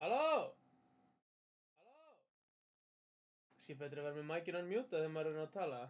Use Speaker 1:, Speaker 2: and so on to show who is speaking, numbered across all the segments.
Speaker 1: Halló? Skil betur að vera með mækinn unmutað þegar maður að tala.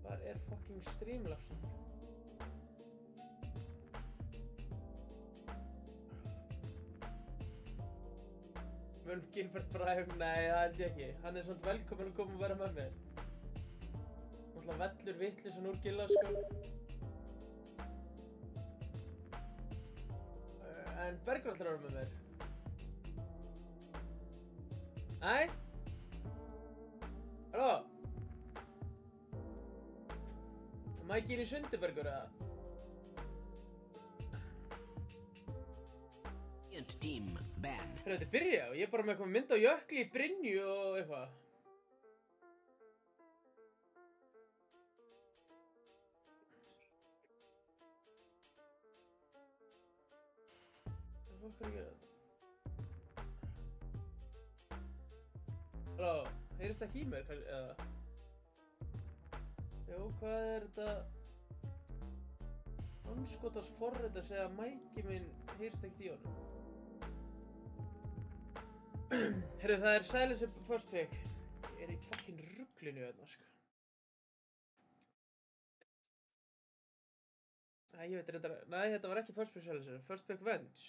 Speaker 1: Hvar fucking Streamlabs? Mun Gilbert Brahim? Nei, það held ég ekki. Hann samt velkominn að koma og vera með mér. Náttúrulega vellur vitleysan úr Gilla, sko. En Bergur ætlar að vera með mér. Nei? Halló? Mækinn í Sundubergur, eða?
Speaker 2: Team ban.
Speaker 1: Þetta er byrjað og ég bara með eitthvað mynd á jökli í Brynju og eitthvað. Hvað er að gera þetta? Halló, heyrist ekki í mér, eða? Jú, hvað er þetta? Anskotans forrit að segja að mæki minn heyrist ekkert í honum. Heyrðu, það er silence first pick. Ég í fucking rugglinu hérna, sko. Nei, ég veit reyndar. Nei, þetta var ekki first pick silence. First pick venge.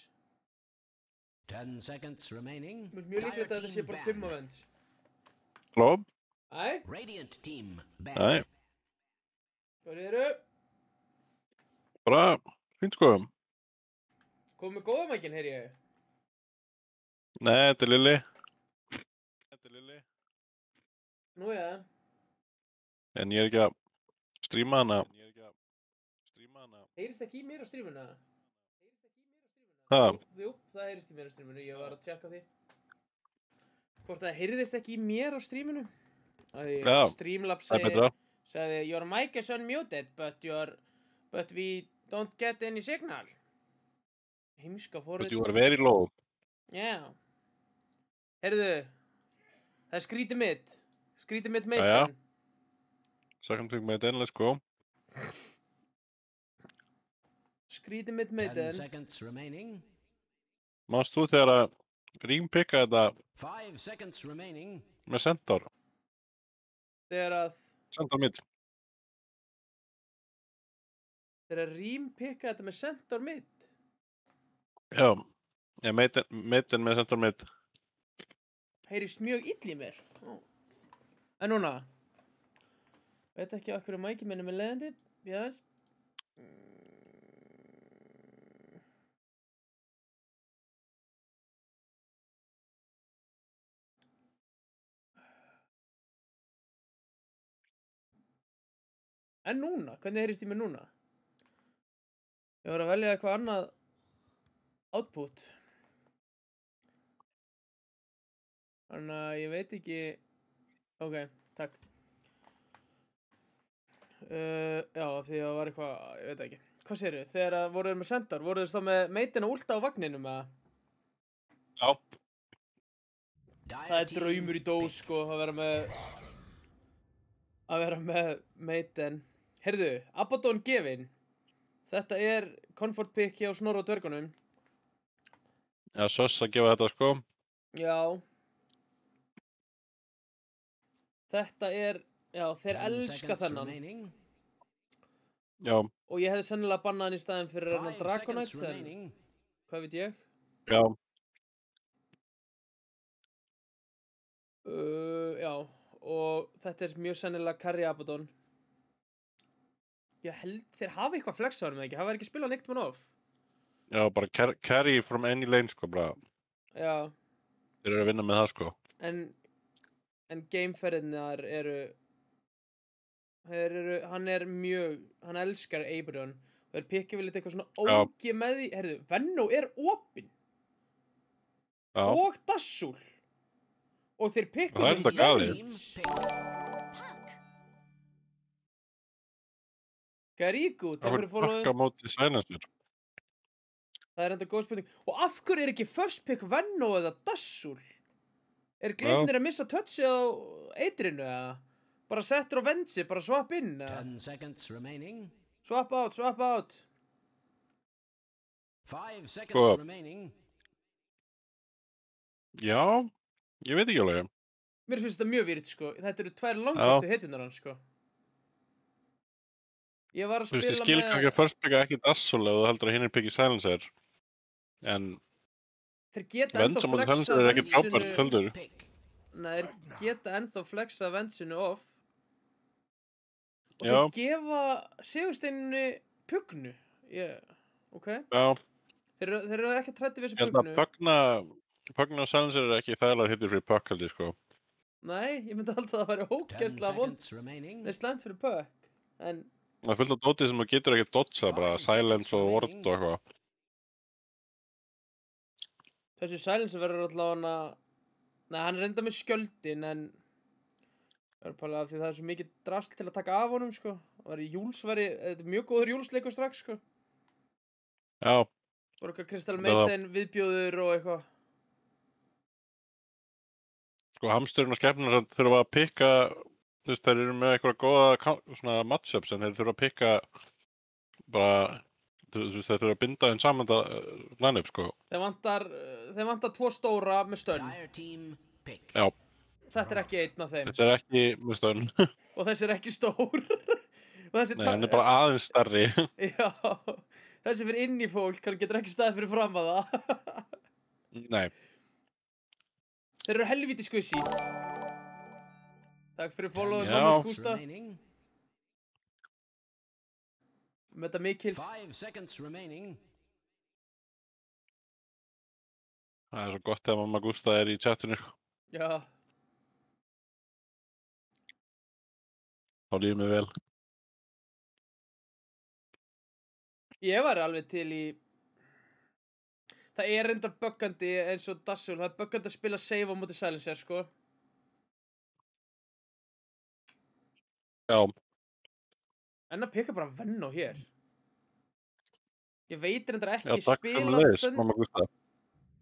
Speaker 2: 10 seconds remaining.
Speaker 1: Mjög líklegt að þetta sé bara 5 af venge.
Speaker 3: Halló?
Speaker 1: Æ?
Speaker 2: Radiant team ban.
Speaker 3: Nei,
Speaker 1: Hvað eru?
Speaker 3: bara fínt sko.
Speaker 1: Komum með góða mækinn, heyri ég.
Speaker 3: Nei, þetta er Lilli.
Speaker 1: Nú, já.
Speaker 3: En ég er ekki að stríma hana.
Speaker 1: Heyrist ekki í mér á strímuna?
Speaker 3: Ha?
Speaker 1: Jú, það heyrist í mér á strímunu. Ég var að tjekka því. Hvort það heyrðist ekki í mér á strímunu?
Speaker 3: Já,
Speaker 1: Streamlabs
Speaker 3: það er betra.
Speaker 1: sagði your mic is unmuted but we don't get any signal. Heimska forrit.
Speaker 3: But you are very low.
Speaker 1: Já. Heyrðu, það er skrítið mitt. Skrítið mitt
Speaker 3: Jæja.
Speaker 1: meitin.
Speaker 3: Second pick með den, let's go.
Speaker 1: Skrítið mitt
Speaker 2: 10
Speaker 1: meitin.
Speaker 2: seconds remaining.
Speaker 3: Manst þú þegar að rýmpikka þetta
Speaker 2: 5 seconds remaining.
Speaker 3: með Centaur?
Speaker 1: Þegar
Speaker 3: Centaur mitt.
Speaker 1: rýmpikka þetta með Centaur mitt.
Speaker 3: Já, ég meitin með Centaur mitt.
Speaker 1: Heyrist mjög ill í mér. En núna? Veit ekki af hverju mækinn minn er með leiðandi. Yes. En núna? Hvernig heyrist í mér núna? Ég var að velja eitthvað annað output. Þannig að ég veit ekki. Ok, takk. Já, því að það var eitthvað, ég veit ekki. Hvað segirðu? Þegar að voruð með Centaur, voruð þið þá með meitin að últa á vagninum eða?
Speaker 3: Já,
Speaker 1: Það er draumur í dós, sko, að vera með meitin. Heyrðu, Abaddon gefin. Þetta er comfort pick hjá Snorra og dvergunum.
Speaker 3: já, Söss að gefa þetta sko.
Speaker 1: Já. Þetta er, já, þeir
Speaker 2: 10
Speaker 1: elska
Speaker 2: seconds
Speaker 1: þennan.
Speaker 2: remaining.
Speaker 3: Já,
Speaker 1: Og ég hefði sennilega bannað hann í staðinn fyrir
Speaker 2: 5
Speaker 1: hennan
Speaker 2: seconds
Speaker 1: Dragonite, en
Speaker 2: remaining.
Speaker 1: hvað veit ég?
Speaker 3: já,
Speaker 1: Já, og þetta er mjög sennilega carry Abaddon. Ég held þeir hafa eitthvað flex á hann með ekki, hafa þeir ekki spilað neitt mann off.
Speaker 3: já, bara carry from any lane sko, bara.
Speaker 1: Já,
Speaker 3: Þeir eru að vinna með það sko.
Speaker 1: en gameferðinnar eru, hann elskar Abaddon. Þeir pikki vel eitthvað svona
Speaker 3: Já.
Speaker 1: ógi með því. Herðu, Venno opinn.
Speaker 3: Já.
Speaker 1: Og Dazzle. Og þeir pikku
Speaker 3: Það er enda galið.
Speaker 1: Garigu, takk fyrir followin.
Speaker 3: Pakka móti Silencer.
Speaker 1: Það er enda góð spurning. Og af hverju ekki first pick Venno eða Dazzle? Gleipnir að missa touchið á eitrinu eða? Bara settur á Vensi, bara swap inn eða?
Speaker 2: 10 seconds remaining.
Speaker 1: Swap out, swap out.
Speaker 2: 5 seconds
Speaker 3: Sko.
Speaker 2: remaining.
Speaker 3: Já, ég veit ekki alveg.
Speaker 1: Mér finnst þetta mjög výrt, sko. Þetta eru tvær langbestu hetjunar hans, sko. Ég var að
Speaker 3: Þú veist, ég
Speaker 1: spila
Speaker 3: skil kannski að first picka ekki Dazzle ef þú heldur að hinn pikki Silencer. En
Speaker 1: þeir geta
Speaker 3: Vensa
Speaker 1: ennþá
Speaker 3: móti
Speaker 1: flexa
Speaker 3: Silencer er ekki frábært
Speaker 1: Vensinu.
Speaker 3: heldur.
Speaker 2: Pick.
Speaker 1: Nei, þeir geta ennþá flexa Vensinu off. Og
Speaker 3: Já.
Speaker 1: þeir gefa Sigursteinunni pugnu. Ok.
Speaker 3: Já,
Speaker 1: Þeir eru ekki að trætti við
Speaker 3: ég
Speaker 1: þessu
Speaker 3: held að
Speaker 1: pugnu.
Speaker 3: Pugna og Silencer er ekki þægilega hittir fyrir Puck held ég sko.
Speaker 1: Nei, ég myndi alltaf að það væri
Speaker 2: 10
Speaker 1: ógeðslega vond.
Speaker 2: seconds remaining.
Speaker 1: Nei, slæmt fyrir Puck. En
Speaker 3: Það er fullt af dótið sem þú getur ekki dodgað, bara Silence og Ward og eitthvað.
Speaker 1: þessu Silencer verður allavega Nei, hann er enda með skjöldin, en það er bara af því það er svo mikið drasl til að taka af honum, sko. Þetta er mjög góður júlsleikur strax, sko.
Speaker 3: Já,
Speaker 1: Bara eitthvað Crystal
Speaker 3: Það-
Speaker 1: Maiden, viðbjóður og eitthvað.
Speaker 3: sko hamsturinn og skepnur þurfa að pikka, þú veist, þeir eru með eitthvað góða svona matchups en þeir þurfa að pikka bara, þú veist, þeir þurfa að binda einn saman line-up, sko.
Speaker 1: Þeir vantar tvo stóra með stönn.
Speaker 2: Dire team pick.
Speaker 3: Já,
Speaker 1: Þetta er ekki einn af þeim.
Speaker 3: þetta er ekki, með stöðun.
Speaker 1: Og þessi er ekki stór. Og þessi
Speaker 3: Nei, hann er bara aðeins stærri.
Speaker 1: Já, þessi fyrir inn í fólk, hann getur ekki staðið fyrir fram að það.
Speaker 3: Nei,
Speaker 1: Þeir eru helvíti squishy. Takk fyrir followin,
Speaker 2: 10
Speaker 3: Já.
Speaker 1: Thomas
Speaker 2: seconds
Speaker 1: Gústa.
Speaker 2: remaining.
Speaker 1: Með þetta Mikils.
Speaker 2: 5 seconds remaining.
Speaker 3: það er svo gott þegar mamma Gústa er í chatinu, sko.
Speaker 1: Já,
Speaker 3: Þá líður mér vel.
Speaker 1: ég væri alveg til í... Það er enda böggandi eins og Dazzle. Það er böggandi að spila save á móti Silencer, sko.
Speaker 3: Já,
Speaker 1: En að pikka bara Venno hér. Ég veit reyndar
Speaker 3: já,
Speaker 1: ekki
Speaker 3: takk
Speaker 1: spila
Speaker 3: fyrir leiðis,
Speaker 1: Thund-
Speaker 3: mamma Gústa.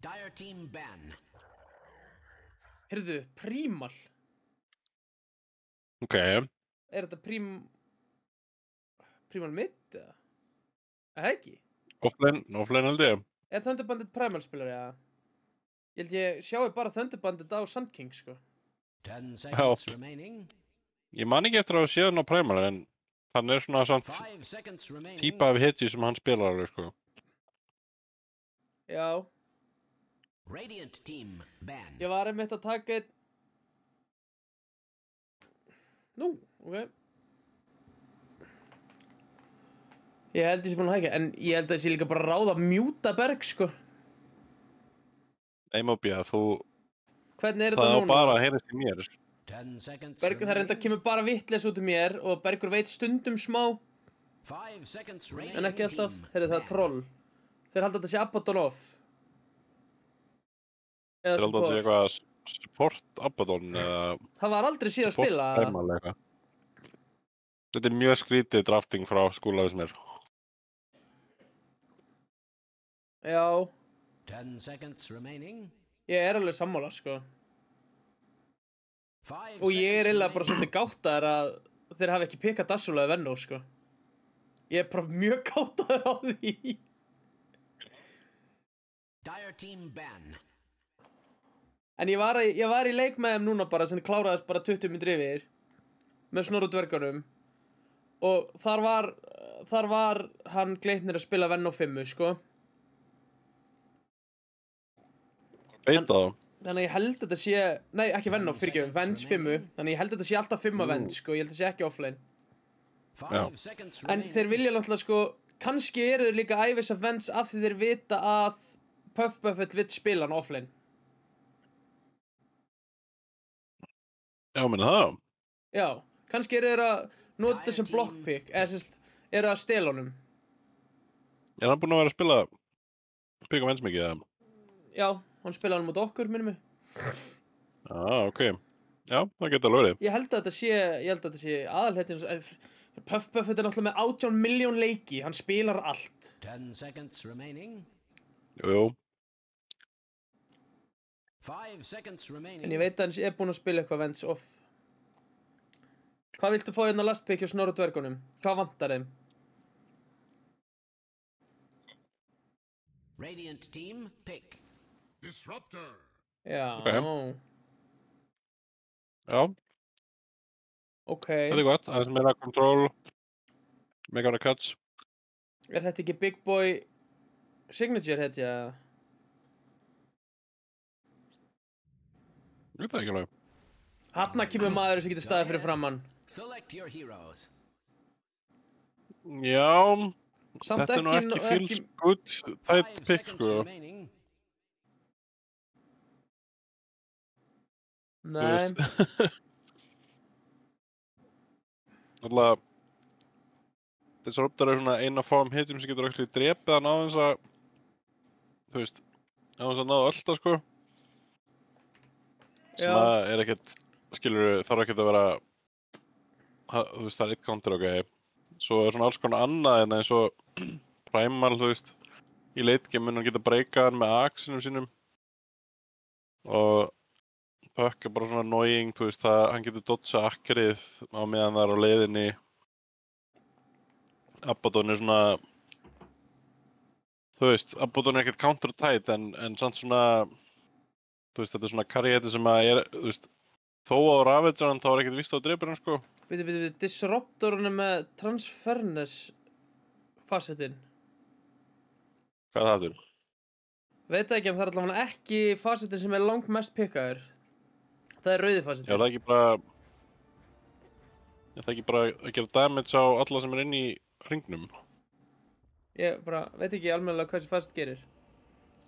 Speaker 2: Dire team ban.
Speaker 1: Heyrðu, Prímal.
Speaker 3: Ok,
Speaker 1: Er þetta Prímal mitt, eða? Er það ekki?
Speaker 3: offline held ég.
Speaker 1: Er Thunderbandit Primal spilari, eða? Ég held ég sjáu bara Thunderbandit á Sand King, sko.
Speaker 2: 10 seconds remaining.
Speaker 3: Ég man ekki eftir að hafa séð hann á Primal, en hann er svona samt
Speaker 2: 5 seconds remaining.
Speaker 3: típa af hetju sem hann spilar alveg, sko.
Speaker 1: Já,
Speaker 2: Radiant team ban.
Speaker 1: ég var einmitt að taka einn... Nú, ok. Ég held ég sé búinn að hækja, en ég held að ég sé líka bara ráða að mjúta Berg, sko.
Speaker 3: Eimobía,
Speaker 1: Hvernig er
Speaker 3: það
Speaker 1: þetta
Speaker 3: á
Speaker 1: núna?
Speaker 3: bara að heyrist í mér.
Speaker 2: 10 seconds
Speaker 1: Berg, það reynda kemur bara vitleis út um mér og Bergur veit stundum smá,
Speaker 2: 5 seconds remaining.
Speaker 1: en ekki alltaf.
Speaker 2: team
Speaker 1: Heyrðu, það er
Speaker 2: ban.
Speaker 1: troll. Þeir halda þetta sé Abaddon off. Eða
Speaker 3: Ég held að það sé
Speaker 1: support.
Speaker 3: eitthvað support Abaddon eða
Speaker 1: Það var aldrei síðan að
Speaker 3: support
Speaker 1: spila.
Speaker 3: Primal eitthvað. Þetta er mjög skrítið drafting frá skúlaðis mér.
Speaker 1: Já,
Speaker 2: 10 seconds remaining.
Speaker 1: ég er alveg sammála, sko.
Speaker 2: 5
Speaker 1: Og ég er
Speaker 2: seconds
Speaker 1: eiginlega bara
Speaker 2: remaining.
Speaker 1: svolítið gáttaður að þeir hafi ekki pikkað Dazzle eða Venno, sko. Ég er bara mjög gáttaður á því.
Speaker 2: Dire team ban.
Speaker 1: En ég var í leik með þeim núna bara sem kláraðist bara 20 mínútur yfir með Snorru dvergunum og þar var hann Gleipnir að spila Venno 5, sko.
Speaker 3: Veit það.
Speaker 1: Þannig að ég held að þetta sé... Nei, ekki Venno, fyrirgefum, Venge 5. Þannig að ég held að þetta sé alltaf 5 af Venge, sko. Ég held að þetta sé ekki offline.
Speaker 2: 5 seconds
Speaker 1: En
Speaker 2: remaining.
Speaker 1: þeir vilja náttúrulega, sko... Kannski eru þeir líka að æfisa Venge af því þeir vita að Puff Buffett vill spila hann offline.
Speaker 3: Já, menn það.
Speaker 1: Já, kannski eru þeir að nota þetta sem blockpick, eða sérst, eru að stela honum.
Speaker 3: Er hann búinn að vera að spila Pick of Vents mikið, eða?
Speaker 1: Já, hann spilaði hann mot okkur, minnum mig.
Speaker 3: Ok. Já, það geta alveg verið.
Speaker 1: Ég held að þetta sé aðalhettin. Puff Buffett er náttúrulega með 18 miljón leiki, hann spilar allt.
Speaker 2: 10 seconds remaining.
Speaker 3: Jú.
Speaker 2: 5 seconds remaining.
Speaker 1: En ég veit að hann er búinn að spila eitthvað Vents off. Hvað viltu fá hérna last pick hjá Snorra dvergunum? Hvað vantar þeim?
Speaker 2: Radiant team pick.
Speaker 4: Disruptor.
Speaker 1: Já,
Speaker 3: Já,
Speaker 1: ok.
Speaker 3: þetta er gott. Það er meira control. Mega cuts.
Speaker 1: Er þetta ekki Big Boy Signature hetja?
Speaker 3: Ég veit það ekki alveg.
Speaker 1: Hanna kemur maður sem getur staðið fyrir framann.
Speaker 2: Select your heroes.
Speaker 3: Já,
Speaker 1: Samt
Speaker 3: þetta er nú ekki feels good. Það
Speaker 2: 5
Speaker 3: pick,
Speaker 2: seconds
Speaker 3: sko.
Speaker 2: remaining.
Speaker 1: Nei,
Speaker 3: Alltaf þessar uppdæður er svona eina fáum hitum sem getur ekki drepið hann á þess að þú veist, á þess að náða ölda, sko. Sem
Speaker 1: Já.
Speaker 3: að er ekkert, skilur, þarf ekkert að vera þú veist, það er eitt counter, ok. Svo er svona alls konar annað en eins og Primal, þú veist, í late game mun hann geta breykað hann með axinum sínum og Puck er bara svona annoying, þú veist, hann getur dodgað akkerið á meðan það er á leiðinni. Abaddon er svona, þú veist, Abaddon er ekkert counter-tight en samt svona, þú veist, þetta er svona carry-heiti sem að er, þú veist, þó á Ravager þá er ekkert víst á dreipur hann, sko.
Speaker 1: Við Disruptorinn er með Transfernes facettinn.
Speaker 3: Hvað er það aftur?
Speaker 1: Veit það ekki, en það er allavega ekki facettin sem er langmest pikkaður. Það er rauði
Speaker 3: Já,
Speaker 1: facettin.
Speaker 3: er það ekki bara að gera damage á alla sem er inn í hringnum?
Speaker 1: Ég bara veit ekki almennilega hvað þessi facett gerir.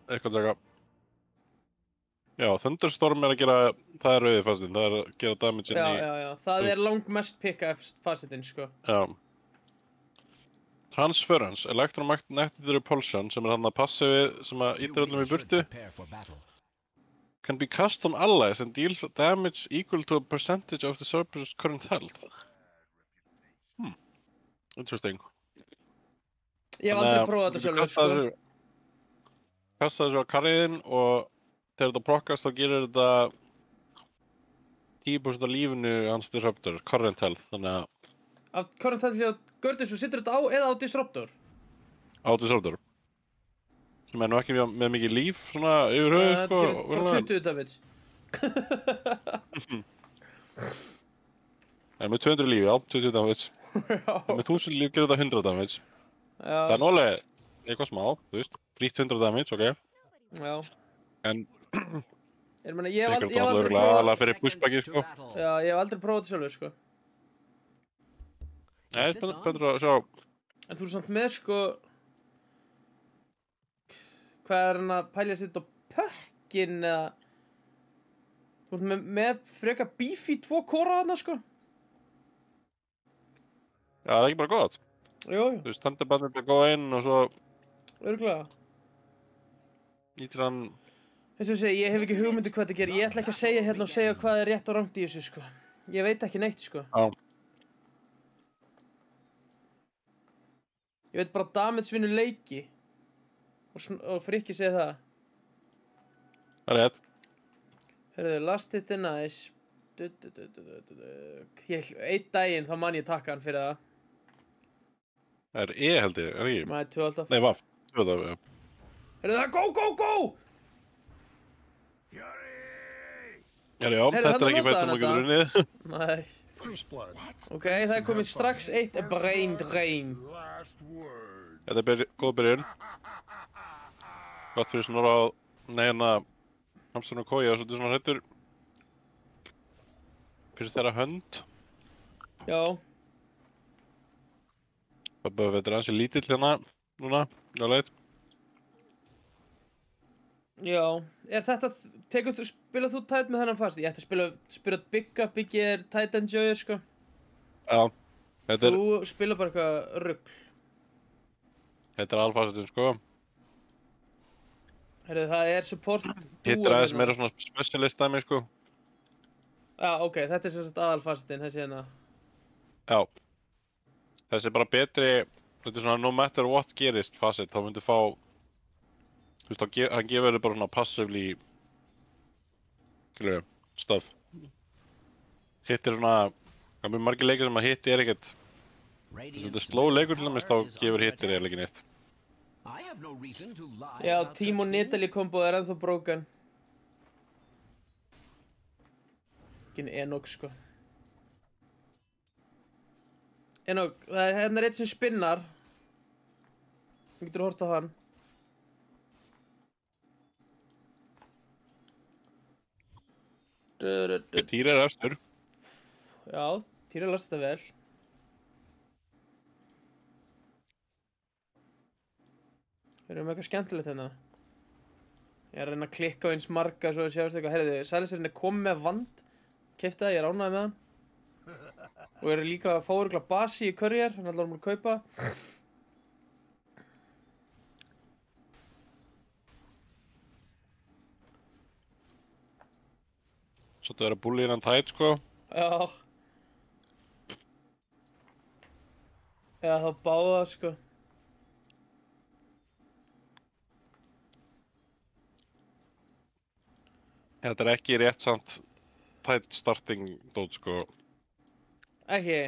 Speaker 3: Eitthvað taka. Já, Thunderstorm er að gera, það er rauði fastinn, það er að gera damage inn í...
Speaker 1: Já. Það er langmest pikkaður facettin, sko.
Speaker 3: Já. Transference, Electromagnetic Repulsion, sem er hann að passivið sem að ítir öllum í burtu.
Speaker 2: Prepare for battle.
Speaker 3: Can be cast on allies and deals damage equal to a percentage of the surplus current health. Interesting.
Speaker 1: Ég hef aldrei prófað þetta sjálfur, sko.
Speaker 3: Kasta þessu á karriðin og þegar þetta prokkast þá gerir þetta 10% af lífinu hans disruptor, current health, þannig að
Speaker 1: Af current health hjá Gördis og situr þetta á eða á Disruptor?
Speaker 3: á disruptor. Sem er nú ekki með mikið líf svona yfir höfuð, sko.
Speaker 1: Þetta gerir bara 20 damage.
Speaker 3: Það er með 200 lífi, já, 20 damage. Það er með 1000 líf gerir þetta 100 damage.
Speaker 1: Já,
Speaker 3: Það er nú alveg eitthvað smá, þú veist, frítt 100 damage, ok.
Speaker 1: já.
Speaker 3: En
Speaker 1: Ég meina, ég hef
Speaker 3: tekur
Speaker 1: aldrei
Speaker 3: þetta náttúrulega
Speaker 1: prófað...
Speaker 3: aðalega fyrir pushbacki, sko.
Speaker 1: Já, ég hef aldrei prófað þetta sjálfur, sko.
Speaker 3: Nei, betur að sjá.
Speaker 1: En þú er samt með, sko... Hvað er hann að pælja sitt á pökkin, eða... Þú ert með freka beefy 2 kóra þarna, sko.
Speaker 3: Já, það er ekki bara gott.
Speaker 1: Jú,
Speaker 3: Þú veist, tendabandið er góð inn og svo
Speaker 1: örgulega.
Speaker 3: nýtir hann...
Speaker 1: Eins og ég segi, ég hef ekki hugmyndu hvað þetta gerir. Ég ætla ekki að segja hérna og segja hvað er rétt og rangt í þessu, sko. Ég veit ekki neitt, sko.
Speaker 3: Já.
Speaker 1: Ég veit bara að damage vinnur leiki. Og Frikki segir það.
Speaker 3: Það er rétt.
Speaker 1: Herðu, last hit er nice. Einn daginn þá man ég takka hann fyrir það.
Speaker 3: Það er held ég, er ekki?
Speaker 1: Nei, 2 alltaf.
Speaker 3: Nei, vaff. 2 alltaf, já.
Speaker 1: Herðu, það er go!
Speaker 3: Já,
Speaker 1: Heyrðu,
Speaker 3: þetta er
Speaker 1: þarna
Speaker 3: ekki fætt sem
Speaker 1: notaði
Speaker 3: þú getur
Speaker 1: hann
Speaker 3: unnið.
Speaker 1: Nei.
Speaker 4: First blood.
Speaker 1: Ok, það er komið strax 1 brain drain.
Speaker 4: Last word.
Speaker 3: Þetta er góð byrjun. Gott fyrir Snorra að neina hamsturinn og kói og svolítið svona hrættur. Fyrir þeirra hönd.
Speaker 1: Já.
Speaker 3: Þetta er hansi lítill hérna núna, leit.
Speaker 1: Já. Er þetta, spilað þú tæt með þennan fast? Ég ætti að spila Bigga, Biggi er tæt enjoyer, sko.
Speaker 3: Já. Þetta er,
Speaker 1: Þú spila bara eitthvað rugl.
Speaker 3: Þetta alfasetin, sko.
Speaker 1: Herru, það er support
Speaker 3: Hitt
Speaker 1: dúar
Speaker 3: aðeins meira svona specialist dæmi, sko.
Speaker 1: Já, ok, þetta er sem sagt aðalfasetin, þessi hérna.
Speaker 3: Já. Þessi er bara betri, þetta er svona no matter what gerist facet, þá myndir fá, þú veist, hann gefur þér bara svona passively, skilur, stuff. Hitt er svona, það er mjög margir leikir sem að hitt er ekkert, þetta er slow leikur til dæmis, þá gefur hitt er ekki neitt.
Speaker 2: I have no reason to lie
Speaker 1: Já,
Speaker 2: about
Speaker 1: Team og
Speaker 2: such
Speaker 1: Nidalee
Speaker 2: things.
Speaker 1: kombo er ennþá broken. Ekki Enoch, sko. Enoch, það er hérna eitt sem spinnar. Þú getur hort á hann.
Speaker 3: Týr er efstur.
Speaker 1: Já, Týri las þetta vel. Við erum eitthvað skemmtilegt hérna. Ég er að reyna að klikka á eins marga svo að sjást eitthvað. Herriði, Sælisirinn er komið með vand. Keypti það, ég er ánægður með hann. Og er líka að fá örugglega basi í courier, hann ætlar að kaupa.
Speaker 3: Svo þetta er að bulli innan tætt, sko.
Speaker 1: Já. Já, þá báða, sko.
Speaker 3: Þetta er ekki rétt samt tætt starting dót, sko.
Speaker 1: Ekki.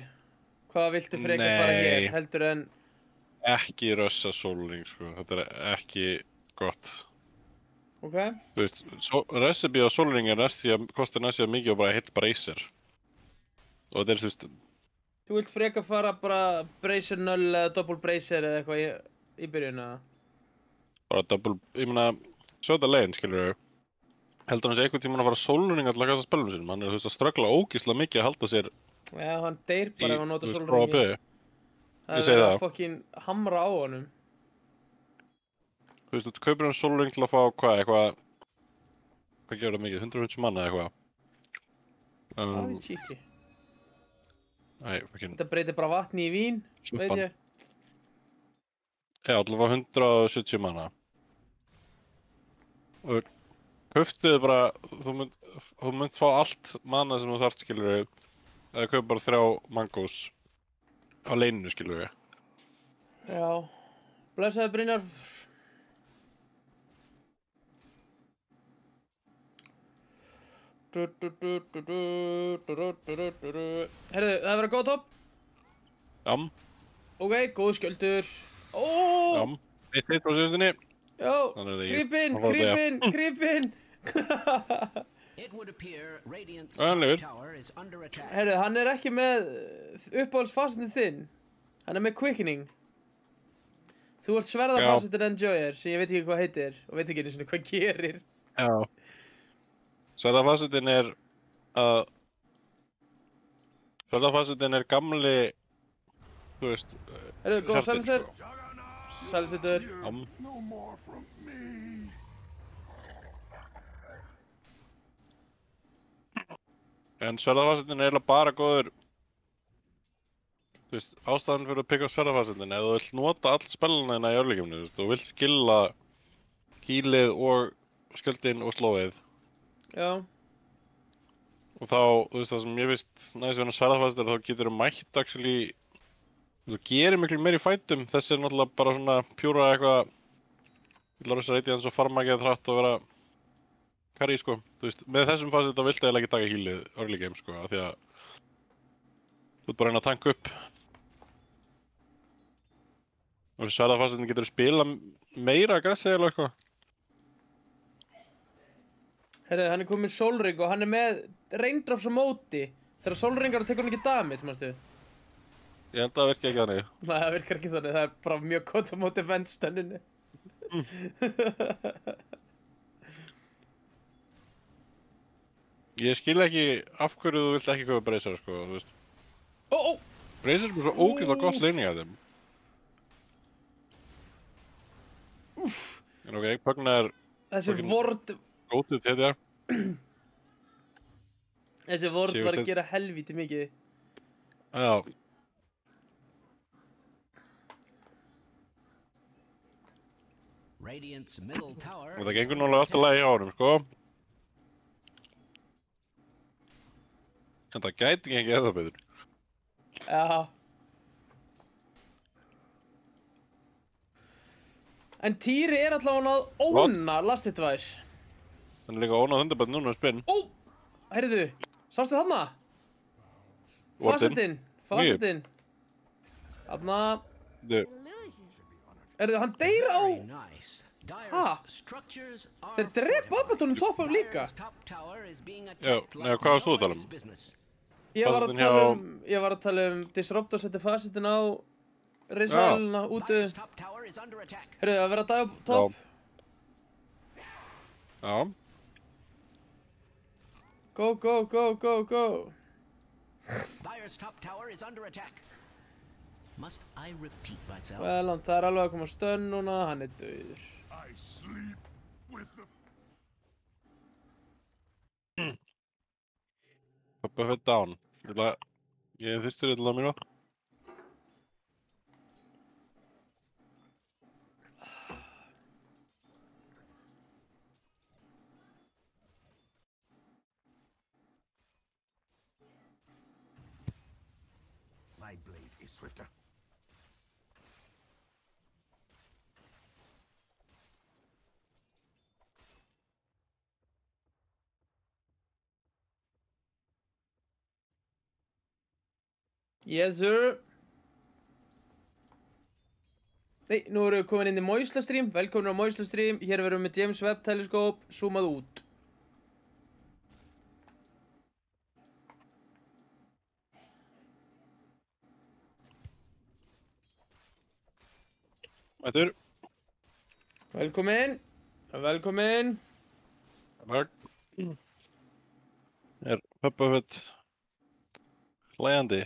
Speaker 1: Hvað viltu frekar fara
Speaker 3: Nei.
Speaker 1: hér, heldur en...
Speaker 3: Ekki rössa sóluring, sko. Þetta er ekki gott.
Speaker 1: Ok.
Speaker 3: Þú veist, recipe á sóluring er kostar næstíða mikið og bara hitt bracer. Og þetta er, þú veist,
Speaker 1: Þú vilt frekar fara bara bracer null eða double bracer eða eitthvað í byrjun, eða?
Speaker 3: bara double, ég meina, svo þetta leiðin, skilur þau. Heldur hann sé einhvern tímann að fara sóluring að kasta spilum sinum. Hann er, þú veist, að ströggla ógíslega mikið að halda sér
Speaker 1: Já, hann deyr bara ef hann nota
Speaker 3: þú veist,
Speaker 1: sólringi.
Speaker 3: prófa að
Speaker 1: Það
Speaker 3: Ég segi
Speaker 1: er
Speaker 3: það.
Speaker 1: að fokkin hamra á honum.
Speaker 3: Þú veist, þú kaupir hann sóluring til að fá hvað, eitthvað, hvað gerur það mikið, 150 manna eða eitthvað.
Speaker 1: Það er cheeky.
Speaker 3: Æ, fokkin,
Speaker 1: Þetta breytir bara vatni í vín, veit
Speaker 3: Súpan.
Speaker 1: ég.
Speaker 3: Já, allavega 170 manna. Og höftuðu bara, þú mynd fá allt manna sem þú þarft, skilur við, eða kaupa bara 3 mangós á leininu, skilur við.
Speaker 1: Já. Blessaði Brynjar. Herðu, það verður góð topp.
Speaker 3: Jam,
Speaker 1: Ok, góð skjöldur. Ó,
Speaker 3: jam, 1-1 frá síðustinni.
Speaker 1: já,
Speaker 3: Þannig að ég-
Speaker 1: grípinn,
Speaker 3: hann fór að deyja.
Speaker 1: grípinn.
Speaker 2: It would appear Radiant's
Speaker 3: Hann
Speaker 2: top
Speaker 3: lifir.
Speaker 2: tower is under attack.
Speaker 1: Herðu, hann er ekki með uppáhaldsfasitinn þinn. Hann er með quickening. Þú ert sverðafasitinn enjoyer, sem ég veit ekki hvað heitir og veit ekki einu sinni hvað gerir.
Speaker 3: Já. Sverðafasetin er að Sverðafasetin er gamli, þú veist,
Speaker 1: Herðu, góð
Speaker 3: Svertir,
Speaker 1: Sælisir.
Speaker 3: sko.
Speaker 1: Sælisittur.
Speaker 3: Jam.
Speaker 4: No more from me.
Speaker 3: En sverðafasetin er eiginlega bara góður. Þú veist, ástæðan fyrir að pikka upp sverðafasetin, ef þú vilt nota all speluna hérna í örleikjumni, þú veist, þú vilt skilla hýlið og skjöldin og slóið.
Speaker 1: Já.
Speaker 3: Og þá, þú veist, það sem ég veist næst við hann sverðafasetin er þá getur þú mætt actually, þú gerir miklu meir í fætum. Þessi er náttúrulega bara svona pjúra eitthvað, ég ætla að reysa eins og farma ekki að þrætt og vera karri, sko. Þú veist, með þessum fasit þá viltu eiginlega ekki taka hýlið örleikjum, sko, af því að þú ert bara að reyna að tanka upp. Og sverðafasetin getur spila meira aggressið eða eitthvað.
Speaker 1: Herðu, hann er komið sólring og hann er með raindrops á móti. Þegar sólringar tekur hann ekki damage, manstu?
Speaker 3: Ég held að það virki ekki þannig.
Speaker 1: Nei, það virkar ekki þannig. Það er bara mjög gott á móti venstönninni.
Speaker 3: Ég skil ekki af hverju þú vilt ekki kaupa Bracer, sko, þú veist.
Speaker 1: Ó, ó!
Speaker 3: Bracer er bara svo ógeðslega gott leining af þeim. En ok, Pugna er
Speaker 1: Þessi
Speaker 3: Fucking-
Speaker 1: vord,
Speaker 3: gótið til þér.
Speaker 1: þessi vord
Speaker 3: Sigur
Speaker 1: var að
Speaker 3: Steinn.
Speaker 1: gera helvíti mikið.
Speaker 3: Já.
Speaker 2: Radiant's middle tower
Speaker 3: Það
Speaker 2: is
Speaker 3: gengur
Speaker 2: under
Speaker 3: nálega alltaf
Speaker 2: attack.
Speaker 3: lagi í árum, sko. En það gæti gengið eða betur.
Speaker 1: Já. En Týri er allavega að óna Last Advice.
Speaker 3: Hann er líka ónað hundabætt núna um spinn.
Speaker 1: Ó, heyrðu, sástu þarna?
Speaker 3: Vortinn.
Speaker 1: Fasetinn. Þarna, heyrðu, hann deyr á...
Speaker 2: Very nice.
Speaker 1: Ha?
Speaker 2: Dire's structures are
Speaker 1: Þeir drepa Abaddon top af líka.
Speaker 2: Dire's top tower is being
Speaker 3: Já,
Speaker 2: attacked
Speaker 3: nei,
Speaker 2: like
Speaker 3: hvað varst þú að tala
Speaker 2: nobody's
Speaker 3: um?
Speaker 2: business.
Speaker 1: Ég var að tala um Disruptor setti fasetinn á Risaðilina útu.
Speaker 2: Dire's top tower is under attack.
Speaker 1: Heyrðu, að vera að daga top.
Speaker 3: Já.
Speaker 1: Go, go, go, go, go.
Speaker 2: Dire's top tower is under attack. Must I repeat myself?
Speaker 1: Vel, það er alveg að koma stönn núna, hann er dauður.
Speaker 4: I sleep with the
Speaker 3: Buffett down. Ég þýstur eitthvað að mínu.
Speaker 4: my blade is swifter.
Speaker 1: Yes, sir. Nei, nú erum við komin inn í Moisla Stream. Velkomin á Moisla Stream. Hér verðum við með James Webb teleskóp, zoomað út.
Speaker 3: Mættur.
Speaker 1: Velkomin. Velkomin.
Speaker 3: Takk. Er Buffett hlæjandi?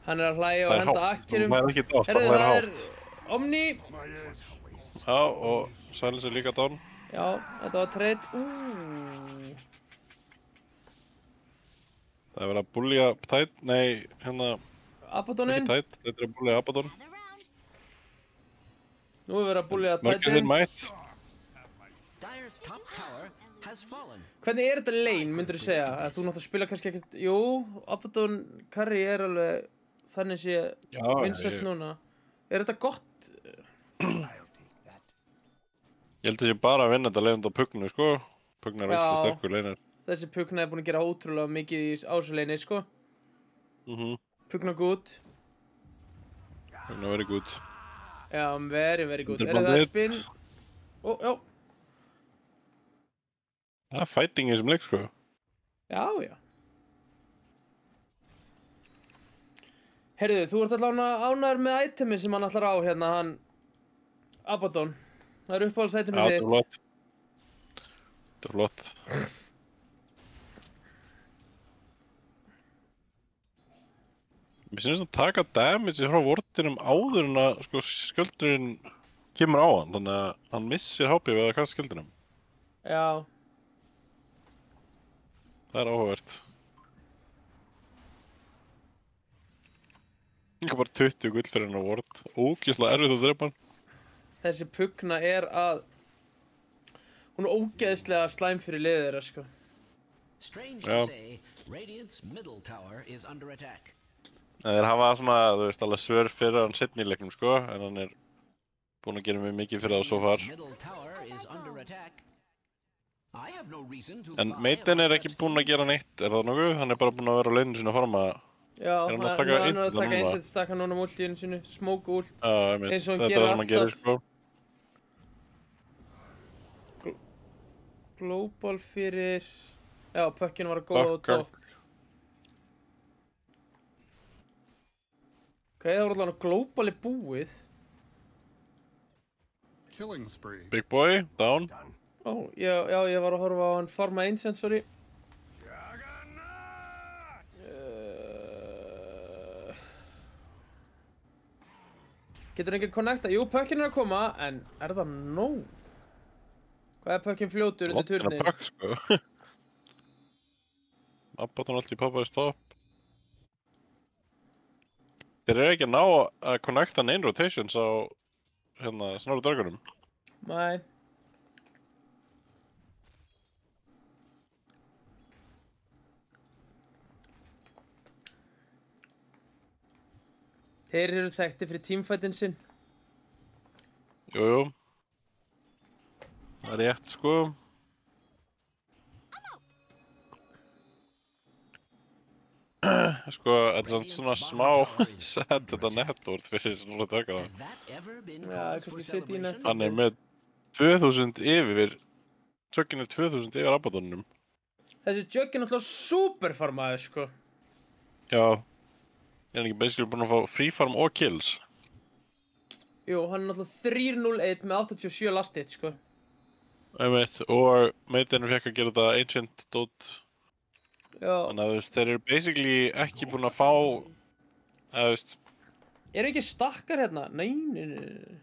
Speaker 1: Hann er að hlæja og
Speaker 3: Það er
Speaker 1: henda
Speaker 3: hátt.
Speaker 1: akkerum.
Speaker 3: Það er ekki dátt,
Speaker 1: Herðu,
Speaker 3: það er
Speaker 1: það er
Speaker 3: hátt.
Speaker 1: Omni.
Speaker 4: My edge.
Speaker 3: Já, og Silence er líka down.
Speaker 1: Já, þetta var treyt.
Speaker 3: Það er verið að búlja tætt, nei, hérna, ekki
Speaker 1: Abaddonin.
Speaker 3: tætt, þetta er að búlja Abaddon.
Speaker 1: Nú er verið að búlja
Speaker 3: Mörgir þinn
Speaker 1: tætin.
Speaker 3: mætt.
Speaker 2: Dire's top tower has fallen.
Speaker 1: Hvernig er þetta lane, myndur þú segja? Að þú náttúrulega spila kannski ekkert... Jú, Abaddon Curry er alveg... Þannig sé
Speaker 3: Já,
Speaker 1: vinsælt núna. Er þetta gott?
Speaker 3: Ég held að ég bara að vinna þetta leiðand á Pugnu, sko. Pugna er
Speaker 1: Já.
Speaker 3: óslega sterkur leinar.
Speaker 1: Þessi Pugna er búin að gera ótrúlega mikið í ásaleini, sko. Pugna good.
Speaker 3: Pugna very good.
Speaker 1: Já, very good.
Speaker 3: Þetta er
Speaker 1: Er það
Speaker 3: bandit.
Speaker 1: spinn? Ó, já.
Speaker 3: Það er fighting í þessum leik, sko.
Speaker 1: Já, já. Herðu, þú ert allavega ánægður með itemi sem hann ætlar á hérna, hann... Abaddon. Það er uppáhalds-itemið
Speaker 3: Já, þetta er
Speaker 1: þitt.
Speaker 3: flott. Þetta er flott. Mér finnst að taka damage frá vortinum áður en að sko, skjöldurinn kemur á hann, þannig að hann missir HP við að kasta skjöldunum.
Speaker 1: Já.
Speaker 3: Það er áhugavert. Líka bara 20 gull fyrir hann á vort. Ógeðslega erfitt að drepa hann.
Speaker 1: Þessi Pugna er að... Hún er ógeðslega slæm fyrir liðið þeirra, sko.
Speaker 2: Strange
Speaker 3: Ja.
Speaker 2: to say, Radiant's middle tower is under attack.
Speaker 3: Þeir hafa svona, þú veist, alveg svör fyrir hann setni í leiknum, sko, en hann er búinn að gera mig mikið fyrir það svo far.
Speaker 2: Radiant's middle tower is under attack. I have no reason to
Speaker 3: En
Speaker 2: lie
Speaker 3: Maiden er
Speaker 2: about
Speaker 3: ekki
Speaker 2: such
Speaker 3: búinn að
Speaker 2: things.
Speaker 3: gera neitt, er það nokkuð? Hann er bara búinn að vera á leinu sinni að forma.
Speaker 1: Já,
Speaker 3: Er hann að taka
Speaker 1: hann er
Speaker 3: einn
Speaker 1: að taka
Speaker 3: núna?
Speaker 1: einsett stakka núna á últíðinu sínu, smoke ult.
Speaker 3: Já, ég meint,
Speaker 1: Eins og hann
Speaker 3: þetta er
Speaker 1: gerir
Speaker 3: það sem hann gerir,
Speaker 1: alltaf.
Speaker 3: sko.
Speaker 1: Global fyrir... Já, pökkinu var að góða á
Speaker 3: Puckar.
Speaker 1: topp. Ok, það var allavega global í búið.
Speaker 4: Killing spree.
Speaker 3: Big boy, down.
Speaker 4: Done.
Speaker 1: Ó, já, ég var að horfa á hann farma Ancient, sorry. Getur enginn connecta? Jú, pökkinu er að koma, en er það nóg? Hvað er pökkinn fljótur undir
Speaker 3: Lottina
Speaker 1: turnin?
Speaker 3: Puck, sko. Abaddon allt í pappaði stopp. Þeir eru ekki að ná að connecta neinn rotations á hérna Snorra dvergunum.
Speaker 1: Nei. Þeir eru þekkti fyrir teamfightin sinn.
Speaker 3: Jú. Það er rétt, sko. Sko, þetta er samt svona smá sad þetta network fyrir Snorra dvergana.
Speaker 2: Has that ever been
Speaker 1: Ja,
Speaker 2: cause
Speaker 1: kannski
Speaker 2: for
Speaker 1: setja í
Speaker 2: celebration?
Speaker 1: net.
Speaker 3: Hann er með 2000 yfir, Chuggin er 2000 yfir Abaddonum.
Speaker 1: Þessi Jug er náttúrulega superfarmaður, sko.
Speaker 3: Já. Er hann ekki basically búinn að fá free farm og kills?
Speaker 1: Jú, hann er náttúrulega 301 með 87 last hit, sko.
Speaker 3: Einmitt, og meitinu fekk að gera þetta ancient dot.
Speaker 1: Já.
Speaker 3: Þannig að þú veist, þeir eru basically ekki búin að fá, eða þú veist,
Speaker 1: Eru ekki stakkar hérna? Nei, nei, nei, nei.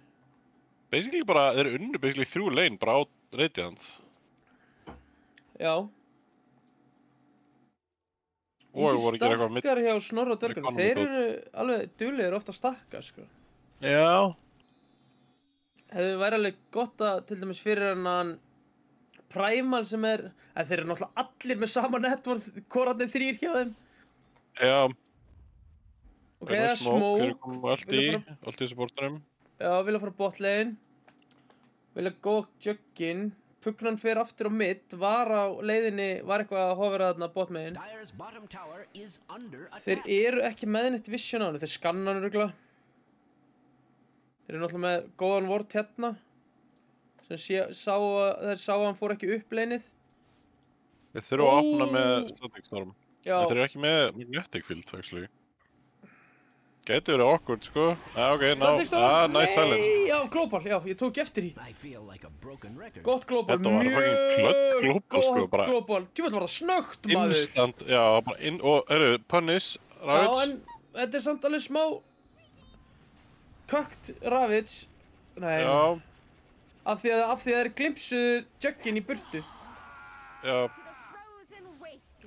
Speaker 3: basically bara, þeir eru unnu basically 3 lane bara á Radiant.
Speaker 1: Já.
Speaker 3: Og voru að gera eitthvað
Speaker 1: Stakkar hjá Snorra dvergunum.
Speaker 3: Economy
Speaker 1: Þeir
Speaker 3: dot.
Speaker 1: eru alveg duglegir ofta að stakka, sko.
Speaker 3: Já.
Speaker 1: Hefði væri alveg gott að, til dæmis fyrir hann Primal sem er, að þeir eru náttúrulega allir með sama networth, hvorarnir 3 hjá þeim.
Speaker 3: Já.
Speaker 1: Ok, það er
Speaker 3: Þeir
Speaker 1: smoke.
Speaker 3: eru komið allt í,
Speaker 1: Vilja
Speaker 3: allt í supportunum.
Speaker 1: Já, vilja fara botlane. Vilja góða juggin. Pugnan fer aftur á mid, var á leiðinni, var eitthvað að hofra þarna botmegin.
Speaker 2: Dire's bottom tower is under
Speaker 1: Þeir
Speaker 2: attack.
Speaker 1: eru ekki með neitt vision á hann, þeir skanna hann örugglega. Þeir eru náttúrulega með góðan vort hérna. Sem þeir sá að hann fór ekki upp leinið.
Speaker 3: Þeir þurfa að opna
Speaker 1: Ó.
Speaker 3: með Static Storm.
Speaker 1: Já,
Speaker 3: Þeir eru ekki með Magnetic Field, actually. Gæti verið awkward, sko. Ok,
Speaker 1: Static Storm.
Speaker 3: nice silence.
Speaker 1: Nei, já, global, já, ég tók eftir í.
Speaker 2: I feel like a broken record.
Speaker 1: Gott global,
Speaker 3: Þetta var fucking klödd global, sko,
Speaker 1: gott
Speaker 3: bara-
Speaker 1: global. Tjúfell var það snöggt, maður.
Speaker 3: Instant, já, bara og, punish,
Speaker 1: Já,
Speaker 3: Ravage.
Speaker 1: en þetta er samt alveg smá kökt Ravage. Nei,
Speaker 3: Já,
Speaker 1: af því að þeir glimpsuðu juggin í burtu
Speaker 3: já,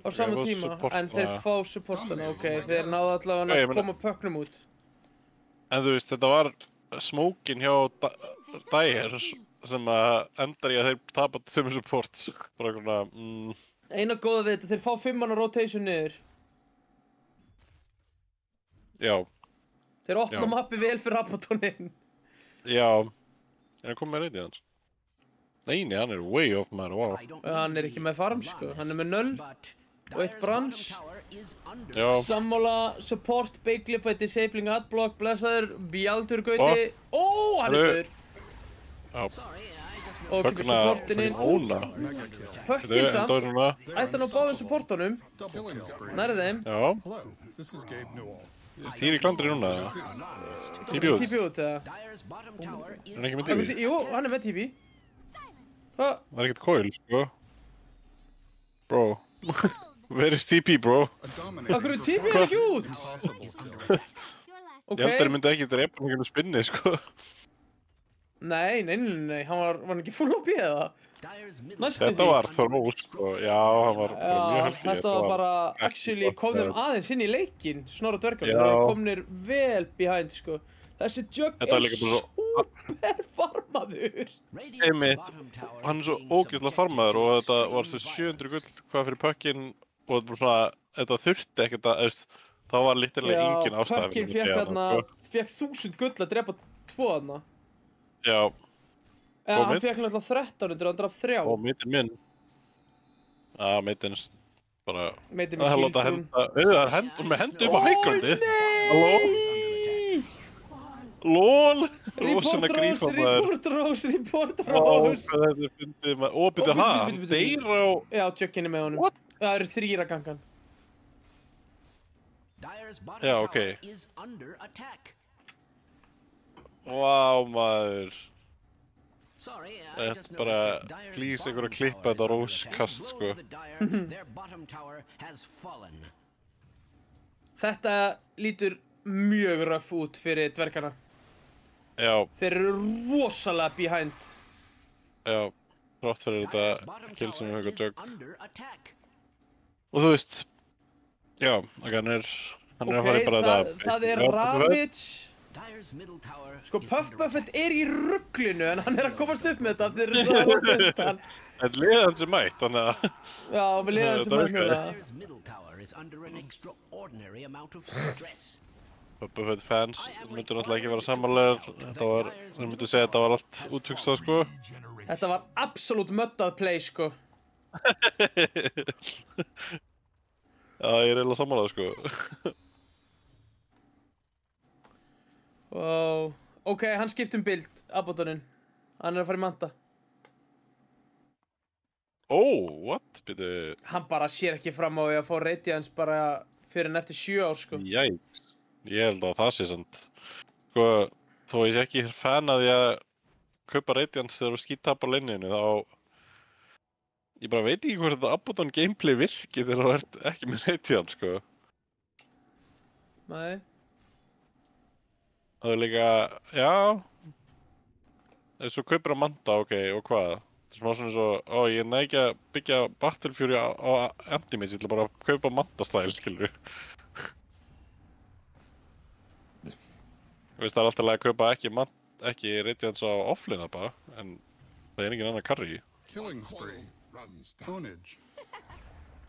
Speaker 1: á sama
Speaker 3: fá
Speaker 1: tíma,
Speaker 3: support,
Speaker 1: en þeir
Speaker 3: já.
Speaker 1: fá supportana, ok, þeir náðu allavega
Speaker 3: Ég
Speaker 1: að
Speaker 3: meina-
Speaker 1: koma pöknum út.
Speaker 3: en þú veist, þetta var smókin hjá Dire sem að endar í að þeir tapa 2 supports. Bara svona,
Speaker 1: Eina góða við þetta, þeir fá 5 manna rotation niður.
Speaker 3: já,
Speaker 1: Þeir opna
Speaker 3: Já.
Speaker 1: mappi vel fyrir Abaddoninn.
Speaker 3: já. En hann kom með reyndið hans. Nei, hann er way off, man, wow.
Speaker 2: I don't
Speaker 1: Hann er
Speaker 2: mean
Speaker 1: ekki
Speaker 2: to
Speaker 1: með
Speaker 2: be
Speaker 1: farm, sko. Hann er með 0.
Speaker 2: but
Speaker 1: Og eitt
Speaker 2: Dire's
Speaker 1: branch.
Speaker 2: bottom tower is under
Speaker 3: Já,
Speaker 1: Sammála, support, beiglip by disabling adblock, blessaður, bjaldur, gauti. Ó, hann er
Speaker 3: Alveg-
Speaker 1: döður.
Speaker 3: já.
Speaker 2: Sorry, I just
Speaker 1: Og
Speaker 2: noticed
Speaker 1: kemur
Speaker 3: Fögna,
Speaker 1: supportin inn.
Speaker 3: óna.
Speaker 1: Pökkin
Speaker 3: Þetta
Speaker 1: samt.
Speaker 3: er núna,
Speaker 1: Ætti hann á báðum supportunum.
Speaker 4: Killing spree.
Speaker 1: Nærði þeim.
Speaker 3: já.
Speaker 4: Hello, this is Gabe Newell.
Speaker 3: Týri klandri núna, eða? TP út.
Speaker 1: TP út, eða?
Speaker 2: Dire's bottom tower is
Speaker 3: Er hann ekki með
Speaker 1: Hann er
Speaker 3: TP?
Speaker 1: með- Jú, hann er með TP. Hvað?
Speaker 3: Það er ekkert coil, sko. Bro. Where is TP, bro?
Speaker 4: A dominating
Speaker 1: Akkur er TP er ekki út?
Speaker 4: impossible kill.
Speaker 1: Ok.
Speaker 3: Ég held að þeir myndi ekki drepa hann ekki spinni, sko.
Speaker 1: Nei, hann var ekki full OP eða?
Speaker 2: Dire's middle
Speaker 1: Næstu
Speaker 3: Þetta
Speaker 1: því.
Speaker 3: var þró, sko. Já, hann var bara mjög
Speaker 1: Já,
Speaker 3: heldig.
Speaker 1: þetta var bara,
Speaker 3: ekki
Speaker 1: actually,
Speaker 3: gott,
Speaker 1: kom þeim
Speaker 3: eða-
Speaker 1: aðeins inn í leikinn, Snorra dvergunum.
Speaker 3: Já.
Speaker 1: Þeir eru komnir vel behind, sko. Þessi jug
Speaker 3: Þetta var
Speaker 1: er
Speaker 3: líka bara
Speaker 1: super farmaður.
Speaker 2: Radiant's
Speaker 3: Einmitt,
Speaker 2: bottom tower
Speaker 3: hann er svo
Speaker 2: is being
Speaker 3: ógeðslega
Speaker 2: subjected
Speaker 3: farmaður
Speaker 2: to
Speaker 3: og þetta
Speaker 2: extreme
Speaker 3: var svo 700
Speaker 2: violence.
Speaker 3: gull hvað fyrir pökkin og þetta var svona, þetta þurfti ekkert að, veist, þá var lítilega engin ástæða.
Speaker 1: Pökkin
Speaker 3: fyrir
Speaker 1: fekk
Speaker 3: að
Speaker 1: hérna,
Speaker 3: gera það,
Speaker 1: fekk 1000 gull að drepa 2 þarna.
Speaker 3: sko. Já,
Speaker 1: Eða,
Speaker 3: Og
Speaker 1: hann
Speaker 3: mitt?
Speaker 1: fekk náttúrulega 1300 og hann draf 3.
Speaker 3: og meitin minn. Já, meitin bara,
Speaker 1: Meiti
Speaker 3: það
Speaker 1: með
Speaker 3: er láta
Speaker 1: síldrún.
Speaker 3: henda, við það er hend, og með hendu upp á hægrandi.
Speaker 1: Nei!
Speaker 3: LOL,
Speaker 1: Report
Speaker 3: rosalega
Speaker 1: Rose,
Speaker 3: grífa maður.
Speaker 1: report Rose, report
Speaker 3: Vá,
Speaker 1: Rose.
Speaker 3: hvað þetta fyndið maður, og byrju
Speaker 1: Ó,
Speaker 3: ha,
Speaker 1: bíddu,
Speaker 3: hann
Speaker 1: bíddu,
Speaker 3: deyr á,
Speaker 1: Já, juggin er með honum.
Speaker 3: What?
Speaker 1: Já, það eru 3 að gangan.
Speaker 2: Dire's bottom
Speaker 3: Já,
Speaker 2: tower
Speaker 3: ok.
Speaker 2: is under attack.
Speaker 3: vá maður.
Speaker 2: Sorry, I
Speaker 3: Þetta
Speaker 2: just
Speaker 3: bara,
Speaker 2: noticed that Dire's
Speaker 3: please,
Speaker 2: bottom
Speaker 3: einhverja klippa
Speaker 2: tower
Speaker 3: þetta
Speaker 2: is under
Speaker 3: róskast,
Speaker 2: attack.
Speaker 3: sko.
Speaker 2: Blow to the Dire, their bottom tower has fallen.
Speaker 1: Þetta lítur mjög röff út fyrir dvergana.
Speaker 3: Já,
Speaker 1: Þeir eru rosalega behind.
Speaker 3: já, rátt fyrir
Speaker 2: Dire's
Speaker 3: þetta
Speaker 2: bottom
Speaker 3: kill sem
Speaker 2: tower
Speaker 3: við höfum
Speaker 2: is
Speaker 3: jug.
Speaker 2: under attack.
Speaker 3: Og þú veist, já, hann er að fara í bara
Speaker 1: það
Speaker 3: þetta.
Speaker 1: er
Speaker 3: Já,
Speaker 1: Ravage.
Speaker 2: Dire's middle tower
Speaker 1: Sko,
Speaker 2: is
Speaker 1: Puff
Speaker 2: under
Speaker 1: Buffett
Speaker 2: attack.
Speaker 1: er í rugglinu en hann er að komast upp með þetta þegar það er langt undan.
Speaker 3: En liðan sem mætt, þannig að
Speaker 1: Já, við liðum sem
Speaker 3: Þetta
Speaker 1: er núna.
Speaker 2: Dire's middle tower is under an extraordinary amount of stress.
Speaker 3: Buffett fans myndu náttúrulega ekki vera samanlegar. Þeir myndu segja að þetta var allt úthugsað, sko.
Speaker 1: Þetta var absolutt möddað play, sko.
Speaker 3: Já, ég er eiginlega samanlegað, sko.
Speaker 1: Wow. Ok, hann skipt bild, Abaddoninn. Hann er að fara í manta.
Speaker 3: What? Býtu,
Speaker 1: Hann bara sér ekki fram á því að fá Radiance bara fyrir en eftir 7 ár, sko.
Speaker 3: jæks. Ég held að það sé samt. Sko, þó ég sé ekki fan að því að kaupa Radiance þegar þú skítapar linninu, þá... Ég bara veit ekki hvort þetta Abaddon gameplay virki þegar þú ert ekki með Radiance, sko.
Speaker 1: Nei.
Speaker 3: Það er líka, já... Ef þú kaupir að manta, ok, og hvað? Það er smá svona eins og, ég næ ekki að byggja Battlefury á Empty-Maze, ég ætla bara að kaupa manta-stæl, skilur. Þú veist, það er alltaf að kaupa ekki Radiance á offline bara, en það er engin annar carry.
Speaker 4: Killing spree. Ownage.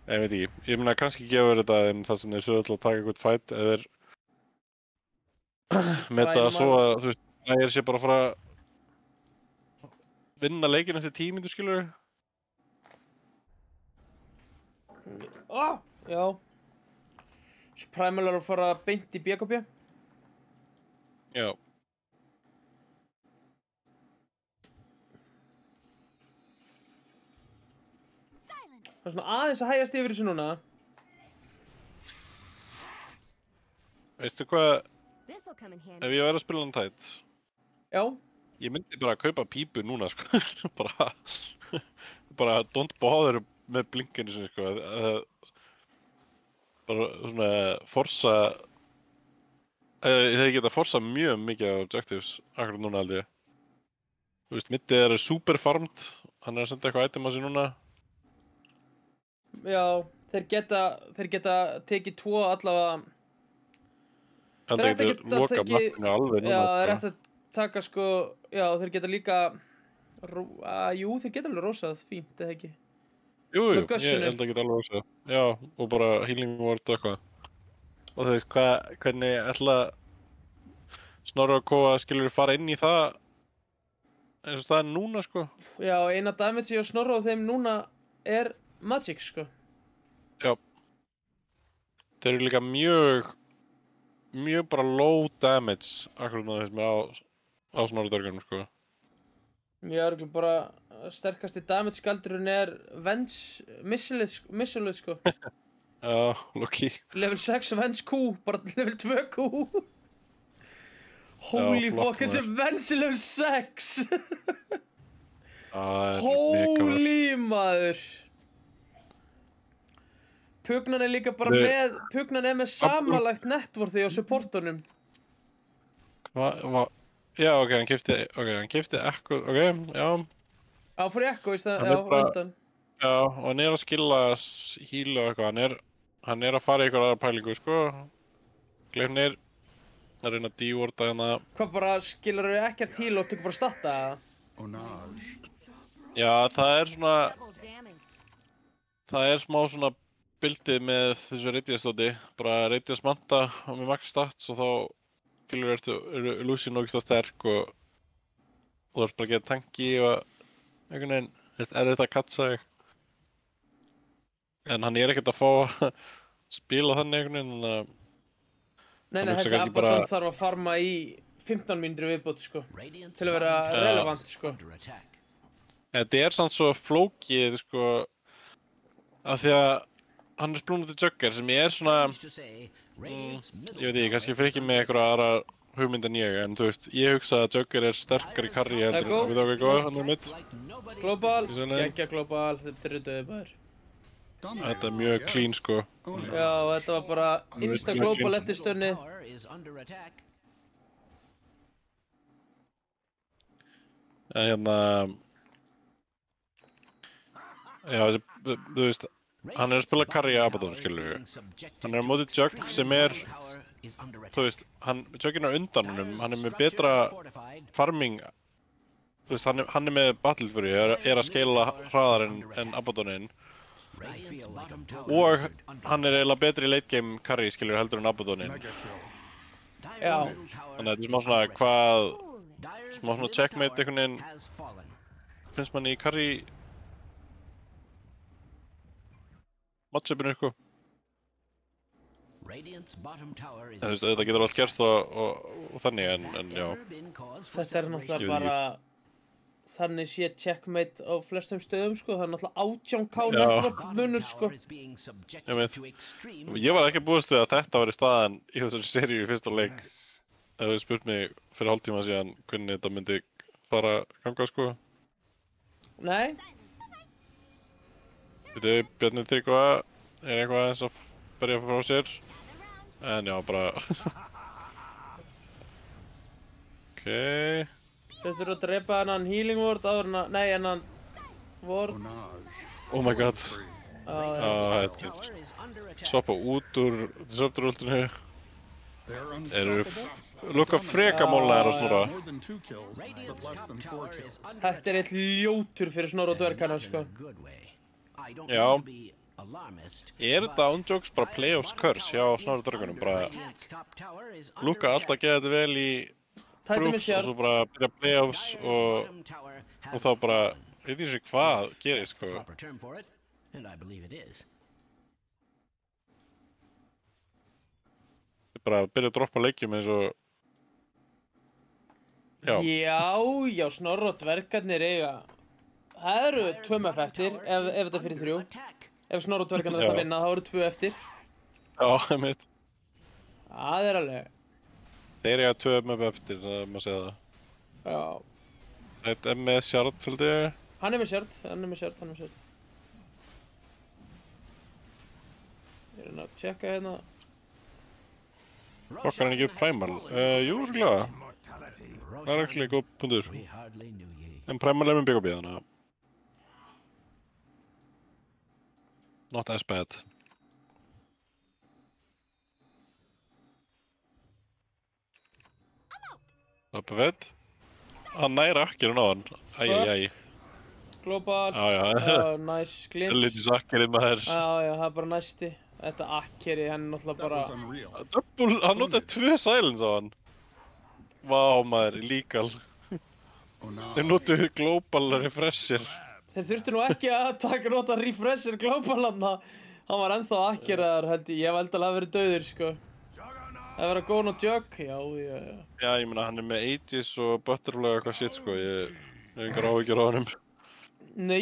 Speaker 3: Ég veit ekki, ég meina kannski gefur þetta en það sem þeir svo alltaf að taka eitthvað fight eða þeir með þetta svo að, þú veist, það er sér bara að fara að vinna leikinn eftir 10 mínútur, skilur.
Speaker 1: Já. Primal er að fara beint í BKB.
Speaker 3: Já.
Speaker 1: Það er svona aðeins að hægjast yfir þessu núna.
Speaker 3: Veistu hvað,
Speaker 5: This'll come in
Speaker 3: ef
Speaker 5: handy.
Speaker 3: ég væri að spila hann tætt,
Speaker 1: Já.
Speaker 3: ég myndi bara að kaupa pípu núna, sko. bara don't bother með blinkinu sinni, sko. Bara svona forsa, þeir geta forsa mjög mikið á objectives akkurat núna, held ég. Þú veist, mittið er super farmed, hann er að senda eitthvað item á sig núna.
Speaker 1: Já, þeir geta tekið 2 allavega.
Speaker 3: Held
Speaker 1: Þeir
Speaker 3: að
Speaker 1: ættu að
Speaker 3: getur
Speaker 1: geta
Speaker 3: loka
Speaker 1: tekið-
Speaker 3: mappinu alveg núna.
Speaker 1: Já, þeir
Speaker 3: sko.
Speaker 1: ættu að taka sko, já, þeir geta líka, jú, þeir geta alveg rósað fínt, eða ekki?
Speaker 3: Jú,
Speaker 1: með
Speaker 3: ég
Speaker 1: gössunum.
Speaker 3: held að geta alveg ósað. Já, og bara healing ward og eitthvað. Og þú veist, hvernig ætla Snorri og Kóa skilur fara inn í það eins og það er núna, sko.
Speaker 1: Já, eina damage ég og Snorra á þeim núna er magic, sko.
Speaker 3: Já. Þeir eru líka mjög bara low damage akkurat núna þess með á Snorri dörgunum, sko.
Speaker 1: Ég er ekki bara sterkasti damage galdurinn er Venge Missile, sko.
Speaker 3: Já, lucky.
Speaker 1: Level 6 Venge Q, bara level 2 Q. Holy
Speaker 3: flott
Speaker 1: fuck, þessi
Speaker 3: maður.
Speaker 1: Venge level 6.
Speaker 3: Það er mega vel.
Speaker 1: Holy maður. Pugnan er líka bara Pugnan er með samanlagt networthi á supportunum.
Speaker 3: Já, ok, hann keypti Echo, ok, já.
Speaker 1: Já, fór ég ekko í stað,
Speaker 3: Hann
Speaker 1: já,
Speaker 3: er bara-
Speaker 1: undan.
Speaker 3: Já, og hann er að skilla heal og eitthvað, hann er að fara í eitthvað aðra pælingu, sko. Gleifnir, að reyna að dewarda hérna.
Speaker 1: Hvað bara, skilur þau ekkert heal og tekur bara statta?
Speaker 4: Onage.
Speaker 3: Já, það er svona,
Speaker 5: Double damage.
Speaker 3: það er smá svona bildið með þessu Radiance-dóti. Bara Radiance manta og með max stats og þá skilur eru Lucian ógeðslega sterk og þú ert bara að geta tanki og einhvern veginn er þetta að katsa þig. En hann er ekkert að fá að spila þannig einhvern veginn, þannig að
Speaker 1: Nei,
Speaker 3: Hann hugsa
Speaker 1: þessi
Speaker 3: kannski
Speaker 1: Abaddon
Speaker 3: bara-
Speaker 1: þarf að farma í 15 mínútur viðbót, sko.
Speaker 2: Radiant's
Speaker 1: Til að vera
Speaker 2: bottom tower
Speaker 1: relevant,
Speaker 2: is
Speaker 1: sko.
Speaker 2: under attack.
Speaker 3: þetta er samt svo flókið, sko, af því að hann er splúnandi Jugger sem er svona,
Speaker 2: Strange to say, Radiant's middle
Speaker 3: ég veit ekki, kannski
Speaker 2: tower
Speaker 3: fyrir ekki með einhverja aðra hugmynd en ég, en þú veist, ég hugsa að Jugger er sterkari carry heldur
Speaker 1: Ego.
Speaker 3: en við okkur góða, hann er mitt.
Speaker 2: like nobody's
Speaker 1: Global,
Speaker 3: Í svona-
Speaker 1: geggja global, þetta er döðið bara.
Speaker 3: Þetta er mjög clean, sko.
Speaker 4: Onage.
Speaker 1: Já, þetta var bara insta global eftir stunni.
Speaker 2: tower is under attack.
Speaker 3: En hérna, já, þú veist, hann að spila carry í Abaddon, skilur við. Hann á móti Jug sem þú veist, Jugginn á undan honum, hann með betra farming, þú veist, hann með Battle Fury, að scala hraðar en Abaddonin. Og hann eiginlega betri í late game carry, skilur við, heldur en Abaddonin.
Speaker 1: Já.
Speaker 3: Þannig að þetta smá svona smá svona checkmate einhvern veginn, finnst manni í carry matchupinu, sko. Þú veist, þetta getur allt gerst og þannig, en já.
Speaker 1: Þetta náttúrulega bara þannig sé checkmate á flestum stöðum, sko. Það náttúrulega 18k network munur, sko.
Speaker 3: Ég var ekki búist við að þetta væri staðan í þessari seríu í fyrsta leik. Ef þið spurt mig fyrir hálftíma síðan hvernig þetta myndi fara ganga, sko.
Speaker 1: Nei.
Speaker 3: Veitu, Bjarni Tryggva eitthvað eins að berja frá sér. En já, bara...
Speaker 1: Þau þurfa að drepa hennan healing ward áður en að... Nei, hennan... ward.
Speaker 3: Oh my god. Þetta svappa út úr disruptor-ultinu. Þeir eru lukka freka mólaðir á Snorra.
Speaker 1: Þetta eitt ljótur fyrir Snorra og dvergana, sko.
Speaker 3: Já. Þetta ándjóks bara playoffs curse hjá Snorra og dvergunum? Bara lukka alltaf að geða þetta vel í proofs og svo bara byrja playoffs og þá bara, ég veit ekki hvað gerist, sko. Bara byrja að droppa leikjum eins og...
Speaker 1: Já, Snorra og dvergarnir eiga... Það eru 2 map eftir, ef þetta fyrir 3. Ef Snorra og dvergarnir ætla að vinna, þá eru 2 eftir.
Speaker 3: Já, einmitt.
Speaker 1: Það alveg...
Speaker 3: Þeir eiga 2 map eftir, það má segja það.
Speaker 1: Já.
Speaker 3: Þetta með Shard, held ég.
Speaker 1: Hann með Shard. Ég er að tjekka hérna.
Speaker 3: Rokkar hann ekki upp Primal? Jú, örgulega. Það er ekki góð pundur. En Primal með BKB, þannig að... Not as bad. Uppi fett. Hann næra akkirinn á hann. Æj.
Speaker 1: Global.
Speaker 3: Já.
Speaker 1: Nice glint.
Speaker 3: Lítið sakkerinn maður.
Speaker 1: Já, það er bara næsti. Þetta akkeri, hann er náttúrulega bara...
Speaker 3: Double, hann notaði 2 silence á hann. Vá maður, illegal. Þeir notuðu global refresher.
Speaker 1: Þeir þurftu nú ekki að nota refresher global hann var ennþá akkeraðar, held ég. Ég hef eldalega verið dauður, sko. Það verið að góna Jug, já.
Speaker 3: Já, ég meina, hann er með Aegis og Butterfly og eitthvað shit, sko. Ég hef engar áhyggjur á honum.
Speaker 1: Nei.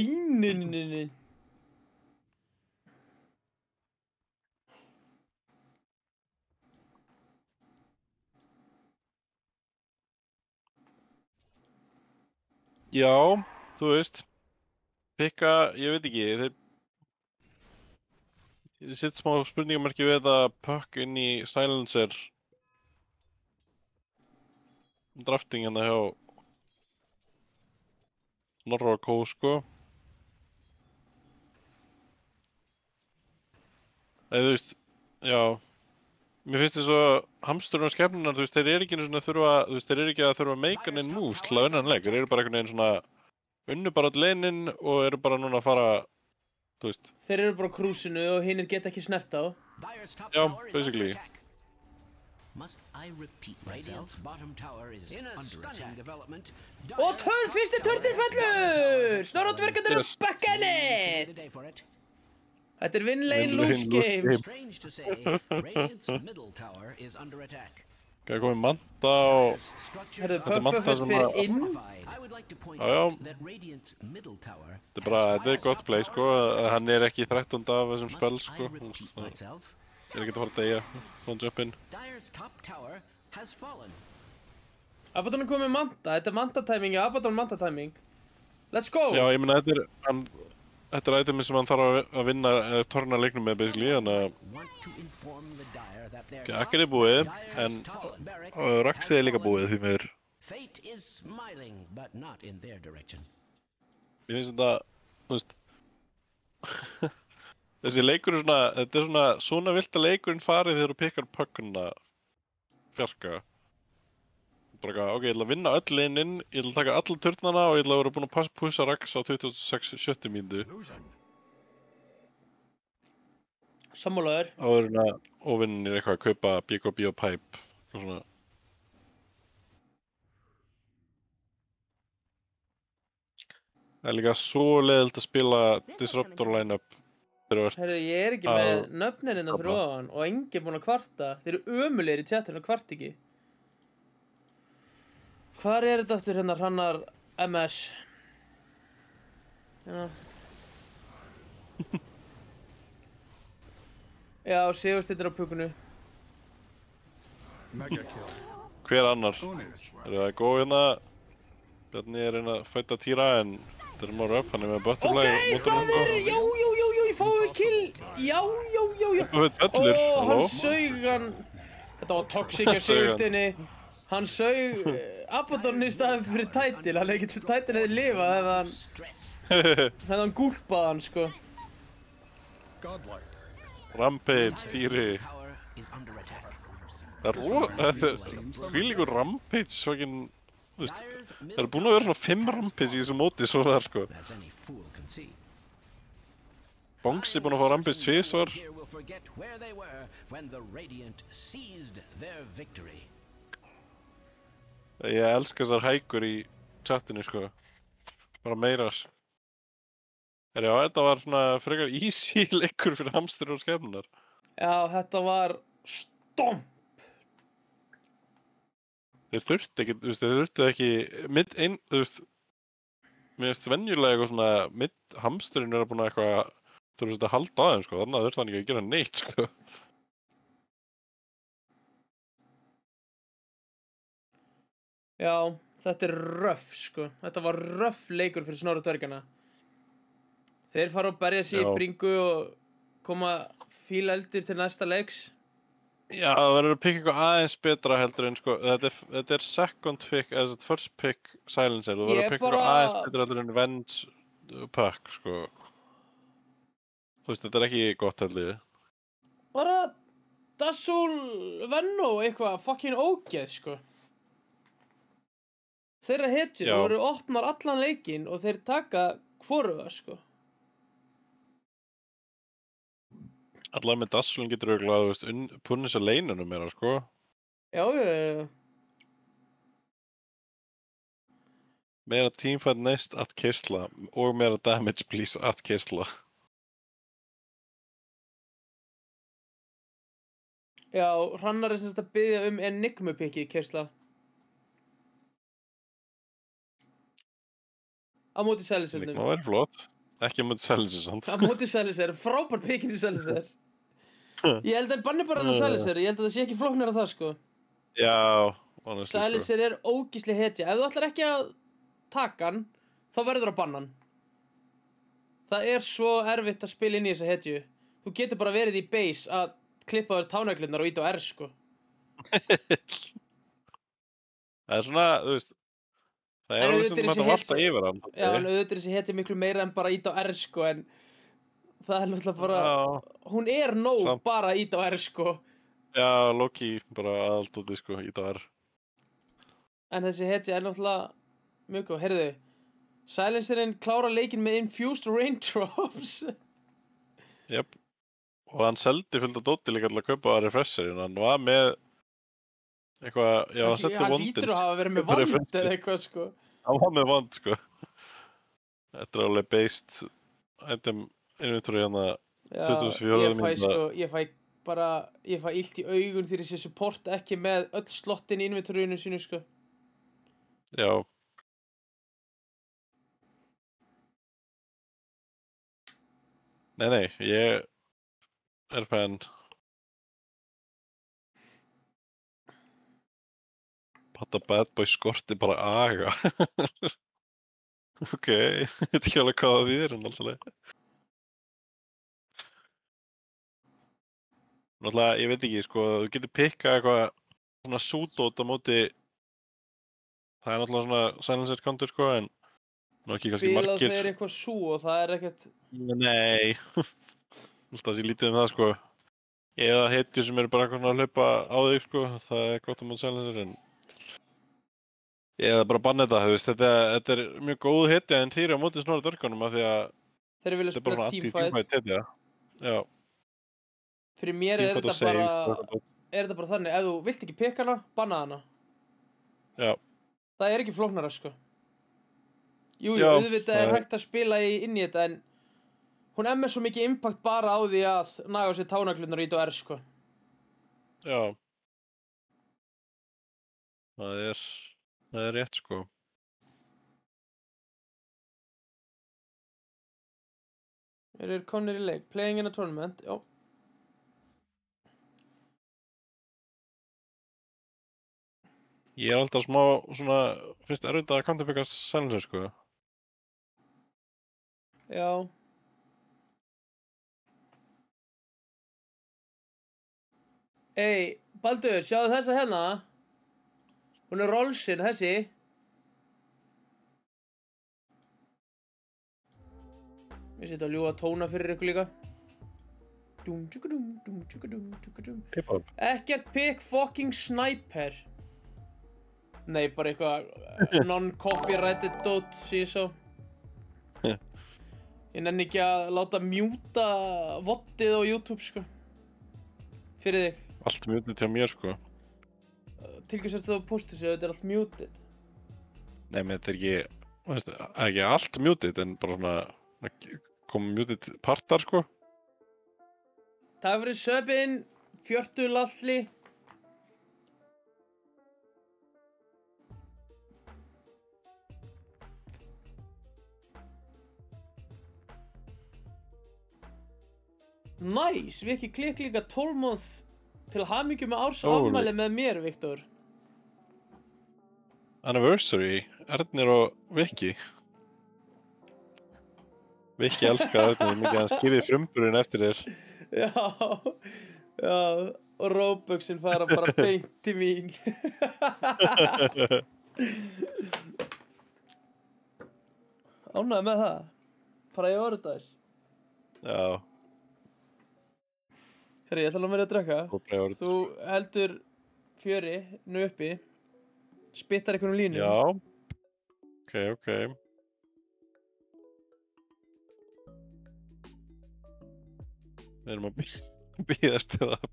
Speaker 3: Já, þú veist. Pikka, ég veit ekki, ég sitt smá spurningamarki við þetta puck inn í silencer drafting hérna hjá Snorra og Co, sko. Eða þú veist, já, mér finnst þess að hamsturinn og skepnunar, þú veist, þeir eru ekki að þurfa að make an moves til að vinna hann leik, þeir eru bara einhvern veginn svona unnu bara all leinin og eru bara núna að fara, þú veist.
Speaker 1: Þeir eru bara á krúsinu og hinnir geta ekki snert á.
Speaker 3: Já, basically.
Speaker 1: Og fyrsti törnin fellur! Snorra og dvergarnir eru back in it! Þetta er win lane lose game.
Speaker 3: Gæði komið Manta og...
Speaker 1: Herðu, Puffbuffet fyrir inn.
Speaker 3: Já. Þetta er gott play, sko. Hann er ekki 13 af þessum spell, sko. Ég er ekki að fara að deyja. Svona jump in.
Speaker 1: Abaddon er komið Manta. Þetta er Manta-timing, já. Abaddon Manta-timing. Let's go!
Speaker 3: Já, ég meina, þetta er itemi sem hann þarf að vinna torna leiknum með, basically, þannig að... Akkeri er búið, en Raxið er líka búið, því miður. Ég finnst þetta, þú veist... Þessi leikur er svona, þetta er svona vilt að leikurinn farið þegar þú pikkar pökkuna fjarka. Bara eitthvað, ok, ég ætla að vinna öll liðin, ég ætla að taka alla turnana og ég ætla að vera búinn að pússa Rax á 26-70 mínútu.
Speaker 1: Sammálaður.
Speaker 3: Áður en að óvinninir eitthvað að kaupa BKB og Pipe og svona. Það er líka svo leiðilegt að spila Disruptor line-up þegar þú ert.
Speaker 1: Herru, ég er ekki með nöfnin innan fyrir ofan og enginn búinn að kvarta. Þeir eru ömulegir í chatinu og kvart ekki. Hvar er þetta aftur hérna Hrannar MS? Já. Já, Sigursteinn á pukkunu.
Speaker 4: Mega kill.
Speaker 3: Hver annar?
Speaker 4: Ownage.
Speaker 3: Það góð hérna. Bjarni er að fæta Týra en þetta er more rough, hann er með butterfly.
Speaker 1: Ok, það er, já, ég fái kill. Já.
Speaker 3: Þú veit öllur,
Speaker 1: Hann saug hann. Þetta var toxic að Sigursteini. Hann saug Abaddon í staðin fyrir Title. Hann hefði ekki Title hefði lifað hefði hann gúlpað hann, sko.
Speaker 4: Godlike.
Speaker 3: Rampage, Týri. Það er hvílíkur Rampage fucking, þú veist, það er búin að vera svona 5 Rampage í þessu móti svo þar, sko. Bongs er búin að fá Rampage 2 svar. Ég elska þessar hækur í chatinu, sko. Bara meiras. Já, þetta var svona frekar easy leikur fyrir hamstur og skepnunar.
Speaker 1: Já, þetta var stomp.
Speaker 3: Þeir þurftu ekki, þú veist, þeir þurftu ekki þú veist, mér finnst venjulega eitthvað svona hamsturinn búin að eitthvað, þú veist, að halda á þeim, sko, þannig að þurftu hann ekki að gera neitt, sko.
Speaker 1: Já, þetta er röff, sko. Þetta var röff leikur fyrir Snorra dvergana. Þeir fara að berja sig í bringu og koma fíleldir til næsta leiks.
Speaker 3: Já, það verður að pikka eitthvað aðeins betra heldur en, sko, þetta er second pick, eða first pick silencer, þú verður að pikka eitthvað aðeins betra heldur en Venge puck, sko. Þú veist, þetta er ekki gott heldur.
Speaker 1: Bara Dazzul Venno eitthvað fucking ógeð, sko. Þeirra hetjur voru opnar allan leikinn og þeir taka hvoruga, sko.
Speaker 3: Allavega með Dazzulinn getur auðvitað, þú veist, punnis að leinunum meira, sko.
Speaker 1: Já.
Speaker 3: Meira teamfight næst at Kersla og meira damage please at Kersla.
Speaker 1: Já, Hrannar er semst að biðja Enigma pickið, Kersla. Á móti Selisernum.
Speaker 3: Enigma væri flott. Ekki á móti Seliser, sant?
Speaker 1: Á móti Seliser, frábær pikkin í Seliser. Ég held að banni bara hann á Seliser, ég held að það sé ekki flóknar að það, sko.
Speaker 3: Já, honestly, sko.
Speaker 1: Seliser er ógísli hetja. Ef þú ætlar ekki að taka hann, þá verður að banna hann. Það er svo erfitt að spila inn í þessa hetju. Þú getur bara verið í base að klippa þér tánöglurnar og íta á R, sko.
Speaker 3: Það er svona, þú veist, það er alveg sem þetta valda yfir hann.
Speaker 1: Já, en auðvitað er þessi hetja miklu meira en bara íta á R, sko, en það er náttúrulega bara, hún er nóg bara að íta á R, sko.
Speaker 3: Já, Loki bara aðaldóti, sko, íta á R.
Speaker 1: En þessi hetja er náttúrulega mjög góð. Heyrðu, Silencerinn klára leikinn með Infused Raindrops.
Speaker 3: Jep. Og hann seldi fullt af dóti líka til að kaupa refresherinn. Hann var með eitthvað, já, hann setti vondins.
Speaker 1: Hann hlýtur að hafa verið með vond eða eitthvað, sko.
Speaker 3: Hann var með vond, sko. Þetta er alveg based item inventory hann að 24 mínúta.
Speaker 1: Ég fæ illt í augun þegar ég sé support ekki með öll slottin í inventoryinu sínu, sko.
Speaker 3: Já. Nei, ég er fan. Þetta bad boy skorti bara aga. Ok, ég veit ekki alveg hvað það þýðir en alltaf leið. Náttúrulega, ég veit ekki, sko, þú getur pikkað eitthvað svona súdót á móti. Það er náttúrulega svona silencer counter, sko, en nú ekki kannski margir.
Speaker 1: Spilað þeir eitthvað sú og það er ekkert...
Speaker 3: Nei. Alltaf sé lítið það, sko. Eða hetjur sem eru bara eitthvað svona að hlaupa á þig, sko. Það gott móti Silencer, en... Eða bara banna þetta, þú veist. Þetta mjög góð hetja en þýri á móti Snorra Dvergunum af því að
Speaker 1: Þeir vilja
Speaker 3: þetta bara
Speaker 1: spila
Speaker 3: anti-teamfight
Speaker 1: teamfight.
Speaker 3: hetja. Já.
Speaker 1: Fyrir mér
Speaker 3: Teamfight og save.
Speaker 1: er þetta bara þannig, ef þú vilt ekki pikka hana, banna hana.
Speaker 3: Já.
Speaker 1: Það ekki flóknara, sko. Jú,
Speaker 3: Já,
Speaker 1: auðvitað
Speaker 3: það
Speaker 1: hægt að spila inn í þetta, en hún með svo mikið impact bara á því að naga sér tánaglunar í R, sko.
Speaker 3: Já. Það er rétt, sko.
Speaker 1: Þeir komnir í leik. Playing in a tournament, já.
Speaker 3: Ég alltaf smá svona, finnst erfitt að counterpicka Silencer, sko.
Speaker 1: Já. Ei, Baldur, sjáðu þessa hérna. Hún er rollsin, þessi. Ég setja að ljúga tóna fyrir ykkur líka.
Speaker 3: Hip-hop.
Speaker 1: Ekkert pick fucking sniper. Nei, bara eitthvað non-copyrighted dot, sé ég svo. Ég nenni ekki að láta mjúta voddið á YouTube, sko. Fyrir þig.
Speaker 3: Allt mutið til mér, sko.
Speaker 1: Til hvers þú postið sér, þetta allt muted.
Speaker 3: Nei, menn þetta ekki allt muted, en bara svona, koma muted partar, sko.
Speaker 1: Takk fyrir söpinn, Fjörtu Lalli. Nice, við ekki klikk líka 12 months til hamingju með árs afmæli með mér, Viktor.
Speaker 3: Anniversary, Ernir og Viki. Viki elskar Ernir, mikið hann skýrði frumburinn eftir þér.
Speaker 1: Já, og Robux-in fara bara beint til mín. Ánægði með það. Prioritize.
Speaker 3: Já.
Speaker 1: Herri, ég ætla að vera að drekka.
Speaker 3: Prioritize.
Speaker 1: Þú heldur fjöri nú uppi. Spittar einhvern línu.
Speaker 3: Já. Ok. Við erum að bíða eftir að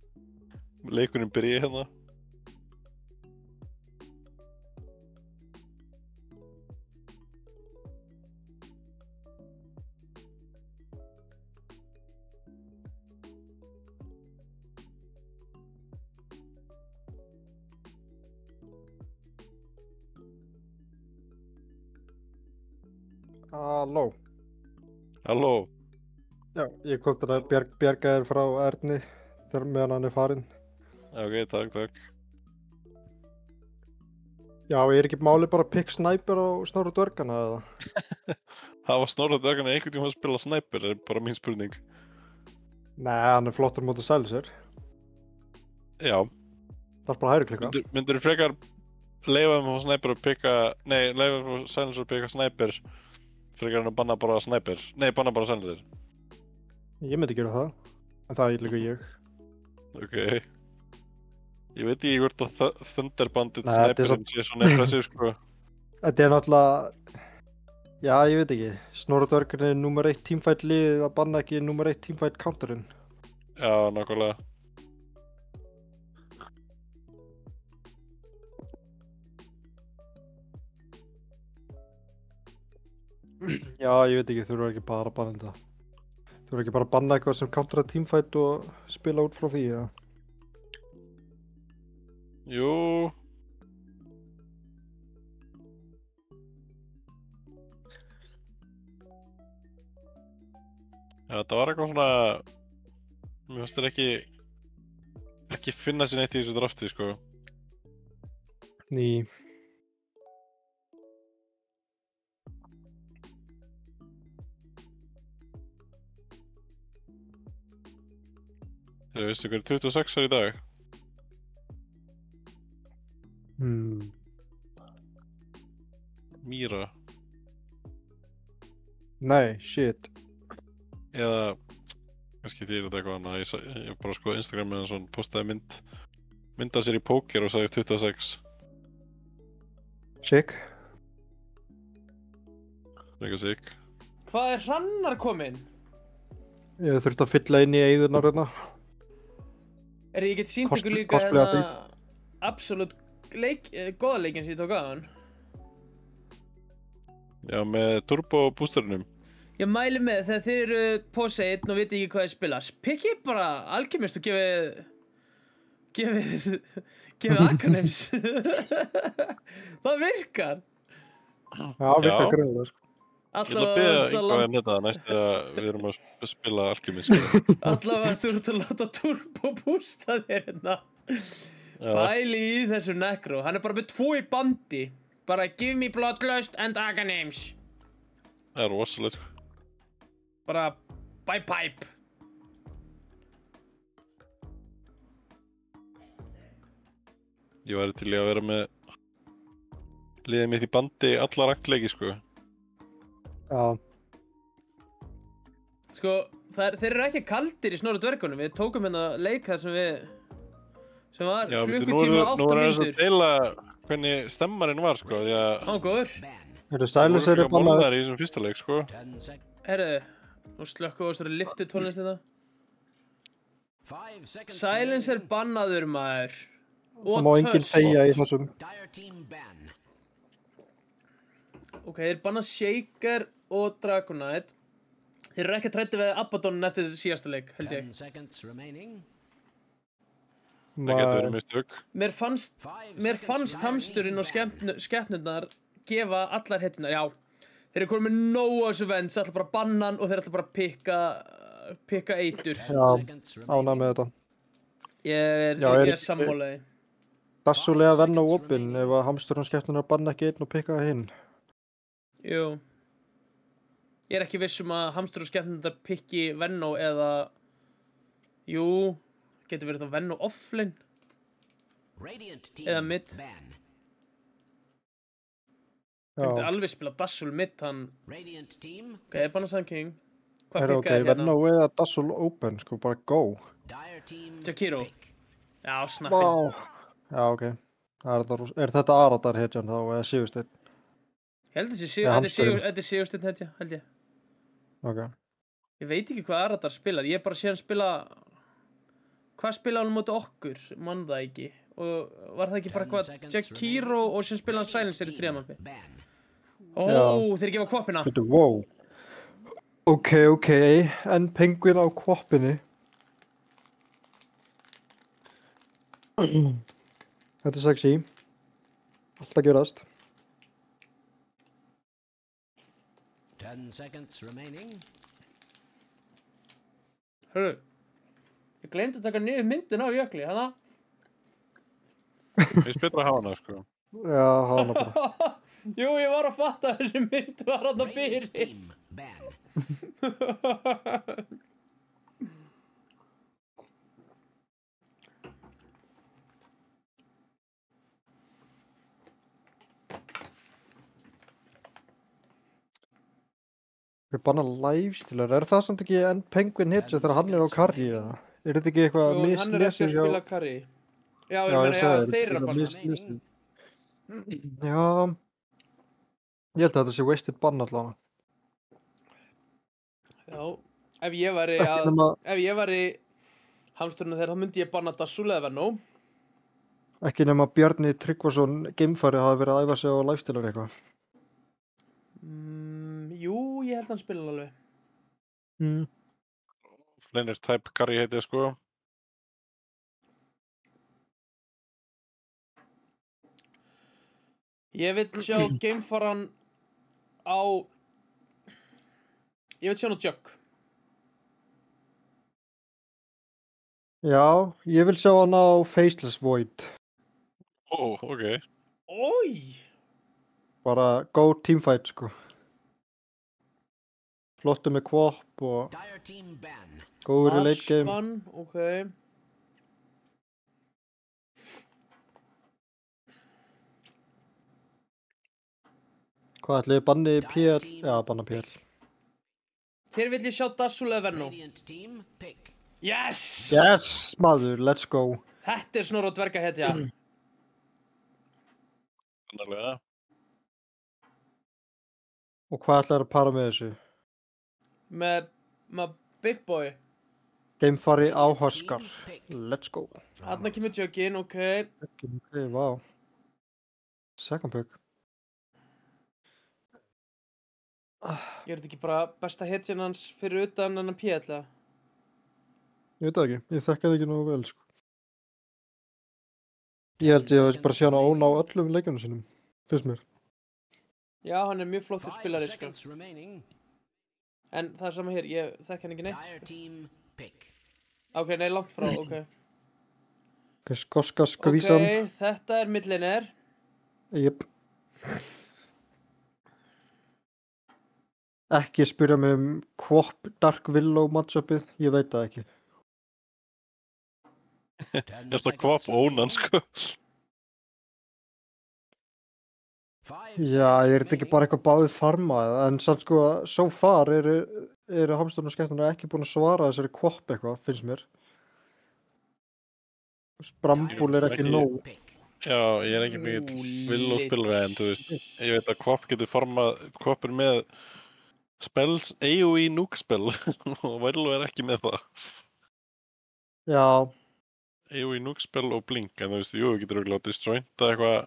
Speaker 3: leikurinn byrji hérna. Halló.
Speaker 5: Já, ég kom til að bjarga þér frá Erni þegar meðan hann farinn.
Speaker 3: Ok, takk.
Speaker 5: Já, ég ekki máli bara pick sniper á Snorra Dvergana eða?
Speaker 3: Hafa Snorra Dvergana einhvern tíma að spila sniper, er bara mín spurning.
Speaker 5: Nei, hann er flottur mótið Silencer.
Speaker 3: Já.
Speaker 5: Það er bara hægri klikka.
Speaker 3: Myndirðu frekar leyfa þeim á sniper að pikka... Nei, leyfa þeim á Silencer að pikka sniper frekar en að banna bara sniper. Nei, banna bara Silencer.
Speaker 5: Ég myndi gera það, en það er líka ég.
Speaker 3: Ok. Ég veit ekki hvort að Thunderbandit sniperinn sé svona impressive, sko.
Speaker 5: Þetta er náttúrulega... Já, ég veit ekki. Snorra Dvergana er nummer 1 teamfight liðið að banna ekki nummer 1 teamfight counterinn.
Speaker 3: Já, nákvæmlega.
Speaker 5: Já, ég veit ekki, þú eru ekki bara að banna þetta. Þú eru ekki bara að banna eitthvað sem countera teamfight og spila út frá því, já.
Speaker 3: Jú. Já, þetta var eitthvað svona... Mér finnst þetta ekki finna sér neitt í þessu drafti, sko.
Speaker 5: Ný.
Speaker 3: Þeir veistu hver 26 í dag? Mýra.
Speaker 5: Nei, shit.
Speaker 3: Eða... kannski þýr þetta eitthvað annað. Ég bara skoði Instagram með hann svona postaði mynd af sér í póker og sagði 26.
Speaker 5: Sick.
Speaker 3: Eitthvað sig.
Speaker 1: Hvað er Hrannar kominn?
Speaker 5: Ég þurfti að fylla inn í eyðurnar hérna.
Speaker 1: Ég get sýnt ykkur líka
Speaker 5: Cosplay af því.
Speaker 1: Absolutt góða leikinn sem ég tók á hann.
Speaker 3: Já, með turbo boosterinum.
Speaker 1: Ég mæli með þegar þið eru Poseidon og viti ekki hvað þið spila. Pikkið bara Alchemist og gefið Akanims. Það virkar.
Speaker 5: Já, virkar greiðlega, sko.
Speaker 3: Ég ætla að byrja eitthvað en þetta næst þegar við erum að spila Alchemist. Sko.
Speaker 1: Allavega þú ert að láta turbo boosta þér hérna. Pæli í þessu Necro. Hann er bara með 2 í bandi. Bara give me bloodlust and Akanims.
Speaker 3: Það er rosalegt, sko.
Speaker 1: Bara by pipe.
Speaker 3: Ég væri til í að vera með liðið mitt í bandi alla rankleiki, sko.
Speaker 5: Já.
Speaker 1: Sko, þeir eru ekki kaldir í Snorra dvergunum. Við tókum hérna leik það sem var klukkutíma og 8
Speaker 3: Nú er
Speaker 1: mínútur.
Speaker 3: þess að deila hvernig stemmarinn var, sko, því að
Speaker 1: Á, góður.
Speaker 5: Silence eru
Speaker 3: voru
Speaker 5: bannaður.
Speaker 3: í þessum fyrsta leik, sko.
Speaker 1: Herðu, nú slökkum við þessari liftu tónlist þetta. Silence er bannaður, maður.
Speaker 5: Það má enginn þegja í þessum.
Speaker 1: Ok, þeir banna Shaker og Dragonite. Þeir eru ekki að træddi við Abaddon eftir þetta síðasta leik, held ég.
Speaker 3: Það getur verið mistök.
Speaker 1: Mér fannst hamsturinn og skepnurnar gefa allar hetjurnar, já. Þeir eru komið með nóg á þessu vend, þeir ætla bara að banna hann og þeir ætla bara að pikka eitur.
Speaker 5: Já, ánægð með þetta.
Speaker 1: Ég er sammálaði.
Speaker 5: Dassulega venn á opinn ef að hamsturinn og skepnurnar banna ekki einn og pikka hinn.
Speaker 1: Jú. Ég er ekki viss að hamstur og skepnurnar pikki Venno eða... Jú, getur verið þá Venno offlane. Eða mid. Ég geti alveg spila Dassul mid, hann... Ok, ég er banna Sun King. Hvað pikkaði hérna?
Speaker 5: Venno eða Dassul open, sko, bara go.
Speaker 1: Jakiro. Já, snappin.
Speaker 5: Vá. Já, ok. Er þetta Aradar hetjan þá, eða Sigursteinn?
Speaker 1: Ég held þetta er Sigursteinn hetja, held ég.
Speaker 5: Ok.
Speaker 1: Ég veit ekki hvað Aradar spilar, ég er bara síðan spila... Hvað spila hann móti okkur? Mann það ekki. Og var það ekki bara hvað Jakiro og sem spila hann Silencer í 3. mappi? Þeir gefa kvoppina.
Speaker 5: Þetta, wow. Ok. En penguin á kvoppinni. Þetta er sexy. Alltaf gerast.
Speaker 2: 10 seconds remaining.
Speaker 1: Hörru. Ég glemdi að taka niður myndin á jökli, hana?
Speaker 3: Ég finnst betra að hafa hana, sko.
Speaker 5: Já, hafa hana bara.
Speaker 1: Jú, ég var að fatta að þessi mynd var hana fyrir.
Speaker 5: Við banna livestilar, er það samt ekki enn penguin hitja þegar hann er á karri eða? Er þetta ekki eitthvað
Speaker 1: Jú, hann er ekki að
Speaker 5: mislesið hjá...
Speaker 1: spila karri. Já, þeir eru að banna.
Speaker 5: Já, ég held að þetta sé wasted bann allavega.
Speaker 1: Já, ef ég væri hamsturinn þeirra, þá myndi ég banna Dassul eða Venno.
Speaker 5: Ekki nema Bjarni Tryggvason geimfari hafi verið að æfa sig á livestilar eitthvað.
Speaker 1: Jú, ég held að hann spila alveg.
Speaker 3: Flaners type carry heitið, sko.
Speaker 1: Ég vil sjá geimfaran á... Ég vil sjá hann á Jug.
Speaker 5: Já, ég vil sjá hann á Faceless Void.
Speaker 3: Ok.
Speaker 1: Ói!
Speaker 5: Bara go teamfight, sko. Flottu með kvop og góður í late game.
Speaker 1: Marsman, ok.
Speaker 5: Hvað ætli ég banni PL? Já, banna PL.
Speaker 1: Hér vill ég sjá Dazzle eða Venno.
Speaker 2: Radiant team, pick.
Speaker 1: Yes!
Speaker 5: Yes, maður, let's go.
Speaker 1: Þetta Snorra og dvergahetja.
Speaker 3: Sannarlega.
Speaker 5: Og hvað ætlar að para með þessu?
Speaker 1: Með Big Boy.
Speaker 5: Geimfari áhorskar. Let's go.
Speaker 1: Þarna kemur Juggin, ok.
Speaker 5: Ok, vá. Second pick.
Speaker 1: Ég þetta ekki bara besta hetjan hans fyrir utan hennan P.L.
Speaker 5: Ég veit það ekki, ég þekki það ekki nógu vel, sko. Ég held ég að bara sé hann að óna á öllum leikjunum sínum, finnst mér.
Speaker 1: Já, hann er mjög flottur
Speaker 2: 5
Speaker 1: spilari, sko.
Speaker 2: seconds remaining.
Speaker 1: En það er sama hér, ég þekki hann ekki neitt,
Speaker 2: Dire
Speaker 1: sko.
Speaker 2: team, pick.
Speaker 1: Ok, nei, langt frá, ok.
Speaker 5: Skoska skvísan.
Speaker 1: Ok, þetta er milliner.
Speaker 5: Jep. Ekki spyrja mig Quop Dark Willow matchupið, ég veit það ekki.
Speaker 3: Ég ætla að kvap ónan, sko.
Speaker 5: Já, ég er ekki bara eitthvað báðið farma, en samt sko, so far eru hamsturinn og skemmtuna ekki búin að svara þessari Quop eitthvað, finnst mér. Brambúl er ekki nóg.
Speaker 3: Já, ég er ekki mikið vill og spilari, en þú veist, ég veit að kvap getur formað, kvap er með spells, AoE nuke spell og vill er ekki með það.
Speaker 5: Já,
Speaker 3: AoE nuke spell og blink, en þú veist, jú, þú getur auðvitað disjointa eitthvað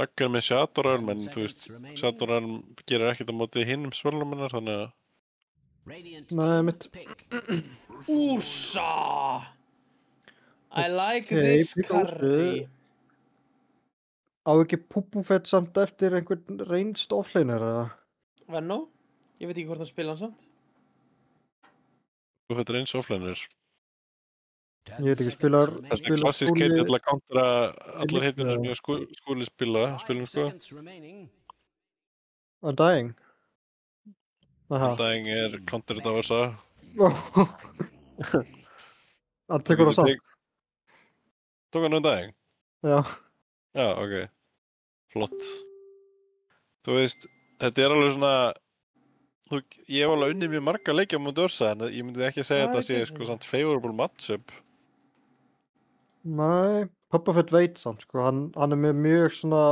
Speaker 3: daggar með Shadowrun, en þú veist, Shadowrun gerir ekkert á móti hinnum spellum hennar, þannig að
Speaker 2: Radiant
Speaker 5: nei,
Speaker 2: team,
Speaker 5: mitt.
Speaker 2: pick.
Speaker 1: Ursa! I like
Speaker 5: Ok,
Speaker 1: this
Speaker 5: pick
Speaker 1: curry.
Speaker 5: á ekki Púpúfett samt eftir einhvern reynst offlaner eða?
Speaker 1: Venno? Ég veit ekki hvort hann spila hann samt.
Speaker 3: þú fyrir eins offlaner.
Speaker 5: Ég veit ekki, spilar-
Speaker 3: Þetta er
Speaker 5: Spila
Speaker 3: klassísk
Speaker 5: Skúli-
Speaker 3: heiti til að countera allar
Speaker 5: Einmitt,
Speaker 3: heitina sem
Speaker 5: já.
Speaker 3: ég skúli spilum, sko.
Speaker 2: Seconds remaining.
Speaker 5: Undying? Aha.
Speaker 3: Dying er counter þetta versa.
Speaker 5: Hann tekur það samt.
Speaker 3: Tók hann Dying?
Speaker 5: Já.
Speaker 3: Já, ok. Flott. Þú veist, þetta er alveg svona ég hef alveg unnið mjög marga leikja á mútið Ursa, en ég myndi ekki segja
Speaker 1: Það
Speaker 3: að þetta
Speaker 1: er
Speaker 3: sé
Speaker 1: ekki
Speaker 3: sko
Speaker 1: svona.
Speaker 3: samt favorable matchup.
Speaker 5: Nei, Púpúfett veit samt sko, hann er með mjög svona,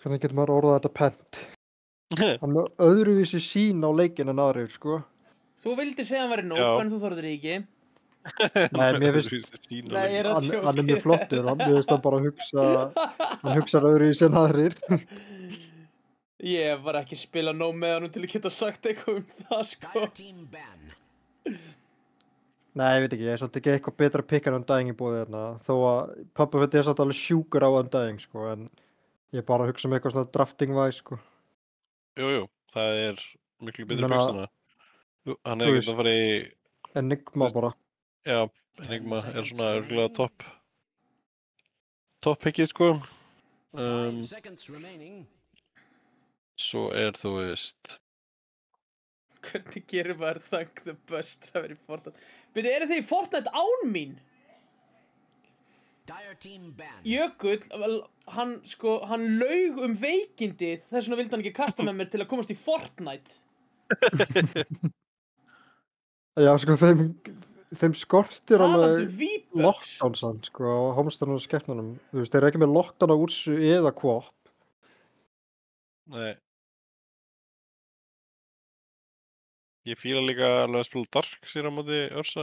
Speaker 5: hvernig getur maður orðað þetta pent? Hann er með öðruvísi sín á leikinn en aðrir sko.
Speaker 1: Þú vildi segja hann væri nóg,
Speaker 3: Já.
Speaker 1: en þú þorður ekki.
Speaker 5: Nei, mér finnst,
Speaker 1: Nei, ég er að
Speaker 5: hann er
Speaker 1: tjóka.
Speaker 5: mjög flottur, mér finnst hann bara að hugsa, hann hugsar öðruvísi en aðrir.
Speaker 1: Ég var ekki að spila nóg með hann til að geta sagt eitthvað það, sko.
Speaker 2: Dire team, ban.
Speaker 5: Nei, ég veit ekki, ég er svolítið ekki eitthvað betra pick en Undying í búið þarna, þó að Púpúfett er svolítið alveg sjúkur á Undying sko, en ég er bara að hugsa um eitthvað svona drafting-wise sko.
Speaker 3: Jú, það er miklu betri
Speaker 5: Ég meina,
Speaker 3: pixana. Hann
Speaker 5: þú
Speaker 3: er
Speaker 5: veist-
Speaker 3: ekki að fara í,
Speaker 5: Enigma bara.
Speaker 3: já, Enigma er svona örgulega topp pickið, sko.
Speaker 2: 5 seconds remaining.
Speaker 3: Svo er, þú veist,
Speaker 1: Hvernig gerir maður thank the bus driver í Fortnite? Byrju, eru þið í Fortnite án mín?
Speaker 2: Dire team, ban.
Speaker 1: Jökull, hann laug um veikindið, þess vegna vildi hann ekki kasta með mér til að komast í Fortnite.
Speaker 5: Já, sko, þeim skortir
Speaker 1: Talandi
Speaker 5: alveg
Speaker 1: V-Bucks.
Speaker 5: lockdown samt, sko, á hamsturinn og skepnunum. Þú veist, þeir eru ekki með lockdown á Ursu eða Quop.
Speaker 3: nei. Ég fíla líka alveg að spila Dark sér á móti Ursa.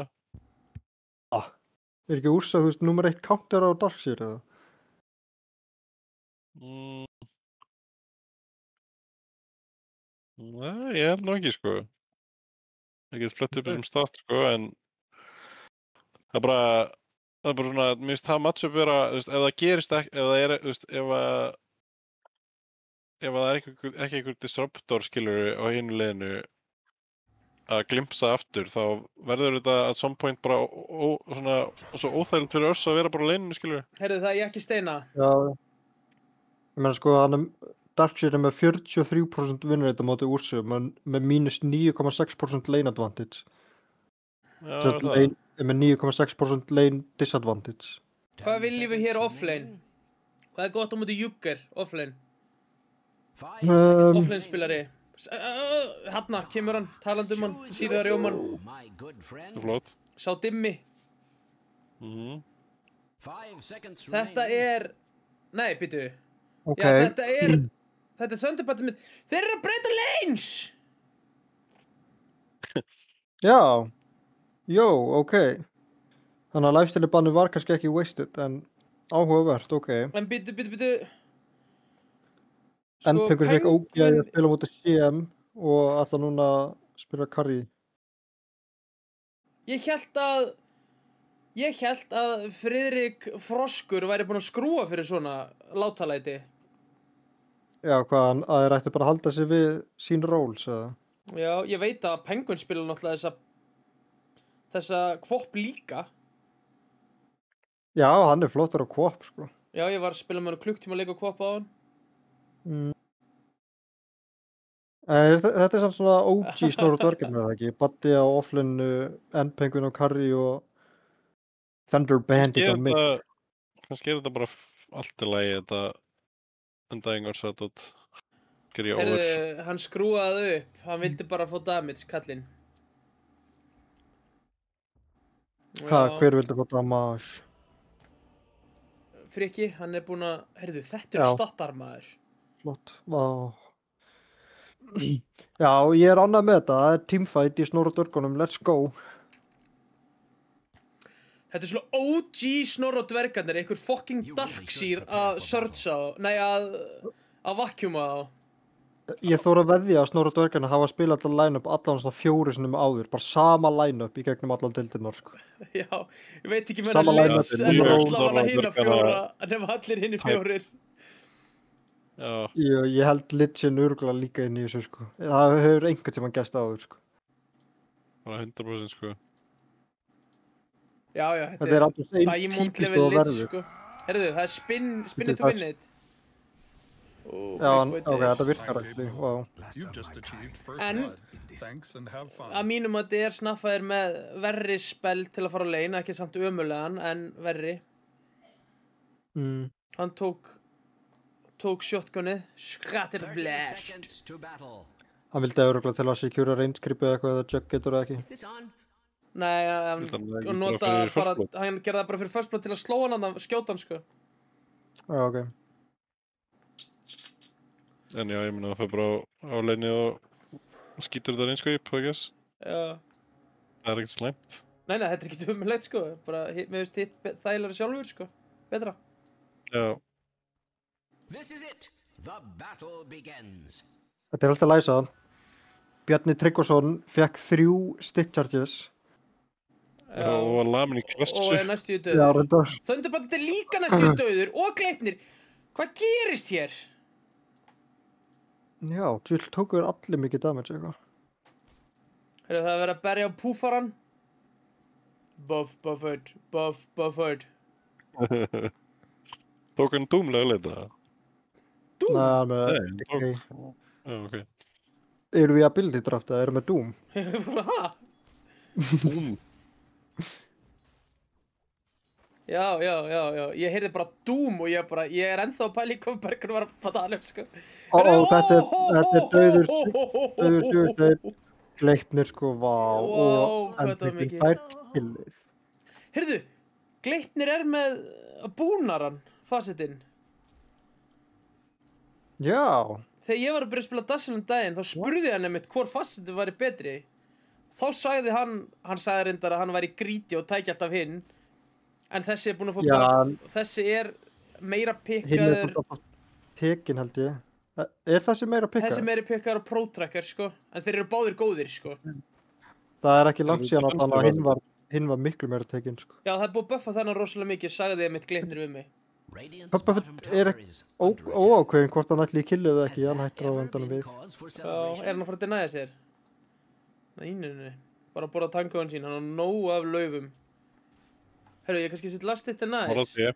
Speaker 5: Er ekki Ursa, þú veist, nummer 1 counter á Darkseer eða?
Speaker 3: Nei, ég held nú ekki, sko. Ég get flett upp þessum stat, sko, en það er bara svona, mér finnst það matchup vera, þú veist, ef það gerist ekki, ef það er, þú veist, ef það er ekki einhver disruptor, skilur, á hinu liðinu að glimpsa aftur, þá verður þetta at some point bara svona svo óþægilegt fyrir Ursa að vera bara á liðinu, skilur.
Speaker 1: Heyrðu það, ég ekki steina.
Speaker 5: Já. Ég meina, sko, Darkseer er með 43% vinnurrate á móti Ursu, með mínus 9,6% lane advantage.
Speaker 3: Já,
Speaker 5: Svo lane er með 9,6% lane disadvantage.
Speaker 1: Hvað viljum við hér offlane? Hvað er gott á móti Jugger, offlane?
Speaker 5: Um,
Speaker 1: Offlane spilari. Hanna, kemur hann, talandi hann, síraðar rjóman.
Speaker 2: My good friend.
Speaker 3: Það er flott.
Speaker 1: Sá dimmi.
Speaker 3: Mhm.
Speaker 2: 5 seconds
Speaker 1: Þetta
Speaker 2: remaining.
Speaker 1: Nei, býtu.
Speaker 5: Ok.
Speaker 1: Já, þetta er Thunderboltið mitt. Þeir eru að breyta lanes!
Speaker 5: Já. Jó, ok. Þannig að lifestyle bannu var kannski ekki wasted, en áhugavert, ok.
Speaker 1: En býtu.
Speaker 5: NPK fekk ógæði að
Speaker 1: Penguin-
Speaker 5: spila mútið CM og alltaf núna að spila Curry.
Speaker 1: Ég hélt að Friðrik Froskur væri búinn að skrúa fyrir svona látalæti.
Speaker 5: Já, hvað, að þeir ættu bara að halda sig við sín roles, eða?
Speaker 1: Já, ég veit að Penguin spila náttúrulega þessa kvopp líka.
Speaker 5: Já, hann er flottur á kvop, sko.
Speaker 1: Já, ég var að spila með hann klukktíma leik og kvopp á hann.
Speaker 5: En þetta er samt svona OG Snorri Dvergarnir, eða ekki? Buddy á offlinu, N-Penguin og Curry og Thunder Bandit á mid.
Speaker 3: Kannski er þetta bara allt í lagi, þetta Undying Earth Settled. Ger ég over.
Speaker 1: Heyrðu, hann skrúaði upp. Hann vildi bara fá damage, kallinn.
Speaker 5: Hvað, hver vildi fá damage?
Speaker 1: Frikki, hann er búinn að... Heyrðu, þetta
Speaker 5: Já.
Speaker 1: er stattarmaður.
Speaker 5: Flott, vá. Já, ég er ánægð með þetta. Það er teamfight í Snorra Dvergunum, let's go.
Speaker 1: Þetta er svona OG Snorra og dvergarnir, einhver fucking Darkseer að surge á, nei að vacuuma á.
Speaker 5: Ég þóra að veðja að Snorra Dvergarnir hafa spilað alltaf line-up allan svona 4 sinnum áður, bara sama line-up í gegnum allan deildirnar, sko.
Speaker 1: Já, ég veit ekki með
Speaker 5: Sama
Speaker 1: að
Speaker 5: line-up,
Speaker 1: Leeds en
Speaker 3: mjög
Speaker 1: allavega hina
Speaker 3: Snorra
Speaker 1: 4, nema allir hinni 4.
Speaker 3: Já,
Speaker 5: Ég held Litchin örgulega líka inn í þessu, sko. Það hefur einhvern tímann gæst áður, sko.
Speaker 3: bara 100% sko.
Speaker 1: Já,
Speaker 5: Þetta er alltaf einn
Speaker 1: Diamond
Speaker 5: típist
Speaker 1: level
Speaker 5: og
Speaker 1: Leeds,
Speaker 5: verður.
Speaker 1: sko. Herðu, það er spin it to win it.
Speaker 5: Já, ok, þetta virkar ekki, vá.
Speaker 4: You've just achieved first
Speaker 1: En-
Speaker 4: blood. Thanks and have fun.
Speaker 1: Að mínum að þetta er snaffaðir með verri spell til að fara á lane, ekki samt ömulegan, en verri. Hann tók shotgunnið, scattered
Speaker 2: 30
Speaker 1: blast.
Speaker 2: seconds to battle.
Speaker 5: Hann vildi örgulega til að secura range creepið eða eitthvað eða Jug getur það ekki.
Speaker 2: Is this on?
Speaker 1: Nei,
Speaker 3: Þetta er ekki
Speaker 1: hann
Speaker 3: bara
Speaker 1: nota
Speaker 3: fyrir first
Speaker 1: bara,
Speaker 3: blood.
Speaker 1: hann gerði það bara fyrir first blood til að slóa hann að skjóta hann, sko.
Speaker 5: Já, ok.
Speaker 3: En já, ég meina það fyrir bara á leini og skýtur þetta reynskaup, I guess.
Speaker 1: Já.
Speaker 3: Það er ekkert slæmt.
Speaker 1: Nei, þetta er ekki umulegt, sko. Bara, mér finnst hitt þægilega sjálfur, sko. Betra.
Speaker 3: Já,
Speaker 2: This is it. The battle begins.
Speaker 5: Þetta er alltaf læsað. Bjarni Tryggvason fekk 3 stick charges.
Speaker 3: já, og var lamin í klessu.
Speaker 1: Og er næstu í
Speaker 5: Já,
Speaker 1: döður.
Speaker 5: reyndar.
Speaker 1: Thunderbolt er líka næstu í döður og Gleipnir. Hvað gerist hér?
Speaker 5: Já, Jill tóku þér allir mikið damage eitthvað.
Speaker 1: Heyrðu, það er verið að berja á púfaran. Bufford.
Speaker 3: Tók hann dúmlega leita.
Speaker 1: Doom?
Speaker 5: Nei, með
Speaker 3: Nei,
Speaker 5: DK.
Speaker 3: Já, ok.
Speaker 5: Eru við að ability drafta? Eru með Doom?
Speaker 1: Ha?
Speaker 3: Dúm.
Speaker 1: Já. Ég heyrði bara Doom og ég er ennþá að pæla í hvað Bergur var að tala um, sko.
Speaker 5: Ó, þetta er dauður Suicide. Gleipnir, sko, vá.
Speaker 1: Vá,
Speaker 5: Og
Speaker 1: hvað þetta var
Speaker 5: NPK
Speaker 1: mikið.
Speaker 5: fær killið.
Speaker 1: Heyrðu, Gleipnir er með búnaran, facetinn.
Speaker 5: Já.
Speaker 1: Þegar ég var að byrja að spila Dazzle daginn, þá spurði hann einmitt hvor facetin væri betri. Þá sagði hann sagði reyndar að hann væri greedy og tæki alltaf hinn. En þessi er búinn að fá
Speaker 5: Já,
Speaker 1: buff. Þessi er meira
Speaker 5: Hinn er
Speaker 1: pikkaður.
Speaker 5: bara tekin, held ég. Er þessi meira pikkað?
Speaker 1: Þessi meira pikkaður á Pro-Tracker, sko. En þeir eru báðir góðir, sko.
Speaker 5: Það er ekki langt síðan að
Speaker 3: Kannski
Speaker 5: þannig að hinn var miklu meira tekin, sko.
Speaker 1: Já, það er búið að buffa þennan rosalega mikið, sagði einmitt Gleipnir við mig.
Speaker 2: Radiant's
Speaker 5: Pabba
Speaker 2: bottom
Speaker 5: er
Speaker 2: tower is under attack.
Speaker 5: óákveðin hvort hann ætli í killið eða
Speaker 2: Has
Speaker 5: ekki, hann
Speaker 2: there
Speaker 5: hættir á
Speaker 2: ever
Speaker 5: endanum
Speaker 2: been
Speaker 5: við.
Speaker 2: cause for
Speaker 1: Já, er
Speaker 2: celebration?
Speaker 1: hann að fara að denæja sér? Nei. Bara að borða tankaðan sín, hann á nógu af laufum. Herru, ég kannski sitt last it
Speaker 3: Var
Speaker 1: nice.
Speaker 3: það því.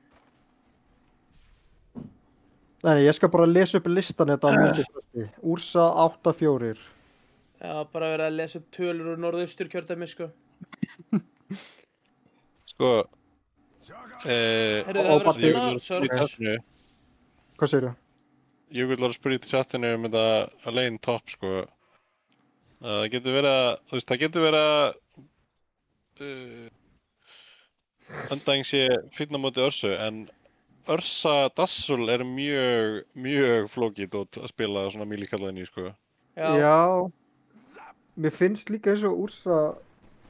Speaker 5: Nei, ég skal bara lesa upp listan þetta á myndispresti. Úrsa 8-4.
Speaker 1: Já, bara verið að lesa upp tölur úr norðausturkjördæmi, sko.
Speaker 3: Sko,
Speaker 1: Herru, það
Speaker 5: Og
Speaker 1: er verið að
Speaker 5: Baddi-
Speaker 1: spila search.
Speaker 5: Hvað segir þú?
Speaker 3: Jökull var að spyrja í chatinu þetta Lane top, sko. Það getur verið að, þú veist, það getur verið að Undying sé fínn á móti Ursu, en Ursa Dazzle er mjög flókið að spila svona melee-kallaðinni, sko.
Speaker 5: Já. Mér finnst líka eins og Ursa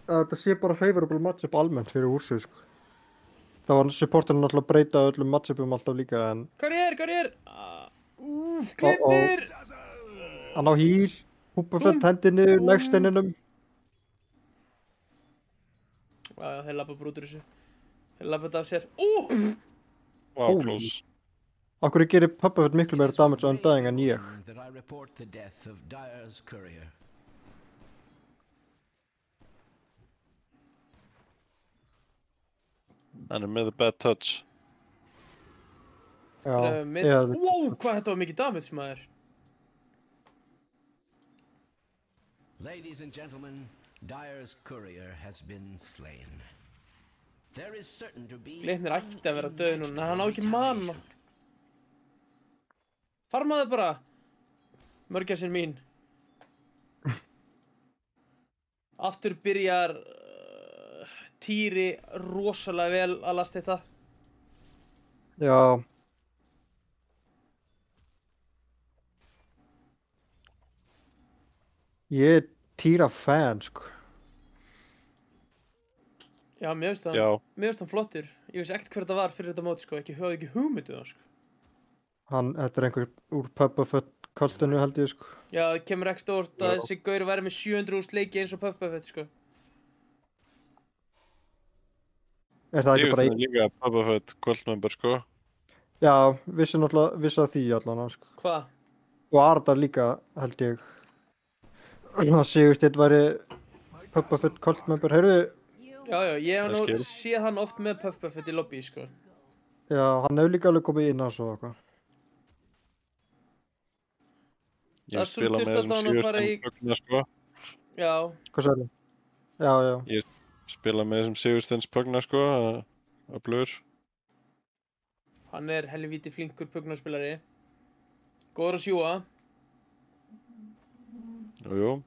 Speaker 5: að þetta sé bara favorable matchup almennt fyrir Ursu, sko. Það var supporterinn alltaf að breyta öllum matchupum alltaf líka, en...
Speaker 1: Hvar er? Glitnir!
Speaker 5: Hann á heal, Púpafett hendi niður legsteininum.
Speaker 1: Já, þeir labba bara út úr þessu. Þeir labba þetta af sér.
Speaker 3: Wow, close.
Speaker 5: Akkur gerir Púpafett miklu meira damage á Undying en ég.
Speaker 2: That I report the death of Dyer's courier.
Speaker 3: Hann er með the bad touch.
Speaker 5: Já,
Speaker 1: Wow, hvað þetta var mikið damage, maður.
Speaker 2: Ladies and gentlemen, Dyer's courier has been slain. There is certain to be...
Speaker 1: Glitnir ætti að vera döð núna, en hann á ekki mann. Farmaðu bara. Mörgæsin mín. Aftur byrjar Týri rosalega vel að lasta þetta.
Speaker 5: Já. Ég er Týra fan, sko.
Speaker 1: Já, mér finnst hann flottur. Ég vissi ekkert hver þetta var fyrir þetta mót, sko. Höfði ekki hugmyndu það, sko.
Speaker 5: Þetta er einhver úr Púpafett kultinu, held ég, sko.
Speaker 1: Já, það kemur ekkert óvart að þessi gaur væri með 700.000 leiki eins og Púpafett, sko.
Speaker 5: Er það ekki bara
Speaker 3: Ég veist líka Púpafett kultmember, sko.
Speaker 5: Já, vissi að því allan, sko.
Speaker 1: Hvað?
Speaker 5: Og Ardar líka, held ég. Það Sigursteinn væri Púpafett kultmember, heyrðu?
Speaker 1: Já, ég hef nú séð hann oft með Púpafett í lobby, sko.
Speaker 5: Já, hann hefur líka alveg komið inn á svo eitthvað.
Speaker 3: Ég spila með þessum Sigursteinn pögna, sko.
Speaker 1: Já.
Speaker 5: Hvað sagði? Já.
Speaker 3: Ég spila með þessum Sigursteins pögna, sko, að blur.
Speaker 1: Hann er helvíti flinkur pugnaspilari. Góður að sjúga.
Speaker 3: Jú.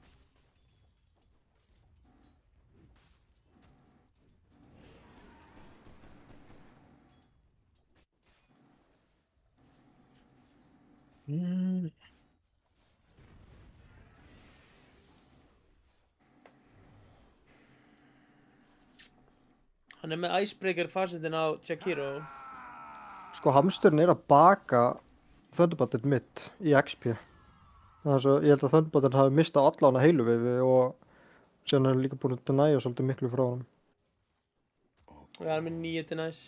Speaker 1: Hann er með icebreaker fasetin á Jakiro.
Speaker 5: Sko, hamsturinn er að baka Thunderboltinn mitt í XP. Það er svo, ég held að Thunderboltinn hafi mistað alla hana heilu við og síðan er hann líka búin að næja svolítið miklu frá honum.
Speaker 1: Og það er með 9 til næs.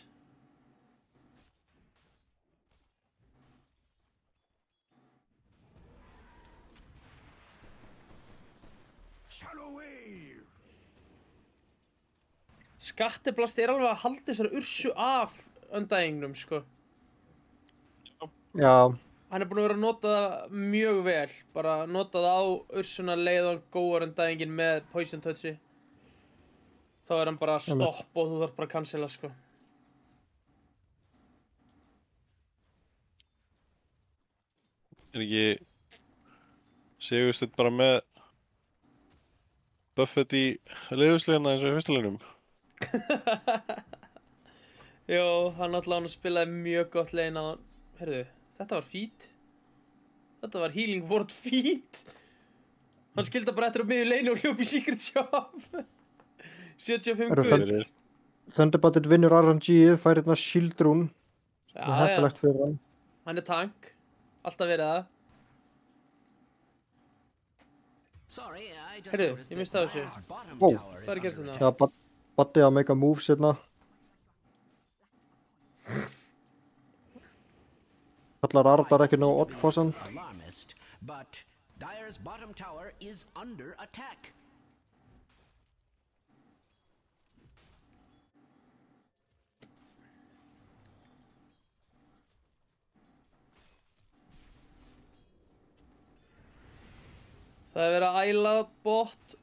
Speaker 1: Skatteblasti er alveg að halda þessari Ursu af Undyingnum, sko.
Speaker 5: Já.
Speaker 1: Hann er búinn að vera að nota það mjög vel. Bara nota það á Ursuna leið og hann góðar Undyingin með Poison Touchi. Þá er hann bara stopp og þú þarf bara að cancela, sko.
Speaker 3: Er ekki Sigursteinn bara með Buffett í leiðuslegina eins og í fyrsta leiknum?
Speaker 1: Jó, hann allavega spilaði mjög gott legin á... Heyrðu, þetta var feat. Þetta var Healing Ward feat. Hann skildi bara eftir á miðju leginu og hljóp í Secret Shop. 75 gull.
Speaker 5: Thunderboltinn vinnur RNG-ið, fær hérna Shield Rune.
Speaker 1: Já,
Speaker 5: heppilegt fyrir hann.
Speaker 1: Hann er tank. Alltaf verið það. Heyrðu, ég misti á þessu.
Speaker 5: Wow.
Speaker 1: Hvað er að gerast þarna?
Speaker 5: Já, Baddi að make moves hérna. Kallar Ardar ekki nógu oddfossan.
Speaker 2: But Dyer's bottom tower is under attack.
Speaker 1: Það er verið að æla bot.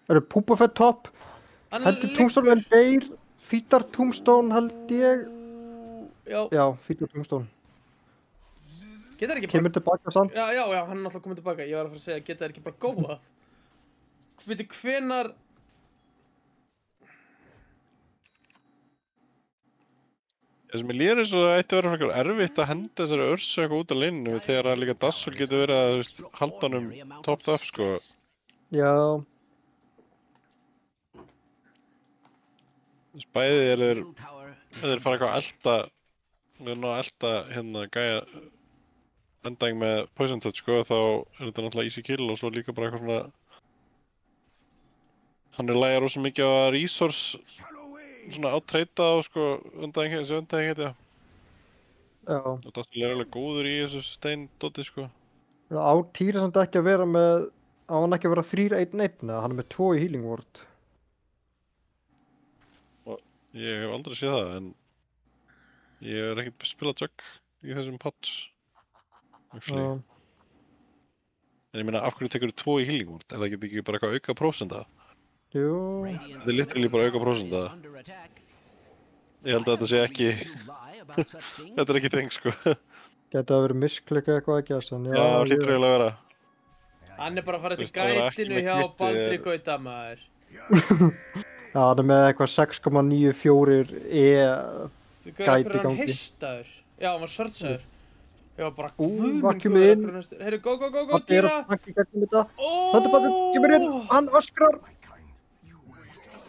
Speaker 5: Það eru Púpafett top. Heldur Tombstone en deyr. Fítar Tombstone held ég.
Speaker 1: Já.
Speaker 5: Já, fítar Tombstone.
Speaker 1: Geta þeir ekki bara...
Speaker 5: Kemur tilbaka samt.
Speaker 1: Já, hann er náttúrulega komið tilbaka. Ég var að fara að segja, geta þeir ekki bara góðað? Veitu, hvenar...
Speaker 3: Það sem ég líður eins og það ætti að vera frekar erfitt að henda þessari Ursu eitthvað út af líninu þegar að líka Dazzle getur verið að, þú veist, halda honum topped up, sko.
Speaker 5: Já.
Speaker 3: Bæði þeir fara eitthvað að elta, hérna gæja ending með Poison Touch, sko, þá er þetta náttúrulega easy kill og svo líka bara eitthvað svona... Hann er lægja rosa mikið á að resource svona áttreyta á, sko, þessi undæðing heiti það.
Speaker 5: Já.
Speaker 3: Og Dazzle er alveg góður í þessu steindóti, sko.
Speaker 5: Á Týri samt ekki að vera með, á hann ekki að vera 3-1-1, eða hann er með 2 í healing ward.
Speaker 3: Ég hef aldrei séð það, en ég er ekkert spilað jugg í þessum pots.
Speaker 5: Já.
Speaker 3: En ég meina, af hverju tekur þú 2 í healing ward? Er það ekki bara eitthvað auka prósenda?
Speaker 5: Jú.
Speaker 3: Þetta er literally bara auka prósenda. Ég held að þetta sé ekki... Þetta er ekki þeng, sko.
Speaker 5: Gæti að vera misklikka eitthvað ekki að stann.
Speaker 3: Já, hlýtur eiginlega að vera.
Speaker 1: Hann er bara að fara til
Speaker 3: Þú veist, það er ekki
Speaker 1: gætinu
Speaker 3: með
Speaker 1: hjá
Speaker 3: kvittið.
Speaker 1: Baldri Gauta, maður.
Speaker 5: Já, hann er með eitthvað 6,94
Speaker 1: Þú gauður
Speaker 5: gæti
Speaker 1: okkur
Speaker 5: í
Speaker 1: hann
Speaker 5: gangi.
Speaker 1: heistaður. Já, hann var sörtsaður. Ég var bara
Speaker 5: vacuum inn.
Speaker 1: Heyrðu, go,
Speaker 5: Hann er
Speaker 1: Týra!
Speaker 5: að tanki gegnum þetta.
Speaker 1: Ó!
Speaker 5: Þunderboltið kemur inn, hann öskrar.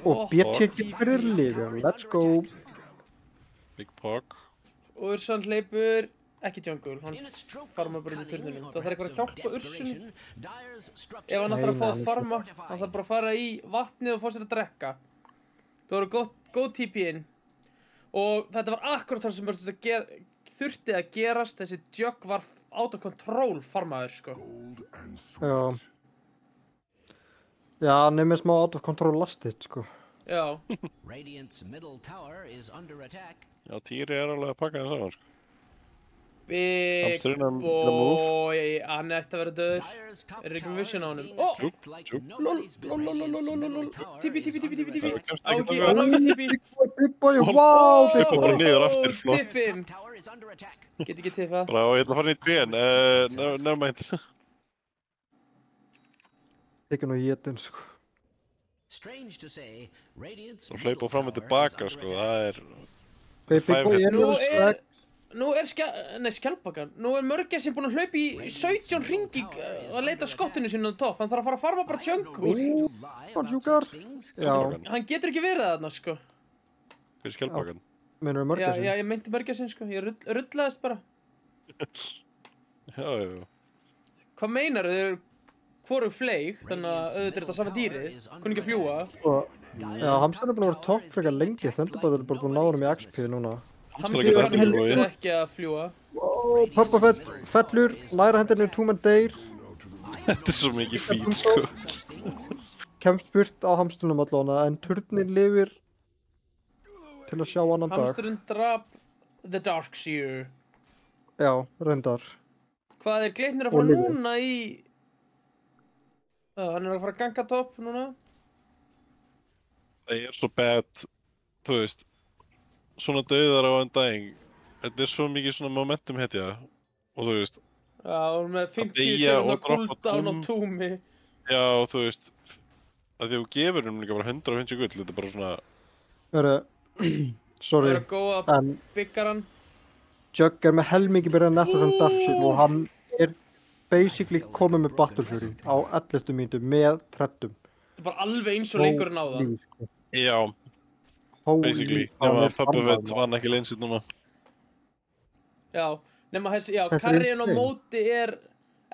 Speaker 5: Og
Speaker 1: Ó,
Speaker 5: BT kemur lifir, let's go.
Speaker 3: Big Pog.
Speaker 1: Og Ursan hleypur, ekki jungle, hann farmar bara inn í turnunum. Það þarf eitthvað að hjálpa Ursunni. Ef hann ætlar að fá að farma, hann þarf bara að fara í vatnið og fá sér að drekka. Það voru góð TP inn. Og þetta var akkurat það sem þurfti að gerast, þessi jug var out of control farmaður, sko.
Speaker 5: Já. Já, hann er með smá out of control lastið, sko.
Speaker 1: Já.
Speaker 2: Radiant's middle tower is under attack.
Speaker 3: Já, Týri er alveg að pakka það saman, sko.
Speaker 1: Big
Speaker 3: Hamsturinn að move.
Speaker 1: boy, hann ætti að vera döður.
Speaker 2: Dyer's top
Speaker 1: Er ekki
Speaker 2: tower
Speaker 1: vision á
Speaker 2: is
Speaker 1: honum?
Speaker 2: being
Speaker 1: Ó!
Speaker 2: attacked like
Speaker 3: Tjúk.
Speaker 2: nobody's business.
Speaker 1: Tipi.
Speaker 3: Það kemst
Speaker 1: Á
Speaker 3: ekki
Speaker 1: ekki,
Speaker 3: þangað.
Speaker 1: hann á ekki tipi.
Speaker 5: Big boy, wow, big
Speaker 3: Tippa
Speaker 5: boy.
Speaker 3: bara niður aftur, flott.
Speaker 1: Tippin.
Speaker 2: Tower is under attack.
Speaker 1: Get ekki tippað.
Speaker 3: Bara, og ég ætla að fara inn í dvíðan. Nevermind.
Speaker 5: Ekki nú hétin, sko.
Speaker 2: Strange to say, Radiant's
Speaker 3: Og hlaupa
Speaker 2: middle
Speaker 3: fram og
Speaker 2: tower
Speaker 3: tilbaka,
Speaker 2: is
Speaker 3: sko.
Speaker 2: under
Speaker 3: Það er...
Speaker 5: Big
Speaker 3: Five
Speaker 5: boy
Speaker 3: hit.
Speaker 5: er
Speaker 1: Nú er skjálpakan. Nú er Mörgæs sem búinn að hlaupa í 17 hringi að leita skottinu sinni á topp. Hann þarf að fara að farma bara jungle.
Speaker 5: Bara sjúkar. Já,
Speaker 1: Hann getur ekki verið þarna, sko.
Speaker 3: Hver er skjálpakan?
Speaker 5: minnur við
Speaker 1: Já,
Speaker 5: mörgæsin.
Speaker 1: ég meinti Mörgæsinn, sko. Ég rullaðist bara.
Speaker 3: Já.
Speaker 1: Hvað meinar þau? Þau eru hvorug fleig, þannig að auðvitað er þetta sama dýrið. Kunni ekki að fljúga.
Speaker 5: Já, hamsturinn er búin að vera topp frekar lengi. Þunderboltið er bara búin að ná honum í XP núna.
Speaker 3: Hamsturinn
Speaker 1: Hamsturinn
Speaker 3: getur
Speaker 1: heldur
Speaker 3: heldur
Speaker 1: ekki að fljúga.
Speaker 5: Ó, Purple fellur, læra hendinni 2 man deyr.
Speaker 3: Þetta er svo mikið fít, sko.
Speaker 5: Kemst burt á hamsturnum allavega, en turnin lifir til að sjá annan dag.
Speaker 1: Hamsturinn drap The Darkseer.
Speaker 5: Já, reyndar.
Speaker 1: Hvað er Gleipnir að
Speaker 5: Og
Speaker 1: fara
Speaker 5: lifir.
Speaker 1: núna í... Hann er að fara að ganga topp núna.
Speaker 3: Það er svo bad, þú veist, svona dauðar á Undying. Þetta er svo mikið svona momentum hetja. Og þú veist,
Speaker 1: Já, og með 50
Speaker 3: deyja
Speaker 1: sekundar
Speaker 3: og droppa
Speaker 1: cooldown á
Speaker 3: tóm.
Speaker 1: túmi.
Speaker 3: já, þú veist, að því þú gefur um líka bara 150 gull, þetta er bara svona,
Speaker 5: Verðu,
Speaker 1: Það
Speaker 5: sorry,
Speaker 1: er að góða
Speaker 5: en
Speaker 1: byggar hann.
Speaker 5: Jug er með helmingi byrjað nettur sem Darkseid og hann er basically komið með Battle Fury á 11. mínútu með treddum.
Speaker 1: Þetta er bara alveg eins og leikurinn á það.
Speaker 3: já, basically, nema að Puppet vann ekki leinsitt núna.
Speaker 1: Já, nema þessi, já,
Speaker 5: Þetta er
Speaker 1: karriðin á
Speaker 5: insane.
Speaker 1: móti er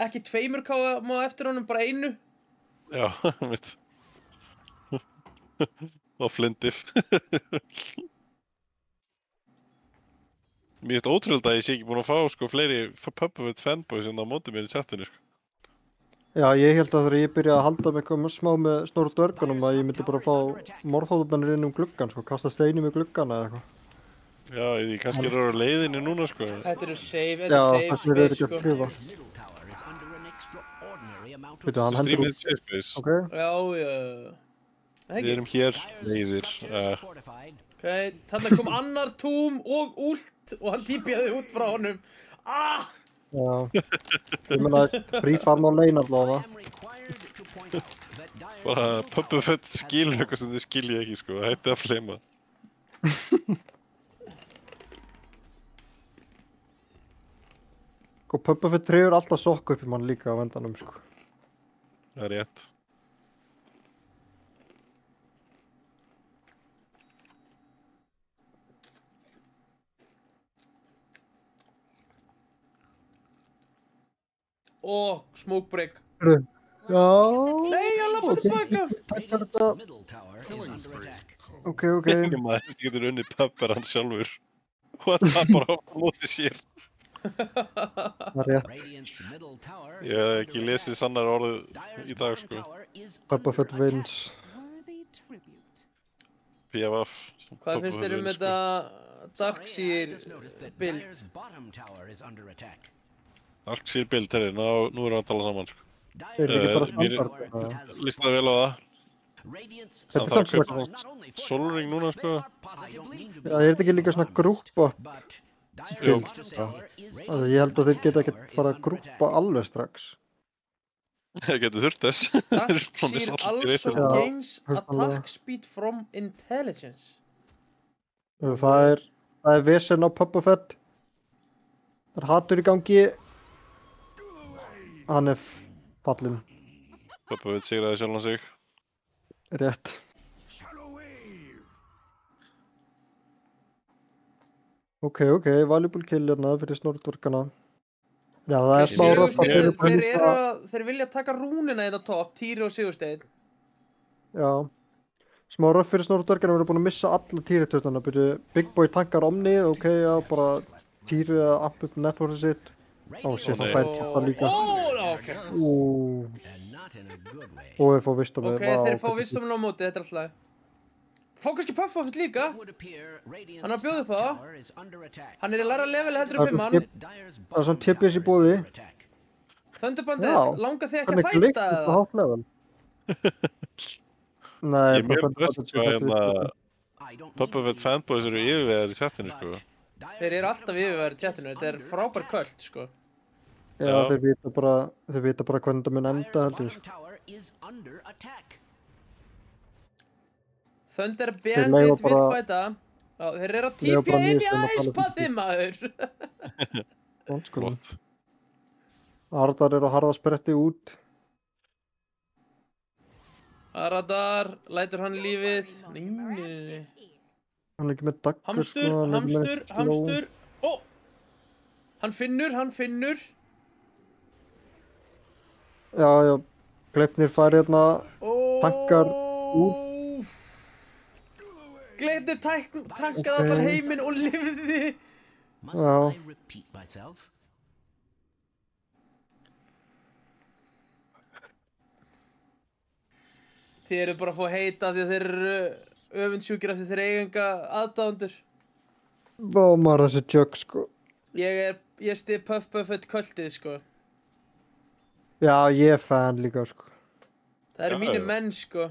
Speaker 1: ekki 2 KM á eftir honum, bara 1.
Speaker 3: Já, mitt. Og Flindif. Mér finnst ótrúlega að ég sé ekki búinn að fá sko fleiri Puppet fanboys en á móti mér í chatinu sko.
Speaker 5: Já, ég held að þegar ég byrjaði að halda mig smá með Snorri dörgunum að ég myndi bara fá morðhóðunarnir inn gluggan, sko, kasta steini með gluggan eða eitthvað.
Speaker 3: Já, ég kannski er á leiðinni núna sko.
Speaker 1: Þetta eru save,
Speaker 5: Já,
Speaker 1: þetta er
Speaker 5: þessi
Speaker 1: save
Speaker 5: er
Speaker 1: space,
Speaker 5: ekki að
Speaker 1: sko.
Speaker 5: skrifa.
Speaker 2: middle tower is under an extraordinary amount of
Speaker 5: Veitu, hann hendur
Speaker 3: Streamið
Speaker 5: út.
Speaker 3: safe space.
Speaker 5: Ok,
Speaker 1: Já, já.
Speaker 3: Við
Speaker 1: Ekki,
Speaker 3: erum hér leiðir.
Speaker 2: fortified.
Speaker 1: ok, þarna kom annar túm og últ og hann típjaði út frá honum. Ah!
Speaker 5: Já. Ég meina, free farm á lane allavega.
Speaker 3: Bara Pubba Fett skilur eitthvað sem þið skilja ekki, sko. Það hætti að flema.
Speaker 5: Og Pubba Fett trefur alltaf sokk upp í mann líka á endanum, sko.
Speaker 3: Það er rétt.
Speaker 1: Ó, smoke break.
Speaker 5: Já.
Speaker 1: Nei, ég lappa tilbaka.
Speaker 5: Takkar þetta. Ok.
Speaker 3: Maður getur unnið Pubber hann sjálfur. Og það bara á móti sér.
Speaker 5: Það er rétt.
Speaker 3: Ég hef ekki lesið sannar orðið í dag, sko.
Speaker 5: Pubba Fett wins.
Speaker 3: PFF.
Speaker 1: Hvað finnst þér um þetta Darkseer build?
Speaker 3: Darkseer build, herri, nú erum við að tala saman, sko.
Speaker 5: Þeir eru ekki bara
Speaker 3: mér-
Speaker 5: standard.
Speaker 3: Líst það vel á það.
Speaker 5: Þetta er samt svona,
Speaker 3: Solring núna, sko.
Speaker 5: já, er þetta ekki líka svona grúpa
Speaker 3: Jú.
Speaker 5: build? Altså, ég held að þeir geta ekkert fara að grúpa alveg strax.
Speaker 3: Það getur þurft þess. Þeir eru búin að missa
Speaker 1: Darkseer
Speaker 3: allt í
Speaker 1: also
Speaker 3: reitum.
Speaker 5: Já,
Speaker 1: gains
Speaker 5: hugsanlega.
Speaker 1: attack speed from intelligence.
Speaker 5: Það er vesen á Pubba Fett. Það er hatur í gangi. Hann er fallinn.
Speaker 3: Pubba Fett sigraði sjálfan sig.
Speaker 5: Rétt. Ok, valuable kill hérna fyrir snortvorkana. Já, það er smá rödd að þeir eru búin
Speaker 1: Þeir vilja taka rúnina í þetta topp, Týri og Sigursteinn.
Speaker 5: Já. Smá rödd fyrir snortvorkana, við erum búin að missa alla Týri-törnana. Big Boy tankar omni, ok, já, bara Týri að amp upp networkið sitt. Ó, shit, hann fær þetta líka.
Speaker 1: Ok.
Speaker 5: Og þeir fá vistum
Speaker 1: Ok, þeir fá vistuminn á móti, þetta er alltaf. Fá kannski Puffa Fett líka. Hann er að bjóða upp á það. Hann er í læra level heldur en 5-man.
Speaker 5: Það er svona TPS í bóði.
Speaker 1: Thunderbandið,
Speaker 5: Já.
Speaker 1: langar þið ekki
Speaker 5: Hvernig
Speaker 1: að
Speaker 5: glikt
Speaker 1: fæta
Speaker 5: þetta
Speaker 1: eða?
Speaker 5: hátt level? Nei,
Speaker 3: Ég er mjög
Speaker 5: það
Speaker 3: best, sko, hérna Pubba Fett fanboys eru yfirvegar í chatinu, sko.
Speaker 1: Þeir eru alltaf yfirværi í chatinu, þetta er frábær kvöld, sko.
Speaker 5: Já,
Speaker 3: Já.
Speaker 5: þeir vita bara hvernig það mun enda, held ég, sko.
Speaker 1: Thunder
Speaker 5: leyfa
Speaker 1: Bandit vill
Speaker 5: bara-
Speaker 1: fæta. Já, þeir eru að
Speaker 5: leyfa
Speaker 1: típja
Speaker 5: bara
Speaker 1: inn í
Speaker 5: mistum að tala
Speaker 1: æspaði, maður.
Speaker 5: Óskulega.
Speaker 3: Flott.
Speaker 5: Ardar eru að harða spretti út.
Speaker 1: Aradar, lætur hann lífið. Nei.
Speaker 5: Hann er ekki með daggur,
Speaker 1: Hamstur,
Speaker 5: sko. hann er ekki með slow.
Speaker 1: hamstur. Ó! Hann finnur.
Speaker 5: Já. Gleipnir fær hérna.
Speaker 1: Ó!
Speaker 5: Tankar út.
Speaker 1: Gleipnir tankað allan heiminn og lifði.
Speaker 5: Já.
Speaker 1: Þið eru bara að fá heita því að þeir eru öfundsjúkir af því þeir eiga enga aðdáendur.
Speaker 5: Vá, maður þessi jug, sko.
Speaker 1: Ég stið Puffa Fett kvöldið, sko.
Speaker 5: Já, ég er fan líka, sko.
Speaker 1: Það eru
Speaker 3: Já,
Speaker 1: mínir
Speaker 3: já.
Speaker 1: menn, sko.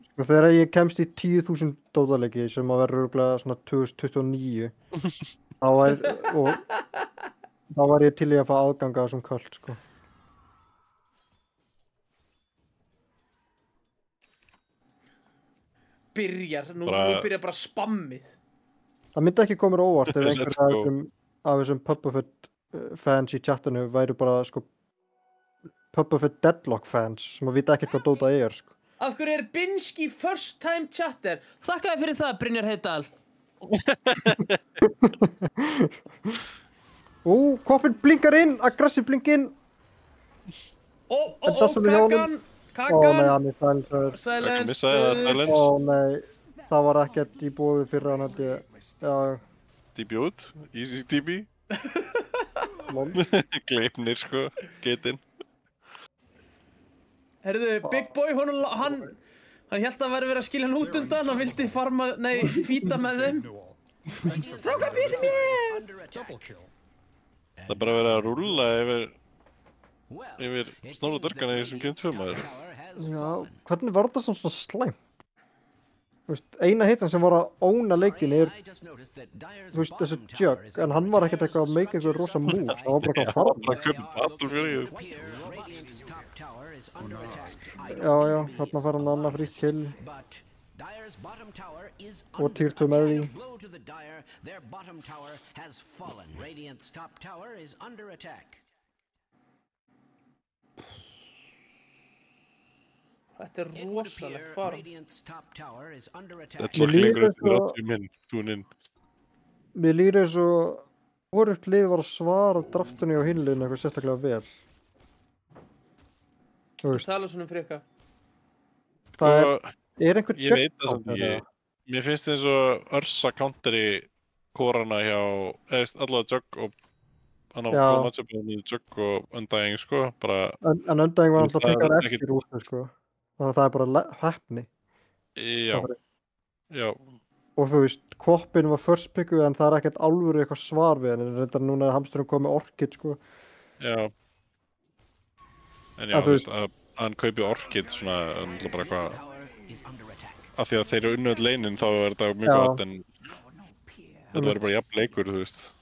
Speaker 5: Sko, þegar ég kemst í 10.000 dótarleiki sem að vera örugglega svona 2029 þá var ég til í að fá aðganga þessum kvöld, sko.
Speaker 1: Nú byrjar bara spammið.
Speaker 5: Það myndi ekki koma mér óvart ef
Speaker 3: Let's
Speaker 5: einhver
Speaker 3: go.
Speaker 5: af þessum Pubba Fett fans í chatinu væru bara, sko, Pubba Fett deadlock fans sem að vita ekkert hvað Dota er, sko.
Speaker 1: Af hverju er Binski first time chatter? Þakkaði fyrir það, Brynjar Heiðdal.
Speaker 5: Koppinn blinkar inn, aggressiv blink inn. En það sem er hjá
Speaker 1: Kakan.
Speaker 5: Ó nei, hann er silencer.
Speaker 3: Ekki
Speaker 1: Silence.
Speaker 3: missa það, Silence.
Speaker 5: Ó nei, það var ekkert í bóði fyrir hann, held ég. Já,
Speaker 3: DB út, easy DB.
Speaker 5: lol.
Speaker 3: Gleipnir, sko, getinn.
Speaker 1: Herðu, Big Boy, hann hélt að væri verið að skilja hann út undan, hann vildi fýta með þeim. Strákar, býti mér!
Speaker 4: Double kill.
Speaker 3: Það er bara verið að rúlla yfir snorra dörgana í þessum Game 2, maður.
Speaker 5: Já, hvernig var þetta svona slæmt? Þú veist, eina hittan sem var að óna leikin
Speaker 2: Sorry,
Speaker 5: er,
Speaker 2: I just noticed that Dyer's
Speaker 5: þú veist, þessi
Speaker 2: bottom tower
Speaker 5: Jug,
Speaker 2: is
Speaker 5: en hann
Speaker 2: under
Speaker 5: var ekkert
Speaker 2: attack.
Speaker 5: eitthvað að make eitthvað rosa moves, hann var bara eitthvað að fara.
Speaker 3: Bara köpum Battlefield, þú veist.
Speaker 2: Radiant's top tower is under attack. I don't
Speaker 5: Já, já,
Speaker 2: envy his
Speaker 5: þarna fær hann annað frítt kill.
Speaker 2: But Dyer's bottom tower is
Speaker 5: Og
Speaker 2: under
Speaker 5: tier 2 með
Speaker 2: attack.
Speaker 5: því.
Speaker 2: A blow to the Dyer, their bottom tower has fallen. Radiant's top tower is under attack.
Speaker 1: Þetta er
Speaker 2: It would
Speaker 1: rosalegt
Speaker 2: appear
Speaker 1: farm.
Speaker 2: Radiant's top tower is under attack.
Speaker 3: Þetta er
Speaker 5: Mér líður
Speaker 3: leikur eftir
Speaker 5: svo-
Speaker 3: 80 minn, tune in.
Speaker 5: Mér líður eins og hvorugt lið var að svara draftunni á hinliðinu eitthvað sérstaklega vel. Þú veist,
Speaker 1: Tala svona um frika.
Speaker 5: það
Speaker 3: Og
Speaker 5: er einhver
Speaker 3: ég veit það
Speaker 5: á
Speaker 3: samt ekki.
Speaker 5: þetta.
Speaker 3: Mér finnst eins og Ursa counteri Korana hjá, eða allavega Jug og hann á
Speaker 5: Já.
Speaker 3: góð matchup með Jug og Undying, sko, bara,
Speaker 5: En Undying var alltaf
Speaker 3: Það er
Speaker 5: pikkar
Speaker 3: ekkert-
Speaker 5: eftir úr, sko. Þannig að það er bara heppni.
Speaker 3: já, já,
Speaker 5: Og þú veist, Kvoppin var first picku en það er ekkert alvöru eitthvað svar við hann. En reyndar núna er hamsturinn komið Orchid, sko.
Speaker 3: já. En já,
Speaker 5: Að
Speaker 3: þú
Speaker 5: þú
Speaker 3: veist, að hann kaupi Orchid svona, náttúrulega bara eitthvað,
Speaker 2: Tower is under attack.
Speaker 3: af því að þeir eru unnöð leinin, þá er þetta mjög
Speaker 5: Já.
Speaker 3: gott, en þetta verður bara jafn leikur, þú veist.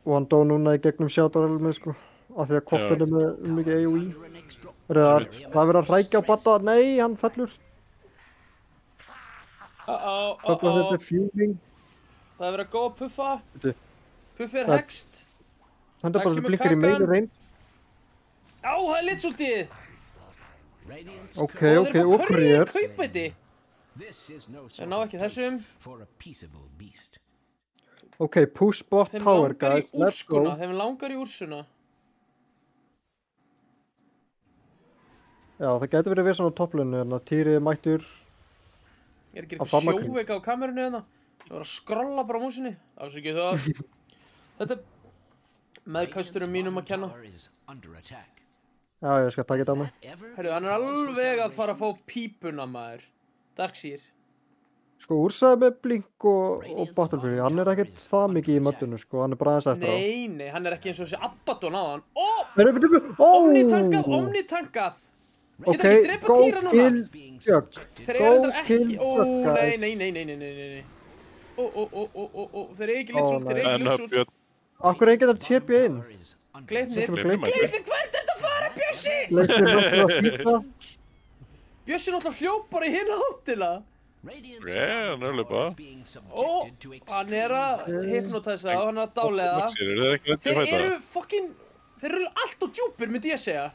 Speaker 5: Og hann dó núna í gegnum Shadow-relmið, sko. Af því að Kvoppin er með mikið AOE.
Speaker 2: Under an extra
Speaker 5: Það er verið að hrækja á Badda. Nei, hann fellur. Þetta er fuming.
Speaker 1: Það er verið að góða að puffa.
Speaker 5: Bíddu.
Speaker 1: Puffi er
Speaker 5: Það-
Speaker 1: hext.
Speaker 5: Hann er bara
Speaker 1: kemur
Speaker 5: blikkar í
Speaker 1: kakan.
Speaker 5: meiri reynd.
Speaker 1: Á, það er litsúltið.
Speaker 2: Radiant's
Speaker 5: Ok,
Speaker 1: Og
Speaker 5: ok,
Speaker 1: þeir
Speaker 5: og
Speaker 1: fá curry
Speaker 5: Courier.
Speaker 1: kaupæti.
Speaker 2: This is no
Speaker 1: Þeir ná ekki þessum.
Speaker 2: for a peaceable beast.
Speaker 5: Ok, push bot
Speaker 1: Þeim
Speaker 5: tower,
Speaker 1: langar í
Speaker 5: guys. Let's go.
Speaker 1: úrskuna. Þeim langar í úrsuna.
Speaker 5: Já, það getur verið við svona á topplinu, en að Týri mættur.
Speaker 1: Ég er ekki
Speaker 5: Að
Speaker 1: eitthvað
Speaker 5: farmakring.
Speaker 1: sjóveika á kamerunni hérna. Ég var að skrolla bara á músinni. Afsakið það. Þetta er meðkasturum mínum að kenna.
Speaker 2: Tower is under attack.
Speaker 5: Já, ég skal taka þetta á mig.
Speaker 2: Ever
Speaker 1: Herru, hann er alveg að fara að fá pípuna, maður. Darkseer.
Speaker 5: Sko, Úrsaði með blink og Battlefield, hann er ekkert það mikið í möttunu, sko, hann er bara aðeins eftir á.
Speaker 1: Nei, nei, hann er ekki eins og þessi Abaddon á hann. Ó,
Speaker 5: Ó!
Speaker 1: omnitankað.
Speaker 5: Ok,
Speaker 1: Geta ekki drepa
Speaker 5: go
Speaker 1: Týra núna?
Speaker 5: kill Jug.
Speaker 1: Þeir eru
Speaker 5: Go
Speaker 1: þetta
Speaker 5: kill
Speaker 1: ekki. Ó,
Speaker 5: Jug,
Speaker 1: nei,
Speaker 5: guys.
Speaker 1: nei. Ó, þeir eru ekki litsúlt, þeir eru ekki
Speaker 3: En
Speaker 1: litsúlt.
Speaker 3: Björn,
Speaker 5: Akkur enginn að TP inn.
Speaker 2: tower is under
Speaker 1: Gleipnir.
Speaker 3: Gleipnir.
Speaker 1: Gleipnir, hvert er þetta að fara, Bjössi?
Speaker 5: Leikir nokkuð að fýta.
Speaker 1: Bjössi náttúrulega hljóp bara í hina áttina.
Speaker 2: Radiant's
Speaker 3: Yeah,
Speaker 2: bottom
Speaker 3: nörgulega
Speaker 2: tower
Speaker 3: bara.
Speaker 2: is being
Speaker 1: Ó,
Speaker 2: subjected to
Speaker 1: hann er að hypnotisa og hann er að dáleiða.
Speaker 3: Maxir, eru þeir ekki rétt í
Speaker 1: Þeir
Speaker 3: að fæta?
Speaker 1: eru fucking, þeir eru allt á djúpir, myndi ég segja.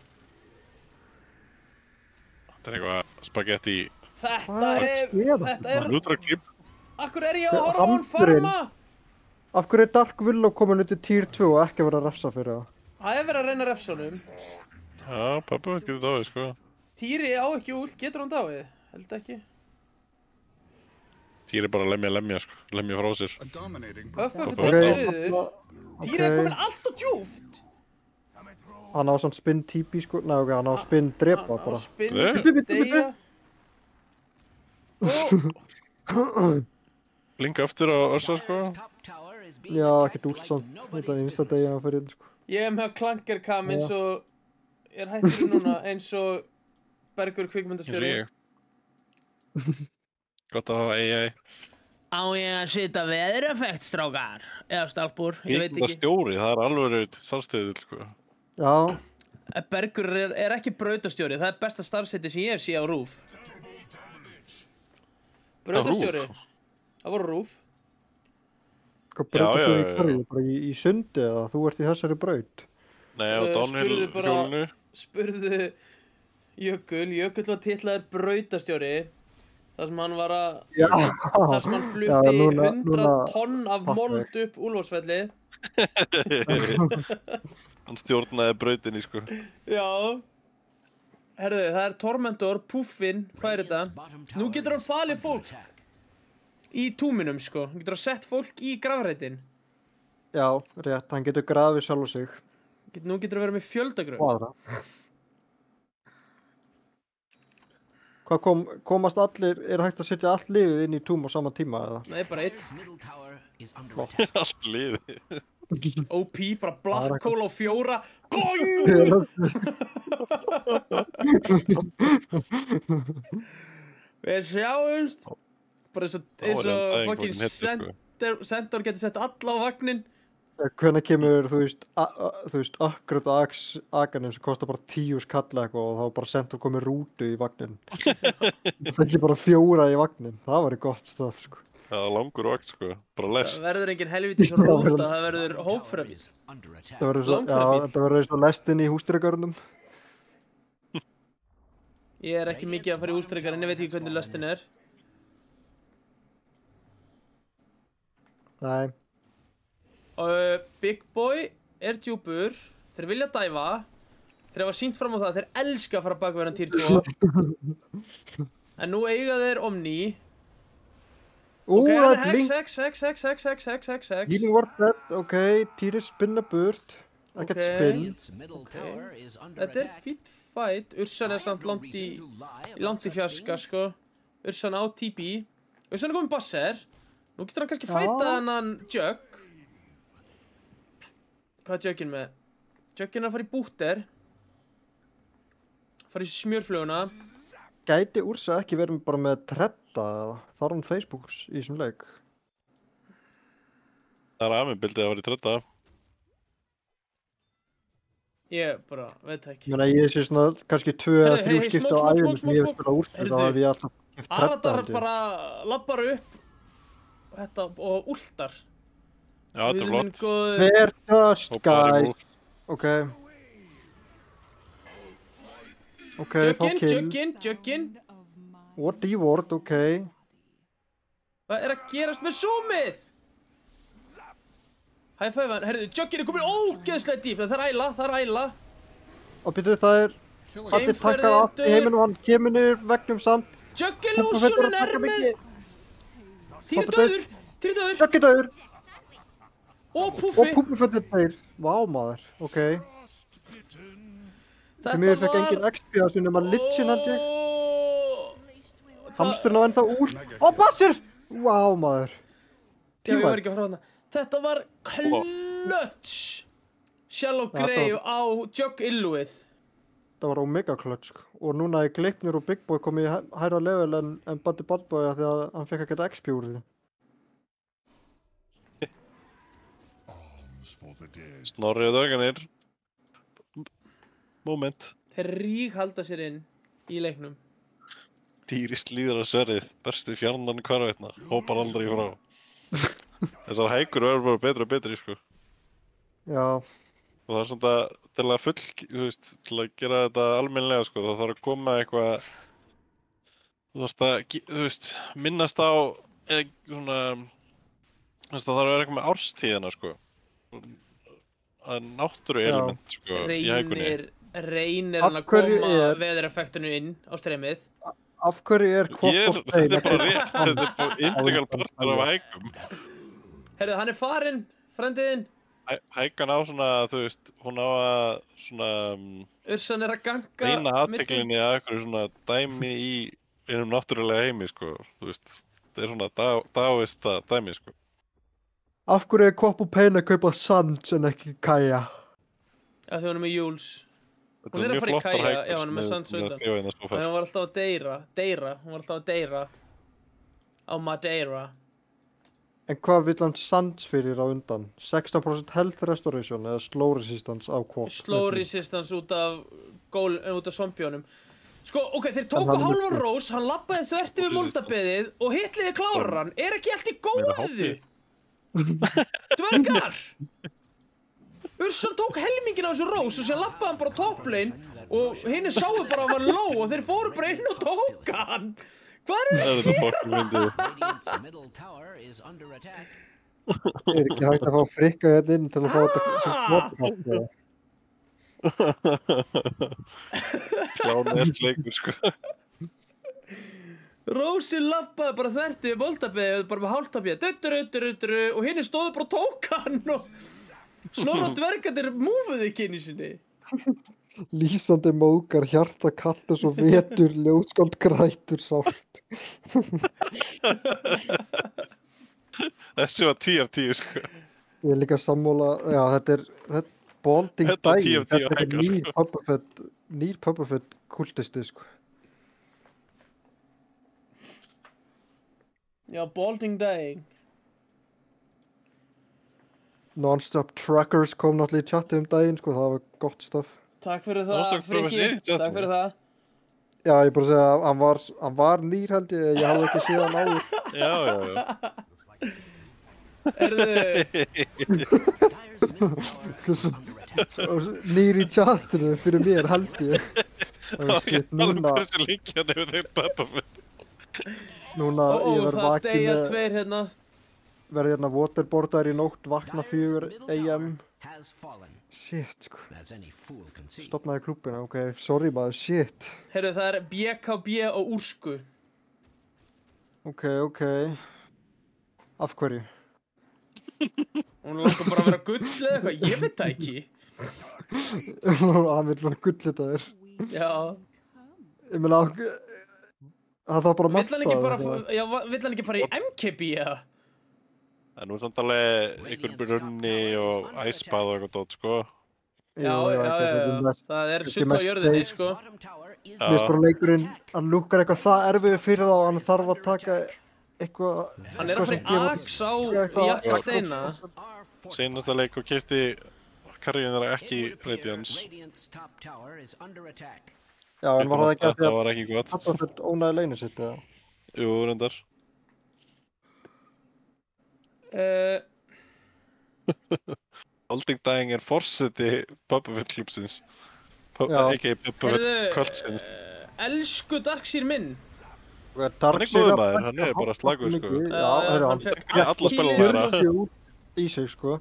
Speaker 3: Þetta er eitthvað spagetti,
Speaker 1: Þetta er,
Speaker 3: nútraklip.
Speaker 1: akkur er ég að horfa á hann
Speaker 5: Hamburinn.
Speaker 1: farma?
Speaker 5: Af hverju er Dark Willow komin út í tier 2 og ekki verið að refsa fyrir það?
Speaker 1: Það er verið að reyna refsunum.
Speaker 3: Já, pappa veit getur dáið, sko.
Speaker 1: Týri á ekki úl, getur hann dáið? Held ekki.
Speaker 3: Týri bara lemja, sko. Lemja frá sér.
Speaker 4: A dominating
Speaker 1: Puff Puff
Speaker 3: Ok.
Speaker 1: er döður. Týri er
Speaker 5: Ok.
Speaker 1: komin allt á djúft.
Speaker 5: Hann á svona spin TP, sko. Nei, ok, hann á spin drepa
Speaker 1: Hann á
Speaker 5: bara.
Speaker 1: spinn,
Speaker 3: Nei.
Speaker 1: deyja. Ó,
Speaker 3: Linka aftur á Ursa, sko.
Speaker 2: top tower is being
Speaker 5: Já,
Speaker 2: attacked
Speaker 5: ekkert út
Speaker 2: like
Speaker 5: samt.
Speaker 2: nobody's
Speaker 5: Þetta er einsta degi að hann fyrir inn, sko.
Speaker 1: ég er með klankerkam eins og, ég er hættur núna eins og Bergur
Speaker 3: Eins og
Speaker 1: kvikmyndastjóri.
Speaker 3: ég. Gott að hafa AI.
Speaker 1: Á ég að setja veðureffekt, strákar? Eða stelpur, ég veit
Speaker 3: Kvikmynda
Speaker 1: ekki.
Speaker 3: stjóri, það er alveg salstöðil, sko.
Speaker 5: Já,
Speaker 1: Bergur er ekki brautastjóri, það er besta starfsæti sem ég sé á RÚV. Brautastjóri? Það voru RÚV.
Speaker 5: hvað
Speaker 3: Já,
Speaker 5: brautir þú í
Speaker 3: já.
Speaker 5: hverju? Bara í sundi eða þú ert í þessari braut?
Speaker 3: Nei, á downhill
Speaker 1: spurðu bara-
Speaker 3: hjólinu.
Speaker 1: Spurðu Jökull var titlaður brautastjóri. Það sem hann var að,
Speaker 5: Já,
Speaker 1: það sem hann
Speaker 5: Já,
Speaker 1: flutti
Speaker 5: núna-
Speaker 1: 100
Speaker 5: núna
Speaker 1: tonn af
Speaker 5: fattar
Speaker 1: mold
Speaker 5: ég.
Speaker 1: upp Úlfarsfelli.
Speaker 3: Hann stjórnaði brautinni, sko.
Speaker 1: Já. Herðu, það er Tormentor, Puffin, fær þetta. Nú getur hann falið fólk í túminum, sko. Hann getur að sett fólk í grafreitin.
Speaker 5: Já, rétt, hann getur grafið sjálf sig.
Speaker 1: Nú getur að vera með fjöldagröf.
Speaker 5: Og aðra. Hvað komast allir, er hægt að setja allt liðið inn í túm á sama tíma eða?
Speaker 1: Nei, bara einn.
Speaker 2: middle tower is under attack.
Speaker 3: Allt liði.
Speaker 1: OP, bara Black Hole á 4. Gloing! Við sjáumst Bara eins
Speaker 3: Það
Speaker 1: og
Speaker 3: var enn
Speaker 1: fucking
Speaker 3: daginn sko.
Speaker 1: Centaur getur sett alla á vagnin.
Speaker 5: Hvenær kemur, þú veist, akkurat á Aganum sem kostar bara 10 skall eitthvað og þá bara Centaur komið rútu í vagnin. Það ekki bara 4 í vagnin. Það væri gott stöf, sko.
Speaker 3: Það var langur vakt sko, bara lest.
Speaker 1: Það verður engin helvítis rúta, það verður hópfröfl.
Speaker 5: Það verður svo, já, þetta verður eins og lestin í hústýragörnum.
Speaker 1: Ég er ekki mikið að fara í hústýragarinn, ég veit ekki hvernig lestin er.
Speaker 5: Nei.
Speaker 1: Big Boy er djúpur, þeir vilja dæfa, þeir hafa sýnt fram á það að þeir elska að fara bakverðan tier 2. En nú eiga þeir Omni. Ok, hann er Hex.
Speaker 5: Healing Ward dead, ok, Týri spinna burt. Ekkert spinn.
Speaker 1: Þetta er fýtt fight, Ursan er samt langt í fjarska, sko. Ursan á TP. Ursan er komið basser. Nú getur hann kannski fæta hennan Jug. Hvað er Juggin með? Juggin er að fara í búter. Fara í smjörfluguna.
Speaker 5: Gæti Ursa ekki verið bara með Tredda eða þar hann Facebooks í þessum leik?
Speaker 3: Það er aðmyndbildið að vera í trötta.
Speaker 1: Ég bara, veit það ekki.
Speaker 5: Ég meina, ég sé svona kannski 2 eða 3 skipti á æfinu sem ég hef spilað Ursa, þá hef ég alltaf skipt Tredda.
Speaker 1: Aradar bara labbar upp þetta og últar.
Speaker 3: Já, þetta er flott.
Speaker 5: Fair dust,
Speaker 3: Og bara í
Speaker 5: guys.
Speaker 3: múl.
Speaker 5: Ok. Ok, fá kill.
Speaker 1: Juggin.
Speaker 5: What the word, ok.
Speaker 1: Hvað er að gerast með zoomið? High five hann, herðu, Juggin er komin ógeðslega dýp, það er æla.
Speaker 5: Og byrju, það er allir takkað allt í heiminum, hann kemur niður vegnum samt.
Speaker 1: Juggin lúsunin er með... Týri döður.
Speaker 5: Juggi döður.
Speaker 1: Og Puffi.
Speaker 5: Og Puffi fyrir þeir. Vá maður, ok. Því mér fekk engin XP á þessu nema Lich-in held ég. Hamsturinn á ennþá úr. Og Bassur! Vá maður.
Speaker 1: Já, ég var ekki að fara þarna. Þetta var klöts. Shallow Grave á Jug Illuið.
Speaker 5: Það var omega clutch. Og núna er Gleipnir og Big Boy komið í hærra level en Buddy Bad Boy af því að hann fekk að geta XP úr því.
Speaker 3: Snorri og Döganir. Moment.
Speaker 1: Þeir ríghalda sér inn í leiknum.
Speaker 3: Týri slíður á sverðið, bersti fjarnan hvarvetna, hópar aldrei frá. Þessar hækur verður bara betri og betri, sko.
Speaker 5: Já.
Speaker 3: Og það er svona til að þú veist, til að gera þetta almennilega, sko, það þarf að koma eitthvað, þú veist, minnast á, svona, það þarf að vera eitthvað með árstíðina, sko. Að náttúru element, sko, í hækunni.
Speaker 1: Reynir hann að koma veðureffektinu inn á streymið.
Speaker 5: Af hverju er Quap of Pain?
Speaker 3: Þetta er bara rétt, þetta er bara integral partur af hækum.
Speaker 1: Herru, hann er farinn, frendiðinn.
Speaker 3: Hækan á svona, þú veist, hún á að svona...
Speaker 1: Ursan er að ganga...
Speaker 3: Reyna aðteklinni að eitthvað svona dæmi í einum náttúrulega heimi, sko. Þú veist, þetta er svona dáista dæmi, sko.
Speaker 5: Af hverju er Quap of Pain að kaupa Sands en ekki Kaja?
Speaker 1: Já, því hún er með Jules.
Speaker 3: Þetta
Speaker 1: Hún er að fara í
Speaker 3: flottar
Speaker 1: Kaja,
Speaker 3: hækur
Speaker 1: já, hún er með Sands
Speaker 3: sem
Speaker 1: undan.
Speaker 3: skrifa hérna svo
Speaker 1: En
Speaker 3: fast.
Speaker 1: hún var alltaf að deyra. Á Madeira.
Speaker 5: En hvað vill hann Sands fyrir á undan? 16% health restoration eða slow resistance á Quap?
Speaker 1: Slow resistance út af zombjónum. Sko, ok, þeir tóku hálfan rós, hann labbaði þvert yfir moldabeðið og hitliði klárar hann. Er ekki allt í góðu? Dvergar! Ursan tók helmingin á þessu rós og sér lappaði hann bara á topplane og hinni sáu bara að hann var low og þeir fóru bara inn og tóka hann. Hvað er
Speaker 3: Það er þetta fokkin myndið.
Speaker 5: Er ekki hægt að fá frikka hérna inn til að fá þetta sem podcast eða?
Speaker 3: Klánest leikur, sko.
Speaker 1: Rósi lappaði bara þvert yfir moldabeðið bara með hálftapið og hinni stóðu bara og tók hann og Snorra og dvergarnir múfuðu ekki einu sinni.
Speaker 5: Lýsandi móðgar, hjarta kallt og svo vetur, ljóðskáld grætur sárt.
Speaker 3: Þessi var 10 af 10, sko.
Speaker 5: Ég er líka sammála, já þetta er Balding
Speaker 3: Þetta var 10
Speaker 5: Dæ,
Speaker 3: af 10
Speaker 5: þetta er
Speaker 3: hækka,
Speaker 5: nýr Puppafett kultisti, sko.
Speaker 1: Já, Balding Dying.
Speaker 5: Non-stop truckers kom náttúrulega í chati daginn, sko, það var gott stöf.
Speaker 1: Takk fyrir það,
Speaker 3: Non-stop truckers
Speaker 1: Frikki.
Speaker 3: í chatinu?
Speaker 1: Takk fyrir það.
Speaker 5: Já, ég bara segja að hann var nýr held ég hafði ekki séð hann áður.
Speaker 3: Já.
Speaker 1: Erðu,
Speaker 2: Dyer's middle tower is under attack.
Speaker 5: Og nýr í chatinu fyrir mér held ég. Og shit, núna
Speaker 3: Hversu lengi hann hefur þeitt Bubba Fett.
Speaker 5: ég verð
Speaker 1: það
Speaker 5: vakið
Speaker 1: deyja
Speaker 5: með,
Speaker 1: tveir hérna.
Speaker 5: verði hérna waterboardar í nótt, vakna 4
Speaker 2: Dyer's middle
Speaker 5: AM.
Speaker 2: tower has fallen,
Speaker 5: Shit, sko.
Speaker 2: as any fool can see.
Speaker 5: Stopnaði klúbbina, ok, sorry maður, shit.
Speaker 1: Herru, það er BKB á úrsku.
Speaker 5: Ok. Af hverju?
Speaker 1: Hún langar bara að vera gull eða eitthvað, ég veit það ekki.
Speaker 5: Hann vil bara gullitaður.
Speaker 1: Já,
Speaker 5: Ég meina, það þarf bara að
Speaker 1: vill hann ekki bara,
Speaker 5: það.
Speaker 1: já, vill hann ekki fara í MKB eða?
Speaker 3: En nú er samt alveg ykkur brunni og æspað og eitthvað dót, sko.
Speaker 1: Já, það er
Speaker 5: ekki
Speaker 1: sutt á
Speaker 5: mest
Speaker 1: jörðinni,
Speaker 5: safe.
Speaker 1: sko.
Speaker 2: Bottom tower is
Speaker 5: Mér finnst bara leikurinn, hann lukkar eitthvað það erfið fyrir þá, hann þarf að taka eitthvað...
Speaker 1: Hann er að fara í aks á jakkasteina.
Speaker 2: our fortress.
Speaker 3: Seinasta leik og keisti karriðin þeirra ekki Radiance.
Speaker 2: Radiant's top tower is under attack.
Speaker 5: Já, en var það ekki að því
Speaker 3: Þetta
Speaker 5: að
Speaker 3: var ekki gott.
Speaker 5: þetta fyrir ónæði leinu sitt, eða?
Speaker 3: Jú, reyndar. Holding Dying er forseti Bubba Fett klúbsins.
Speaker 5: Já.
Speaker 3: Ekki Bubba Fett
Speaker 1: Heyrðu,
Speaker 3: kvöldsins.
Speaker 1: elsku Darkseer minn.
Speaker 3: Hann er góður maður, hann er bara slagur, sko.
Speaker 5: Já, heyrðu,
Speaker 1: hann
Speaker 5: hann
Speaker 1: fekk
Speaker 3: Alla
Speaker 1: Achilles-
Speaker 3: spilara.
Speaker 5: gjörði út í sig, sko.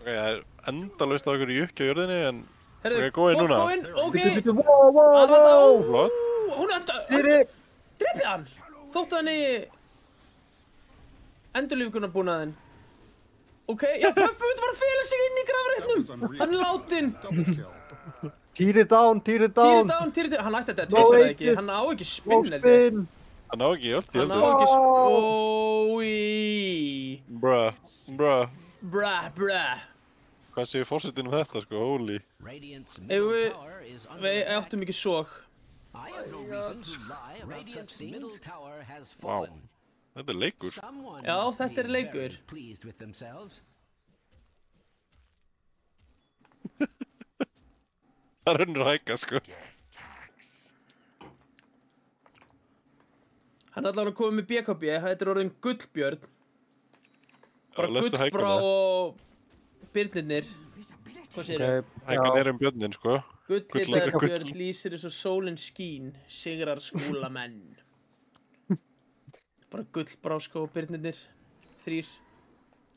Speaker 3: Ok, það er endalaust á ykkur jökki á jörðinni, en
Speaker 1: Herru,
Speaker 3: Ok, góinn núna.
Speaker 1: Góinn, ok.
Speaker 5: Bíddu, wow,
Speaker 1: Hann var það,
Speaker 3: Flott.
Speaker 1: hún er enda,
Speaker 5: Týri,
Speaker 1: drepið hann. Þóttu hann í endurlífgunarbúnaðinn. Ok, já, Puffbút var að fela sig inn í grafreitnum. Hann er látin.
Speaker 4: Double kill.
Speaker 5: Týri down,
Speaker 1: Týri down, Týri down. Hann ætti þetta
Speaker 5: No
Speaker 1: tvisar
Speaker 5: way,
Speaker 1: ekki. Hann á ekki
Speaker 5: no
Speaker 1: spinn, held ég.
Speaker 5: spin.
Speaker 3: Hann á ekki öll í
Speaker 1: Hann á
Speaker 3: öllu.
Speaker 1: ekki spinn. Ói.
Speaker 3: Bruh.
Speaker 1: Bra.
Speaker 3: Hvað segir fórsetin þetta, sko, holy.
Speaker 2: Radiant's
Speaker 1: Eigum
Speaker 2: middle
Speaker 1: við,
Speaker 2: tower is under
Speaker 1: við
Speaker 2: attack.
Speaker 1: áttum ekki sog.
Speaker 2: I have no reason to lie about Radiant's middle tower has
Speaker 3: Vá.
Speaker 2: fallen.
Speaker 3: Þetta er leikur.
Speaker 2: Someone
Speaker 1: Já,
Speaker 2: must
Speaker 1: þetta
Speaker 2: be
Speaker 1: er leikur.
Speaker 2: very pleased with themselves.
Speaker 3: Það er önnur hækka, sko.
Speaker 1: Hann er allavega komið með BKB. Þetta er orðin gullbjörn. Bara
Speaker 3: lestu
Speaker 1: gullbrá
Speaker 3: hækkuna.
Speaker 1: og byrnirnir. Hvað segir
Speaker 5: Ok,
Speaker 3: Hækkan
Speaker 5: já.
Speaker 3: er björnin, sko.
Speaker 1: Gullhitaður
Speaker 3: Gull-
Speaker 1: björn lýsir eins og sólin skín, sigrar skúlamenn. Bara gullbrá sko og byrnirnir. 3.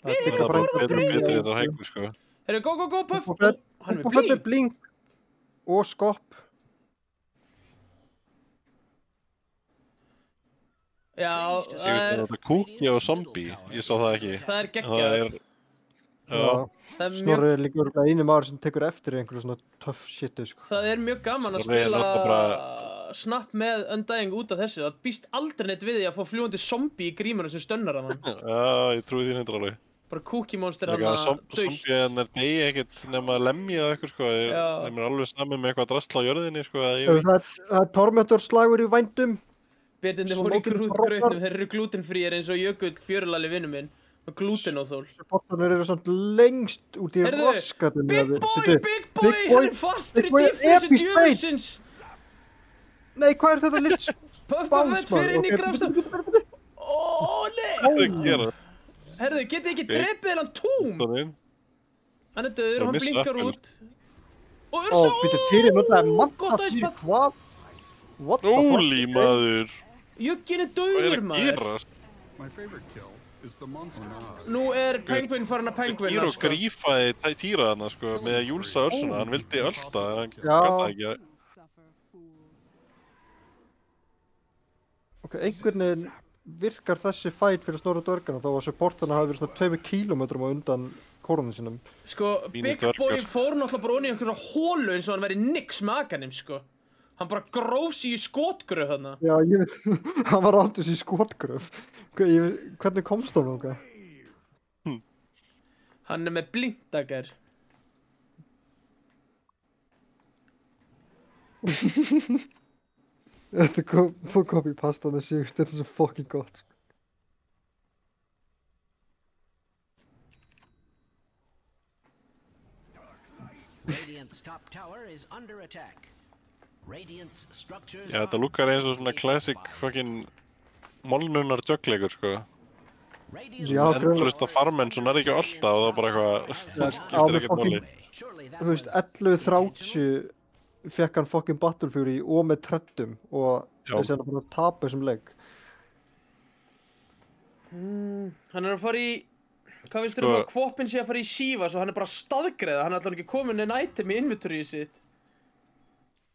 Speaker 5: Það er
Speaker 3: Það
Speaker 5: líka
Speaker 3: er
Speaker 5: bara
Speaker 3: bara betur
Speaker 5: einhver
Speaker 3: en þetta hækku, sko.
Speaker 1: Herru, go, Puff!
Speaker 5: Puff
Speaker 1: Ó, hann er með
Speaker 5: Puff
Speaker 1: blík.
Speaker 5: blink og skopp.
Speaker 1: Já,
Speaker 3: Ég veist þetta kúki og zombie, ég sá það ekki.
Speaker 1: það er
Speaker 3: En það
Speaker 1: geggjað.
Speaker 3: er... Já,
Speaker 1: Það er
Speaker 5: Snorri
Speaker 1: mjög,
Speaker 5: er líka örugglega eini maður sem tekur eftir einhverju svona tough shitu, sko.
Speaker 1: það er mjög gaman að
Speaker 3: Snorri er
Speaker 1: spila
Speaker 3: náttúrulega
Speaker 1: Snap með Undying út af þessu. Það býst aldrei neitt við því að fá fljúandi zombie í grímuna sem stönnar að hann.
Speaker 3: já, ég trúi því hendur alveg.
Speaker 1: Bara Cookie Monster
Speaker 3: Líka
Speaker 1: hann
Speaker 3: að zombie en er degi ekkert nema að lemja eða eitthvað, sko.
Speaker 1: Já.
Speaker 3: Þeim er alveg saman með eitthvað drastla á jörðinni, sko.
Speaker 5: Það er Tormentor slagur í vændum.
Speaker 1: Byrnirnir voru í
Speaker 5: Smoking
Speaker 1: grútgrautnum,
Speaker 5: Frogger.
Speaker 1: þeir eru glútenfríir eins og Jökull fjörulali vinnu minn. Með glútenóþól.
Speaker 5: Supportarnir eru samt lengst út í
Speaker 1: Heyrðu,
Speaker 5: raskatinn.
Speaker 1: Big boy, hann er fastur í
Speaker 5: Big boy,
Speaker 1: diffusi
Speaker 5: epic
Speaker 1: djöfusins.
Speaker 5: Nei, hvað er þetta lill
Speaker 1: Puff
Speaker 5: bounce,
Speaker 1: fyrir inn í
Speaker 5: maður?
Speaker 1: grafstaf.
Speaker 5: Ok,
Speaker 1: Ó, nei.
Speaker 3: Hvað er að gera?
Speaker 1: Herðu, getið ekki
Speaker 3: Ok.
Speaker 1: drepið hennan tóm?
Speaker 3: Þannig.
Speaker 1: Hann er döður og hann
Speaker 3: missa
Speaker 1: blinkar
Speaker 3: appinu.
Speaker 1: út. Og
Speaker 5: Ó,
Speaker 1: Ursa,
Speaker 5: býttu, Týri notaði matta
Speaker 1: gott
Speaker 5: fyrir
Speaker 1: æspað.
Speaker 5: hvað? What the fuck?
Speaker 3: Holy maður.
Speaker 1: Jöggin er
Speaker 3: Hvað er
Speaker 1: döður,
Speaker 3: að
Speaker 1: maður.
Speaker 3: gerast?
Speaker 4: My favorite kill is the monster Nas.
Speaker 1: Nú er Penguin farin að Penguina,
Speaker 3: Gíro
Speaker 1: sko.
Speaker 3: grífaði týra hana, sko, með að júlsa örsuna. Hann vildi ölta, en hann
Speaker 5: Já.
Speaker 3: gata ekki að...
Speaker 5: Ok, einhvern veginn virkar þessi fight fyrir Snorra Dörgana þá að supportarna hafi verið svona 2 kílómetrum á undan kórunum sinum.
Speaker 1: Sko,
Speaker 3: Mínir
Speaker 1: Big
Speaker 3: dvergar.
Speaker 1: Boy fór náttúrulega bara onni í einhverja hólu eins og hann væri nix með akanim, sko. Hann bara gróf sig í skotgröf þarna.
Speaker 5: Já, ég veit, hann var áttus í skotgröf. Hvernig komst það þangað?
Speaker 1: Hann er með blinkdagar.
Speaker 5: Þetta er copy-pasta með sig, þetta er svo fucking gott, sko.
Speaker 2: Radiant's top tower is under attack. Radiant's structures
Speaker 3: Já, þetta lukkar eins og svona classic fucking molnunar jöggleikur, sko.
Speaker 5: Já,
Speaker 3: Endalaust að farmenn, svo nær ekki alltaf og það er bara eitthvað, það skiptir ekkert máli.
Speaker 5: Þú veist, 11:30 fekk hann fucking Battlefury og með tröttum og
Speaker 3: Já.
Speaker 5: þessi hann að búin að tapa þessum leik.
Speaker 1: Hann er að fara í... Hvað finnst þér
Speaker 3: Sko-
Speaker 1: að Kvoppin sé að fara í Shivas og hann er bara staðgreiða, hann er alltaf ekki komin inn item í inventoryið sitt.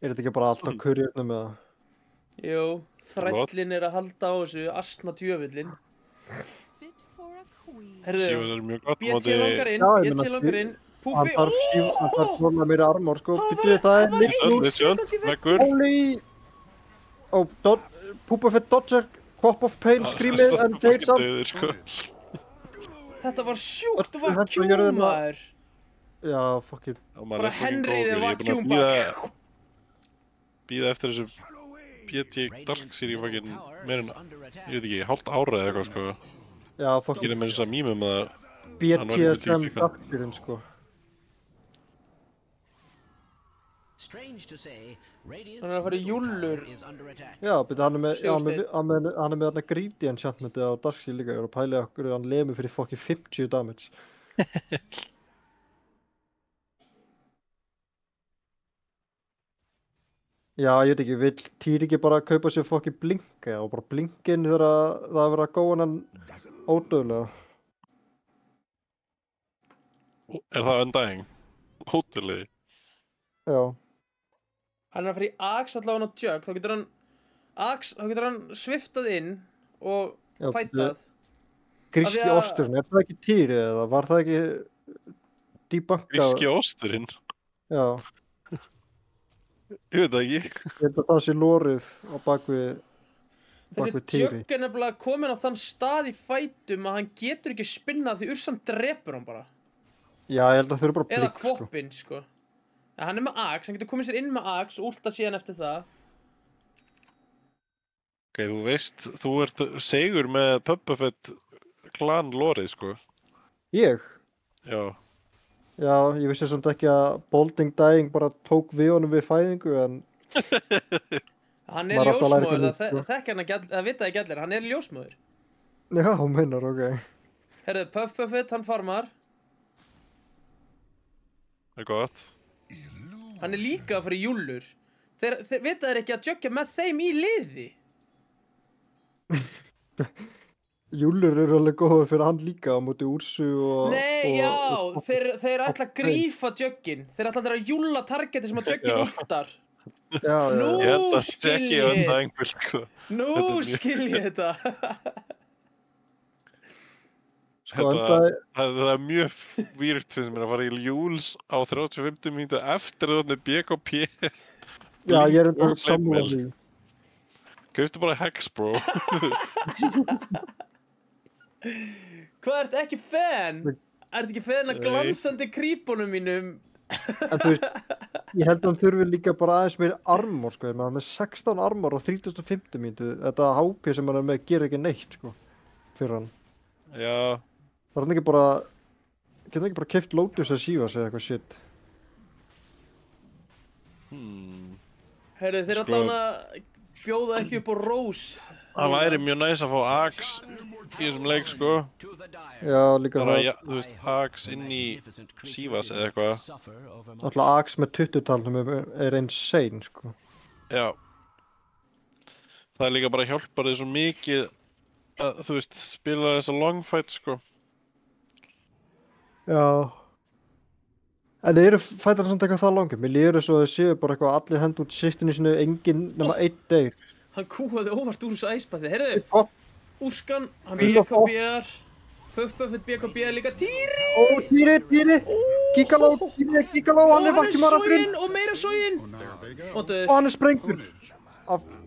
Speaker 5: Er þetta ekki bara alltaf kurjörnum með það?
Speaker 1: Jú, þrællin er að halda á þessu, asna djöfullin.
Speaker 6: Fit for a queen.
Speaker 3: Sívas
Speaker 1: Herðu,
Speaker 3: er mjög gott
Speaker 1: BT langar inn,
Speaker 5: Já, ég
Speaker 1: BT
Speaker 5: meina,
Speaker 1: langar inn,
Speaker 5: Hann
Speaker 1: Púfi,
Speaker 5: þarf svona meira armor, sko. Býttu það er
Speaker 1: var
Speaker 5: litlu.
Speaker 3: Legend, veggur.
Speaker 5: Holy... Oh, Púpafett Dodger, Pop of Pain, Screamið and Fades Up.
Speaker 3: Dauðir, sko.
Speaker 1: Þetta var sjúkt
Speaker 5: Öllu hendur
Speaker 1: vakkjúm
Speaker 5: jörðina.
Speaker 1: maður.
Speaker 5: Já, fucking...
Speaker 3: Og maður
Speaker 1: Bara
Speaker 3: er fucking
Speaker 1: Henry the
Speaker 3: góður. Ég er
Speaker 1: vakkjúm
Speaker 3: búinn að
Speaker 1: bara.
Speaker 3: bíða eftir þessu BT Dark Series fucking meirinn, ég veit ekki, hálft ára eða eitthvað, sko.
Speaker 5: Já,
Speaker 3: Ég
Speaker 5: fucking
Speaker 3: er með þess að mýmum að hann var
Speaker 5: BTSM
Speaker 3: ekki
Speaker 5: Darkirinn, sko.
Speaker 2: Strange to say, Radiant's
Speaker 1: Hann er að fara í
Speaker 2: middle
Speaker 1: júllur.
Speaker 2: tower is under attack.
Speaker 5: Já, býttu hann er með... Já,
Speaker 1: Sigursteinn.
Speaker 5: hann er með þarna greedy enchantmentið á Darkseid líka. Ég er að pæla okkur hann lemur fyrir fucking 50 damage. Já, ég veit ekki, vill Týr ekki bara kaupa sér fucking blinka og bara blinkin þegar það er verið að góða hann ódöðlega.
Speaker 3: Er það undying? Ótrúlega.
Speaker 5: Já,
Speaker 1: Hann er að fara í Axe allavega á Jug, þá getur hann... Axe, þá getur hann sviftað inn og
Speaker 5: Já,
Speaker 1: fætað.
Speaker 5: gríski
Speaker 1: Af því að-
Speaker 5: osturinn, er það ekki Týr eða var það ekki debunkað?
Speaker 3: Gríski osturinn?
Speaker 5: Já,
Speaker 3: Ég veit það ekki.
Speaker 5: ég held að það sé lórið á bakvið
Speaker 1: Þessi
Speaker 5: Týri.
Speaker 1: Jug er nefnilega komin á þann stað í fætum að hann getur ekki spinnað því Ursan drepur hann bara.
Speaker 5: Já, ég held að þau eru bara
Speaker 1: Eða
Speaker 5: blink, sko.
Speaker 1: Kvoppin, sko. Ja, hann er með Axe, hann getur komið sér inn með Axe, últa síðan eftir það.
Speaker 3: Ok, þú veist, þú ert segur með Puppafett klan lórið, sko.
Speaker 5: Ég?
Speaker 3: Já.
Speaker 5: Já, ég vissi samt ekki að Bolding Dying bara tók við honum við fæðingu, en
Speaker 1: Hann er
Speaker 5: Maður er alltaf að læra
Speaker 1: ljósmóður,
Speaker 5: eitthvað nýtt, sko.
Speaker 1: það þekkja hann ekki, það vita ekki allir, hann er ljósmóður.
Speaker 5: já, meinar, ok.
Speaker 1: Herðu, Puffet, hann farmar,
Speaker 3: Það er gott.
Speaker 1: hann er líka að fara í júllur. Þeir vita þeir ekki að Jugga með þeim í liði.
Speaker 5: Júlur eru alveg góður fyrir hann líka á móti Úrsu og...
Speaker 1: Nei,
Speaker 5: og,
Speaker 1: já, þeir ætla að grífa Juggin. Þeir ætla allir að júlla targeti sem að Juggin
Speaker 3: Já.
Speaker 1: últar.
Speaker 5: Já, já,
Speaker 1: Nú.
Speaker 3: Ég held að
Speaker 1: skil
Speaker 3: Jackie
Speaker 1: ég.
Speaker 3: undying vil, sko.
Speaker 1: Nú
Speaker 3: Þetta er mjög-
Speaker 1: skil ég þetta.
Speaker 5: sko,
Speaker 3: Þetta-
Speaker 5: enda,
Speaker 3: Það er mjög výrt finnst mér að fara í Júls á 35 mínútu eftir að það er BKP.
Speaker 5: já, ég er enda
Speaker 3: og
Speaker 5: sammála
Speaker 3: Blade
Speaker 5: því.
Speaker 3: Kauftu bara Hex, bro. Þú veist.
Speaker 1: Hvað, ertu ekki fan? Ertu ekki fan að
Speaker 3: Nei.
Speaker 1: glansandi krípunum mínum?
Speaker 5: En þú veist, ég held að hann þurfi líka bara aðeins meira armor, sko. Hann er með 16 armor á 3050 mínútu. Þetta HP sem hann er með gerir ekki neitt, sko, fyrir hann.
Speaker 3: Já,
Speaker 5: Það er hann ekki bara... Getur hann ekki bara keypt Lotus að sífa sig eitthvað shit?
Speaker 1: Herru, þeir
Speaker 3: Sko-
Speaker 1: allan að bjóða ekki upp á Rose.
Speaker 3: það væri mjög næs að fá Axe í þessum leik, sko.
Speaker 2: To the dire.
Speaker 5: Já, líka
Speaker 3: Bara,
Speaker 5: það.
Speaker 3: ja, þú veist, Axe inn í Sivas eða eitthvað.
Speaker 2: Suffer over
Speaker 5: Alltaf Axe með 20-talnum er insane, sko.
Speaker 3: Já. Það er líka bara hjálpar þið svo mikið að, þú veist, spila þessa long fight, sko.
Speaker 5: Já. En eru fætar samt eitthvað það langið? Mér líður svo að þau séu bara eitthvað allir hend út sittinu sinu, enginn nema einn deyr.
Speaker 1: Hann kúaði óvart úr þessu æspaði. Herru,
Speaker 5: Ó,
Speaker 1: Úrskan, hann
Speaker 5: Bíl og
Speaker 1: BKB-ar. Puffet BKB líka. Týri!
Speaker 5: Týri! Gigaló, Gigaló, hann er
Speaker 1: Hann er
Speaker 5: vakkjumar að grinn.
Speaker 1: soginn og meira soginn.
Speaker 4: Oh, there they go.
Speaker 1: Og döður.
Speaker 5: Og hann er sprengur.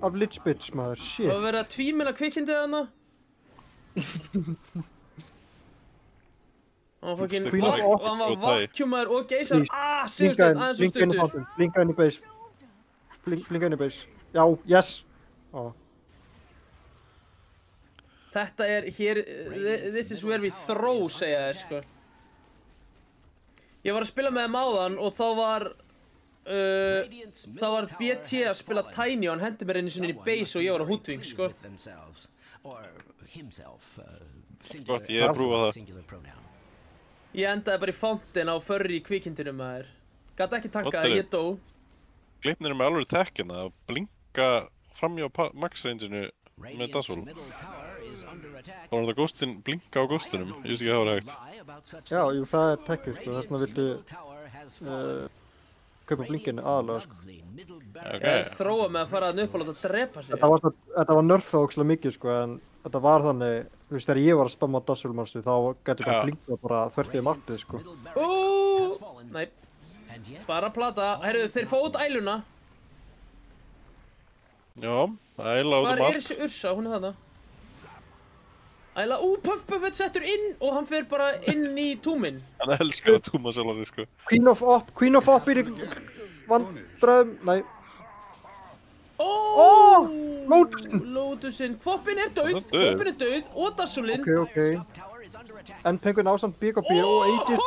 Speaker 5: Af Lich Bitch, maður,
Speaker 1: Það
Speaker 5: shit.
Speaker 1: var verið að tvímenna kvikindið hana. Hann var fucking
Speaker 5: Hvíla
Speaker 1: vakk-
Speaker 5: á-
Speaker 1: og hann var
Speaker 3: og það-
Speaker 1: vakkjumar og geysar. Sigursteinn, aðeins og
Speaker 5: Blinka inn í
Speaker 1: stuttur.
Speaker 5: fátum, blinka inn í base. Blinka inn í base. Já, yes. Ó,
Speaker 1: Þetta er hér, this is where we throw, segja þeir, sko. Ég var að spila með þeim áðan og þá var BT að spila Tiny og hann hendi mér einu sinni í base og ég var á Hoodwink, sko.
Speaker 3: Gott, ég hef prúfað það.
Speaker 1: Ég endaði bara í fountain á furry kvikindinu maður. Gat ekki tankað, ég dó.
Speaker 3: Gleipnir með alveg tekkinn að blinka framjá max-rangeinu með Dazzle. Þá var þetta ghostin, blinka á ghostinum, ég veist ekki að það var hægt.
Speaker 5: Já, jú, það er tekkið, sko, þess vegna viltu kaupa blinkinu aðalega, sko.
Speaker 1: Ég þróa með að fara þarna upp og láta drepa sig.
Speaker 5: Þetta var nerfað ógeðslega mikið, sko, en þetta var þannig, þú veist, þegar ég var að spamma á Dazzle, manstu, þá gæti þetta blinkað bara þvert yfir mappið, sko.
Speaker 1: Nei, bara plata. Heyrðu, þeir fá út æluna.
Speaker 3: Já, æla út
Speaker 1: Hvar
Speaker 3: allt.
Speaker 1: er þessi Ursa? Hún er þarna. Æla, Puff settur inn og hann fer bara inn í túminn.
Speaker 3: Hann elskar að túma sjálf því, sko.
Speaker 5: Queen of Op er í vandræðum, nei.
Speaker 1: Lotusinn. Kvoppin er dauð og Dazzleinn.
Speaker 5: Ok. En Penguin ásamt BKB og Aegis.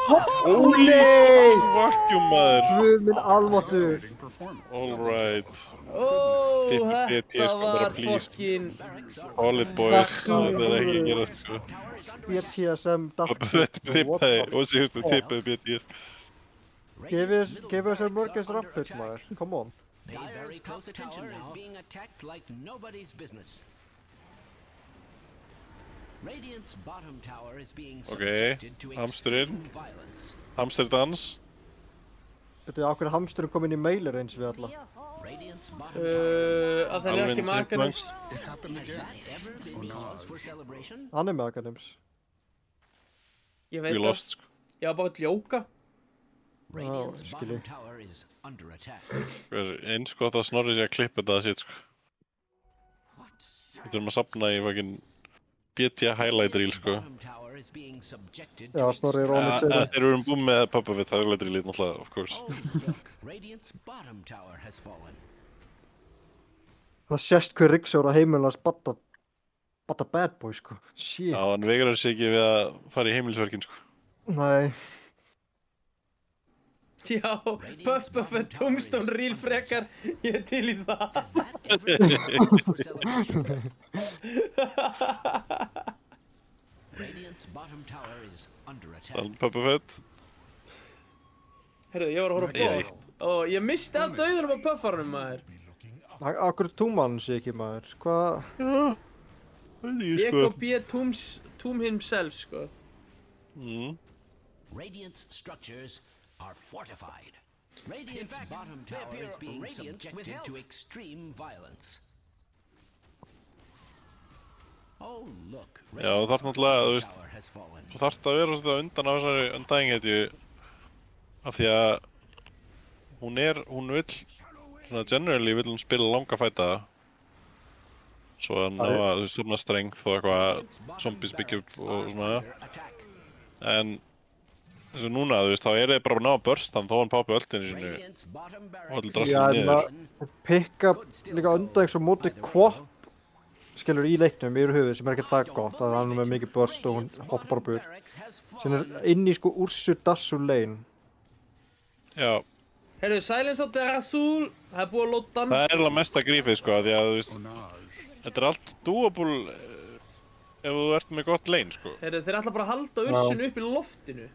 Speaker 5: Nei!
Speaker 3: Vacuum, maður.
Speaker 5: Guð minn almáttugur.
Speaker 3: Alright.
Speaker 1: Þetta var fokkin...
Speaker 3: Solid boys, það er ekki að gera, sko.
Speaker 5: BTSM,
Speaker 3: Tippaði, og síðustu tippaði BTS.
Speaker 5: Gefið þessar mörgast rappits, maður. Come on.
Speaker 2: Dyer's top tower is being attacked like nobody's business. Radiant's bottom tower is being subjected to extreme violence.
Speaker 3: Hamsterdans.
Speaker 5: Þetta er ákveður hamsturinn komin í mailer eins við alla.
Speaker 2: Radiant's bottom tower
Speaker 1: Að þeir eru ekki með Aghanim's.
Speaker 4: It happened
Speaker 2: has
Speaker 4: again.
Speaker 2: that ever been cause for celebration?
Speaker 5: Hann er með Aghanim's.
Speaker 1: Ég veit
Speaker 3: Við
Speaker 1: það.
Speaker 3: lost, sko.
Speaker 1: Ég var bara að ljóka.
Speaker 2: Radiant's
Speaker 5: skilji.
Speaker 2: bottom tower is under attack.
Speaker 3: Eins gott að Snorri sé að klippa þetta sitt, sko. Við þurfum að safna í fucking BT highlight reel, sko.
Speaker 2: Bottom tower is being subjected
Speaker 5: Já,
Speaker 2: to
Speaker 5: Snorri er ónýtt
Speaker 3: Þegar
Speaker 5: segið.
Speaker 3: við erum búin með Papa Fit highlight reel, náttúrulega, of course.
Speaker 2: Radiant's bottom tower has fallen.
Speaker 5: Það sést hver Ríksjóra heimilans batta bad boy, sko. Shit.
Speaker 3: Já, hann vegrar sig ekki við að fara í heimilisverkin, sko.
Speaker 5: Nei.
Speaker 1: Já, Puff Tombstone reel frekar. Ég er til í það.
Speaker 2: Has that ever been cause for celebration? Radiant's bottom tower is under attack.
Speaker 3: Þannig Papa Fit.
Speaker 1: Herru, ég var að horfa á bótt. Og ég misti allt auðunum á Puffarnum, maður.
Speaker 5: Akkur túmann sé ekki, maður. Hvað?
Speaker 1: BKB Toom himself, sko.
Speaker 2: Radiant's structures are fortified. Radiant's bottom tower is being subjected to extreme violence. Oh, look.
Speaker 3: Já, þú þarf náttúrulega, þú veist,
Speaker 2: Tower has fallen.
Speaker 3: þú þarft að vera svolítið á undan á þessari undæðinghetju af því að hún vill, svona generally vill hún spila langa fæta svo að ná að, þú veist, svona strength og eitthvað zombies byggja upp og svona
Speaker 2: Attack.
Speaker 3: en eins og núna, þú veist, þá er þið bara að ná að börstan þó hann pápi öllinu sinu
Speaker 2: Radiant's bottom
Speaker 3: og allir
Speaker 2: barracks
Speaker 5: Já,
Speaker 3: drastlum
Speaker 5: en
Speaker 3: niður.
Speaker 5: að pikka líka undan eins og móti kvop skilur í leiknum yfir höfuð sem er ekkert það gott að hann er með mikið burst og hún hoppar bara búr.
Speaker 2: has
Speaker 5: Sem er inn í sko Ursu Dazzle lane.
Speaker 3: Já,
Speaker 1: Herru, Silence á Terrazul. Það er búið að lóta hann.
Speaker 3: það er alveg mesta grífið, sko, því að, þú veist,
Speaker 4: Onage.
Speaker 3: þetta er allt doable ef þú ert með gott lane, sko.
Speaker 1: Herru, þeir ætla bara að halda Ursinu upp í loftinu.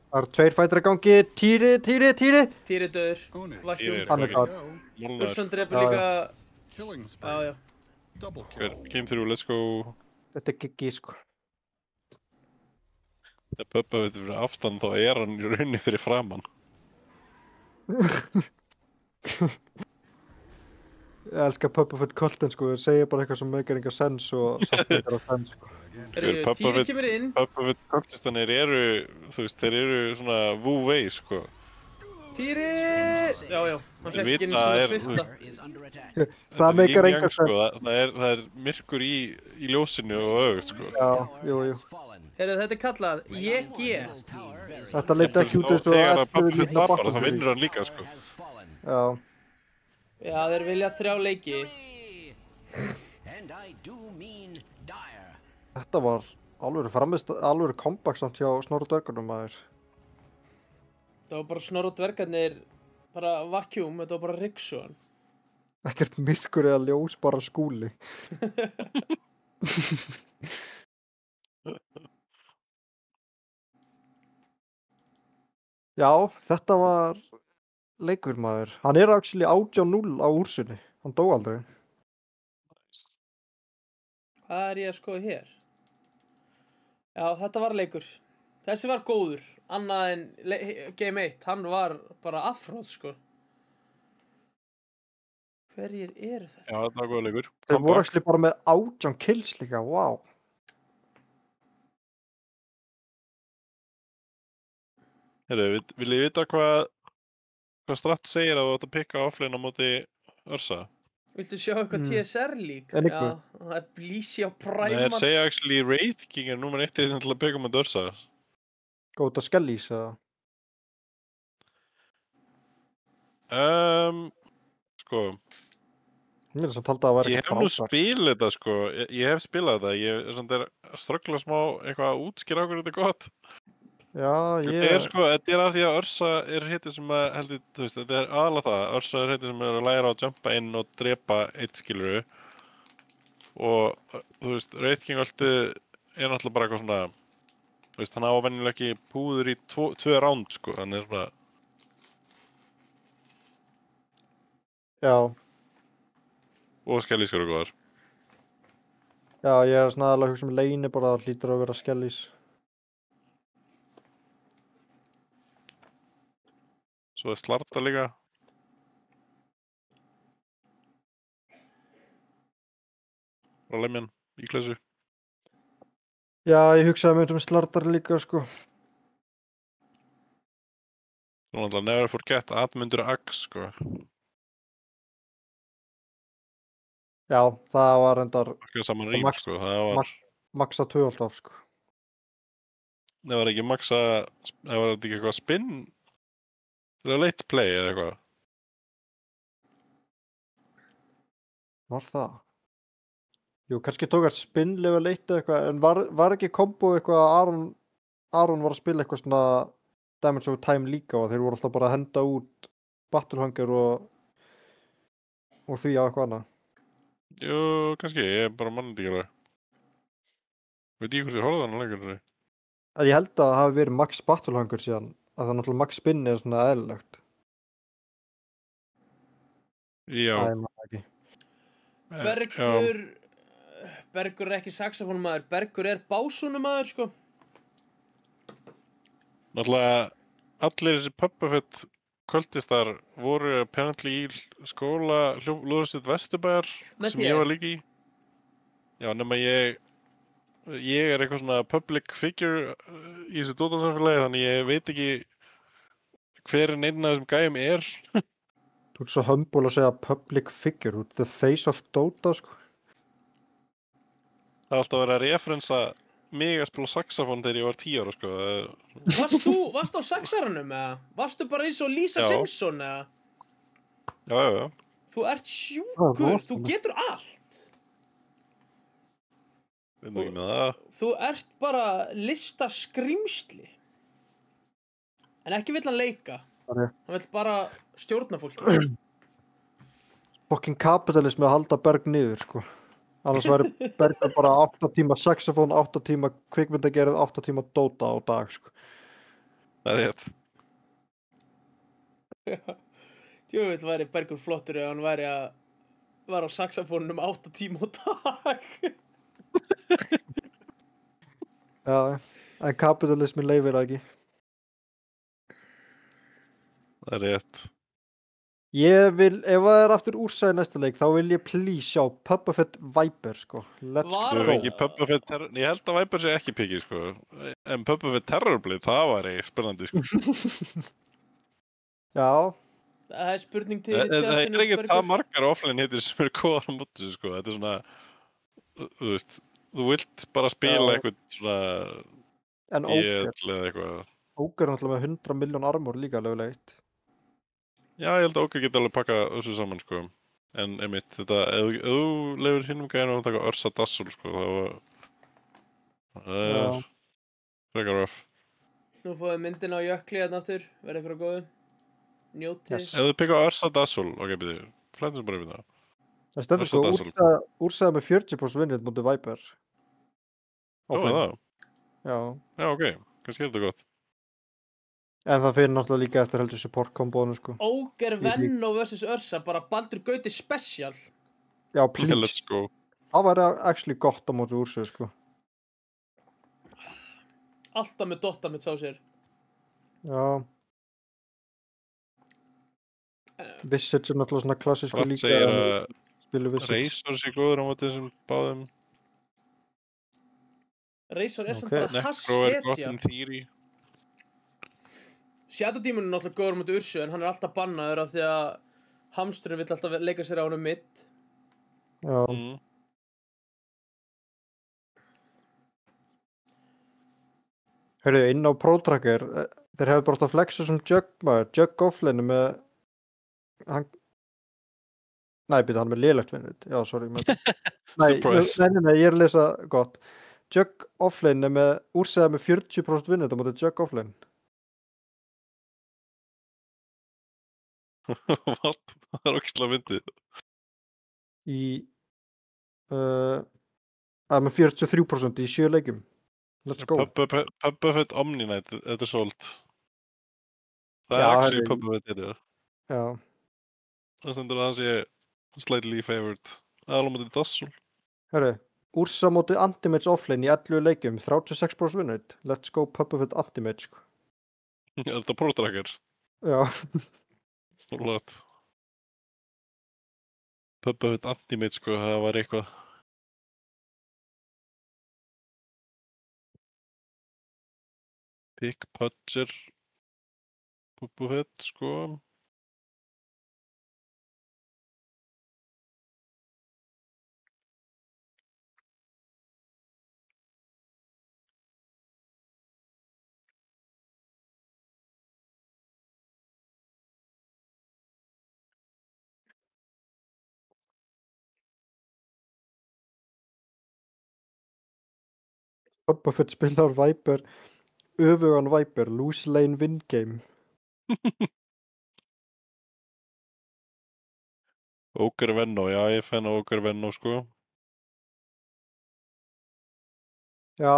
Speaker 5: Það eru tveir fætir að gangi. Týri.
Speaker 1: Týri döður.
Speaker 4: Own it.
Speaker 1: Vacuum.
Speaker 3: Týri er
Speaker 5: Hann er
Speaker 3: fucking
Speaker 5: klár.
Speaker 3: molnaður.
Speaker 1: Ursan drefur
Speaker 5: Já,
Speaker 1: líka...
Speaker 4: Killing
Speaker 1: Já,
Speaker 4: spree.
Speaker 1: já.
Speaker 4: Double
Speaker 3: Hver,
Speaker 4: kill.
Speaker 3: came through, let's go.
Speaker 5: Þetta er giggi sko.
Speaker 3: Þegar Puppa veit fyrir aftan þá er hann í rauninni fyrir framann.
Speaker 5: Ég elska Puppafoot Colton sko. Þeir segja bara eitthvað sem meikar enga sens og samt meikar á sens sko.
Speaker 1: Herru, Týri kemur inn.
Speaker 3: Puppa veit kortistanir eru, þú veist, þeir eru svona Wu-Wei, sko.
Speaker 1: Týri! Já, já. Hann
Speaker 3: Þeir
Speaker 1: fekk ekki einu
Speaker 3: vita
Speaker 1: sinni
Speaker 3: er,
Speaker 1: svifta.
Speaker 3: þú veist,
Speaker 2: is under attack.
Speaker 3: þetta
Speaker 5: Það
Speaker 3: er
Speaker 5: meikar
Speaker 3: yin-yang,
Speaker 5: enga
Speaker 3: sko.
Speaker 5: sens.
Speaker 3: Það er myrkur í ljósinu og öfugt, sko.
Speaker 5: Já, jú.
Speaker 2: Has fallen.
Speaker 1: Herru, þetta er kallað YG.
Speaker 2: Tower is
Speaker 5: Þetta leit ekki út eins og
Speaker 3: Þegar að Puppa
Speaker 5: eftir
Speaker 3: veit
Speaker 5: lítna
Speaker 3: tapar, þá
Speaker 5: bakkur.
Speaker 3: vinnur hann líka, sko.
Speaker 2: has fallen.
Speaker 5: Já.
Speaker 1: Já, þeir vilja 3 leiki.
Speaker 2: And I do mean dire.
Speaker 5: Þetta var alveg comeback samt hjá Snorra Dvergunum maður.
Speaker 1: Það var bara Snorri og dvergarnir, bara vacuum, þetta var bara Rickson.
Speaker 5: Ekkert myrkur eða ljós, bara Skúli. Já, þetta var leikur maður. Hann er actually 18-0 á úrsunni. Hann dó aldrei.
Speaker 1: Hvað er ég að skoða hér? Já, þetta var leikur. Þessi var góður. Annað en Game 1. Hann var bara afhróð, sko. Hverjir eru þetta?
Speaker 3: Já, þetta var góð leikur.
Speaker 5: Þeir voru actually bara með 18 kills líka, wow.
Speaker 3: Heyrðu, viljið þið vita hvað Stratt segir að þú átt að pikka offlane á móti Ursa?
Speaker 1: Viltu sjá eitthvað TSR líka?
Speaker 5: En
Speaker 1: Já,
Speaker 5: eitthvað.
Speaker 1: það er Blísi á
Speaker 3: Nei,
Speaker 1: Primal.
Speaker 3: þeir segja actually Wraith King er númer 1 til að pikka móti Ursa.
Speaker 5: Góð að skellís, eða?
Speaker 3: Sko,
Speaker 5: Mér er svo taldi að það var
Speaker 3: ég hef
Speaker 5: eitthvað
Speaker 3: nú
Speaker 5: frábært.
Speaker 3: spilað þetta sko, ég hef spilað þetta, ég er svona að ströggla smá eitthvað að útskýra okkur þetta er gott.
Speaker 5: Já,
Speaker 3: Þetta er af því að Ursa er hitið sem að heldur, þú veist, þetta er aðalega það, Ursa er hitið sem er að læra að jumpa inn og drepa eitt skiluru og þú veist, Wraith King alltið er náttúrulega bara eitthvað svona, þú veist, hann á venjulega ekki púður í tvö ránd sko, hann er svona,
Speaker 5: Já,
Speaker 3: og skellískar og góðar.
Speaker 5: já, ég er svona aðalega að hugsa um leyni bara það hlýtur að vera skellís.
Speaker 3: Svo er Slarda líka. Frá Lemjan, í klessu.
Speaker 5: Já, ég hugsaði með um slardar líka, sko.
Speaker 3: Svo náttúrulega never forget Atmundur Ax, sko.
Speaker 5: Já, það var endar
Speaker 3: Ekki saman rým,
Speaker 5: Max-
Speaker 3: sko. Það var,
Speaker 5: maxa 2 alltaf, sko.
Speaker 3: það var ekki maxa, það var ekki eitthvað spinn. Það var late play eða eitthvað.
Speaker 5: Var það? Jú, kannski tók að spinn level 1 eða eitthvað, en var ekki kombo eitthvað að Aron var að spila eitthvað svona Damage over Time líka og þeir voru alltaf bara að henda út Battlehunger og því á eitthvað annað.
Speaker 3: Jú, kannski, ég er bara mannandi ekki alveg. Veit ég hvort ég horfði á hann lengur.
Speaker 5: En ég held að það hafi verið Max Battlehunger síðan, að það náttúrulega Max Spinn er svona eðlilegt.
Speaker 3: Já.
Speaker 5: Það er maður ekki.
Speaker 1: Bergur er ekki saxofónumaður, Bergur er básúnumaður, sko.
Speaker 3: Náttúrulega, allir þessi Puppafett kvöldistar voru apparently í skóla Lúðurstuð Vesturbæjar
Speaker 1: Með
Speaker 3: sem
Speaker 1: þér?
Speaker 3: ég var líka í. Já, nema ég er eitthvað svona public figure í þessu dótasamfélagi, þannig ég veit ekki hver einn af þessum gæjum er.
Speaker 5: Þú ert svo humble að segja public figure, þú ert the face of Dota, sko.
Speaker 3: Það er alltaf verið að referensa mig að spila saxofón þegar ég var 10 ára, sko.
Speaker 1: Varstu á saxaranum, eða? Varstu bara eins og Lisa
Speaker 3: Já.
Speaker 1: Simpson, eða?
Speaker 3: Já.
Speaker 1: Þú ert
Speaker 5: Það
Speaker 1: sjúkur,
Speaker 5: er
Speaker 1: þú getur allt.
Speaker 3: Veit nú ekki með það.
Speaker 1: Þú ert bara listaskrimsli. En ekki vill hann leika.
Speaker 5: Það er
Speaker 1: Hann vill bara stjórna fólki.
Speaker 5: fucking kapitalismi að halda Berg niður, sko. Annars væri Bergur bara 8 tíma saxofón, 8 tíma kvikmyndagerð, 8 tíma Dota á dag, sko.
Speaker 3: Það er rétt.
Speaker 1: Djöfull væri Bergur flottur ef hann væri að var á saxofónunum 8 tíma á dag.
Speaker 5: Já, en kapitalismi leifir það ekki.
Speaker 3: Það er rétt.
Speaker 5: Ég vil, ef það er aftur úrsæði næsta leik, þá vil ég please sjá Puppafett Viper, sko. Let's
Speaker 1: Var-
Speaker 3: Þú
Speaker 5: go.
Speaker 3: fengi Puppafett Terror, ég held að Viper sé ekki pikið, sko. En Puppafett Terrorblade, það var ekki spennandi, sko.
Speaker 5: Já,
Speaker 1: Það er spurning til
Speaker 3: Það er
Speaker 1: chatinu,
Speaker 3: ekki
Speaker 1: Bergur.
Speaker 3: það margar offline hittir sem eru góðar á móti, sko. Þetta er svona, þú veist, þú vilt bara spila
Speaker 5: Já.
Speaker 3: eitthvað svona
Speaker 5: en Ogre
Speaker 3: eða eitthvað.
Speaker 5: er náttúrulega með 100 miljón armor líka level 1.
Speaker 3: Já, ég held að Ogre geti alveg pakka þessu saman, sko. En einmitt, þetta, ef þú lefur hinnum gæðinu að taka Ursa Dazzle, sko, þá
Speaker 5: Já.
Speaker 3: er frekar rough.
Speaker 1: Nú fóðum myndina á jökli hérna aftur, verði ykkur á góðu. Njótið.
Speaker 5: Yes.
Speaker 3: Ef þú pikka Ursa Dazzle, ok, byrju, flættum bara yfir það.
Speaker 5: Það stendur sko
Speaker 3: Ursa Dazzle.
Speaker 5: úrsaða með 40% vinnit mútið Viper.
Speaker 3: Ó,
Speaker 5: Offline.
Speaker 3: það?
Speaker 5: Já.
Speaker 3: Já, ok, kannski er þetta gott.
Speaker 5: En það fyrir náttúrulega líka eftir heldur support kombónu sko.
Speaker 1: Ogre Venno vs. Ursa, bara Baldur Gauti special.
Speaker 5: Já,
Speaker 3: Yeah,
Speaker 5: please.
Speaker 3: let's go.
Speaker 5: Það væri actually gott á móti úrsöðu sko.
Speaker 1: Alltaf með Dotta mitt sá sér.
Speaker 5: Já. Visage er náttúrulega svona klassísku
Speaker 3: Frætt
Speaker 5: líka.
Speaker 3: segir að
Speaker 5: Spilu Visage.
Speaker 3: Razor sé góður á móti þessum báðum.
Speaker 1: Razor er samt
Speaker 5: Ok.
Speaker 1: bara
Speaker 3: Necro er gott
Speaker 1: hasshetja.
Speaker 3: in theory.
Speaker 1: Shadow Demon er náttúrulega góður með Ursu, en hann er alltaf bannaður af því að hamsturinn vill alltaf leika sér á honum mitt.
Speaker 5: Já.
Speaker 3: Mm.
Speaker 5: Heyrðu, inn á Pro Tracker, þeir hefur bara átt að flexa sem Jug maður, Jug offline með hann Nei, býta, hann er með lélegt vinnit. Já, sorry. Nei,
Speaker 3: Surprise.
Speaker 5: nei, ég er að lesa gott. Jug offline er með úrsæða með 40% vinnit á móti Jug offline.
Speaker 3: What? Það er ógislega myndið.
Speaker 5: Í með 43% í 7 leikjum. Let's go.
Speaker 3: Pubbuffet Omni-Night, þetta er sold. Það
Speaker 5: Já,
Speaker 3: er actually
Speaker 5: heyrðu.
Speaker 3: Pubbuffet þetta.
Speaker 5: Já.
Speaker 3: Það stendur að það sé slightly favored. Aðal á móti Dazzle.
Speaker 5: Herru, úrsa móti Anti-Mage offline í 11 leikjum, 36% vinnit. Let's go Puppet Anti-Mage. Sko.
Speaker 3: Er þetta Pro Tracker?
Speaker 5: Já.
Speaker 3: Lát. Pubbuffet Anti-Mage, sko, það var eitthvað. Pick Pudger. Pubbuffet, sko.
Speaker 5: Puppet spilar Viper, öfugan Viper, lose lane win game.
Speaker 3: Ogre Venno, já, ég fenn Ogre Venno, sko.
Speaker 5: Já.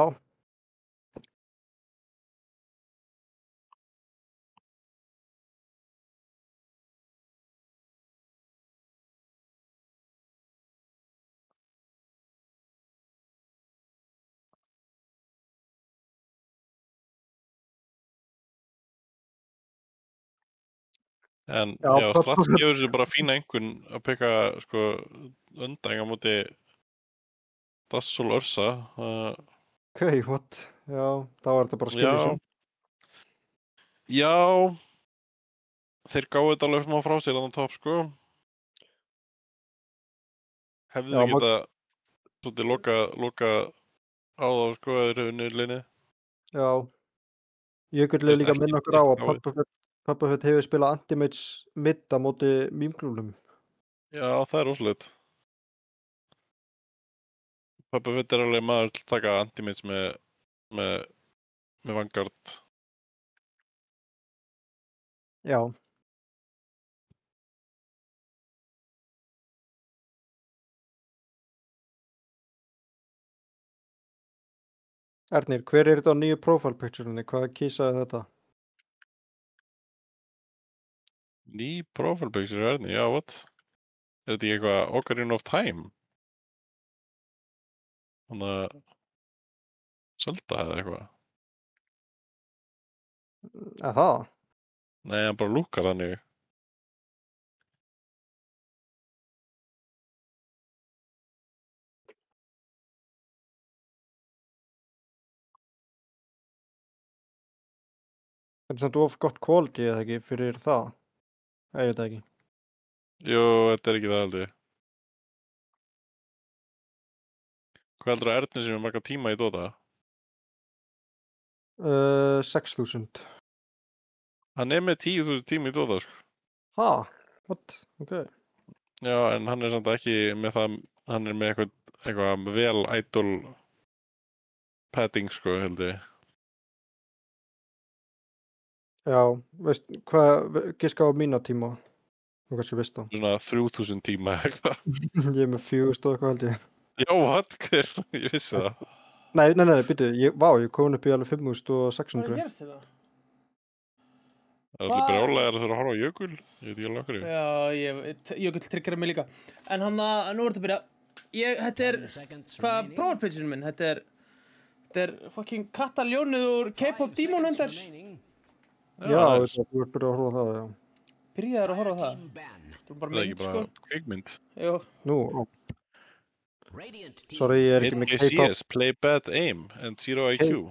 Speaker 3: En
Speaker 5: Já,
Speaker 3: já, Strats gefur þessu bara fína einhvern að peka, sko, undan á móti Dazzle Ursa.
Speaker 5: Ok, what? Já, þá er þetta bara
Speaker 3: Já.
Speaker 5: skiljuðsum.
Speaker 3: Já. Þeir gáðu þetta alveg smá frá sér að topp, sko. Hefðu
Speaker 5: Já,
Speaker 3: þið geta svolítið loka á þá, sko, að þeir hefur niður linnið.
Speaker 5: Já. Ég
Speaker 3: Þú
Speaker 5: gæti
Speaker 3: veist,
Speaker 5: líka
Speaker 3: ekki-
Speaker 5: minna okkur á
Speaker 3: ekki
Speaker 5: að Puppet hefur spilað Anti-Mage mid á móti mýmklúnum.
Speaker 3: Já, það er rosalegt. Pubbuffet er alveg maður til að taka Anti-Mage með Vanguard.
Speaker 5: Já. Ernir, hver er þetta á nýju profile picture-unni? Hvað kísaði þetta?
Speaker 3: Ný profile picture er hérna, já, what? Er þetta ekki eitthvað Ocarina of Time? Þannig að Zelda eða eitthvað?
Speaker 5: Það?
Speaker 3: Nei, hann bara lúkar þannig.
Speaker 5: Þetta er samt of gott quality eða ekki fyrir það? Ég veit það ekki.
Speaker 3: Jú, þetta er ekki það held ég. Hvað heldur að Erni sem er marga tíma í Dota?
Speaker 5: 6.000.
Speaker 3: Hann er með 10.000 tíma í Dota, sko.
Speaker 5: Ha? What? Ok.
Speaker 3: Já, en hann er samt ekki með það, hann er með eitthvað vel idol padding, sko, held ég.
Speaker 5: Já, veist, hvað giska á mína tíma? Þú kannski veist það.
Speaker 3: Svona 3000 tíma eða eitthvað.
Speaker 5: Ég er með 400 og eitthvað held ég.
Speaker 3: Já, what? Hver? Ég vissi það.
Speaker 5: Nei, býtu, ég kom upp í alveg
Speaker 1: Hvað er
Speaker 5: 5600.
Speaker 1: að gerast þetta?
Speaker 3: Það er allir brjálæðir að þurfa að horfa á jökul. Ég veit ekki alveg okkur.
Speaker 1: Já, Jökull triggerar mig líka. En hann að, nú er þetta að byrja. Þetta er,
Speaker 2: 10 seconds
Speaker 1: hvað
Speaker 2: remaining.
Speaker 1: prófarpitchinu minn? Þetta er fucking kattaljónið úr K-pop
Speaker 2: 5
Speaker 1: Demon
Speaker 2: seconds
Speaker 1: Hunters.
Speaker 2: remaining.
Speaker 5: Já,
Speaker 3: nice.
Speaker 5: þú ert byrjað að horfa á það, já.
Speaker 1: Byrjaður að horfa á það.
Speaker 2: Team ban.
Speaker 1: Þetta er bara
Speaker 3: Það er
Speaker 1: mynd,
Speaker 3: ekki
Speaker 1: sko.
Speaker 3: bara kvikmynd.
Speaker 1: Jú.
Speaker 5: Nú,
Speaker 2: Radiant team.
Speaker 5: sorry, ég er ekki með K-pop.
Speaker 3: NGCS, play bad aim and zero IQ.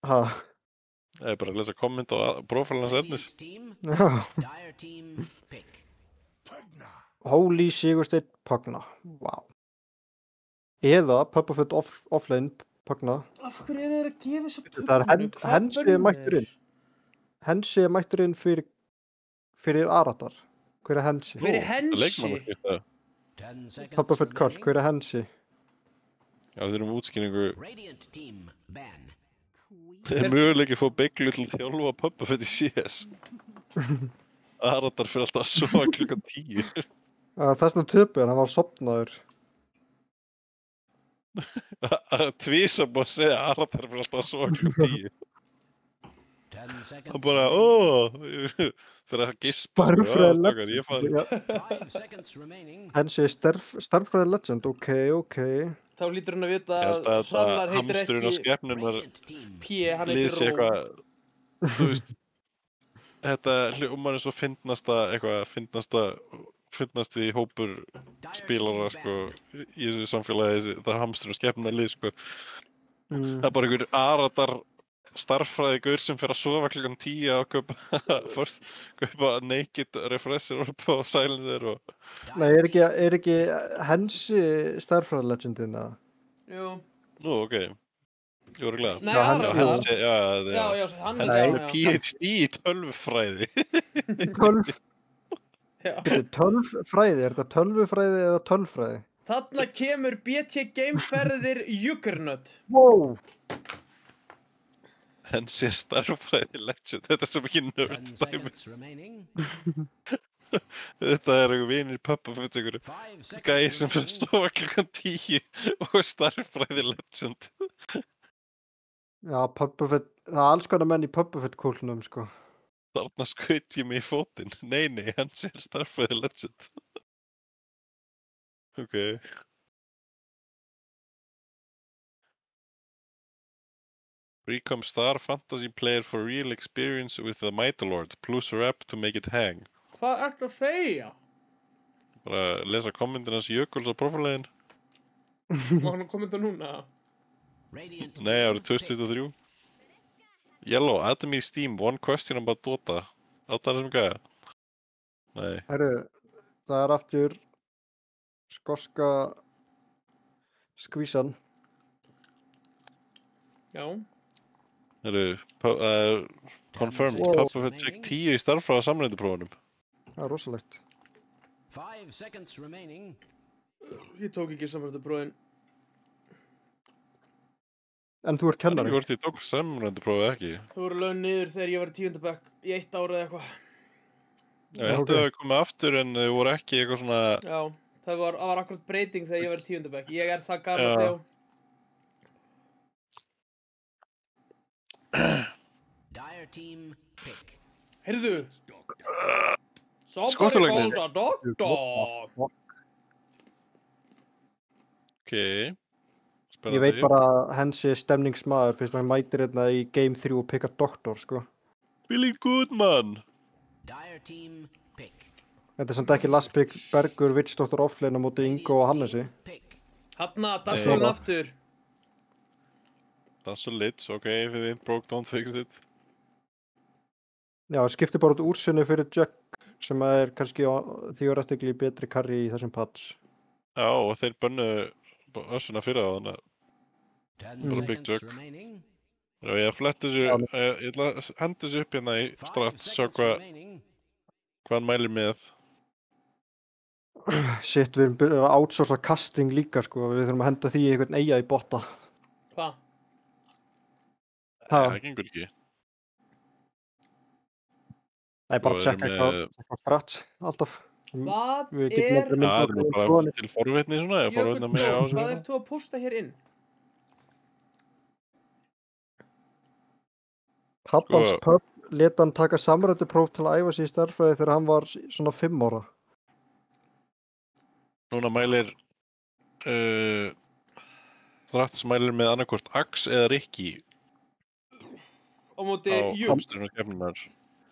Speaker 5: Ha,
Speaker 3: Það er bara að lesa komment á prófælans efnis.
Speaker 2: Radiant team.
Speaker 5: já.
Speaker 2: Dire team. Pick.
Speaker 5: Holy Sigursteinn Pagna, vá. Eða Puppafett offline Pagna.
Speaker 1: Af hverju er þeir að gefa svo
Speaker 5: Það er Hensi er mættur inn. Hensi er mættur inn fyrir Aratar. Hver er Hensi?
Speaker 1: Fyrir Hensi.
Speaker 3: Leikmannaskipta.
Speaker 2: 10 seconds
Speaker 5: Puppafett Kull,
Speaker 2: remaining.
Speaker 5: hver er Hensi?
Speaker 3: Já, þeir eru með útskýringu.
Speaker 2: Radiant team ban.
Speaker 6: Queen.
Speaker 3: Það er möguleiki að fá Beiglu til að þjálfa Puppafett í CS. Aratar fyrir alltaf að sofa klukkan 10.
Speaker 5: Þessna töpu en hann var sopnaður.
Speaker 3: Tvísa búið að segja að Aratar fyrir alltaf að sofa klukkan 10.
Speaker 2: 10 seconds
Speaker 3: Hann bara,
Speaker 2: remaining.
Speaker 3: fyrir að gispa.
Speaker 5: Bara
Speaker 3: Sko,
Speaker 5: fyrir að
Speaker 3: stakar, ég fann.
Speaker 5: Já,
Speaker 2: 5 seconds remaining.
Speaker 5: Hensi er starffræði legend, ok.
Speaker 1: Þá lítur hann að vita
Speaker 3: Ég
Speaker 1: að
Speaker 3: held að
Speaker 1: Hrannar heitir
Speaker 3: hamsturinn og
Speaker 1: ekki
Speaker 3: skepnunar
Speaker 2: Radiant team.
Speaker 1: P, hann
Speaker 3: lýði
Speaker 1: heitir
Speaker 3: sig
Speaker 1: Ró.
Speaker 3: eitthvað, þú veist, þetta hljómar eins og fyndnasti hópur spilara, sko, í þessu samfélagi, þetta hamsturinn og skepnunar lið, sko.
Speaker 5: Mm.
Speaker 3: Það er bara einhver Aratar starffræði gaur sem fer að sofa klukkan 10 og kaupa naked refresher upp á silencer og
Speaker 5: Nei, er ekki Hensi starffræði legendin eða?
Speaker 1: Jú.
Speaker 3: nú, ok, ég voru glæð.
Speaker 1: Nei,
Speaker 5: Já, hann-
Speaker 1: Aratar.
Speaker 3: Já,
Speaker 1: Já, hann
Speaker 3: hann
Speaker 1: já,
Speaker 3: er
Speaker 1: já.
Speaker 3: með PhD í tölvfræði.
Speaker 5: 12,
Speaker 1: Já.
Speaker 5: byrju, 12 fræði, er þetta 12 fræði eða 12 fræði?
Speaker 1: Þarna kemur BT Gameferðir Juggernaut.
Speaker 5: Wow!
Speaker 3: Hann sé starffræði legend, þetta er svo mikið
Speaker 2: 10
Speaker 3: nörd dæmi.
Speaker 2: seconds remaining.
Speaker 3: Þetta er einhver vinir Puppafett, einhver
Speaker 2: 5 seconds
Speaker 3: gæi sem fyrir að
Speaker 2: remaining.
Speaker 3: stofa klukkan 10 og starffræði legend.
Speaker 5: Já, Puppafett, það er alls konar menn í Puppafett kúlnum, sko.
Speaker 3: Þarna skaut ég mig í fótinn. Nei, hann sé starffræði legend. Ok. Become star fantasy player for real experience with the Mighty Lord, plus rep to make it hang.
Speaker 1: Hvað ertu að segja?
Speaker 3: Bara lesa kommentin hans Jökuls á prófálegin.
Speaker 1: Og hann komið það núna.
Speaker 2: Radiant
Speaker 3: Nei,
Speaker 2: team.
Speaker 3: árið 2023. Yellow, add me Steam, one question about Dota. Alltaf þessum gæja. Nei,
Speaker 5: Herru, það er aftur skoska skvísan.
Speaker 1: Já.
Speaker 3: confirmed.
Speaker 5: Wow.
Speaker 3: Puppafett fekk 10 í starffræða samrænduprófunum.
Speaker 5: Það er rosalegt.
Speaker 2: 5 seconds remaining.
Speaker 1: Ég tók ekki samrænduprófin.
Speaker 5: En þú ert kennari.
Speaker 3: Ég hvort ég tók samrænduprófið ekki.
Speaker 1: Þau voru lögð niður þegar ég var í 10. bekk í 1 ára eða eitthvað.
Speaker 3: Ég held að þau komið aftur en þau voru ekki eitthvað svona...
Speaker 1: Já, það var akkurat breyting þegar ég var í 10. bekk. Ég er það
Speaker 3: Já.
Speaker 1: gamall, já.
Speaker 2: Dire team. Pick.
Speaker 1: Heyrðu. Somebody
Speaker 3: Skottulæknir.
Speaker 1: called a doctor.
Speaker 3: Ok.
Speaker 5: Ég veit bara að Hensi er stemningsmaður fyrst að hann mætir hérna í Game 3 og pikkar doktor, sko.
Speaker 3: Feeling good, man.
Speaker 2: Dire team. Pick.
Speaker 5: Þetta er samt ekki last pick Bergur, Witchdoktor offline á móti Ingo og Hannesi.
Speaker 2: Pick.
Speaker 1: Hanna, dasslun
Speaker 5: Nei.
Speaker 1: aftur.
Speaker 3: That's a lit, ok, if it ain't broke, don't fix it.
Speaker 5: Já, skiptir bara út úrsinni fyrir Jack sem er kannski theoretically betri carry í þessum patch.
Speaker 3: Já, og þeir bönnu össuna fyrir það, þannig að
Speaker 2: 10
Speaker 3: Big
Speaker 2: seconds
Speaker 3: Jack.
Speaker 2: remaining.
Speaker 3: já, ég fletti þessu, ég ætla að henda þessu upp hérna í
Speaker 2: 5
Speaker 3: straft, sjá
Speaker 2: seconds remaining.
Speaker 3: hvað hann mælir með.
Speaker 5: Shit, við erum byrjað að outsourca casting líka, sko. Við þurfum að henda því í einhvern eiga í botta.
Speaker 1: Hvað?
Speaker 5: Ha.
Speaker 3: Það gengur ekki.
Speaker 5: Það er bara
Speaker 3: Og
Speaker 5: að
Speaker 3: eru
Speaker 5: checka
Speaker 3: með-
Speaker 5: eitthvað stratch, alltaf.
Speaker 1: Hvað
Speaker 5: Við getum
Speaker 1: er...
Speaker 5: aldrei
Speaker 3: Já,
Speaker 5: myndað
Speaker 3: það er
Speaker 5: okkur
Speaker 3: nú bara
Speaker 5: skoðanir.
Speaker 3: til forvitni svona, ég forvitna mig á
Speaker 1: Jökull,
Speaker 3: þessu.
Speaker 1: hvað ert þú að posta hér inn?
Speaker 5: Pappans
Speaker 3: Sko-
Speaker 5: pub leta hann taka samrættupróf til að æfa sig í stærðfræði þegar hann var svona 5 ára.
Speaker 3: Núna mælir Þratts mælir með annarkvort Ax eða Rikki
Speaker 1: Á móti
Speaker 3: á
Speaker 1: Jú.
Speaker 3: hamsturinn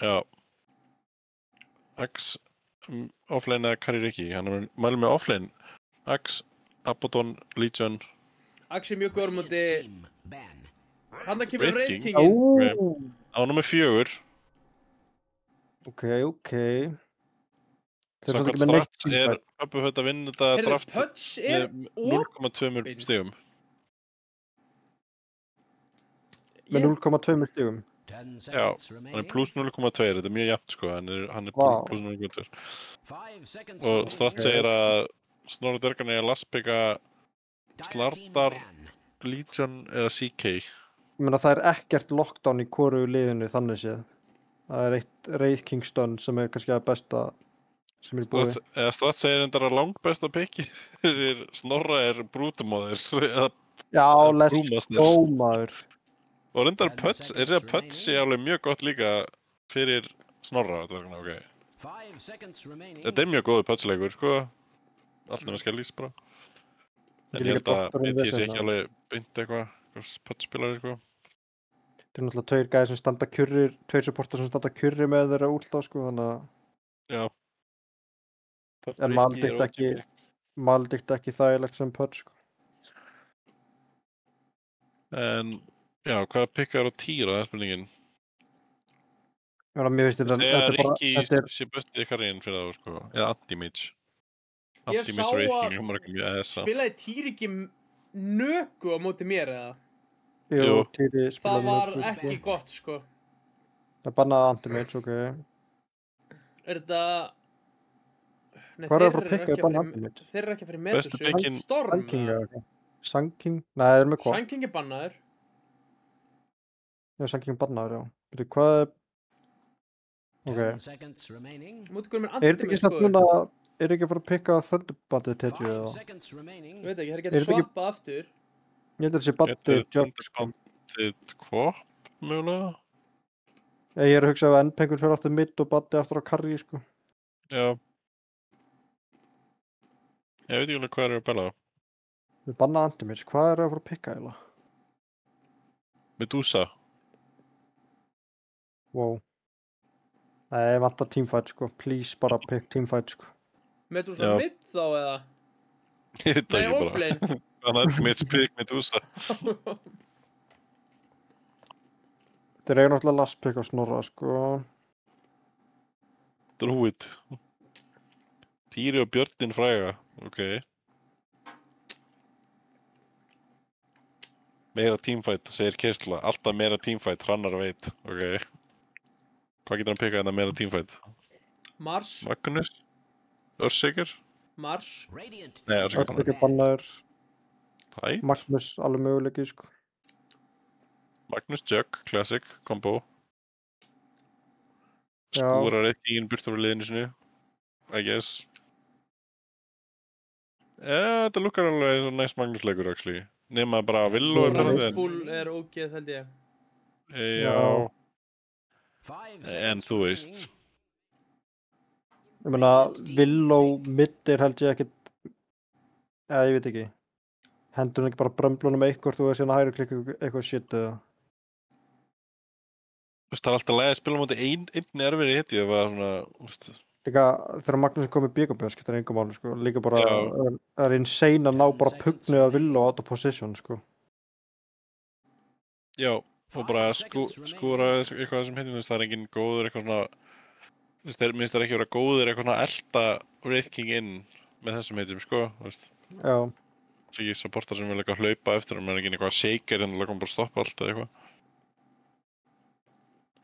Speaker 3: Já. Ax offlane eða Kari Rikki. Hann mælir með offlane Ax, Abaddon, Legion.
Speaker 1: Axi mjög góður á móti...
Speaker 2: Team ban.
Speaker 1: Hann það kemur
Speaker 3: Wraith King.
Speaker 1: Wraith-Kingin.
Speaker 3: Á nummer 4
Speaker 5: Ok. Þeir eru
Speaker 3: samkvæmt
Speaker 5: ekki með neitt
Speaker 3: Stratts er
Speaker 5: teamfight.
Speaker 3: Öbbuhött að vinna þetta
Speaker 1: Heyrðu,
Speaker 3: draft
Speaker 1: Pöts er...
Speaker 3: með 0,2 stigum.
Speaker 5: Með 0,2 stigum.
Speaker 2: 10
Speaker 3: Já,
Speaker 2: seconds
Speaker 3: hann er
Speaker 2: remaining.
Speaker 3: pluss 0,2, þetta er mjög jafnt sko, hann er
Speaker 5: Vá.
Speaker 3: pluss 0,2.
Speaker 2: 5 seconds
Speaker 3: Og
Speaker 2: remaining.
Speaker 3: Stratt segir að Snorri Dörgan er að lastpika
Speaker 2: Dire team
Speaker 3: Slardar,
Speaker 2: ban.
Speaker 3: Legion eða CK.
Speaker 5: Ég meina það er ekkert lockdown í hvoru liðinu þannig séð. Það er eitt Wraith King stun sem er kannski að besta sem er búið.
Speaker 3: Stratt segir endara langbesta piki fyrir Snorra er Brútumóðir eða
Speaker 5: Já, let's
Speaker 3: Brúmaster.
Speaker 5: go maður.
Speaker 3: Og reyndar Pöts, er það Pöts sé alveg mjög gott líka fyrir Snorra, ok.
Speaker 2: 5 seconds remaining.
Speaker 3: Þetta er mjög góður Pötsleikur, sko. Allt nema skellís bara. En
Speaker 5: Ekki
Speaker 3: ég
Speaker 5: líka
Speaker 3: held að
Speaker 5: doktorinn
Speaker 3: BT sé
Speaker 5: vesena.
Speaker 3: ekki alveg beint eitthvað Pötspilari, sko.
Speaker 5: Þetta er náttúrulega tveir gæði sem standa kjurrir, tveir supportar sem standa kjurrir með þeirra útlá sko, þannig að
Speaker 3: Já.
Speaker 5: En Maldikt ekki þægilegt sem pöt sko.
Speaker 3: En, já, hvaða pikkar á Týra, það er spurningin.
Speaker 5: Ég meina, mér finnst þetta
Speaker 3: Þegar
Speaker 5: er bara,
Speaker 3: Rikki
Speaker 5: þetta er,
Speaker 3: sé bestið karriðin fyrir það, sko. Eða Anti-Mage.
Speaker 1: Ég
Speaker 3: Anti-Mage
Speaker 1: sá að
Speaker 3: Racing, hún var ekki mjög eða samt.
Speaker 1: Spilaði Týr ekki nöku á móti mér eða?
Speaker 5: jú,
Speaker 3: Jú.
Speaker 5: Týri
Speaker 1: Það
Speaker 5: spilaði
Speaker 1: var
Speaker 5: mjög,
Speaker 1: ekki gott, sko.
Speaker 5: Það er bannaði anti-mage, ok.
Speaker 1: Er þetta... Nei,
Speaker 5: Hvað er
Speaker 1: þeir
Speaker 5: að fara að pikka
Speaker 1: ekki
Speaker 5: í banna
Speaker 1: fyrir-
Speaker 5: anti-mage?
Speaker 1: Þeir eru ekki að fyrir
Speaker 3: Bestu
Speaker 1: Medusu.
Speaker 3: pikkin-
Speaker 1: Storm.
Speaker 5: Sanking eða eitthvað. Sanking? Nei, það er með hvað?
Speaker 1: Sanking er bannaður.
Speaker 5: Já, Sanking bannaður, já. Byrju, hvað er... Ok.
Speaker 2: 10 seconds remaining.
Speaker 1: Móti hvernig
Speaker 5: Er þetta ekki samt núna, er ekki að fara að pikka Thunderbandið tetju
Speaker 2: 5
Speaker 5: eða?
Speaker 2: seconds remaining.
Speaker 1: Ég veit ekki, þeir
Speaker 5: Er
Speaker 1: geta
Speaker 5: þetta ekki-
Speaker 1: swappað aftur.
Speaker 5: Ég held að þessi bandið jump sko.
Speaker 3: Bandið Kvop, mögulega?
Speaker 5: Ég er að hugsa að N-pengur fyrir aftur mitt og bandið aftur á karri, sko.
Speaker 3: Já. Ég veit ekki alveg hvað er að bæla á.
Speaker 5: Við bannaði anti-mage, hvað er að fara að pikka eiginlega?
Speaker 3: Medusa.
Speaker 5: Wow. Nei, ég vantar teamfight, sko. Please, bara pick teamfight, sko.
Speaker 1: Medusa
Speaker 3: Já.
Speaker 1: mitt þá eða?
Speaker 3: Ég veit það
Speaker 1: Nei,
Speaker 3: ekki bara.
Speaker 1: offlane.
Speaker 3: Þannig að mitt spik Medusa.
Speaker 5: Þeir eiga náttúrulega last pick á Snorra, sko.
Speaker 3: Druid. Týri og Björnin fræga. Ok. Meira teamfight, segir Kirsla. Alltaf meira teamfight, Hrannar veit. Ok. Hvað getur hann pikkað en meira teamfight?
Speaker 1: Mars.
Speaker 3: Magnus? Örsigur?
Speaker 1: Mars.
Speaker 2: Radiant
Speaker 3: Nei,
Speaker 2: team
Speaker 3: Örsíkur
Speaker 5: Það er ekki bannaður.
Speaker 3: Tæ?
Speaker 5: Magnus, alveg möguleiki, sko.
Speaker 3: Magnus Jug, Classic, Combo.
Speaker 5: Já.
Speaker 3: Skúrar eitthvað burtur úr liðinu sinu. I guess. Þetta lukkar alveg eins og næst Magnus leikur, actually. Nema bara Villó er
Speaker 5: Red
Speaker 3: bara
Speaker 1: Bull er ógeð, held ég.
Speaker 3: Já,
Speaker 2: 5
Speaker 3: en
Speaker 2: seconds
Speaker 3: þú veist.
Speaker 2: remaining.
Speaker 5: Ég meina, Willow mid er held ég ekkert... ég veit ekki. Hendur hann ekki bara brömblunum eitthvað þú veist hérna hægri klikku eitthvað shit eða...
Speaker 3: Þú veist, það er alltaf lægi að spila á móti einni erfiri hitti ef að svona, þú veist,
Speaker 5: Líka þegar Magnús er komið bíkaböð skiptir engum máli sko. Líka bara,
Speaker 3: Já.
Speaker 5: það er insane að ná bara pugnið að Willow out of position sko.
Speaker 3: já, og bara skúra eitthvað sem hittum, þú veist, það er engin góður eitthvað svona, þú veist, minnst það ekki vera góður eitthvað svona elta Wraith King inn með þessum hittum, sko, þú veist.
Speaker 5: Já,
Speaker 3: Það er ekki supportar sem vil eitthvað hlaupa eftir, en maður er ekki eitthvað shaker en það kom bara að stoppa allt eða eitthvað.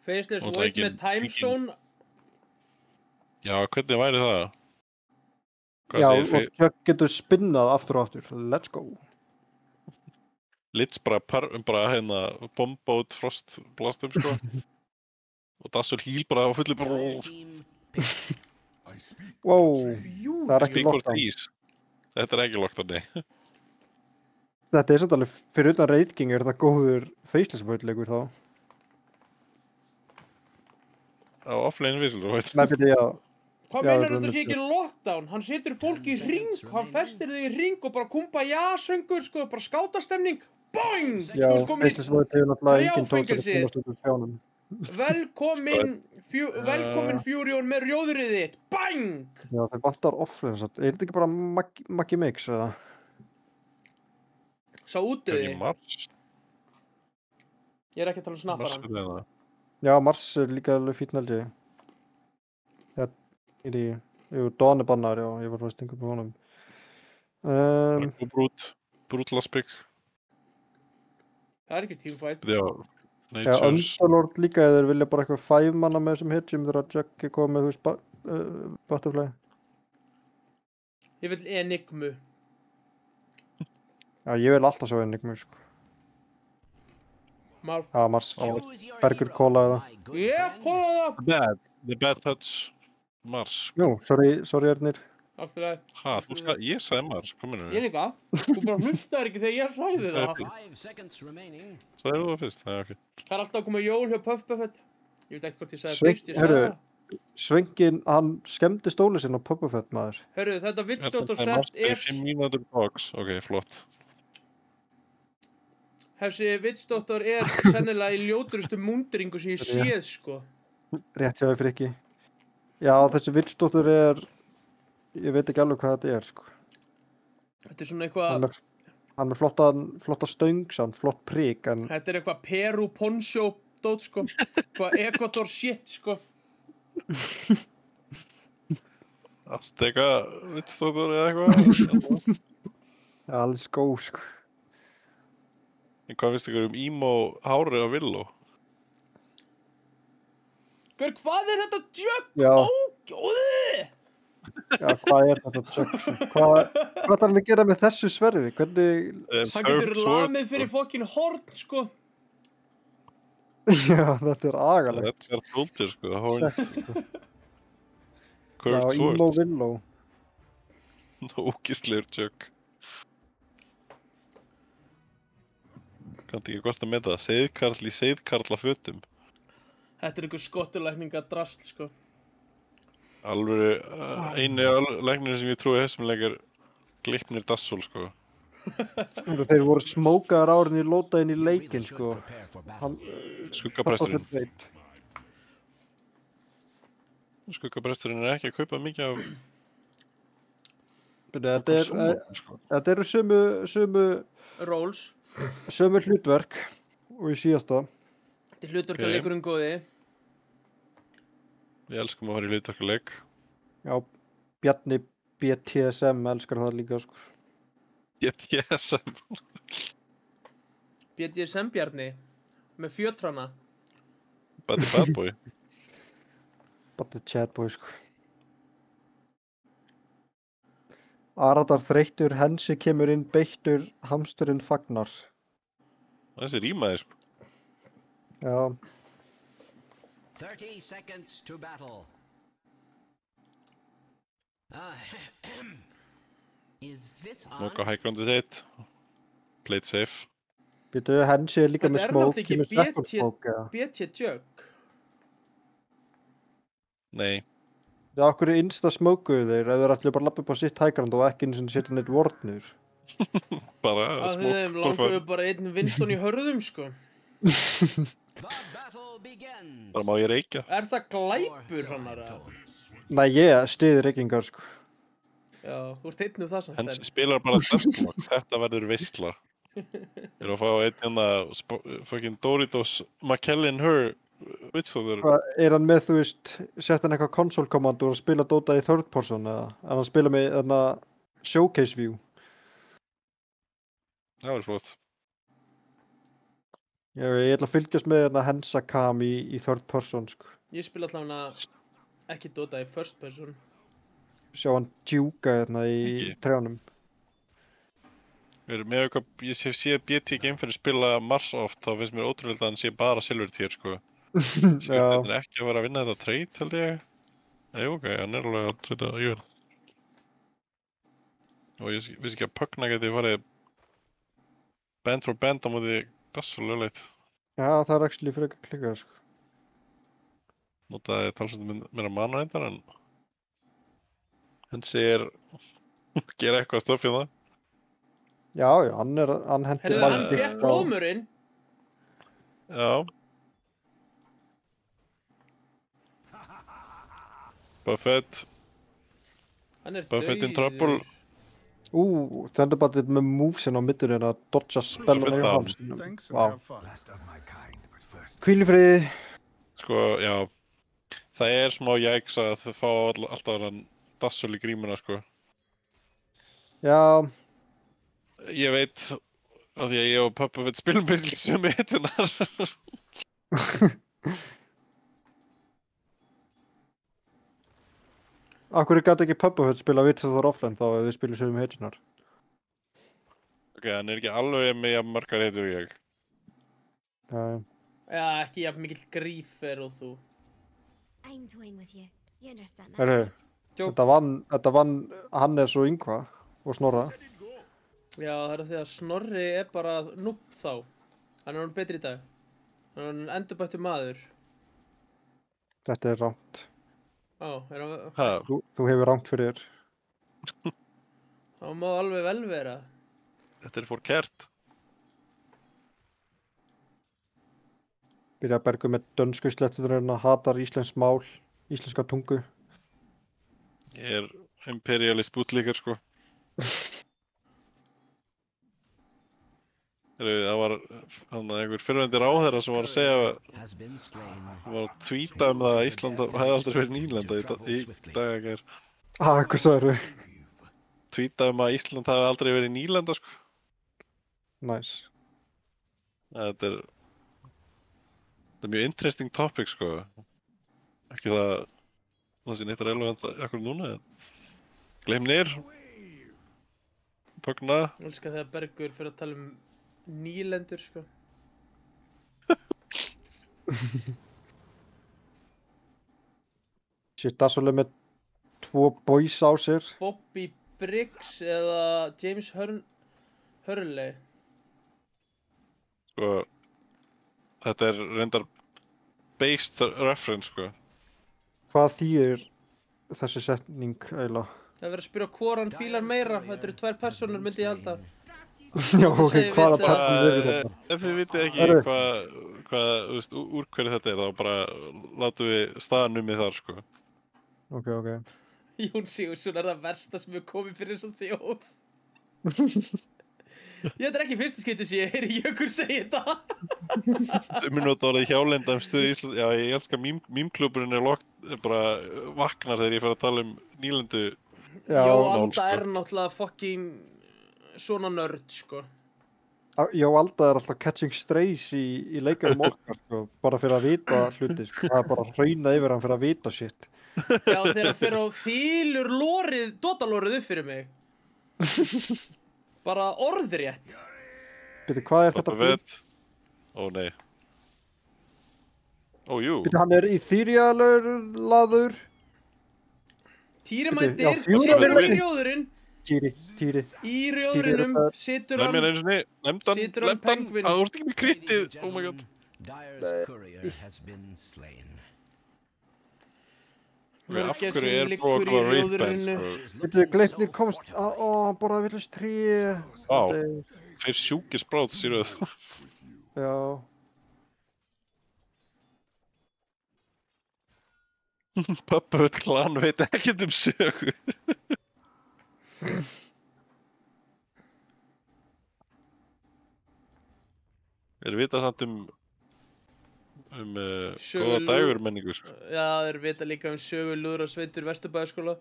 Speaker 1: Faceless
Speaker 3: Og það
Speaker 1: Void
Speaker 3: engin-
Speaker 1: með Time
Speaker 3: engin-
Speaker 1: Zone.
Speaker 3: Já, hvernig væri það? Hvað
Speaker 5: já
Speaker 3: segir
Speaker 5: og Chuck getur spinnað aftur og aftur. Let's go.
Speaker 3: Litz bara hérna bomba út frost blastum, sko. Og Dassur híl bara á fullu bara
Speaker 2: Dire team pick.
Speaker 5: Wow, það er ekki
Speaker 3: Speak for
Speaker 5: lockdown.
Speaker 3: trees. Þetta er ekki lockdown, nei.
Speaker 5: Þetta er samt alveg, fyrir utan Raid King er þetta góður faceless-leikur þá.
Speaker 3: Á offline whistle, þú veist.
Speaker 5: Nei, byrja, já.
Speaker 1: Hvað
Speaker 5: Já,
Speaker 1: meinar
Speaker 5: þetta
Speaker 1: þetta
Speaker 5: er
Speaker 1: sé ekki lockdown? Hann setur fólk í ring, hann festir þau í ring og bara kumbaya-söngur, sko, bara skátastemning. Boing!
Speaker 5: Já,
Speaker 1: Þú ert komin í
Speaker 5: faceless-leikur hefur náttúrulega engin tónst að
Speaker 1: trjáfengelsi.
Speaker 5: komast út úr trjánum.
Speaker 1: Velkomin Furion með rjóðrið þitt. Bang!
Speaker 5: Já, þeir vantar offline satt. Er þetta ekki bara Maggi Mix eða?
Speaker 1: Sá útiði.
Speaker 3: Ekki Mars.
Speaker 1: Ég er ekki að tala um
Speaker 3: Mars
Speaker 1: snapparan.
Speaker 3: er það.
Speaker 5: Já, Mars er líka alveg fínn held ég. Dawn er bannar, já, ég var að stinga upp á honum.
Speaker 3: Brútlaspik.
Speaker 1: Það er ekki teamfight.
Speaker 3: Já,
Speaker 5: Já,
Speaker 3: Natures.
Speaker 5: Underlord líka, eða þeir vilja bara eitthvað 5 manna með þessum hitjum þegar að Juggy kom með, þú veist, Butterfly.
Speaker 1: Ég vil Enigmu.
Speaker 5: Já, ég vil alltaf svo Enigmu, sko.
Speaker 1: Marf.
Speaker 5: Já, Mars.
Speaker 2: Choose your
Speaker 5: Bergur
Speaker 2: hero,
Speaker 5: Kola eða.
Speaker 2: my good
Speaker 1: Ég
Speaker 2: friend.
Speaker 1: kóla það.
Speaker 3: The Bad Touch. Mars.
Speaker 5: Jú, sorry Ernir.
Speaker 1: Allt fyrir það.
Speaker 3: Ha, ég sagði Mars, hvað minnur
Speaker 1: Ég
Speaker 3: við?
Speaker 1: líka. Þú bara hlustaðir ekki þegar ég sagði það.
Speaker 2: 5 seconds remaining.
Speaker 3: Sagði þú það fyrst? Það er ok.
Speaker 1: Það er alltaf að koma jól hjá Puff Buffett. Ég veit ekkert hvort ég sagði
Speaker 5: Sveinn,
Speaker 1: fyrst, ég sagði
Speaker 5: heyrðu.
Speaker 1: það.
Speaker 5: Svengin, hann skemmdi stóli sinn á Puppafett, maður.
Speaker 1: Hörru, þetta Witchdoctor
Speaker 3: Þetta er Mars
Speaker 1: set
Speaker 3: í
Speaker 1: er...
Speaker 3: 5 mínútur box. Ok, flott.
Speaker 1: Þessi Witchdoctor er sennilega í ljóturustu múndringu sem ég séð, sko.
Speaker 5: Rétt hjá þau fyrir ekki. Já, þessi Witchdoctor er, ég veit ekki alveg hvað þetta er, sko.
Speaker 1: Þetta er svona
Speaker 5: Hann
Speaker 1: eitthvað...
Speaker 5: er með flotta stöng samt, flott prik, en
Speaker 1: Þetta er eitthvað Peru Poncho dót, sko. Eitthvað Ecuador shit, sko.
Speaker 3: Azteka, Witchdoctor eða eitthvað.
Speaker 5: ja, alls góð, sko.
Speaker 3: En hvað finnst ykkur emo hári á Villó?
Speaker 1: Hver, hvað er þetta jug?
Speaker 5: Já.
Speaker 1: Ógjóði!
Speaker 5: Já, hvað er þetta Jugson? Hvað ætlar hann að gera með þessu sverði? Hvernig...
Speaker 1: Hann getur lamið fyrir fokkin horn, sko.
Speaker 5: Já, þetta er agalegt.
Speaker 3: Þetta er trúldir, sko. Horn.
Speaker 5: Sex, sko. Já,
Speaker 3: Curved
Speaker 5: Emo
Speaker 3: Swords.
Speaker 5: Willow.
Speaker 3: Ógislegur tjögg. Kanntu ekki gott að meta það. Seiðkarl í seiðkarla fötum.
Speaker 1: Þetta er einhver skottulækninga drasl, sko.
Speaker 3: Alvöru, eini læknir sem ég trúi þessum leik er Gleipnir Dassol, sko.
Speaker 5: Þeir voru smókaðar árin í lóta inn í
Speaker 2: You really
Speaker 5: leikinn,
Speaker 2: should
Speaker 5: sko.
Speaker 2: prepare for battle.
Speaker 5: Hann...
Speaker 3: Skuggapresturinn. Skuggapresturinn er ekki að kaupa mikið af
Speaker 5: Þetta
Speaker 3: sko.
Speaker 5: eru
Speaker 1: Rolls.
Speaker 5: sömu hlutverk og í síðasta.
Speaker 1: Þetta er hlutverkaleikurinn góði.
Speaker 3: Við elskum að fara í hlutverkaleik.
Speaker 5: Já, Bjarni BTSM elskar það líka, sko.
Speaker 3: GTSM.
Speaker 1: BDSM Bjarni. Með fjötrana.
Speaker 3: Bad boy.
Speaker 5: Bara chatboy, sko. Aradar þreyttur, Hensi kemur inn beittur, hamsturinn fagnar.
Speaker 3: Þessi rýmaði, sko.
Speaker 5: Já,
Speaker 2: 30 seconds to battle. Is this on?
Speaker 3: Nóka high grounded hit. Played safe.
Speaker 5: býtu, Hensi er líka
Speaker 1: Þetta
Speaker 5: með
Speaker 1: er
Speaker 5: smók,
Speaker 1: náttúrulega ekki
Speaker 5: kemur second
Speaker 1: BT
Speaker 5: smoke, eða?
Speaker 1: BT jug.
Speaker 3: Nei.
Speaker 5: Já, okkur er insta smókuðu þeir, ef þeir ætlu bara að lappa upp á sitt hægrand og ekki eins og setja neitt vortnur.
Speaker 3: Bara
Speaker 1: Að
Speaker 3: smók.
Speaker 1: þeim langaðu bara einn Winston í hörðum, sko.
Speaker 2: The battle begins.
Speaker 3: Bara má ég reykja.
Speaker 1: Er það glæpur hannar að?
Speaker 5: Nei, ég stiði reykingar, sko.
Speaker 1: Já, þú ert einn það samt.
Speaker 3: Hensi spilar bara deathlock. Þetta verður veistla. Ég er að fá einn hérna fucking Doritos McKellen Her Witchdoctor.
Speaker 5: Hvað, er hann með, þú veist, sett hann eitthvað console command og spila Dota í third person, eða? Er hann spila með þarna showcase view?
Speaker 3: Það verður flott.
Speaker 5: Ég ætla að fylgjast með þarna Hensa Cam í third person, sko.
Speaker 1: Ég spila allavega ekki Dota í first person.
Speaker 5: Sjá hann djúka þarna í
Speaker 3: Ekki.
Speaker 5: trjánum.
Speaker 3: Við erum með eitthvað, ég sé BT Game fyrir að spila Mars oft, þá finnst mér ótrúlega að hann sé bara Silver Tier, sko. Sigursteinn er ekki að vera að vinna þetta trade, held ég. Nei, ok, hann er alveg að treyta Jörn. Og ég vissi ekki að Pugna geti farið band for band á móti Dassel lögleitt.
Speaker 5: Já, það er actually frekar klikkað, sko.
Speaker 3: Notaði talsvöldum meira mana reyndar, en Hensi er gera eitthvað stöff í það.
Speaker 5: Já, hann hendi
Speaker 1: Heyrðu, hann fekk blómurinn.
Speaker 3: Já. Buffett
Speaker 1: Hann er
Speaker 3: in trouble.
Speaker 5: Thunderboltið með movesin á middurinn að dodja spellana í hamstinum.
Speaker 4: Thanks and
Speaker 5: Vá.
Speaker 4: have fun.
Speaker 5: Hvíl í friði.
Speaker 3: Sko, já. Það er smá jæks að þau fá alltaf hann Dassel í grímuna, sko.
Speaker 5: Já,
Speaker 3: Ég veit, af því að ég og pappa veit spilum basically sömu hittunar.
Speaker 5: akkur gæti ekki Puppafutt spila Witcher offline þá ef við spilum sögum heitunar.
Speaker 3: Ok, hann er ekki alveg með jafn margar heitur og ég.
Speaker 5: Já,
Speaker 1: Já, ekki jafn mikill grífer og þú.
Speaker 7: I'm toying with you. You understand that?
Speaker 5: Heyrðu,
Speaker 1: Joke.
Speaker 5: þetta vann Hannes og Yngva og Snorra.
Speaker 1: Já, það er því að Snorri er bara núbb þá. Hann er hann betri í dag. Hann er hann endurbættur maður.
Speaker 5: Þetta er rangt.
Speaker 1: Á, er hann...
Speaker 3: Ha,
Speaker 5: Þú hefur rangt fyrir þér.
Speaker 1: Það má alveg vel vera.
Speaker 3: þetta er fór kært.
Speaker 5: Byrja að bergu með dönsku slettuturinn að hatar íslensk mál, íslenska tungu.
Speaker 3: Ég er imperialist bútlíkar, sko. Það var einhver fyrrvendi ráðherra sem var að segja,
Speaker 2: Has been slain.
Speaker 3: var að tvíta það að Ísland hefði aldrei verið nýlenda í dag ekki er.
Speaker 5: Hvað sagðirðu?
Speaker 3: Tvíta að Ísland hefði aldrei verið nýlenda, sko.
Speaker 5: Nice.
Speaker 3: Þetta er mjög interesting topic, sko. Ekki það sé neitt relevant akkur núna, en Gleimnir. Pugna.
Speaker 1: Ég elska þegar Bergur fyrir að tala um nýlendur, sko.
Speaker 5: Shit, Dassel er með 2 boys á sér.
Speaker 1: Bobby Briggs eða James Hurley.
Speaker 3: Sko, þetta er reyndar based reference, sko.
Speaker 5: Hvað þýðir þessi setning eiginlega?
Speaker 1: Það er verið að spyrja hvor hann fílar meira. Þetta eru 2 personur, myndi ég halda.
Speaker 5: Já, ok,
Speaker 1: Segir
Speaker 5: hvaða
Speaker 1: við
Speaker 5: partnir eru þetta?
Speaker 3: Ef þið vitið ekki
Speaker 5: Herru.
Speaker 3: hvað, þú veist, úr hverju þetta er, þá bara látum við staðnumið þar, sko.
Speaker 5: Ok.
Speaker 1: Jón Sigurðsson er það versta sem hefur komið fyrir þessa þjóð. Þetta er ekki fyrsta skipti sem ég heyri Jökur segja þetta.
Speaker 3: Minúta orðið hjálenda stöðu Ísland. Já, ég elska mýmklúburinn er bara vaknar þegar ég fer að tala um nýlendu.
Speaker 5: Já,
Speaker 1: Jó
Speaker 3: mál,
Speaker 1: Alda
Speaker 3: sko.
Speaker 1: er náttúrulega fucking svona nörd, sko.
Speaker 5: Já, Alda er alltaf catching strays í leikarum okkar, sko, bara fyrir að vita hluti, sko. Það er bara að hrauna yfir hann fyrir að vita shit.
Speaker 1: Já, þegar hann fer á þýlur lórið, dótalórið upp fyrir mig. Bara orðrétt.
Speaker 5: Byrju, hvað er þetta?
Speaker 3: Pappa veit. Ó, nei. Ó, jú.
Speaker 5: Byrju, hann er í Þýrjalur-laður.
Speaker 1: Týri
Speaker 5: Já,
Speaker 1: mættir,
Speaker 5: fjórar
Speaker 1: situr hann í
Speaker 5: eru-
Speaker 1: rjóðurinn.
Speaker 5: Týri.
Speaker 1: Í rjóðurinnum
Speaker 5: Týri er
Speaker 1: situr
Speaker 3: Nei,
Speaker 1: hann.
Speaker 3: mér einu sinni. Nefndan.
Speaker 1: Situr hann pengvin.
Speaker 3: Þú ert ekki með kryttið. Oh my god.
Speaker 2: Dyer's courier has been slain.
Speaker 3: Af
Speaker 1: Mörgæsin
Speaker 3: hverju er
Speaker 1: liggur
Speaker 3: búið
Speaker 1: í
Speaker 3: að koma
Speaker 1: rjóðurinu.
Speaker 3: Wraithband, sko?
Speaker 5: Byrju, Gleipnir komst hann borðaði villust 3.
Speaker 3: Vá. Þeir sjúkir spráts í röð.
Speaker 5: Já.
Speaker 3: Puppafutt klan veit ekkert sögu. Þeir vita samt góða
Speaker 1: Sögulú-
Speaker 3: dægur menningu, sko.
Speaker 1: Já, þeir vita líka um sögu lúður og sveitur Vesturbæðaskóla.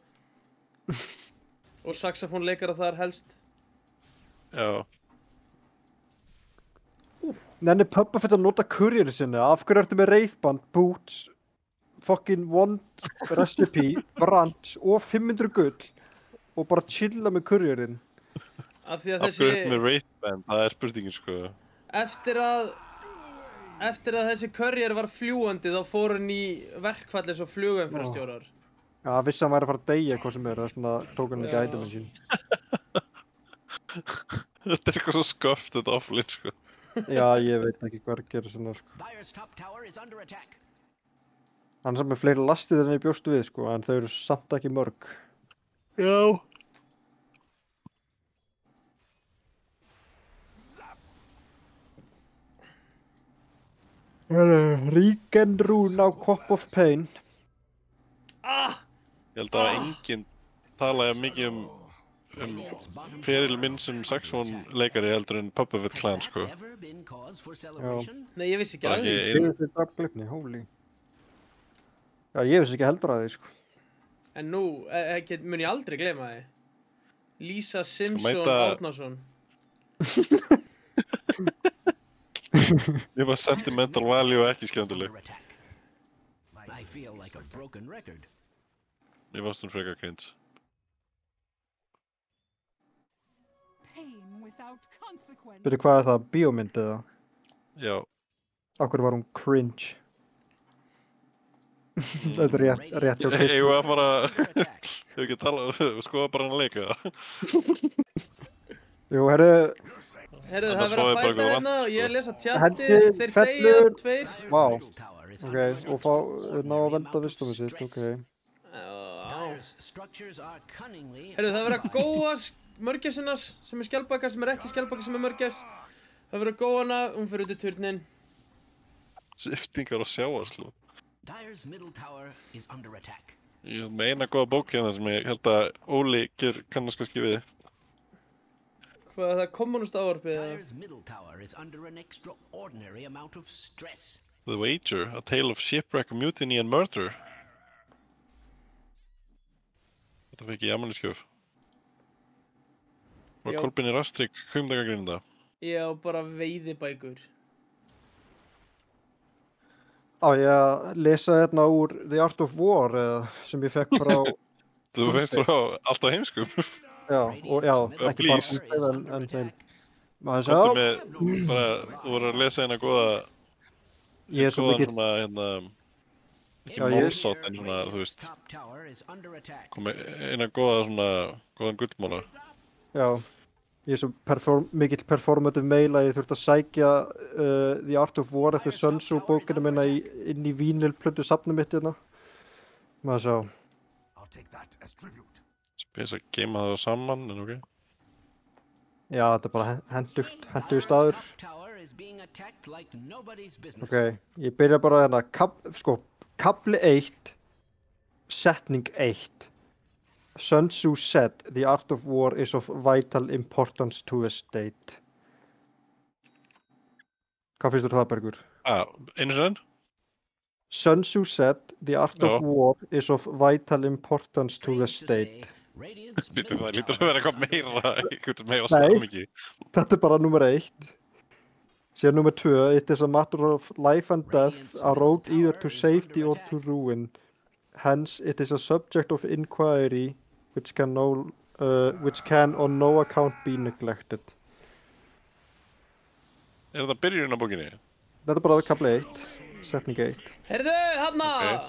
Speaker 1: Og saxofónleikara þar helst.
Speaker 3: Já.
Speaker 5: Nenni Puppafutt að nota kurjeri sinni. Af hverju ertu með Wraithband, Boots, fucking Wand, Recipe, Branch og 500 gull og bara chilla með kurjerin?
Speaker 1: Af því að
Speaker 3: Af hverju
Speaker 1: þessi...
Speaker 3: upp með Wraithband, það er spurningin, sko.
Speaker 1: Eftir að eftir að þessi courier var fljúandi þá fór hann í verkfalli svo flugumferðarstjórar.
Speaker 5: Já, vissi hann væri að fara að deyja hvað sem það svona tók hann ekki ætumin sín.
Speaker 3: Þetta eitthvað svo sköft þetta offline, sko.
Speaker 5: Já, ég veit ekki hvað að gera svona, sko.
Speaker 2: Dire's top tower is under attack.
Speaker 5: Hann er samt með fleiri lastið en ég bjóst við, sko, en þau eru samt ekki mörg.
Speaker 3: Já.
Speaker 5: Ríkenrún á Cup of Pain.
Speaker 3: Ég held að enginn talaði mikið um feril minn sem Saxon leikari heldur en Puppet with Clan, sko.
Speaker 2: Ever been cause for celebration?
Speaker 1: Nei, ég vissi ekki
Speaker 3: Bara
Speaker 1: að því.
Speaker 3: ekki-
Speaker 5: Ég þið drafglipni, holy. Já, ég vissi ekki heldur að því, sko.
Speaker 1: En nú mun ég aldrei gleyma því. Lisa Simpson
Speaker 3: mæta-
Speaker 1: Árnason.
Speaker 3: Mér var sentimental value ekki skemmtileg.
Speaker 2: Under attack. I feel like a broken record.
Speaker 3: Mér varst hún frekar cringe.
Speaker 6: Pain without consequence.
Speaker 5: Veitu hvað er það, bíómynd eða?
Speaker 3: Já.
Speaker 5: Akkur var hún cringe? Þetta er rétt hjá
Speaker 3: Eigum
Speaker 5: Kristi.
Speaker 3: við að fara,
Speaker 2: Under attack.
Speaker 3: hefur ekki talað, skoða bara hann að leika það.
Speaker 5: Jú, herru,
Speaker 1: Herðu, það
Speaker 3: Annars
Speaker 1: er verið
Speaker 3: fáið
Speaker 1: að
Speaker 3: bara
Speaker 1: fæta
Speaker 3: eitthvað
Speaker 1: hérna
Speaker 3: vant,
Speaker 1: og ég
Speaker 3: sko.
Speaker 1: lesa tjatti,
Speaker 5: Hendi,
Speaker 1: þeir
Speaker 5: fellur.
Speaker 1: deyja, tveir.
Speaker 5: Vá.
Speaker 2: Middle tower is
Speaker 5: ok,
Speaker 2: under
Speaker 5: og fá, ná að venda vistumum sitt,
Speaker 2: stress.
Speaker 5: ok.
Speaker 2: Dire's structures are cunningly.
Speaker 1: Herðu, það er verið að góa mörgæsinnas sem er skjaldbaka, sem er ekki skjaldbaka, sem er mörgæs. Það er verið að góa hana, hún fyrir út í turnin.
Speaker 3: Sviftingar og sjáarslu.
Speaker 2: Dire's middle tower is under attack.
Speaker 3: Ég held með eina góða bók hérna sem ég held að Óli kannast kannski við.
Speaker 1: Hvað, það er kommunist ávarpið eða?
Speaker 2: Dire's middle tower is under an extraordinary amount of stress.
Speaker 3: The Wager, A Tale of Shipwreck, Mutiny and Murder. Þetta fekk ég afmælisgjöf. Var
Speaker 1: Já.
Speaker 3: Kolbeinir Astrid kveimdagagrinda?
Speaker 1: Já, bara veiðibækur.
Speaker 5: Á ég að lesa hérna úr The Art of War eða, sem ég fekk frá,
Speaker 3: Þú veist frá alltaf heimskum.
Speaker 5: já, og já, ekki bara
Speaker 3: Please.
Speaker 5: en þeim. Maður
Speaker 3: Komdu
Speaker 5: sjá,
Speaker 3: með, bara, þú voru að lesa eina góða,
Speaker 5: ég er svo
Speaker 3: góðan
Speaker 5: mikill,
Speaker 3: svona, hérna, ekki
Speaker 5: Já, ég-
Speaker 3: málsátt en svona, þú veist,
Speaker 2: Top tower is under attack.
Speaker 3: komi eina góða svona, góðan gullmála.
Speaker 5: já, ég er svo mikill performative mail að ég þurfti að sækja The Art of War eftir Sun Tzu bókina minna inn í vínilplötu safnum mitt hérna. Maður sjá,
Speaker 8: I'll take that as tribute.
Speaker 3: Spes að geima það saman, en ok.
Speaker 5: já, þetta er bara hendugur staður.
Speaker 2: Top tower is being attacked like nobody's business.
Speaker 5: Ok, ég byrja bara hérna, kapli 1, setning 1. Sun Tzu said, the art of war is of vital importance to a state. Hvað finnst þú það, Bergur?
Speaker 3: Einu sinni enn?
Speaker 5: Sun Tzu said, the art
Speaker 3: Já.
Speaker 5: of war is of vital importance to the
Speaker 2: Strange to say,
Speaker 5: state.
Speaker 2: Radiant's
Speaker 3: Býstu
Speaker 2: middle
Speaker 3: það, lítur að
Speaker 2: tower
Speaker 3: vera eitthvað
Speaker 2: is under
Speaker 3: meira,
Speaker 2: attack.
Speaker 3: eitthvað meira
Speaker 5: Nei.
Speaker 3: sammingi.
Speaker 5: Þetta er bara nummer 1. Síðan nummer 2, it is a matter of life and death, a road either to safety or to ruin. Hence, it is a subject of inquiry which can on no account be neglected.
Speaker 3: Er þetta byrjun á bókinni?
Speaker 5: Þetta er bara kapli 1, setning 1.
Speaker 1: Herðu, þarna!
Speaker 3: Ok.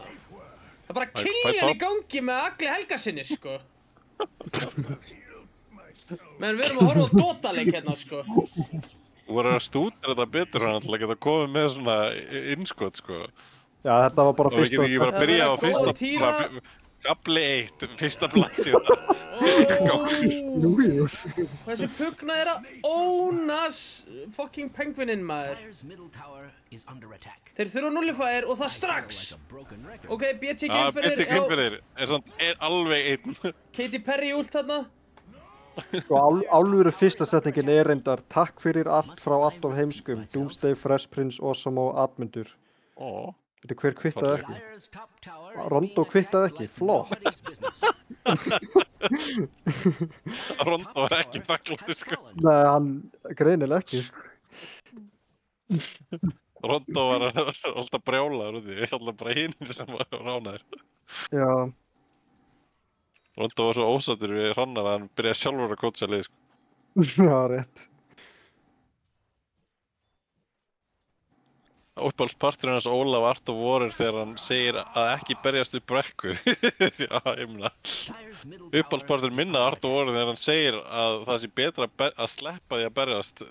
Speaker 1: Það er bara
Speaker 3: Fæ
Speaker 1: kiljan í
Speaker 3: topp.
Speaker 1: gangi með Agli Helgasinni, sko. Men við erum að horfa á Dota-leik hérna, sko.
Speaker 3: Þú voru að stúdera þetta betur hann til að geta komið með svona innskot, sko.
Speaker 5: Já, þetta var bara
Speaker 3: Og við getum ekki bara að byrja á
Speaker 1: Það er verið að
Speaker 3: fyrsta,
Speaker 1: týra-
Speaker 3: bara, kapli 1, fyrsta blaðsíða.
Speaker 1: Ó, þessi pugna er að ónas fucking penguinin, maður.
Speaker 2: Dire's middle tower is under attack.
Speaker 1: Þeir þurfa nullifæðir og það
Speaker 2: I feel
Speaker 1: strax.
Speaker 2: like a broken record.
Speaker 1: Ok, BT
Speaker 3: Já,
Speaker 1: Gameferðir,
Speaker 3: Betty Kimberðir er alveg einn.
Speaker 1: Katy Perry ult þarna.
Speaker 5: Og álfuru fyrsta setningin er reyndar takk fyrir allt frá allt of heimskum. Doomsday, Fresh Prince, Awesome og Admundur.
Speaker 3: Ó,
Speaker 5: Þetta er hver kvittaði ekki.
Speaker 2: Dire's top tower is
Speaker 5: Rondo
Speaker 2: being
Speaker 5: kvittaði
Speaker 2: attacked
Speaker 5: ekki,
Speaker 2: like
Speaker 5: flott.
Speaker 2: nobody's business.
Speaker 3: Rondo var ekki þakkláttur, sko.
Speaker 5: Nei, hann greinilega ekki, sko.
Speaker 3: Rondo var alltaf brjálaður út í því, alltaf bara hinn sem var ránaður.
Speaker 5: Já,
Speaker 3: Rondo var svo ósattur við Hrannar að hann byrjaði sjálfur að kótsa lið, sko.
Speaker 5: já, rétt.
Speaker 3: uppáhaldsparturinn hans Ólaf Art of War þegar hann segir að ekki berjast upp brekku. Já, ég meina.
Speaker 2: Dire's middle
Speaker 3: Uppáhaldsparturinn minna Art of War þegar hann segir að það sé betra að sleppa því að berjast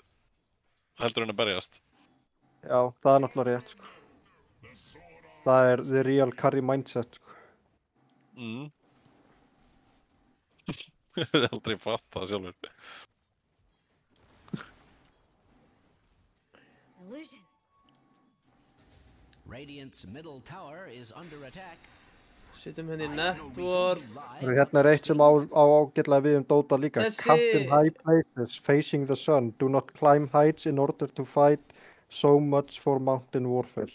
Speaker 3: heldur en að berjast.
Speaker 5: Já, það er náttúrulega rétt, sko. Það er the real carry mindset, sko.
Speaker 3: Ég hef aldrei fatt það sjálfur.
Speaker 7: Illusion.
Speaker 2: Radiant's middle tower is under attack.
Speaker 1: Setjum henni networth.
Speaker 5: Hérna er eitt sem á ágætlega við Dota líka.
Speaker 1: Þessi-
Speaker 5: Camp in high places, facing the sun. Do not climb heights in order to fight. So much for mountain warfare.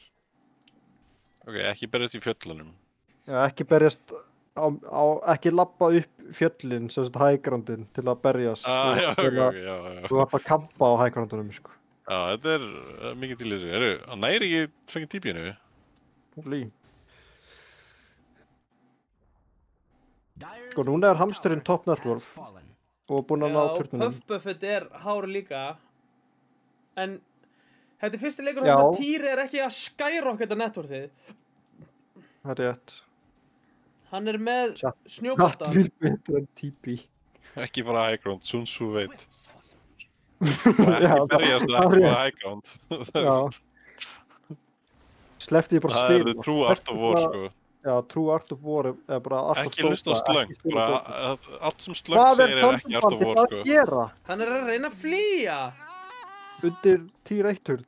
Speaker 3: Ok, ekki berjast í fjöllunum.
Speaker 5: Já, ekki berjast ekki labba upp fjöllin, sem sagt hægrandin, til að berjast.
Speaker 3: Já, já.
Speaker 5: Þú þarf að kampa á hægrandunum, sko.
Speaker 3: Já, þetta er mikið til þessu. Hann næri ekki fengið típinu við.
Speaker 5: Lí. Sko, núna er hamsturinn top network og búinn að ná
Speaker 1: Já,
Speaker 5: turnunum.
Speaker 1: Puff Buffet er hár líka. En þetta er fyrsti leikur
Speaker 5: Já.
Speaker 1: þannig að Týri er ekki að skyrocketa networthið.
Speaker 5: Það er rétt.
Speaker 1: Hann er með
Speaker 5: Chat
Speaker 1: snjóbolta.
Speaker 5: vil betur en TP.
Speaker 3: Ekki bara high ground, Sun Tzu veit.
Speaker 5: Já,
Speaker 3: Ekki berjast og
Speaker 5: það
Speaker 3: ekki
Speaker 5: er
Speaker 3: bara high ground.
Speaker 5: Já. Sleppti ég bara
Speaker 3: Það
Speaker 5: spil.
Speaker 3: er the true art of war, sko.
Speaker 5: Já, true art of war er bara art of
Speaker 3: Ekki hlusta á
Speaker 5: Dota,
Speaker 3: slöng,
Speaker 5: ekki spila Dota.
Speaker 3: bara allt sem slöng
Speaker 5: Hvað er
Speaker 3: segir er ekki art of
Speaker 5: Thunderbandi
Speaker 3: war,
Speaker 5: að
Speaker 3: sko.
Speaker 5: gera
Speaker 1: Hann er að reyna að flýja.
Speaker 5: undir tier 1 turn?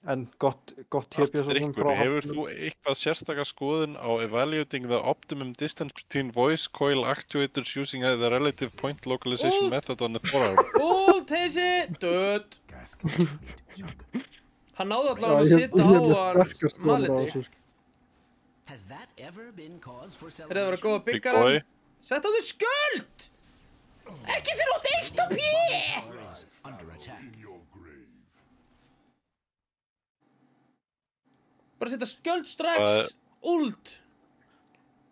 Speaker 5: En gott
Speaker 3: Allt
Speaker 5: TP svo
Speaker 3: drikkur, hefur þú eitthvað sérstaka skoðun á evaluating the optimum distance between voice coil actuators using the relative point localization method on the forearm?
Speaker 1: Út, þessi, död. Hann náði allavega að
Speaker 5: ég
Speaker 1: sitja á
Speaker 5: með
Speaker 1: hann
Speaker 5: sterka skoðun á
Speaker 1: Maletic.
Speaker 5: þessu.
Speaker 2: Has that ever been cause for
Speaker 1: Þeir eru að vera góða
Speaker 3: Big
Speaker 1: byggaran.
Speaker 3: boy.
Speaker 1: Sett á þau skuld! Ekki fyrir út eitt á pí!
Speaker 2: under attack?
Speaker 1: Bara setja skuld strax, uld.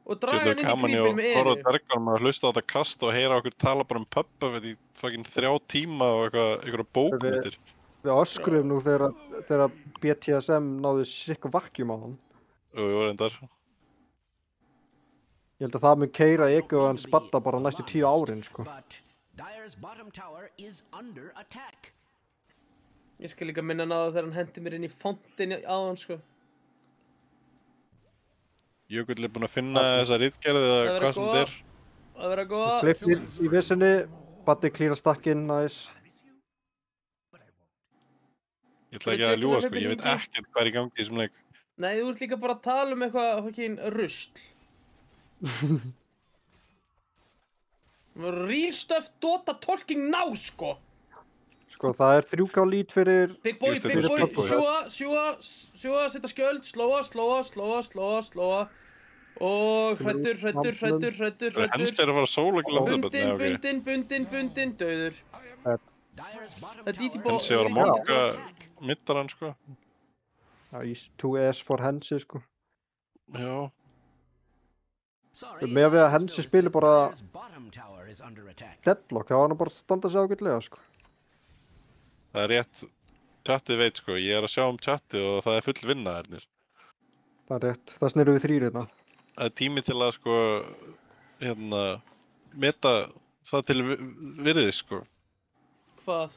Speaker 1: Og draga hann
Speaker 3: Sérlega
Speaker 1: inn í
Speaker 3: gaman
Speaker 1: creepin
Speaker 3: ég
Speaker 1: með
Speaker 3: að horfa á
Speaker 1: einu.
Speaker 3: dvergarn að hlusta á þetta kast og heyra okkur tala bara um pubba í fucking 3 tíma og einhverja bókmyndir.
Speaker 5: Við öskruðum nú þegar BTSM náði sikk vakkjum á hann.
Speaker 3: Jú, reyndar.
Speaker 5: Ég held að það mun keira ego og hann spatta bara næstu 10 árin, sko.
Speaker 2: But Dire's bottom tower is under attack.
Speaker 1: Ég skal líka minna hann á það þegar hann hendi mér inn í fontin á hann, sko.
Speaker 3: Jökull er búinn að finna þessa ritgerð eða
Speaker 1: Það verður
Speaker 3: hvað sem
Speaker 1: góða.
Speaker 3: þetta er.
Speaker 1: Það verður að góða.
Speaker 5: Klippir í vissinni, Baddi klíra stakkinn, næs.
Speaker 3: Ég ætla ekki að ljúga, sko. Ég veit ekkert hvað er í gangi í þessum leik.
Speaker 1: Nei, þú ert líka bara að tala um eitthvað fucking rusl. Real stuff Dota talking now, sko.
Speaker 5: Sko, það er 3K lead fyrir...
Speaker 1: Big boy,
Speaker 3: Just
Speaker 1: big
Speaker 3: þetta
Speaker 1: boy,
Speaker 3: er Big
Speaker 1: sjúa, setja skjöld, slóa. Og hrættur.
Speaker 3: Hens er að fara sól ekki landaböld.
Speaker 1: Bundin, döður.
Speaker 2: Dire's bottom
Speaker 1: Það er DD
Speaker 2: tower
Speaker 3: Hens er að
Speaker 2: is
Speaker 3: móka
Speaker 2: under attack.
Speaker 3: mittar hann, sko.
Speaker 5: Já, í 2S for Hensi, sko.
Speaker 3: Já.
Speaker 2: Sorry,
Speaker 5: Með við að Hensi spilir bara
Speaker 2: Dire's bottom tower is under attack.
Speaker 5: deadlock, þá var hann bara að standa sig ágætlega, sko.
Speaker 3: Það er rétt. Chatið veit, sko. Ég er að sjá um chatið og það er full vinna hernir.
Speaker 5: Það er rétt, það sneru við 3 hérna.
Speaker 3: Það er tími til að, sko, meta það til virðis, sko.
Speaker 1: Hvað?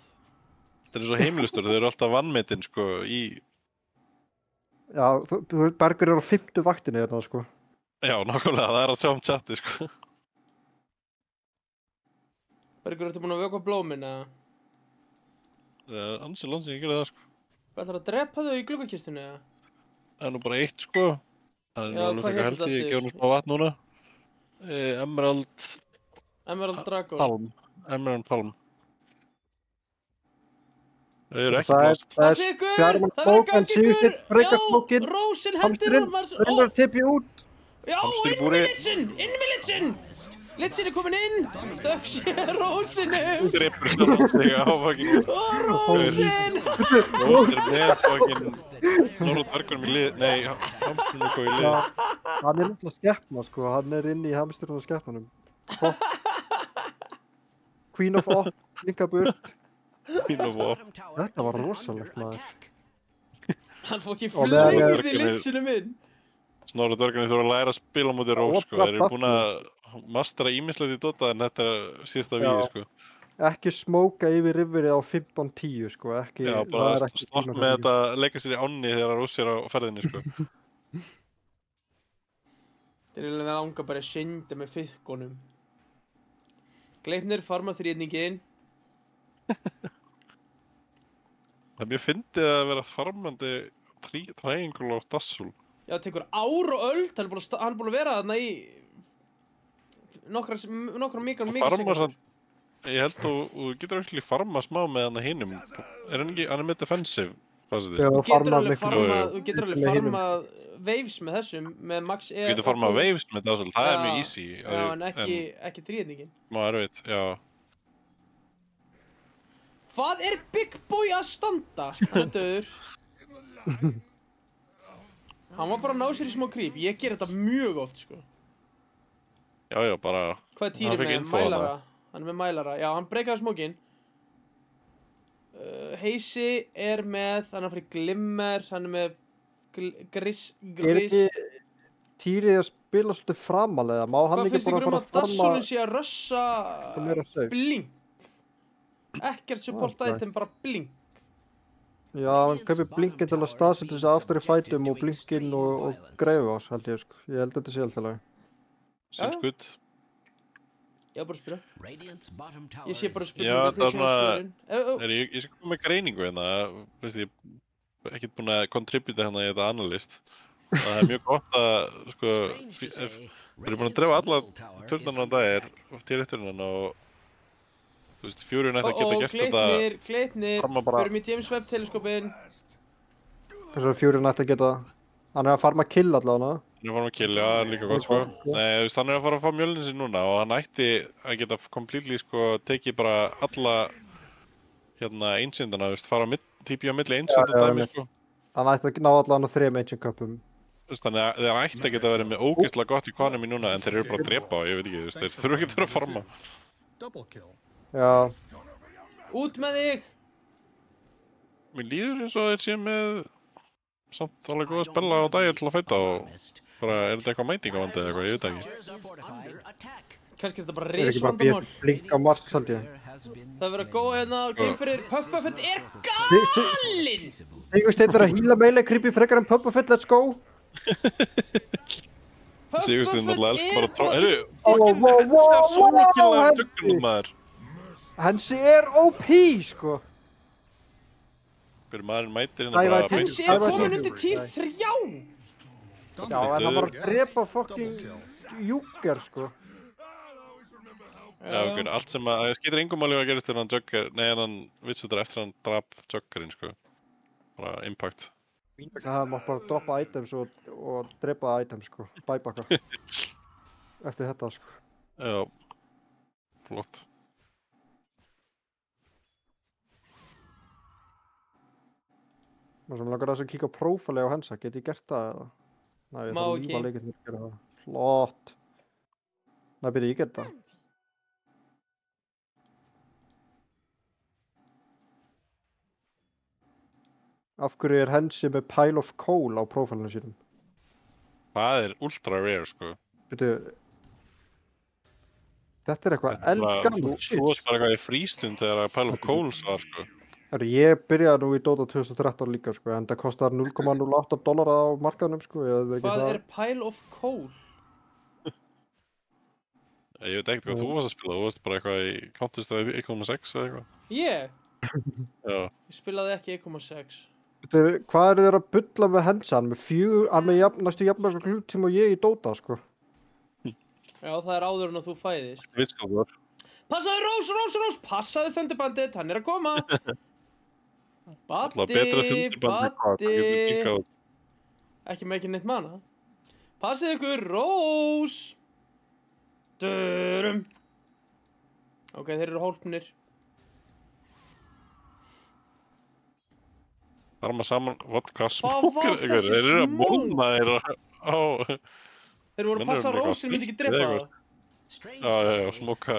Speaker 3: Þetta er svo heimilistur, þeir eru alltaf vannmetin, sko, í...
Speaker 5: Já, Bergur er á 5. vaktinni hérna, sko.
Speaker 3: Já, nákvæmlega, það er að sjá um chatið, sko.
Speaker 1: Bergur, ertu búin að vökva blómin, eða?
Speaker 3: Ansi langt sem ég gerði það, sko.
Speaker 1: Hvað ætlar að drepa þau í gluggakistunni, eða?
Speaker 3: Það er nú bara 1, sko. Það er
Speaker 1: Já,
Speaker 3: nú alveg
Speaker 1: hvað
Speaker 3: frekar
Speaker 1: heitir
Speaker 3: held ég
Speaker 1: þetta
Speaker 3: gefa nú smá vatn núna.
Speaker 1: Emerald Dragon.
Speaker 3: Emerald Palm. Þau eru ekki
Speaker 5: Það er-
Speaker 3: blast.
Speaker 1: Það sé ykkur!
Speaker 5: Fjármál
Speaker 1: Það verður
Speaker 5: bók, en
Speaker 1: gangi
Speaker 5: síðustu
Speaker 1: ykkur!
Speaker 5: breykar bókin.
Speaker 1: Já, Rósin hendir
Speaker 5: Hamsturinn
Speaker 1: hann
Speaker 5: reynir að tipja út.
Speaker 1: Já,
Speaker 3: Hamstur í
Speaker 1: inn
Speaker 3: búri.
Speaker 1: með Litsin! Inn með Litsin! Litsin er komin inn! Þökk sé Rósinu!
Speaker 3: Dreipur sjálf sig á fucking...
Speaker 1: Ó, Rósin!
Speaker 3: Róstur með fucking... Norrönd verkunum í lið... Nei, hamsturinn er komið í lið.
Speaker 5: Hann er náttúrulega skeppna, sko. Hann er inni í hamsturinn og skeppnanum. Queen of Op, líka burt.
Speaker 3: Queen of War.
Speaker 2: Bottom tower
Speaker 5: Þetta var
Speaker 2: is
Speaker 5: rosalegt,
Speaker 2: under
Speaker 5: maður.
Speaker 2: attack.
Speaker 1: Hann fór ekki
Speaker 5: Og meðan ég-
Speaker 1: flugði litsinu minn.
Speaker 3: Snorri Dörgarnir þurfa að læra að spila á móti Rós, sko. Þeir eru búin að mastera ímislegt í Dota en þetta er síðasta víði,
Speaker 5: Já.
Speaker 3: sko.
Speaker 5: Ekki smóka yfir riverið á 15-10 sko, ekki...
Speaker 3: Já,
Speaker 5: það
Speaker 3: bara
Speaker 5: er ekki
Speaker 3: stopp
Speaker 5: tíma
Speaker 3: með
Speaker 5: fyrir-
Speaker 3: þetta, leika sér í ánni þegar Rós er á ferðinni, sko.
Speaker 1: Þeir eru langa bara að synda með fiðkonum. Gleipnir farma þrýðningin.
Speaker 3: Það er mjög fyndið að vera farmandi triangle og dazzle.
Speaker 1: Já, það tekur ár og öld, hann er búin að vera þarna í nokkra mikar
Speaker 3: Farma samt, ég held þú getur ekki farma smá með hann að hinum. Er hann ekki, hann er með defensive, hvað
Speaker 5: Já,
Speaker 1: Þú getur alveg
Speaker 5: miklu-
Speaker 1: farmað
Speaker 5: með hinum.
Speaker 1: waves með þessum, með max
Speaker 3: Þú getur farmað waves með dazzle, það er mjög easy.
Speaker 1: Já, en ekki þrýðningin.
Speaker 3: Má erfitt, já.
Speaker 1: Hvað er Big Boy að standa? Hann er döður. Hann var bara að ná sér í smá creep. Ég ger þetta mjög oft, sko.
Speaker 3: Já, já, bara...
Speaker 1: Hvað er Týri
Speaker 3: Hann fékk
Speaker 1: með?
Speaker 3: info
Speaker 1: Mælara.
Speaker 3: þarna.
Speaker 1: Hann er með mælara. Já, hann breykaði smókin. Heisi er með, hann er fyrir glimmer, hann er með gris.
Speaker 5: Er ekki Týri að spila svolítið framalega? Má hann
Speaker 1: Hvað
Speaker 5: ekki
Speaker 1: finnst
Speaker 5: bara
Speaker 1: ykkur um
Speaker 5: fara
Speaker 1: að
Speaker 5: að farma...
Speaker 1: Dassolun sé að rössa
Speaker 5: Hvað meira safe?
Speaker 1: blink? Ekkert support
Speaker 5: Ok.
Speaker 1: item, bara blink.
Speaker 5: Já, hann kaupir blinkin til að staðsetja sig aftur í fætum og blinkinn og greiðu ás, held ég sko. Ég held að þetta sé alltaf lag.
Speaker 3: Seems good.
Speaker 1: Ég var bara að spyrja.
Speaker 2: Radiant's bottom tower
Speaker 1: Ég sé bara
Speaker 3: Já,
Speaker 1: spurningar
Speaker 3: það er svona-
Speaker 1: svörin.
Speaker 3: Ég skal koma með greiningu hérna, veist ég, ekkert búin að contributa hérna í þetta analyst. Það er mjög gott að, sko, ef þeir eru búin að drefa alla turnarna dagir til rétturinn og, þú veist, fjúrin ætti að geta gert þetta.
Speaker 1: Gleipnir,
Speaker 3: farma bara-
Speaker 1: förum í James Webb teleskopin.
Speaker 5: Þess að Fury nætti að geta... Hann er að farma kill allavega.
Speaker 3: Hann er að fara að killa, það er líka gott, sko. Nei, þú veist, hann er að fara að fá mjölnin sín núna og hann ætti að geta completely, sko, tekið bara alla, hérna, einsindana, þú veist, fara að típi á milli einsinda
Speaker 5: já,
Speaker 3: dæmi,
Speaker 5: einmitt.
Speaker 3: sko.
Speaker 5: Hann ætti að ná allavega 3 Ancient Cupum.
Speaker 3: Þú veist, þannig að þeir ætti að geta verið með ógeðslega gott í kvanum í núna en þeir eru bara að drepa og ég veit ekki, þú veist, þeir þurfa ekki að vera að farma.
Speaker 4: Double kill.
Speaker 5: Já,
Speaker 1: Út með þig!
Speaker 3: Mér líður eins og þeir séu með samt alveg góða spella á dagir til að fæta og bara, er þetta eitthvað mætingavandi eða eitthvað, ég veit ekki.
Speaker 1: Kannski er þetta bara
Speaker 5: er ekki bara
Speaker 1: risvandamál.
Speaker 5: býð blink á Mars, held ég.
Speaker 1: Það verður að góða hérna game fyrir Puffbuffet er galinn!
Speaker 5: Sigursteinn er að hýla meila creepy frekar en Puppafett, let's go!
Speaker 3: Sigursteinn alltaf elskar bara að trá... Heyrðu,
Speaker 5: Wow,
Speaker 3: sólkillaði
Speaker 5: Hensi.
Speaker 3: tuggunum maður.
Speaker 5: Hensi er OP, sko!
Speaker 3: Hver maðurinn mætir hérna
Speaker 5: Æ,
Speaker 3: bara...
Speaker 5: væ,
Speaker 1: Hensi
Speaker 5: Það
Speaker 1: er
Speaker 5: var
Speaker 1: komin
Speaker 5: ekki-
Speaker 1: undir tíð 3!
Speaker 5: Já, en hann var að drepa fucking Júger, sko.
Speaker 3: Já, okkur, allt sem að... Það skýtir engum máli að gerist þegar hann Jugger... Nei, en hann vitsutur eftir hann drap Juggerinn, sko. Bara impact.
Speaker 5: Það mátt bara droppa items og drepa items, sko. Bæbaka. Eftir þetta, sko.
Speaker 3: Já. Flott.
Speaker 5: Maður sem langar að kíka á prófali á Hensa, get ég gert það eða? Nei, ég
Speaker 1: Má
Speaker 5: þarf að
Speaker 1: ekki.
Speaker 5: lífa leikinn til að gera það. Flott. Nei, byrja, ég get það. Af hverju er Hensi með pile of coal á prófælinu sínum?
Speaker 3: Það er ultra rare, sko.
Speaker 5: Byrju... Þetta er eitthvað
Speaker 3: Þetta er bara-
Speaker 5: eldgamalt
Speaker 3: Þú
Speaker 5: shit.
Speaker 3: varst bara eitthvað í frístund þegar að Pile of Coals var, sko.
Speaker 5: Herru, ég byrjaði nú í Dota 2013 líka, sko, en það kostar $0.08 á markaðnum, sko. Ég veit ekki
Speaker 1: Hvað
Speaker 5: það.
Speaker 1: er pile of coal?
Speaker 3: Ég veit ekkert hvað þú varst að spila, þú varst bara eitthvað í Counter-Strike 1.6 eða eitthvað.
Speaker 1: Ég?
Speaker 3: Já.
Speaker 1: Ég spilaði ekki 1.6.
Speaker 5: Byrju, hvað eru þeir að bulla með Hensa? Hann með næstu jafnmörg klukkutíma og ég í Dota, sko.
Speaker 1: Já, það er áður en að þú fæðist.
Speaker 3: Þú veist hvað þú var.
Speaker 1: Passaðu Rós! Passaðu Thunderbandit, hann er að koma!
Speaker 3: Alltaf betra þundirbandi hvað, það getur
Speaker 1: Batti!
Speaker 3: líkað.
Speaker 1: Ekki með ekki neitt mana. Passið ykkur, Rós! Durum! Ok, þeir eru hólpnir.
Speaker 3: Farma saman, hvað
Speaker 1: Hvað
Speaker 3: smókir
Speaker 1: var
Speaker 3: ykkur?
Speaker 1: þessi
Speaker 3: Þeir eru að
Speaker 1: smók?
Speaker 3: móna þeir á...
Speaker 1: Þeir voru að passa
Speaker 3: Mönnum er
Speaker 1: Rósin, myndi ekki
Speaker 3: eitthvað
Speaker 1: drepa
Speaker 3: frítt
Speaker 1: það.
Speaker 3: Já, smóka...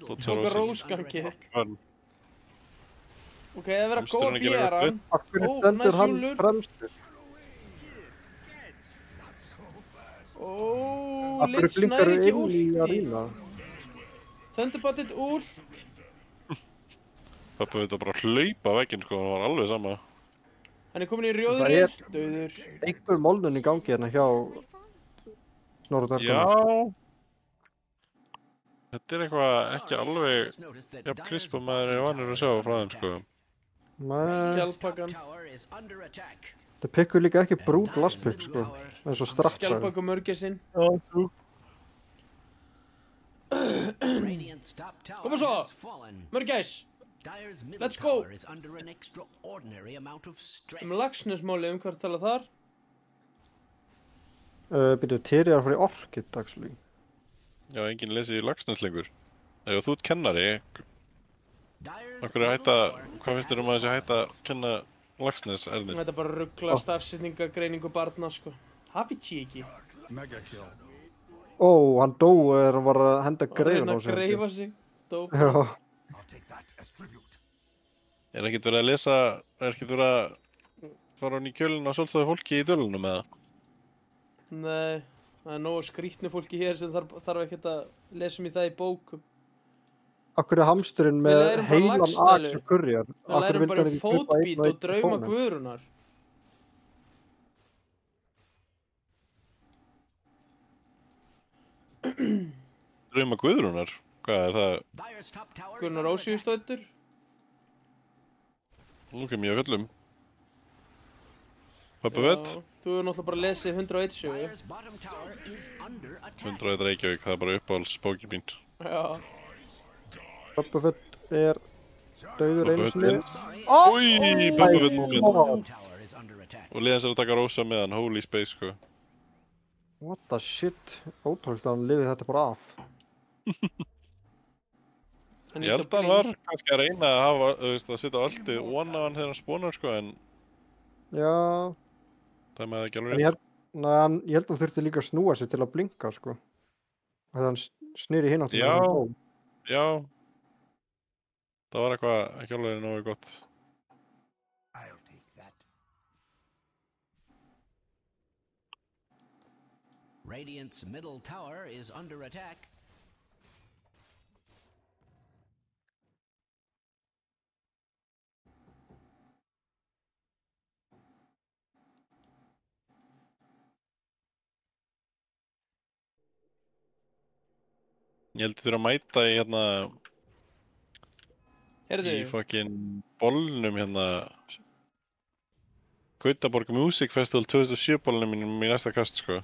Speaker 1: Tóka Rósgangi. Ok, það verður að góða
Speaker 3: Hamsturinn að gera
Speaker 1: bjera hann.
Speaker 5: Af hverju
Speaker 1: Ó,
Speaker 5: stendur
Speaker 1: næs
Speaker 5: hann
Speaker 1: júlur.
Speaker 5: fremstur?
Speaker 1: Ó,
Speaker 5: Af hverju
Speaker 1: Lich
Speaker 5: blinkar
Speaker 1: nær
Speaker 5: þú
Speaker 1: ekki
Speaker 5: inn í
Speaker 1: últi.
Speaker 5: arína?
Speaker 1: Thunderboltið últ.
Speaker 3: Pabbi veit að bara hlaupa vegginn sko, það var alveg sama.
Speaker 1: Hann er komin í
Speaker 5: Það
Speaker 1: rjóðrið.
Speaker 5: er-
Speaker 1: Dauður.
Speaker 5: Einhver molnun í gangi hérna hjá Snorra
Speaker 3: Já.
Speaker 5: Dvergunum.
Speaker 3: Þetta er eitthvað ekki alveg jafn krisp og maður er vanur að sjá frá þeim sko.
Speaker 5: Nei,
Speaker 1: Skjaldbakan.
Speaker 5: það pikkur líka ekki brút lastpikk sko, eins og strax sagði.
Speaker 1: Skjaldbaka mörgessinn.
Speaker 2: Koma
Speaker 1: svo. Mörgæs. Let's go. Laxnesmáli hvert tala þar.
Speaker 5: Byrju, Tyri er að fara í Orchid, actually.
Speaker 3: Já, enginn lesi í Laxness lengur. Ef þú ert kennari, hvað finnst þér að sé hætta að kenna Laxness erðin?
Speaker 1: Þetta er bara ruggla stafsetningagreiningu barna, sko. Hafichi ekki.
Speaker 4: Mega kill.
Speaker 5: Ó, hann dó þegar hann var að henda
Speaker 1: Að
Speaker 5: greifan
Speaker 1: reyna
Speaker 5: á
Speaker 1: að
Speaker 5: sig.
Speaker 1: greifa sig. Dó.
Speaker 5: Já,
Speaker 8: I'll take that as tribute.
Speaker 3: Er ekkert verið að lesa, er ekkert verið að fara hann í kjölinn og svolítið fólki í dölunum eða?
Speaker 1: Nei, það er nógu skrýtnu fólki hér sem þarf ekkert að lesa í það í bókum.
Speaker 5: af hverju er hamsturinn
Speaker 1: Við
Speaker 5: með
Speaker 1: lærum bara
Speaker 5: heilan
Speaker 1: Laxdælu.
Speaker 5: Axel Courier?
Speaker 1: Við lærum bara um fótbít og drauma Guðrúnar.
Speaker 3: Drauma Guðrúnar? Hvað er það?
Speaker 1: Gunnar Ósíusdóttur.
Speaker 3: Nú kem ég að fullum. Pabbi veit?
Speaker 1: Þú hefur náttúrulega bara lesið 101 sögu.
Speaker 3: 101 Reykjavík, það er bara uppáhalds bókin mín.
Speaker 1: Já.
Speaker 5: Pabbi Fett er dauður einu sinni.
Speaker 3: Úi, Pabbi veit moment.
Speaker 5: God.
Speaker 3: Og liðan sér að taka Rósa með hann, holy space sko.
Speaker 5: What the shit? Ótrúlega að hann lifið þetta bara af.
Speaker 3: Ég held að hann var kannski að reyna að hafa, þú veist, að setja alltið ofan á hann þegar hann spónar sko, en
Speaker 5: Já,
Speaker 3: það með það ekki alveg
Speaker 5: en ég
Speaker 3: rétt.
Speaker 5: held að hann þurfti líka að snúa sig til að blinka, sko. Þegar hann snýri hinn áttina
Speaker 3: Já.
Speaker 5: þegar hann dó.
Speaker 3: Já. Það var eitthvað ekki alveg nógu gott.
Speaker 8: I'll take that.
Speaker 2: Radiant's middle tower is under attack.
Speaker 3: Ég held þér að mæta í hérna,
Speaker 1: Heyrðu,
Speaker 3: í fucking bollnum hérna, Gautaborg Music Festival 2007 bollnum mínum í næsta kast sko.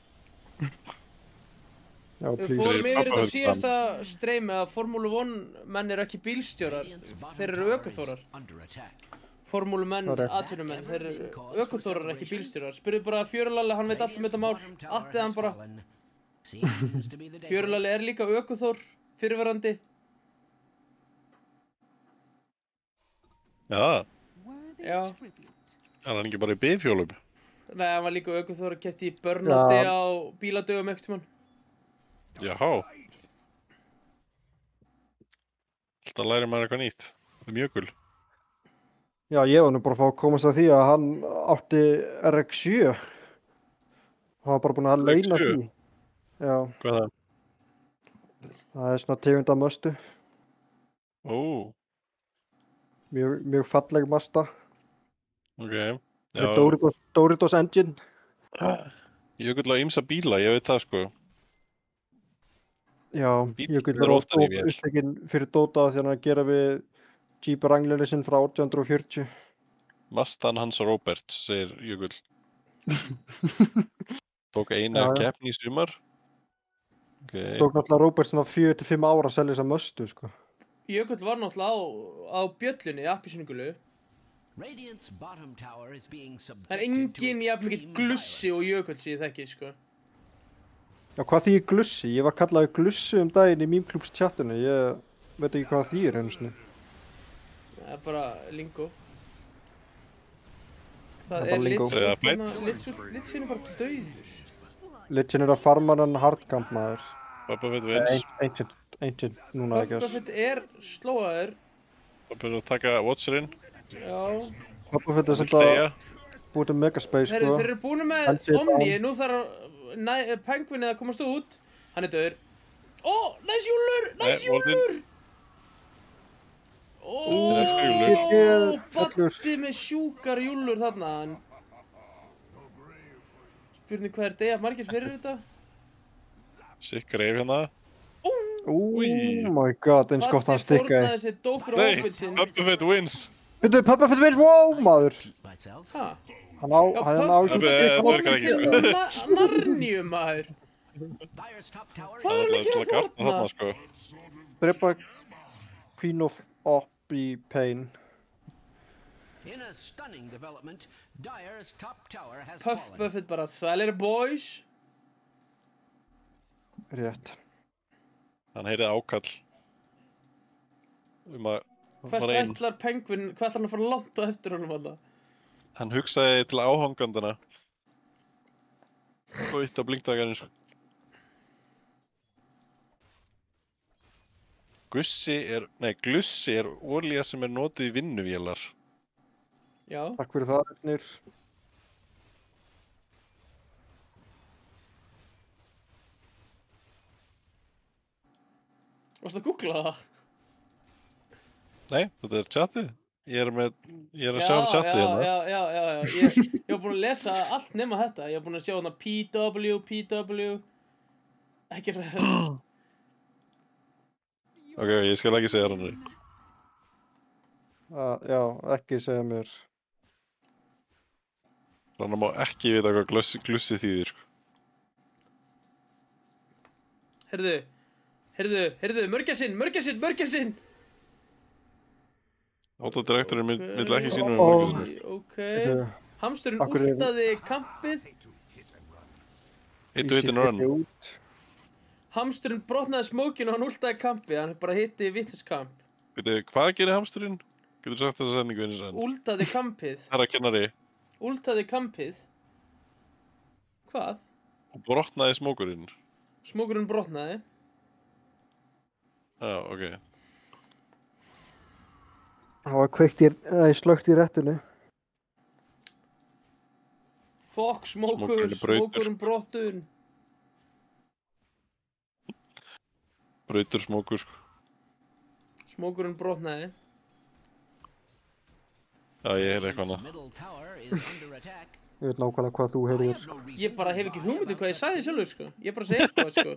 Speaker 5: Já,
Speaker 1: við
Speaker 5: please.
Speaker 1: fórum yfir þetta
Speaker 3: Pabba
Speaker 1: síðasta streymi að Formúlu 1 menn eru ekki bílstjórar, þeir eru ökuþórar.
Speaker 2: Under attack.
Speaker 1: Formúlu menn,
Speaker 5: Það er rétt.
Speaker 1: atvinnumenn, þeir eru ökuþórar ekki bílstjórar. Spurðu bara Fjörulalli, hann veit allt um þetta mál, attið hann bara. Fjörulalli er líka ökuþór, fyrirverandi.
Speaker 3: Já,
Speaker 6: Worthy
Speaker 1: Já.
Speaker 6: tribute.
Speaker 3: er hann ekki bara í bifjólum?
Speaker 1: Nei, hann var líka ökuþór og keppt í börnati á bíladögum ekkert mann.
Speaker 3: Jáhá. Alltaf lærir maður eitthvað nýtt. Það er mjög gul.
Speaker 5: Já, ég var nú bara að fá að komast að því að hann átti RX-7. Hann var bara búinn að leina
Speaker 3: RX-7?
Speaker 5: því. Já,
Speaker 3: Hvað er það?
Speaker 5: það er svona tegund af möstu.
Speaker 3: Ó,
Speaker 5: Mjög falleg masta.
Speaker 3: ok.
Speaker 5: Með Doritos engine.
Speaker 3: Ég gull á ýmsa bíla, ég veit það sko.
Speaker 5: Já,
Speaker 3: Bíll
Speaker 5: ég
Speaker 3: er
Speaker 5: er oft
Speaker 3: oftar í vél.
Speaker 5: upptekinn fyrir Dota þegar hann er að gera við Jeep Wranglerinn sinn frá 1840.
Speaker 3: Mastan Hans Roberts, segir Jökull. Tók eina
Speaker 5: Já, já.
Speaker 3: keppni í sumar. Ok,
Speaker 5: Tók náttúrulega Robert svona 4-5 ára að selja þessa möstu, sko.
Speaker 1: Jökull var náttúrulega á bjöllunni, appisínugulu.
Speaker 2: Radiant's bottom tower is being
Speaker 1: Það er
Speaker 2: subjected to
Speaker 1: engin jafn mikið
Speaker 2: extreme
Speaker 1: glussi og
Speaker 2: violence.
Speaker 1: Jökull sem ég þekki, sko.
Speaker 5: Já, hvað þýðir glussi? Ég var kallaði glussi um daginn í Meme-klúbs chatinu. Ég veit ekki hvað það þýðir einu sinni.
Speaker 1: Það er bara lingo.
Speaker 5: Það er bara lingo.
Speaker 3: Eða bleit.
Speaker 1: Litsinn er bara dauður.
Speaker 5: Litchin er að farma hann hardcamp maður.
Speaker 3: Pabba veit vins.
Speaker 5: Ancient núna, ekki.
Speaker 1: Buffett er slóaður.
Speaker 3: Pabba veit að taka Watcherinn.
Speaker 1: Já.
Speaker 5: Boba Fett er
Speaker 3: Vill
Speaker 5: samt að
Speaker 3: deyja.
Speaker 5: búið til Megaspace,
Speaker 1: Herru,
Speaker 5: sko.
Speaker 1: þeir eru búin með
Speaker 5: Hann sé
Speaker 1: Omni,
Speaker 5: down.
Speaker 1: nú þarf Penguinið að komast út. Hann er döður. Ó, næs júlur, næs
Speaker 3: Nei, orðin.
Speaker 1: júlur!
Speaker 3: Þeir elska
Speaker 1: Ó,
Speaker 5: júllur.
Speaker 1: Baddi með sjúkar júlur þarna. Spurning hvað er deyja margir fyrir þetta?
Speaker 3: Sikk reif hérna.
Speaker 5: Oh
Speaker 3: Új.
Speaker 5: my god, eins gott hann stikkaði.
Speaker 1: Baddi fórnaði sér dó fyrir
Speaker 3: Nei,
Speaker 1: hópin sinn.
Speaker 3: Boba Fett wins.
Speaker 5: Byrju, Peppa Fett vins, wow, maður!
Speaker 2: Myself.
Speaker 1: Ha?
Speaker 5: Hann á
Speaker 1: Já,
Speaker 5: ekki
Speaker 3: Peppa-
Speaker 5: stikka.
Speaker 3: það virkar ekki, sko.
Speaker 1: Narníu, maður.
Speaker 2: Dyer's top tower
Speaker 1: Hvað er hann að
Speaker 3: Til
Speaker 1: gera
Speaker 3: að garta
Speaker 1: þarna?
Speaker 3: þarna, sko.
Speaker 5: Drepa Queen of Oppy Pain.
Speaker 2: In a stunning development, Dyer's top tower has
Speaker 1: Puff
Speaker 2: fallen.
Speaker 1: Buffett bara, sælir boys.
Speaker 5: Rétt.
Speaker 3: Hann heyrði ákall. Að
Speaker 1: Hvert
Speaker 3: fara inn.
Speaker 1: ætlar Penguin, hvað ætlar hann að fara langt á eftir honum alltaf?
Speaker 3: Hann hugsaði til áhangandana. Og eitt á blinkdagarinn, sko. Glussi er olía sem er notuð í vinnuvélar.
Speaker 1: Já.
Speaker 5: Takk fyrir það, Ernir.
Speaker 1: Varstu að googla það?
Speaker 3: Nei, þetta er chatið. Ég er að sjá chatið hérna.
Speaker 1: Já. Ég var búinn að lesa allt nema þetta. Ég var búinn að sjá hérna PW. Ekki ræða.
Speaker 3: Ok, ég skal ekki segja hann.
Speaker 5: Já, ekki segja mér.
Speaker 3: Þannig að má ekki vita hvað glussi þýðir, sko.
Speaker 1: Heyrðu, mörgjarsinn!
Speaker 3: Autodirektorinn vill ekki sína með mörgjarsinu.
Speaker 1: Ok.
Speaker 5: Byrju,
Speaker 1: Hamsturinn
Speaker 5: Af hverju-
Speaker 1: últaði kampið.
Speaker 3: Hittu hittin rann.
Speaker 5: út.
Speaker 1: Hamsturinn brotnaði smókinu og hann últaði kampið. Hann bara hitti vitliskamp.
Speaker 3: Veitu, hvað gerir hamsturinn? Getur sagt þessa sendingu eins og enn?
Speaker 1: Últaði kampið.
Speaker 3: Herra kennari.
Speaker 1: Últaði kampið. Hvað?
Speaker 3: Og brotnaði smókurinn.
Speaker 1: Smókurinn brotnaði.
Speaker 3: Já, ok.
Speaker 5: Það var slögt í réttinu.
Speaker 1: Fokk,
Speaker 3: Smókurinn er brautur.
Speaker 1: smókurinn brottun.
Speaker 3: Brautur smókur, sko.
Speaker 1: Smókurinn brotnaði.
Speaker 3: Já, ég heyrði eitthvað
Speaker 2: Its
Speaker 3: annað.
Speaker 2: middle tower is under attack.
Speaker 5: Ég veit nákvæmlega hvað þú
Speaker 2: I
Speaker 5: heyrðir.
Speaker 2: have no reason
Speaker 1: Ég bara hef ekki hugmyndu hvað ég sagði sjálfur, sko. Ég bara segi eitthvað, sko.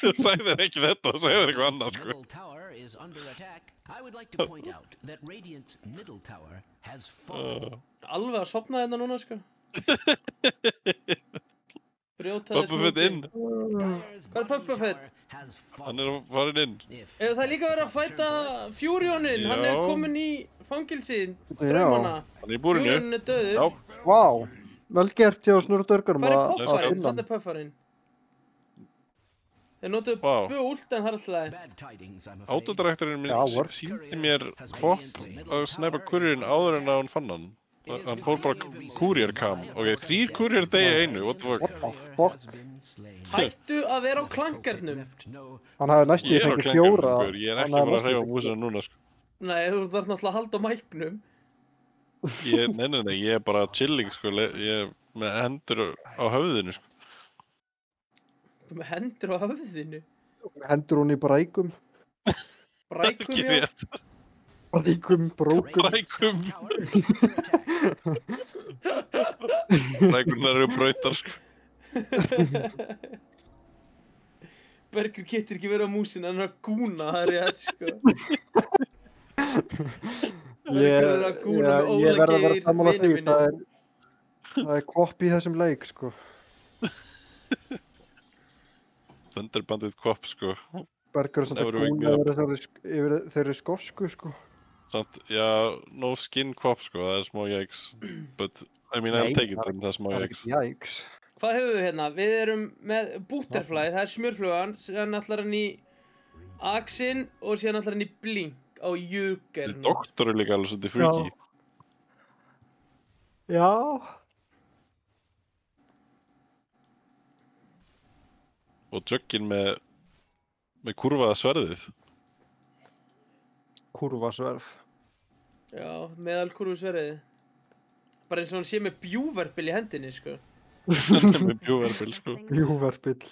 Speaker 3: Þú sagði þér ekki þetta, þú sagði þér eitthvað annað,
Speaker 2: Its
Speaker 3: sko.
Speaker 2: middle tower is under attack. I would like to point out that Radiant's middle tower has fallen.
Speaker 1: Alveg að sopna hérna núna, sko. Brjótaði
Speaker 3: Boba Fett inn.
Speaker 2: Dyer's
Speaker 1: Hvað er Boba
Speaker 2: bottom
Speaker 1: Fett?
Speaker 2: tower has
Speaker 3: Hann
Speaker 2: fallen.
Speaker 3: er farin inn.
Speaker 2: If
Speaker 1: Ef það er líka verið að fæta Furionin, hann er
Speaker 3: Já.
Speaker 1: komin í fangilsið, draumana.
Speaker 3: Hann er í búrinu.
Speaker 1: Furionin er döður.
Speaker 3: Já.
Speaker 5: Vá, vel gert hjá Snurra Dörgarum
Speaker 1: Hvað er
Speaker 5: að
Speaker 1: puffarinn?
Speaker 5: finna hann.
Speaker 1: Hvað er puffarinn? Þeir notuðu
Speaker 3: Vá.
Speaker 1: 2 ult en það er alltaf leið.
Speaker 2: bad tidings, I'm afraid.
Speaker 3: Autodirektorinn
Speaker 5: Já,
Speaker 3: minn
Speaker 5: work.
Speaker 3: síndi mér kvopp að snæpa kurjurinn áður en að hann fann hann. Hann fór bara kúrjarkam. Ok, 3 kúrjar degi einu, what the fuck?
Speaker 5: What the fuck?
Speaker 2: Has been slain.
Speaker 1: Hættu að vera á klankarnum.
Speaker 2: Left no
Speaker 5: Hann hafði næstu
Speaker 3: Ég er á
Speaker 5: fengið
Speaker 3: klenkanum,
Speaker 5: fjóra.
Speaker 3: gaur. Ég er
Speaker 5: Hann
Speaker 3: ekki
Speaker 5: hafði
Speaker 3: bara að
Speaker 5: næstum
Speaker 3: hreyfa
Speaker 5: fengið-
Speaker 3: músina núna, sko.
Speaker 1: Nei, þú þarf náttúrulega að halda á mæknum.
Speaker 3: Nei, ég er bara chilling, sko. Ég er með hendur á höfðinu, sko.
Speaker 1: Þú ert með hendur á höfðinu.
Speaker 5: Hendur hún í brækum.
Speaker 1: Brækum,
Speaker 3: Ekki
Speaker 1: já.
Speaker 3: rétt.
Speaker 5: Brækum, brókum.
Speaker 3: Brækum.
Speaker 2: tower is under attack.
Speaker 3: Brækurnar eru brautar, sko.
Speaker 1: Bergur getur ekki verið á músinu, hann er að gúna, það er rétt, sko. Bergur er að gúna með
Speaker 5: Ég verð að vera
Speaker 1: Óla
Speaker 5: sammála
Speaker 1: Geir,
Speaker 5: því.
Speaker 1: vini mínum.
Speaker 5: Það er kvopp í þessum leik, sko.
Speaker 3: Thunderbandið kvopp, sko.
Speaker 5: Bergur er samt að
Speaker 3: Never wake me
Speaker 5: gúna
Speaker 3: up.
Speaker 5: yfir þeirri skosku, sko.
Speaker 3: Samt, já, no skin kvopp, sko. Það er smá yikes. But, I mean, I'll take it, en það er smá
Speaker 5: Það er
Speaker 3: yikes.
Speaker 5: ekki jæks.
Speaker 1: Hvað höfum við hérna? Við erum með Butterfly, það er smjörflugan, síðan ætlar hann í Axin og síðan ætlar hann í Blink á Juggernaut.
Speaker 3: Doktor er líka alveg svolítið freaky.
Speaker 5: Já.
Speaker 3: Og Juggin með kurvaða sverðið.
Speaker 5: Kurvasverð.
Speaker 1: Já, meðalkúrfusverðið. Bara eins og hann sé með bjúverpil í hendinni, sko.
Speaker 3: Hann er með bjúverpil, sko.
Speaker 5: Bjúverpill.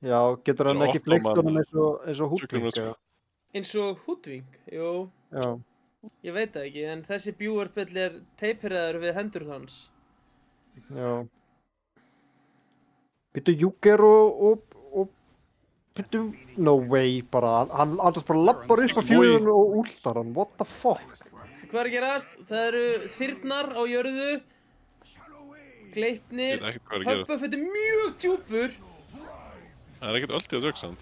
Speaker 5: Já, getur hann
Speaker 3: Það er
Speaker 5: ekki
Speaker 3: oft á
Speaker 5: fleikt
Speaker 3: mann-
Speaker 5: honum eins og hútving,
Speaker 3: Sjúklingur,
Speaker 5: eða?
Speaker 1: Eins og hútving, jú.
Speaker 5: Já.
Speaker 1: Ég veit það ekki, en þessi bjúverpill er teipiraður við hendur hans.
Speaker 5: Já. Býttu Júger og býttu, no way, bara, hann annars bara lappar upp á fjörðinu og últar hann, what the fuck?
Speaker 1: Hvað er að gerast? Það eru þyrnar á jörðu, Gleipnir,
Speaker 3: Ég veit ekkert hvað er að gerast.
Speaker 1: Puff-Puff er mjög djúpur.
Speaker 3: Það er ekkert öldið að dögsand.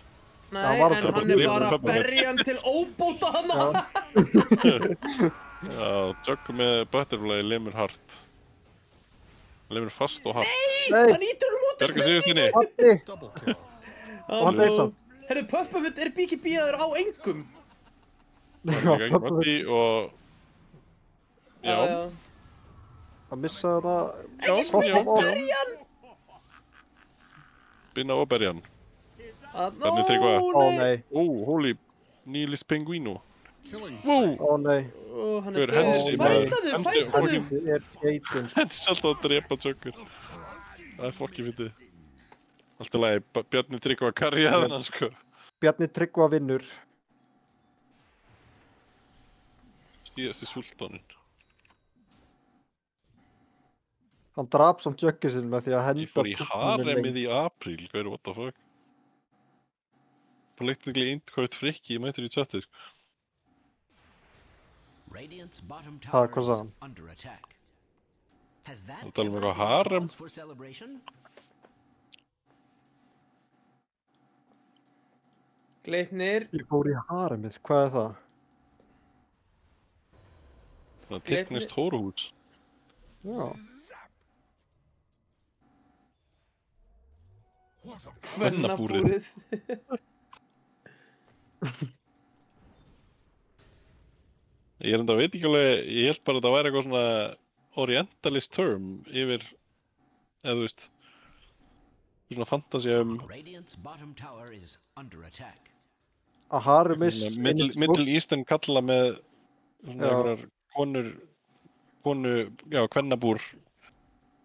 Speaker 1: Nei,
Speaker 5: Það var
Speaker 1: en
Speaker 5: bara
Speaker 1: hann er
Speaker 3: limur
Speaker 1: bara að
Speaker 3: Puff-Puff.
Speaker 1: berja hann til óbóta hana.
Speaker 3: Já, Jugg með Butterfly limur hart. Limur fast og hart.
Speaker 5: Nei,
Speaker 1: Hann ítur hann út úr
Speaker 3: Bjarga síðustinni.
Speaker 5: Patti!
Speaker 4: Double kill.
Speaker 5: Og hann deyr samt.
Speaker 1: Herru, Puff-Puff er BKB-aður á engum.
Speaker 5: Já,
Speaker 3: Hann er
Speaker 5: Patti,
Speaker 3: ekki og... Já,
Speaker 5: að missa þetta.
Speaker 1: Ekki spila berjan.
Speaker 3: Binna og berjan.
Speaker 1: Hvernig
Speaker 3: Tryggva?
Speaker 5: Ó nei,
Speaker 3: Ó, holy Nilis Penguino.
Speaker 4: Killing
Speaker 3: Vó,
Speaker 5: ó nei,
Speaker 1: Hann
Speaker 3: Hver
Speaker 1: er
Speaker 3: hensi,
Speaker 1: döð.
Speaker 3: maður?
Speaker 1: Fætaðu,
Speaker 3: Hensi,
Speaker 1: fætaðu.
Speaker 5: þetta er geitin.
Speaker 3: hensi alltaf að drepa Juggur. Það er fokki fyndið. Allt í lagi, Bjarni Tryggva karriðan hann, sko.
Speaker 5: Bjarni Tryggva vinnur.
Speaker 3: Síðasti sultanin.
Speaker 5: Hann drap samt Jöggi sinn með því að henda
Speaker 3: Ég fór í
Speaker 5: púknum
Speaker 3: haremið í apríl, hvað what the fuck? Politically incorrect frikki, ég mætur í chatið, sko.
Speaker 2: Radiant's bottom
Speaker 5: Ha,
Speaker 2: tower
Speaker 5: hvað sagði
Speaker 2: is
Speaker 5: hann?
Speaker 2: under attack. Has that
Speaker 3: Þú talar um
Speaker 2: ever
Speaker 3: eitthvað
Speaker 2: been
Speaker 3: harem?
Speaker 2: cause for celebration?
Speaker 1: Gleipnir.
Speaker 5: Ég fór í haremið, hvað er það?
Speaker 3: Svona teknist hóruhús.
Speaker 5: Já,
Speaker 3: Kvennabúrið. Ég er enda veit ekki alveg, ég held bara að það væri eitthvað svona orientalist term yfir, eða þú veist, svona fantasía
Speaker 2: Radiant's bottom tower is under attack.
Speaker 5: að haremis
Speaker 3: Middle Eastern kalla með svona
Speaker 5: Já.
Speaker 3: einhverjar kvennabúr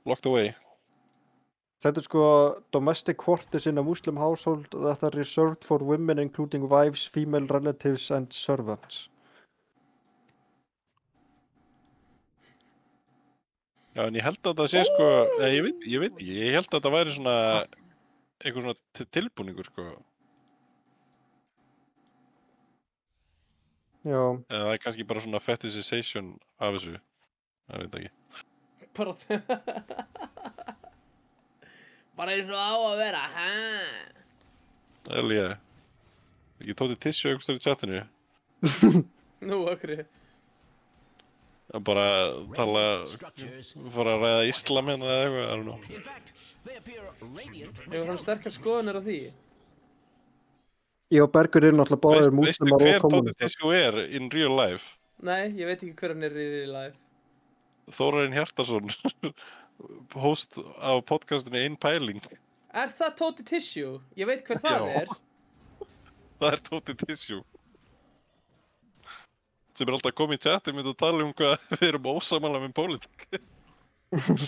Speaker 3: locked away.
Speaker 5: Þetta er sko domestic quarters in a Muslim household that are reserved for women including wives, female relatives and servants.
Speaker 3: Já, en ég held að það sé sko, ég veit ekki, ég held að það væri svona eitthvað svona tilbúningur sko,
Speaker 5: Já,
Speaker 3: eða það er kannski bara svona fetishization af þessu, það veit ekki.
Speaker 1: Bara bara eins og á að vera, hæ?
Speaker 3: Eða ég, ekki tóti tissue einhvers þar í chatinu,
Speaker 1: Nú, okkur.
Speaker 3: að bara tala,
Speaker 2: Radiant's structures,
Speaker 3: fara að ræða islam hérna eða eitthvað, I don't know.
Speaker 2: in fact, they appear radiant.
Speaker 1: Hefur hann sterkar skoðanir á því?
Speaker 5: ég og Bergur eru náttúrulega báðir
Speaker 3: Veistu
Speaker 5: múslimar
Speaker 3: hver
Speaker 5: og
Speaker 3: tóti
Speaker 5: kommunistar.
Speaker 3: tissue er in real life?
Speaker 1: Nei, ég veit ekki hver hann er í live.
Speaker 3: Þórarinn Hjartarson, host af podcastinu Ein Pæling.
Speaker 1: Er það Tóti Tissue? Ég veit hver það
Speaker 3: Já.
Speaker 1: er.
Speaker 3: Það er Tóti Tissue. Sem er alltaf komið í chati og myndi að tala um hvað við erum ósamála með pólitík.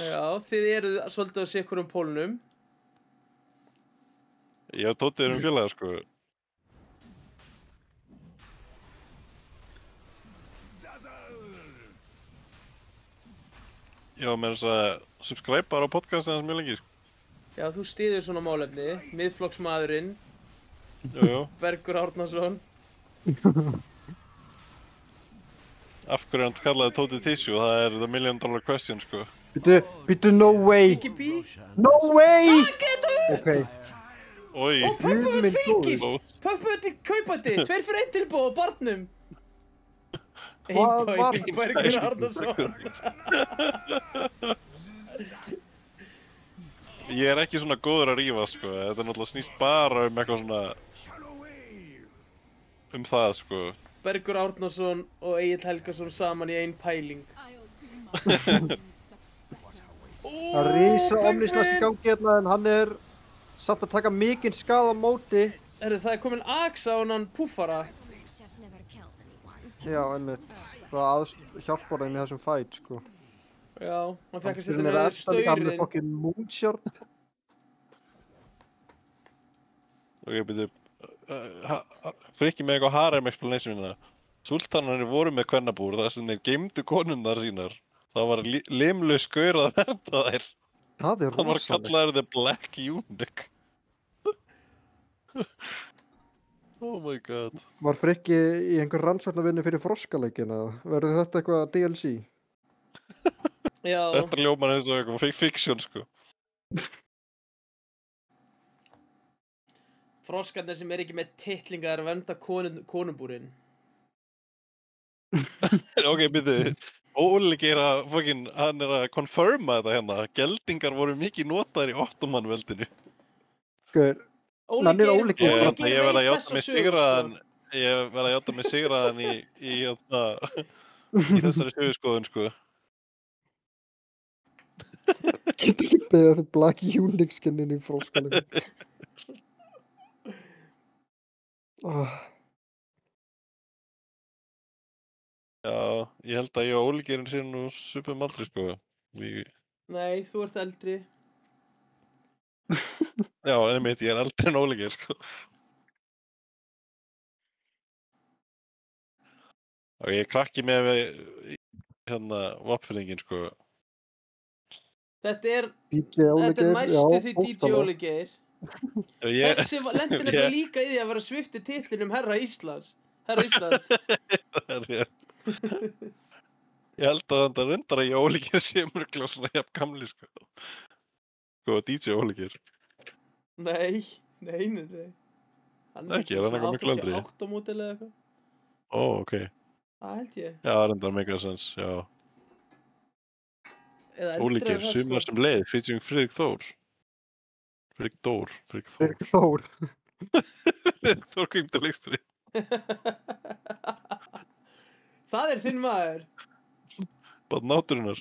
Speaker 1: Já, þið eruð svolítið á sikkurum pólnum.
Speaker 3: Ég og Tóti erum félagar sko. Já, með þess að subscribe á podcastinu hans mjög lengi sko.
Speaker 1: Já, þú stýður svona málefni. Miðflokksmaðurinn,
Speaker 3: Jú.
Speaker 1: Bergur Árnason.
Speaker 3: Af hverju hann kallaði Tóti Tissue, það er the $1 million question sko.
Speaker 5: Býttu, no way,
Speaker 1: BKB.
Speaker 5: no way!
Speaker 1: Getur!
Speaker 5: Ok,
Speaker 3: Oi,
Speaker 1: Og Puff-Puff
Speaker 5: Guð minn
Speaker 1: fylgir!
Speaker 3: góður.
Speaker 1: Puff-Puff til kaupandi! 2 fyrir 1 tilbúð á barnum!
Speaker 5: Hvað var-
Speaker 1: Einpæling Bergur Árnason.
Speaker 3: ég er ekki svona góður að rífa sko. Þetta er náttúrulega snýst bara um eitthvað svona það sko.
Speaker 1: Bergur Árnason og Egill Helgason saman í einpæling.
Speaker 5: það er rísa omnislast í gangi hérna en hann er satt að taka mikinn skað á móti.
Speaker 1: Herru, það er komin Axe á hann púffara.
Speaker 7: Just never killed anyone.
Speaker 5: Já, einmitt. Það hjálpar þeim í þessum fight, sko.
Speaker 1: Já, hann fekk að setja
Speaker 5: Hamsturinn er
Speaker 1: niður
Speaker 5: enda líka með
Speaker 1: staurinn.
Speaker 5: fucking moonshot.
Speaker 3: Ok, byrju. Frikki með eitthvað harem explanationina. Sultanarnir voru með kvennabúr þar sem þeir geymdu konunnar sínar. Það var limlaus gaur að vernda þær.
Speaker 5: Það er
Speaker 3: Hann var
Speaker 5: rosalegt.
Speaker 3: kallaður The Black Eunuch. Oh my god.
Speaker 5: Var Frikki í einhver rannsóknarvinnu fyrir froskaleikina? Verður þetta eitthvað DLC?
Speaker 1: Já,
Speaker 3: Þetta ljómar eins og eitthvað fiction, sko.
Speaker 1: froskarnir sem er ekki með titlingar að vernda konubúrin.
Speaker 3: Ok, byrju. Óli hann er að confirma þetta hérna. Geldingar voru mikið notaðir í Ottoman-veldinu.
Speaker 5: Sko, Nanni er ólík.
Speaker 3: Ég
Speaker 1: Óli
Speaker 3: verð að
Speaker 1: veit
Speaker 3: játa
Speaker 1: þessa
Speaker 3: mig
Speaker 1: sögu,
Speaker 3: sigraðan.
Speaker 1: sko.
Speaker 3: Ég verð að játa mig sigraðan í þessari sögurskoðun, sko.
Speaker 5: Getur ekki beðið þetta Black Eunuch skinnin í froskaleikina.
Speaker 3: Já, ég held að ég og Óli gerum sér nú svipum aldrei, sko.
Speaker 1: Nei, þú ert eldri.
Speaker 3: Já, einmitt, ég er eldri en Óli ger, sko. Og ég krakki með hérna vopnfyrningin, sko.
Speaker 1: Þetta er
Speaker 5: DJ Óligeir,
Speaker 1: næstu því DJ Óligeir.
Speaker 3: Ég,
Speaker 1: Þessi lendir nefnilega líka í því að vera sviftu titlinum Herra Ísland.
Speaker 3: það er rétt. Ég held að þetta reyndar að ég og Óli ger sé mörglega svona jafn gamli, sko. Sko, DJ Óli ger.
Speaker 1: Nei. Hann
Speaker 3: Ekki, er hann eitthvað miklu eldri?
Speaker 1: 88 mótil eða eitthvað.
Speaker 3: Ó, ok.
Speaker 1: Það held ég.
Speaker 3: Já, reyndar mega sens, já.
Speaker 1: Eða eldri
Speaker 3: Óli
Speaker 1: en
Speaker 3: ger
Speaker 1: það,
Speaker 3: sumar sem leið, featuring Friðrik Þór. Friðrik Þór.
Speaker 5: Friðrik Þór.
Speaker 3: Friðrik Þór kveimduleiksturi.
Speaker 1: Það er þinn maður.
Speaker 3: Bara náttúrunar.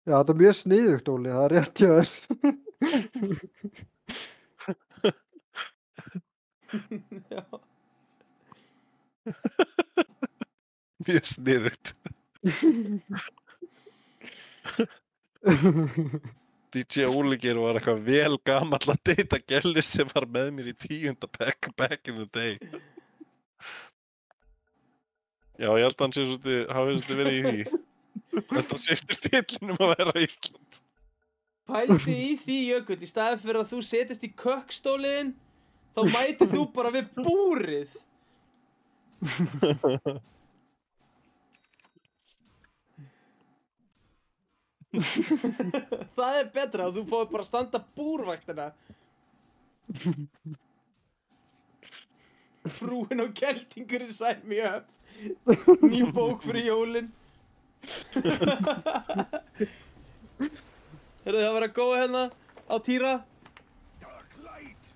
Speaker 5: Já, þetta er mjög sniðugt, Óli, það er rétt hjá þér.
Speaker 1: Já.
Speaker 3: Mjög sniðugt. DJ Óligeir var eitthvað vel gamall að deyta gælu sem var með mér í 10. bekk back in the day. Já, ég held að hann sé hafi verið í því. Þetta sviptir stillinum að vera Ísland.
Speaker 1: Pældu í því, Jökull, í staðið fyrir að þú setjast í kökkstóliðin, þá mætið þú bara við búrið. Það er betra að þú fóði bara að standa búrvaktina. Frúin og geldingurinn sæl mig upp. Ný bók fyrir jólin. Heyrðu, það var að góða hérna á Týra.
Speaker 8: Dark light.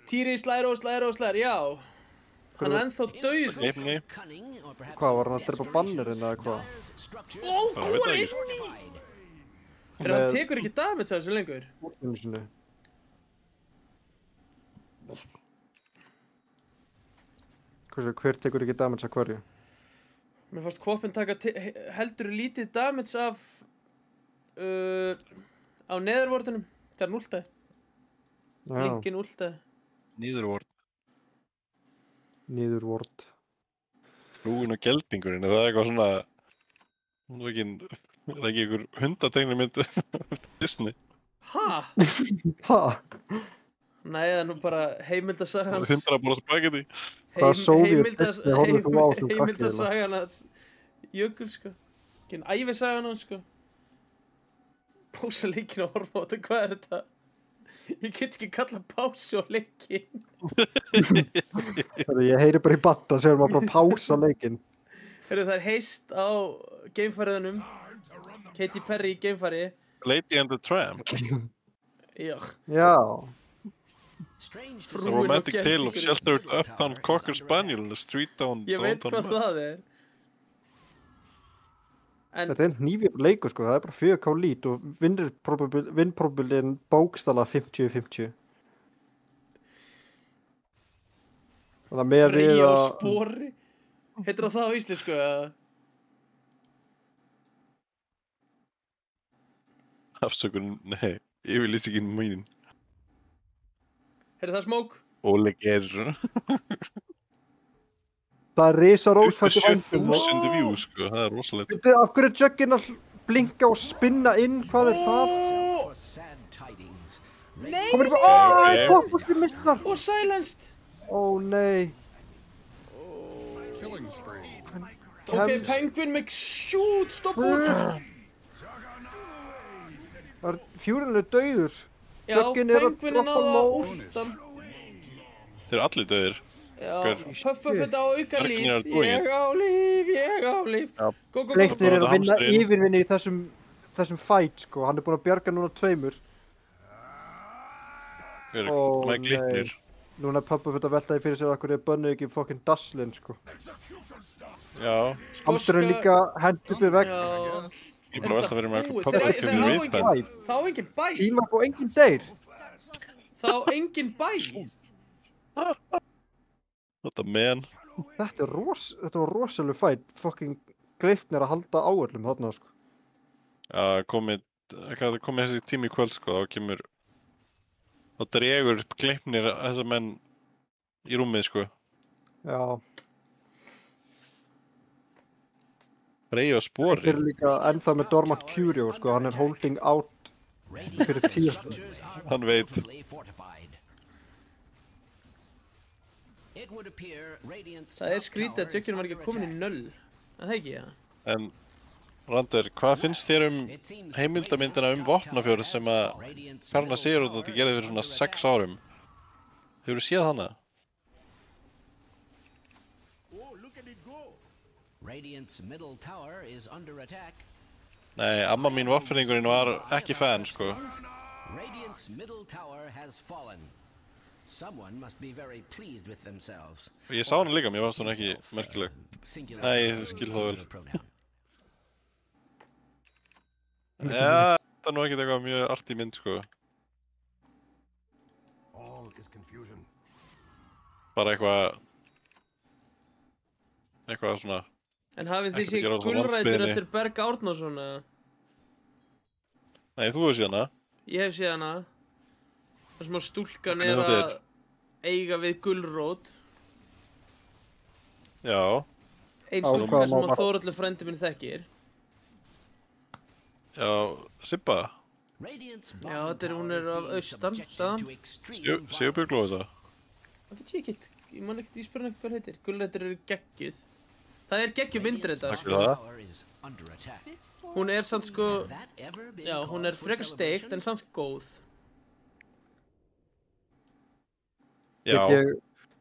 Speaker 1: Týri slær, já. Hann er ennþá dauður.
Speaker 3: Nefni.
Speaker 5: Hvað, var hann að drepa bannerinn eða hvað?
Speaker 1: Ó,
Speaker 3: Það veit
Speaker 1: góður
Speaker 3: það ekki,
Speaker 1: inn í! Hann tekur ekki damage að þessu lengur.
Speaker 5: Útinu sinni. Hver tekur ekki damage að hverju?
Speaker 1: Mér fannst Kvopin taka heldur lítið damage af á neðurvortunum þegar hann últaði. Linkin últaði.
Speaker 3: Nýðurvort.
Speaker 5: Niðurvort.
Speaker 3: Frúin og geldingurinn, er það eitthvað svona... Það er ekki einhver hundategnimynd Disney.
Speaker 1: Ha?
Speaker 5: Ha?
Speaker 1: Nei, það er nú bara heimildasaga hans.
Speaker 3: 100 bóla spagetti.
Speaker 5: Hvaða Sovétfilmi horfðir þú á sem krakki
Speaker 1: Heimildasaga hans Jökull, sko. Ekki ævisaga hans, sko. Pása leikinn og horfa á þetta, hvað er þetta? Ég get ekki kalla pásu á leikinn.
Speaker 5: Ég heyri bara í batta, segur maður bara pása leikinn.
Speaker 1: Heyrðu, það er heist á geimfariðunum. Katy Perry í geimfari.
Speaker 3: Lady and the Tramp.
Speaker 1: Já.
Speaker 5: Já.
Speaker 3: The romantic tale of sheltered uptown cocker spaniel in a street down
Speaker 1: Ég veit
Speaker 3: downtown
Speaker 1: hvað það er. En
Speaker 5: Þetta er hnífjafn leikur sko, það er bara 4K lít og vinnprobabilin bókstala 50-50. Þannig að með við
Speaker 1: Freyja og
Speaker 5: að...
Speaker 1: Spori. Heitir það á íslensku eða?
Speaker 3: Afsökun, nei, yfirlýsingin mín.
Speaker 1: Heitir það Smoke?
Speaker 3: Óli Geir.
Speaker 5: Það er risa rósfættu væntum.
Speaker 3: 27.000 views, sko, það er rosalegt.
Speaker 5: Af hverju er Juggin að blinka og spinna inn? Hvað er það?
Speaker 2: For sad tidings.
Speaker 1: Nei!
Speaker 5: Komur upp á... Hvað er mistar?
Speaker 1: Og silenced!
Speaker 5: Ó nei.
Speaker 4: Killing spree.
Speaker 1: Ok, Penguin make shoot, stopp út!
Speaker 5: Það er fjúrinlega dauður.
Speaker 1: Já,
Speaker 5: Juggin er að
Speaker 1: Penguin er
Speaker 5: droppa
Speaker 1: náða
Speaker 5: low.
Speaker 1: últan.
Speaker 3: Þeir eru allir döðir.
Speaker 1: Já,
Speaker 3: Hver?
Speaker 1: Puff þetta á auka
Speaker 3: Bergin er
Speaker 1: líf.
Speaker 3: að dói.
Speaker 1: Ég á líf, ég á líf.
Speaker 3: Já.
Speaker 1: Go, go, go,
Speaker 5: Gleipnir er
Speaker 1: go.
Speaker 5: að vinna
Speaker 3: Hamstrinn.
Speaker 5: yfirvinni í þessum fight sko. Hann er búinn að bjarga núna 2.
Speaker 3: Hver,
Speaker 5: Ó,
Speaker 3: Mike Glitnir.
Speaker 5: Núna er pappa fyrir að veltaði fyrir sér okkur ég bönnu ekki fucking Daslin sko.
Speaker 3: Já,
Speaker 5: Hamsturinn líka hent uppi vegg.
Speaker 1: Já,
Speaker 3: ég bara velta fyrir mig
Speaker 1: búið.
Speaker 3: okkur pappa
Speaker 1: Þeir
Speaker 3: kemur
Speaker 1: á
Speaker 3: viðbæn.
Speaker 1: engin- þá á engin bæ.
Speaker 5: Tíma og engin deyr.
Speaker 1: Þá á engin bæ.
Speaker 3: Þetta menn.
Speaker 5: Þetta var rosalega fight. Fucking Gleipnir að halda á öllum þarna sko.
Speaker 3: Já, komið þessi tími í kvöld, sko, þá kemur... Þá dregur Glitnir þessa menn í rúmið, sko.
Speaker 5: Já.
Speaker 3: Freyja og Spori.
Speaker 5: Þeir eru líka ennþá með Dormant Curio sko. Hann er holding out fyrir 10.
Speaker 3: Hann veit.
Speaker 1: Það er skrítið að Juggin var ekki komin í null. Það ekki, já.
Speaker 3: En, Rander, hvað finnst þér heimildamyndina vopnafjörð sem að Karna Sigurðardóttir gerði fyrir svona 6 árum? Hefurðu séð hana? Nei, amma mín vopnfirðingurinn var ekki fan, sko.
Speaker 2: Radiant's middle tower has fallen. Someone must be very pleased with themselves.
Speaker 3: Ég sá hana líka, mér fannst hún ekki merkileg. Nei, ég skil það vel. Ja, þetta er nú ekkert eitthvað mjög arti mynd, sko.
Speaker 8: All is confusion.
Speaker 3: Bara eitthvað svona...
Speaker 1: En hafið þið
Speaker 3: Ekkert að
Speaker 1: séð
Speaker 3: gera á svona
Speaker 1: gulrætur
Speaker 3: landsbyggðinni.
Speaker 1: eftir Berg Árnason eða?
Speaker 3: Nei, þú hefur séð hana.
Speaker 1: Ég hef séð hana. Það sem að stúlkan
Speaker 3: Hvernig
Speaker 1: er
Speaker 3: þetta
Speaker 1: að eiga við gulrót.
Speaker 3: Já.
Speaker 1: Ein
Speaker 5: Á
Speaker 1: stúlka
Speaker 5: hvaða
Speaker 1: sem að
Speaker 5: máma?
Speaker 1: Þórhallur frændi minn þekkir.
Speaker 3: Já, Sibba.
Speaker 1: Já, hún er af austan, sagði hann.
Speaker 3: Sigurbjörg Lóðisa.
Speaker 1: Það veit ég ekkert. Ég man ekkert, ég spurði hann ekkert hvað heitir. Gulrætur eru geggjuð. Það er geggjum myndir þetta.
Speaker 3: Takk fyrir það.
Speaker 1: Hún er samt sko, já, hún er frekar steikt en samt góð.
Speaker 3: Já.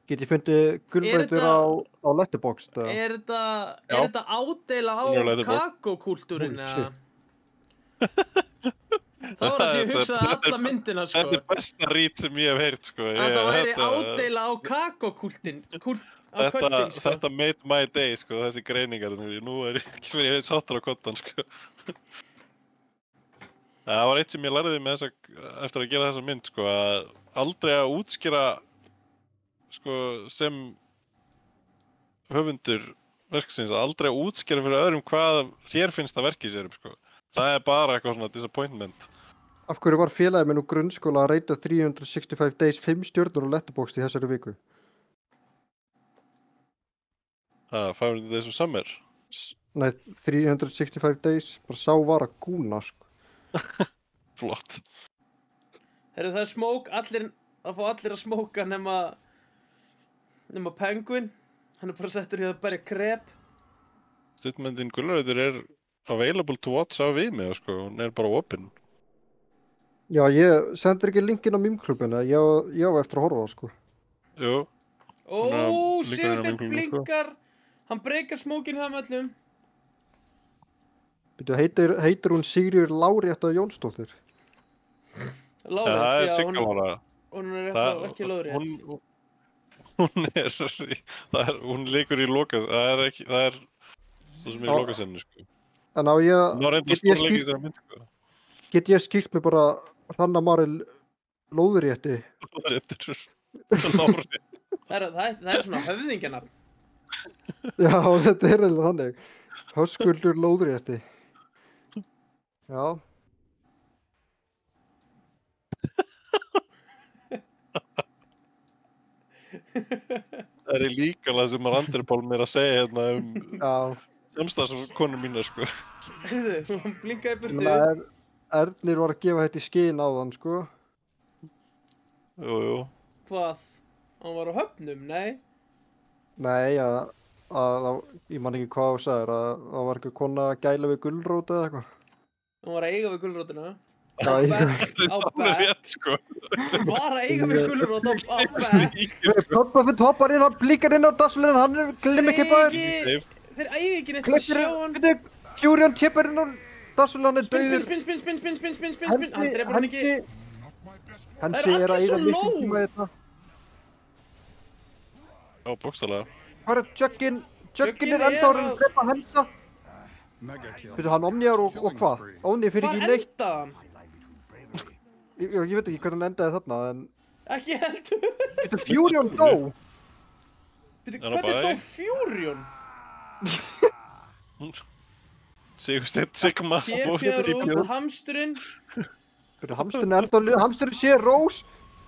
Speaker 5: Get ég fundið gulrætur á Letterboxd?
Speaker 1: Er
Speaker 3: Já.
Speaker 1: þetta ádeila á
Speaker 3: Hún er á Letterboxd.
Speaker 1: kakókúltúrin
Speaker 5: Holy
Speaker 1: eða? Það var það sem ég hugsaði alla myndina sko.
Speaker 3: Þetta er besta rít sem ég hef heyrt, sko.
Speaker 1: Þetta væri ádeila á kakókúltin, á kvöldin sko.
Speaker 3: Þetta made my day, sko, þessi greiningar. Nú er ég ekki fyrir ég veit sáttur á kottan, sko. Það var eitt sem ég lærði með eftir að gera þessa mynd, sko, að aldrei að útskýra, sko, sem höfundur verksins, að aldrei að útskýra fyrir öðrum hvað þér finnst að verkið sér, sko. Það er bara eitthvað svona disappointment.
Speaker 5: Af hverju var félagið minn úr grunnskóla að reyta 365 days 5 stjörnur á Letterboxd í þessari viku?
Speaker 3: 500 Days of Summer.
Speaker 5: Nei, 365 days, bara sá var að gúna sko.
Speaker 3: Flott.
Speaker 1: Herru, það er smók, það fá allir að smóka nema Penguin. Hann er bara settur í að berja krep.
Speaker 3: Stuttmyndin Gulrætur er available to watch á Vimeo, sko. Hún er bara opin.
Speaker 5: Já, ég sendir ekki linkin á mýmklubinu, ég á eftir að horfa á sko.
Speaker 3: Jú.
Speaker 1: Ó,
Speaker 3: Liggur
Speaker 1: Sigursteinn
Speaker 3: inn á minn klúbbnum, sko.
Speaker 1: blinkar. Hann breykar smókinn hjá þeim öllum.
Speaker 5: Heitir hún Sigríður Lárétta Jónsdóttir?
Speaker 1: Lárétt,
Speaker 3: Það er
Speaker 1: já,
Speaker 3: Sigga Lára.
Speaker 1: hún er rétt ekki lóðrétt.
Speaker 3: Hún liggur í loka, það er það sem er í lokasennu, sko.
Speaker 5: En á
Speaker 3: Ná
Speaker 5: ég,
Speaker 3: reyndar stórleik í þessari mynd, sko.
Speaker 5: get ég skýrt mig bara Hrannar Marel lóðurétti?
Speaker 3: Réttur. Lári.
Speaker 1: Það er svona höfðingjarnafn.
Speaker 5: Já, þetta er eiginlega þannig. Höskuldur lóðurétti. Já.
Speaker 3: Það er líka sem Andri Pálm er að segja hérna
Speaker 5: Já.
Speaker 3: samstarfskonur mínar, sko.
Speaker 1: Heyrðu, hún blinkaði í burtu.
Speaker 5: Ernir var að gefa þetta í skinn áðan, sko.
Speaker 3: Jú.
Speaker 1: Hvað? Hann var á höfnum, nei?
Speaker 5: Nei, ég man ekki hvað þú sagðir, að það var eitthvað kona að gæla við gulrót eða eitthvað.
Speaker 1: Hann var að eiga við gulrótina.
Speaker 5: Já,
Speaker 1: Á
Speaker 3: Það er rétt, sko.
Speaker 1: Var að eiga við gulrót á bekk.
Speaker 5: Toppa fyrir topparinn, hann blíkar inn á dasslinn, hann er glimmerkippaður.
Speaker 1: Þeir eigi ekki neitt að sjá hann.
Speaker 5: Fjúriðan kippar inn á dasslinn, hann er dauður.
Speaker 1: Spinn. Hann drefur hann ekki.
Speaker 5: Hensi er að eiga miklu tíma í þetta.
Speaker 3: Já, bókstaflega.
Speaker 5: Hvað er Juggin? Juggin er ennþá að drepa Hensa.
Speaker 4: Mega kill.
Speaker 5: Fyrir hann Omniar og hvað? Omni fyrir
Speaker 1: Hvað
Speaker 5: ekki neitt.
Speaker 1: endaði hann?
Speaker 5: Ég veit ekki hvernig hann endaði þarna, en...
Speaker 1: Ekki heldur.
Speaker 5: Þetta Fjúriðan dó.
Speaker 1: Hvernig dó Fjúriðan?
Speaker 3: Sigursteinn Sigma.
Speaker 1: T.P. Rút, hamsturinn.
Speaker 5: Fyrir hamsturinn er ennþá... Hamsturinn sé Rós.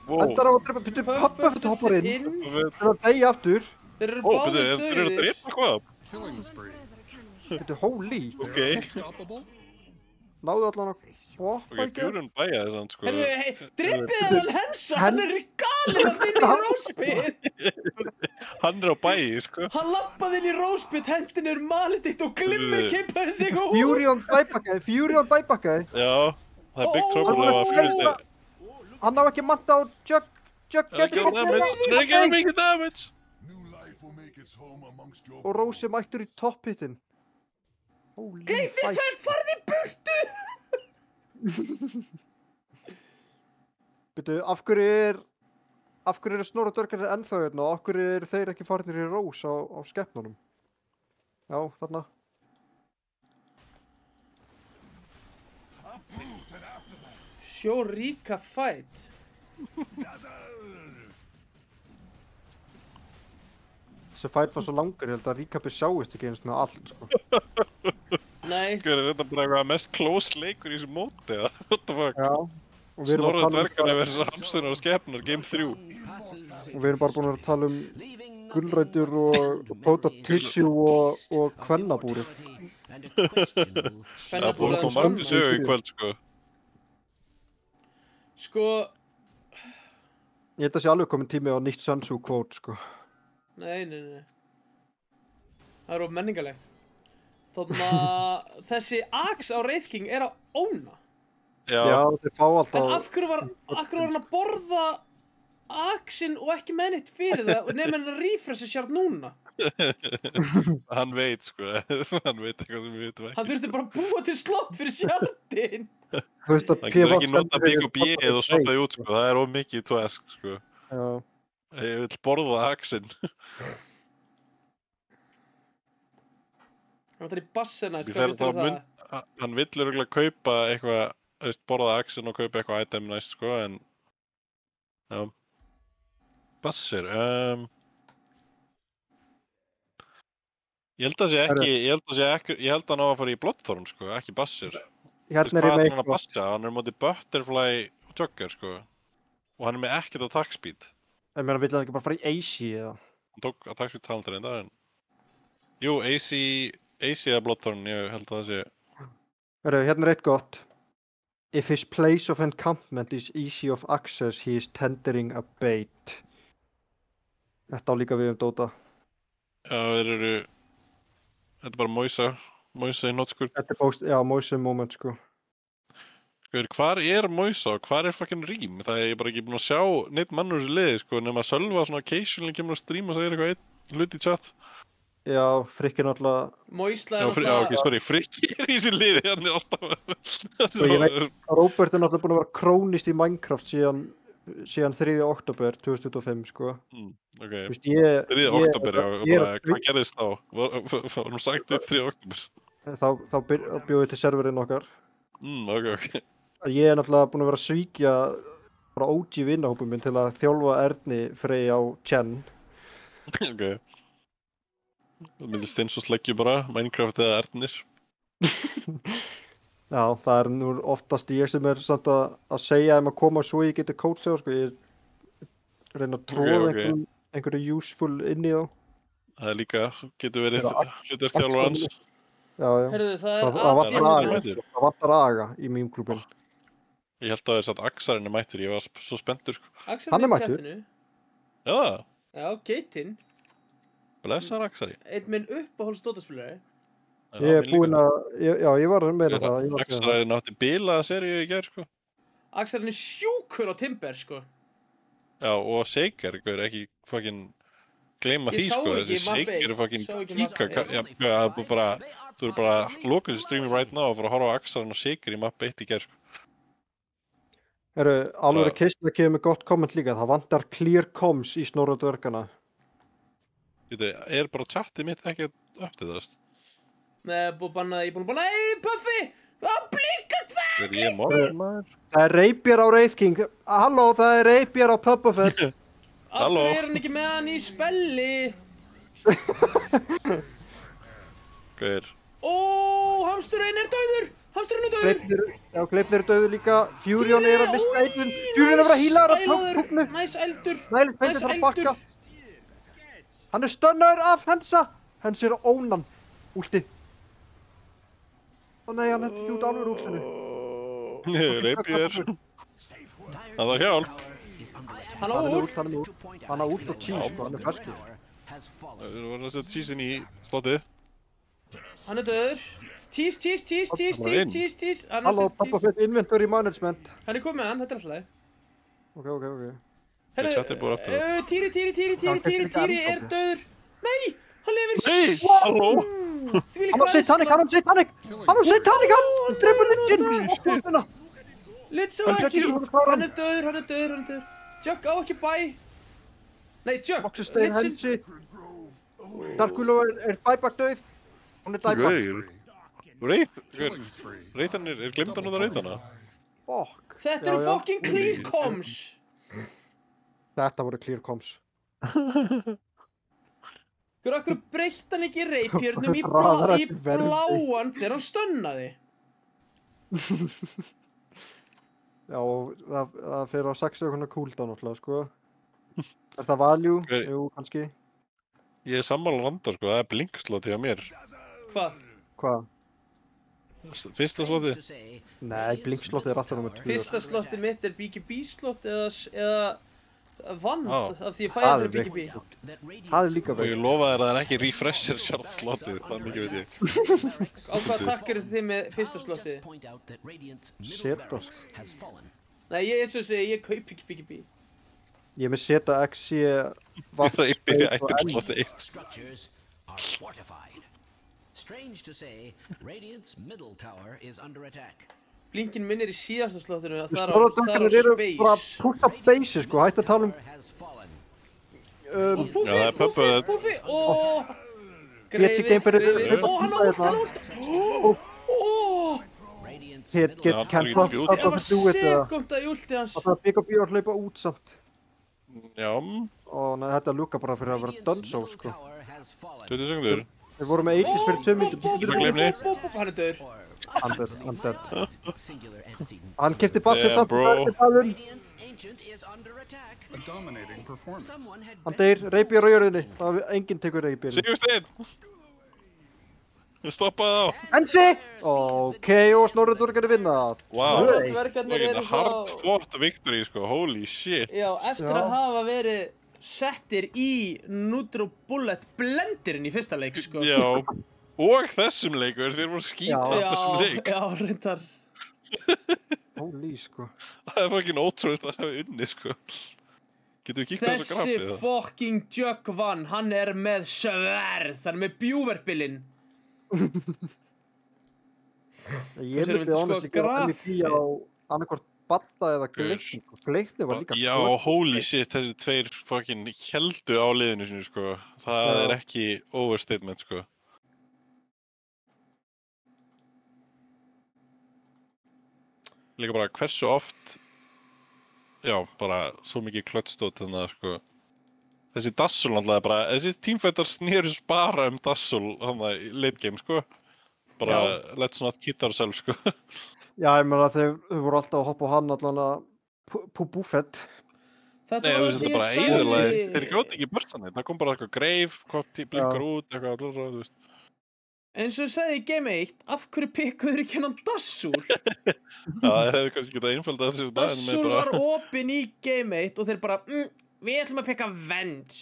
Speaker 5: Endar á að drepa... Fyrir pappa fyrir hoppar inn. Fyrir að deyja aftur.
Speaker 1: Þeir eru
Speaker 3: Ó,
Speaker 1: báðir
Speaker 3: þeir eru að
Speaker 1: dauðir.
Speaker 3: drepa hvað?
Speaker 4: Killing spree.
Speaker 5: Fyrir holy.
Speaker 3: Ok.
Speaker 4: Unstoppable.
Speaker 5: Náðu allan að...
Speaker 3: Ok, Fjúrun bæjaði sann, sko.
Speaker 1: Heyrðu, drippið er hann Hensa, hann er galinn að inn í róspit.
Speaker 3: Hann er á bæi, sko.
Speaker 1: Hann lappaði inn í róspit, hendin er maledikt og glimmer kippaði sig út.
Speaker 5: Fjúriðan bæbakkaði.
Speaker 3: Já, það er Big Trouble ef að Fjúrun
Speaker 5: Hann á ekki manta á Jugg
Speaker 3: er ekki að damage. Hann er ekki að mikið damage.
Speaker 8: New life will make its home amongst your
Speaker 5: Og Rósi mættur í topphitin. Holy
Speaker 1: Gleymdi
Speaker 5: fight.
Speaker 1: hvað farði í burtu.
Speaker 5: Byrju, af hverju eru Snorra Dörgarnir ennþá hérna og af hverju eru þeir ekki farnir í Rós á skepnunum? Já, þarna.
Speaker 1: Sjó ríka fight.
Speaker 5: Þessi fight var svo langur, ég held að Ríkapi sjáist ekki eins með allt, sko.
Speaker 1: Nei.
Speaker 3: Er þetta bara eitthvað mest close leikur í þessu móti, eða? What the fuck?
Speaker 5: Já. Og við erum að
Speaker 3: Snorra
Speaker 5: tala um
Speaker 3: dvergarnir versus hamsturinn og skepnar, game 3.
Speaker 5: Og við erum bara búin að tala um gulrætur og Póta Tissue og kvennabúrið.
Speaker 3: Það er búin að koma margir sögu í kvöld, sko.
Speaker 1: Sko,
Speaker 5: Ég held að sé alveg komin tími á nýtt Sansu quote, sko.
Speaker 1: nei. Það er of menningarlegt. Þannig að þessi Axe á Wraith King er á óna.
Speaker 5: Já, þeir fá alltaf...
Speaker 1: En af hverju var hann að borða Axin og ekki með neitt fyrir það nema hann að refresha sjálf núna?
Speaker 3: Hann veit, sko. Hann veit eitthvað sem við veitum ekki.
Speaker 1: Hann þurfti bara að búa til slott fyrir sjaldin.
Speaker 5: Þú veist að
Speaker 3: Hann getur ekki nota BKB-ið og sopnaði út, sko. Það er of mikið to ask, sko.
Speaker 5: Já.
Speaker 3: Ég vil borða Axin.
Speaker 1: Hann þarf í bassina, sko, viðstu það?
Speaker 3: Hann vill örugglega kaupa eitthvað, borða Axin og kaupa eitthvað item næst, sko, en... Já. Bassir, Ég held að hann á að fara í Bloodthorn, sko, ekki Bassir.
Speaker 5: Hérna er ég með
Speaker 3: Hvað er hann að
Speaker 5: eitthvað.
Speaker 3: bassa? Hann er móti Butterfly Jugger, sko. Og hann er með ekkert attack speed.
Speaker 5: Ég meina, vill hann ekki bara fara í AC eða?
Speaker 3: Hann tók attack speed talendur enda, en... Jú, AC eða Bloodthorn, ég held að það sé...
Speaker 5: Hérna er eitt gott. If his place of encampment is easy of access, he is tendering a bait. Þetta á líka við Dota.
Speaker 3: Já, Þetta er bara Moisa í nótskur.
Speaker 5: Þetta er Moise moment, sko.
Speaker 3: Hvar er Moisa og hvar er fucking Rím? Það er ég bara ekki búinn að sjá neitt mann úr þessu liði, sko, nema Sölva svona occasionally kemur að streama og segir eitthvað einn hlut í chat.
Speaker 5: Já, Frikki náttúrulega...
Speaker 1: Moisla
Speaker 3: Já, ok, sorry, Frikki er í þessu liði, hann er alltaf...
Speaker 5: Og ég veit, Róbert er náttúrulega búinn að vera krónist í Minecraft síðan 3. október 2025, sko.
Speaker 3: Ok,
Speaker 5: Þú veist,
Speaker 3: 3. október, já, hvað gerðist þá? Varum sagt upp 3. október?
Speaker 5: þá bjóði til serverinn okkar.
Speaker 3: Ok.
Speaker 5: Ég er náttúrulega búinn að vera að svíkja bara OG vinnahópum minn til að þjálfa Erni Frey á Chen.
Speaker 3: Ok. Það myndist eins og sleggju bara, Minecraft eða Ernir.
Speaker 5: Já, það er nú oftast ég sem er samt að segja að koma svo ég geti coachað, sko. Ég reyna að tróða einhverju useful inn í þá.
Speaker 3: Það er líka, getur verið hlutverk þjálfur hans.
Speaker 5: Já.
Speaker 1: Heyrðu,
Speaker 5: Það vantar aga í mým klúbin.
Speaker 3: Ég held að það er satt Axarinn er mættur, ég var svo spenntur, sko.
Speaker 1: Axel
Speaker 5: Hann er
Speaker 1: í
Speaker 5: mættur.
Speaker 1: chatinu.
Speaker 3: Já,
Speaker 1: Já, Gaten.
Speaker 3: blessar Axari.
Speaker 1: Einn minn uppáhalds dótaspilari.
Speaker 5: Ég er búinn að, ég var að meina það.
Speaker 3: Axarinn nátti bilaða seríu í gær, sko.
Speaker 1: Axelinn er sjúkur á Timber, sko.
Speaker 3: Já, og Shaker, ekki fucking gleyma því,
Speaker 1: Ég sá
Speaker 3: sko.
Speaker 1: ekki
Speaker 3: Þessi
Speaker 1: map
Speaker 3: Shaker
Speaker 1: eitt,
Speaker 3: er fucking
Speaker 1: sá ekki
Speaker 3: kíka.
Speaker 1: map eitt.
Speaker 3: Þú eru bara lokað þessu streami right now og fara að horfa á Axarinn og Shaker í map 1 í gær, sko.
Speaker 5: Alveg Keisla kemur með gott komment líka. Það vantar clear comms í Snorra dvergana.
Speaker 3: Þetta er bara chatið mitt ekki upp til það,
Speaker 1: Nei, ég er búinn að banna, Puffy! Að blinka hvað?
Speaker 3: er ég morð?
Speaker 5: Það er Rapier á Wraith King. Halló, það er Rapier á Puppafett.
Speaker 1: Af
Speaker 3: Halló.
Speaker 1: hverju er hann ekki með hann í spelli?
Speaker 3: Hver?
Speaker 1: Ó, hamsturinn er dauður! Hamsturinn er dauður!
Speaker 5: Gleipnir er döður líka. Furion er að mista einn. Furion er að vera að hýla þar á púpnu.
Speaker 1: Næs eldur!
Speaker 5: Nælis Peintir þarf að bakka. Hann er stönnaður af Hensa. Hens er að óna hann. Últi. Ó nei, hann er ekki út alveg últinu.
Speaker 3: Rapier. Það var hjálp.
Speaker 1: Hann á úr!
Speaker 5: Hann á út og cheese, sko. Hann er ferskur.
Speaker 3: Þú voru að setja cheese-in í slottið.
Speaker 1: Hann er dauður. Cheese. Hann
Speaker 5: Halló,
Speaker 1: er
Speaker 5: Puppafett inventory management.
Speaker 1: Hann er komið með hann, þetta er alltaf.
Speaker 5: Ok.
Speaker 3: Ég setti bara upp til það.
Speaker 1: Týri er dauður. Nei, hann lifir.
Speaker 3: Nei, halló.
Speaker 5: Hann á Satanic, hann drefur Lidgin.
Speaker 1: Lidz á ekki. Hann er dauður. Jug á ekki bæ. Nei, Jug.
Speaker 5: Voxestein, Hensi. Darkulo er bæbak döið. Hún er dæbak.
Speaker 3: Reytanir, er glimt að nota reytana?
Speaker 5: Fuck.
Speaker 1: Þetta eru fucking clear comms.
Speaker 5: Þetta voru clear comms.
Speaker 1: Akkur breytt hann ekki Rapier'num í
Speaker 5: Raðar ekki
Speaker 1: bláan þegar hann stönnaði?
Speaker 5: Já, það fer á 6 sekundar cooldown náttúrulega, sko. Er það value? Jú, kannski.
Speaker 3: Ég er sammála randar, sko, það er blinkslotið á mér.
Speaker 1: Hvað?
Speaker 3: Fyrsta slotið?
Speaker 5: Nei, blinkslotið er alltaf nummer 2.
Speaker 1: Fyrsta slottið mitt er BKB slott eða vand af því ég fæ
Speaker 5: Það
Speaker 1: aldrei
Speaker 5: er
Speaker 1: BKB.
Speaker 5: Það er líka
Speaker 3: Og ég
Speaker 5: veikt.
Speaker 3: lofa þér að það er ekki refresher sjálft slotið, það mikið veit ég.
Speaker 1: Á hvað takk eru þið með fyrsta slottið?
Speaker 5: Seta.
Speaker 1: Nei, ég eins og segi, ég kaup ekki BKB.
Speaker 5: Ég er með Seta XC
Speaker 3: Rapier í item slotið 1.
Speaker 2: Strange to say, Radiant's middle tower is under attack.
Speaker 1: Blinkin minn er í síðasta slottinu, það er á
Speaker 5: Snorradverkarnir eru bara að
Speaker 1: space.
Speaker 5: pussa base, sko. Hætti að tala um
Speaker 1: Puffi,
Speaker 3: Já, það er Puffi.
Speaker 1: Puffi, óóóó.
Speaker 5: BT Game fyrir
Speaker 1: Ó, hann á ult, hann á ult. Óóóó.
Speaker 5: Can't
Speaker 3: Já,
Speaker 5: trust
Speaker 1: Það var
Speaker 5: Puppafett do it.
Speaker 1: sekúnda í ulti hans.
Speaker 5: Það er BKB að hlaupa út samt.
Speaker 3: Já,
Speaker 5: Ó, nei, þetta lúka bara fyrir að vera Dunzo, sko.
Speaker 3: 20 sekundur.
Speaker 5: Við vorum með 80s fyrir 2 mínútur.
Speaker 1: Hann er döður.
Speaker 5: Hann dead. Hann kefti bassið
Speaker 3: Yeah,
Speaker 5: samt
Speaker 3: bro.
Speaker 5: að tala um.
Speaker 4: A dominating performance.
Speaker 5: Hann deyr, Rapier á jörðinni. Það er enginn tekur Rapier.
Speaker 3: Sigursteinn! Ég stoppaði þá.
Speaker 5: Hensi! Ok, og Snorradverkarnir vinna.
Speaker 3: Wow,
Speaker 1: Dvergarnir eru
Speaker 3: hard
Speaker 1: svo...
Speaker 3: fought victory, sko, holy shit.
Speaker 1: Já, eftir að hafa verið settir í NutriBullet blendirinn í fyrsta leik, sko.
Speaker 3: Já, og þessum leikur, þeir voru skýta á þessum leik.
Speaker 1: Já, reyndar.
Speaker 5: Holy, sko.
Speaker 3: Það er fucking ótrúið að það hefði unnið, sko. Getur við kíkt á þessu
Speaker 1: Þessi
Speaker 3: grafið það?
Speaker 1: fucking Jug vann, hann er með sverð, hann er með bjúverbilinn.
Speaker 5: Ég
Speaker 1: Hversu
Speaker 5: myndi
Speaker 1: viltu
Speaker 5: honestly
Speaker 1: sko
Speaker 5: gera MVP á annarkvort Badda eða Gleipni. Gleipni var líka
Speaker 3: Já, holy shit, þessi tveir fucking heldu á liðinu sinu, sko. Það
Speaker 5: Já.
Speaker 3: er ekki overstatement, sko. líka bara hversu oft, já, bara svo mikið klöttstótt þannig að sko, þessi Dazzle náttúrulega bara, þessi teamfighter snerust bara Dazzle þannig í late game, sko. Bara, let's not kid ourselves, sko.
Speaker 5: Já, ég meina þau voru alltaf að hoppa á hann allan að Buffett.
Speaker 1: Þetta
Speaker 3: Nei,
Speaker 1: var
Speaker 3: þú
Speaker 1: það
Speaker 3: veist,
Speaker 1: sem
Speaker 3: þetta
Speaker 1: ég
Speaker 3: bara eiginlega,
Speaker 1: sagði.
Speaker 3: þeir gátu ekki burt þannig. Það kom bara eitthvað greif, blinkar út, eitthvað, þú veist.
Speaker 1: Eins og ég sagði í Game 1, af hverju pikkuður ekki hennan Dazzle?
Speaker 3: Já, þeir hefðu kannski getað einföldað þessu dag, en með
Speaker 1: Dazzle
Speaker 3: bara...
Speaker 1: var opinn í Game 1 og þeir bara, við ætlum að pikka Venge.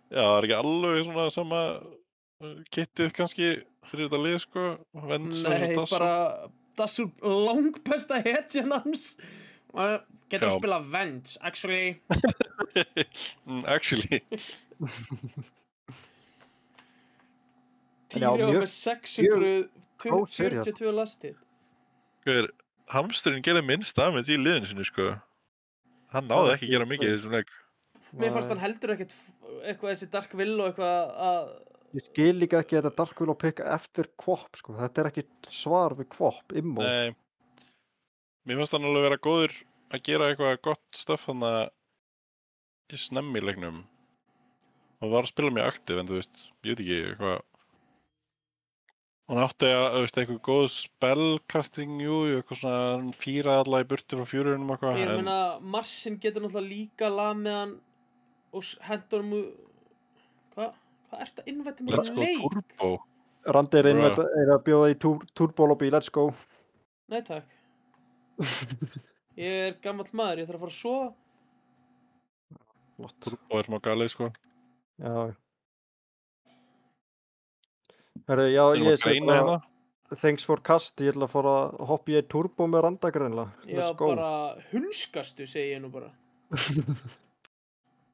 Speaker 3: Já, það er ekki alveg svona sama kittið kannski fyrir þetta lið, sko. Venge og
Speaker 1: Nei,
Speaker 3: Dazzle.
Speaker 1: bara Dazzle langbesta hetjan hans. Getur að spila Venge, actually.
Speaker 3: Actually.
Speaker 1: Týri var með 642 lastið.
Speaker 3: Hver, hamsturinn gerði minnst damage í liðinu sinni, sko. Hann náði ekki að gera mikið í þessum leik.
Speaker 1: Mér fannst hann heldur ekkert eitthvað þessi Dark Will og eitthvað að...
Speaker 5: Ég skil líka ekki þetta Dark Will að pikka eftir kvop, sko. Þetta er ekki svar við kvop, immo.
Speaker 3: Nei. Mér fannst hann alveg vera góður að gera eitthvað gott stöf þannig að í snemmi í leiknum. Hann var að spila mjög aktiv, en þú veist, ég veit ekki, eitthvað... Hann átti að, þú veist, eitthvað góð spellcasting, eitthvað svona fýra alla í burtu frá fjúrunum og eitthvað.
Speaker 1: Ég meina, Marsin getur náttúrulega líka lamið hann og hendur hann úr... Hvað ertu að innvæta mér í leik?
Speaker 3: Turbo.
Speaker 5: Randi er að bjóða í turbolobby, let's go.
Speaker 1: Nei, takk. Ég er gamall maður, ég þarf að fara að sofa.
Speaker 3: Turbo er smá galið, sko.
Speaker 5: Já. Herru, já, ég sé bara, thanks for cast, ég ætla að fara að hoppa í turbo með Randa greinlega.
Speaker 1: Já, bara hunskastu, segi ég nú bara.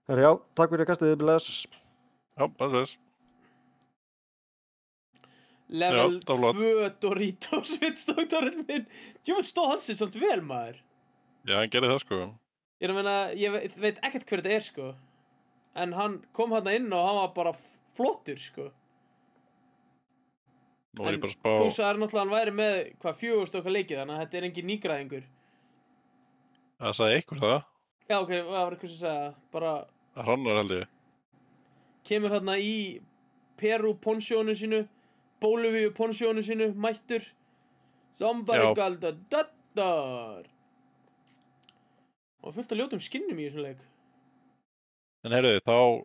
Speaker 5: Herru, já, takk fyrir kastið, bless.
Speaker 3: Já, bless.
Speaker 1: Level 2 Doritos vitsdoktorinn minn. Jú, stóð hans sér samt vel, maður.
Speaker 3: Já, hann gerði það, sko.
Speaker 1: Ég er að meina, ég veit ekkert hver þetta er, sko. En hann kom hann inn og hann var bara flottur, sko.
Speaker 3: Nú er ég bara að spá...
Speaker 1: Þú sagði náttúrulega hann væri með, 4 okkar leikið, þannig að þetta er engin nýgræðingur.
Speaker 3: Það sagði einhver það.
Speaker 1: Já, ok, það var eitthvað sem sagði það. Bara...
Speaker 3: Það hrannar held ég.
Speaker 1: Kemur þarna í Peru ponsjónu sínu, Bólivíu ponsjónu sínu, mættur. Somebody called the doctor. Og fullt að ljótum skinnum í þessum leik.
Speaker 3: En heyrðu, þá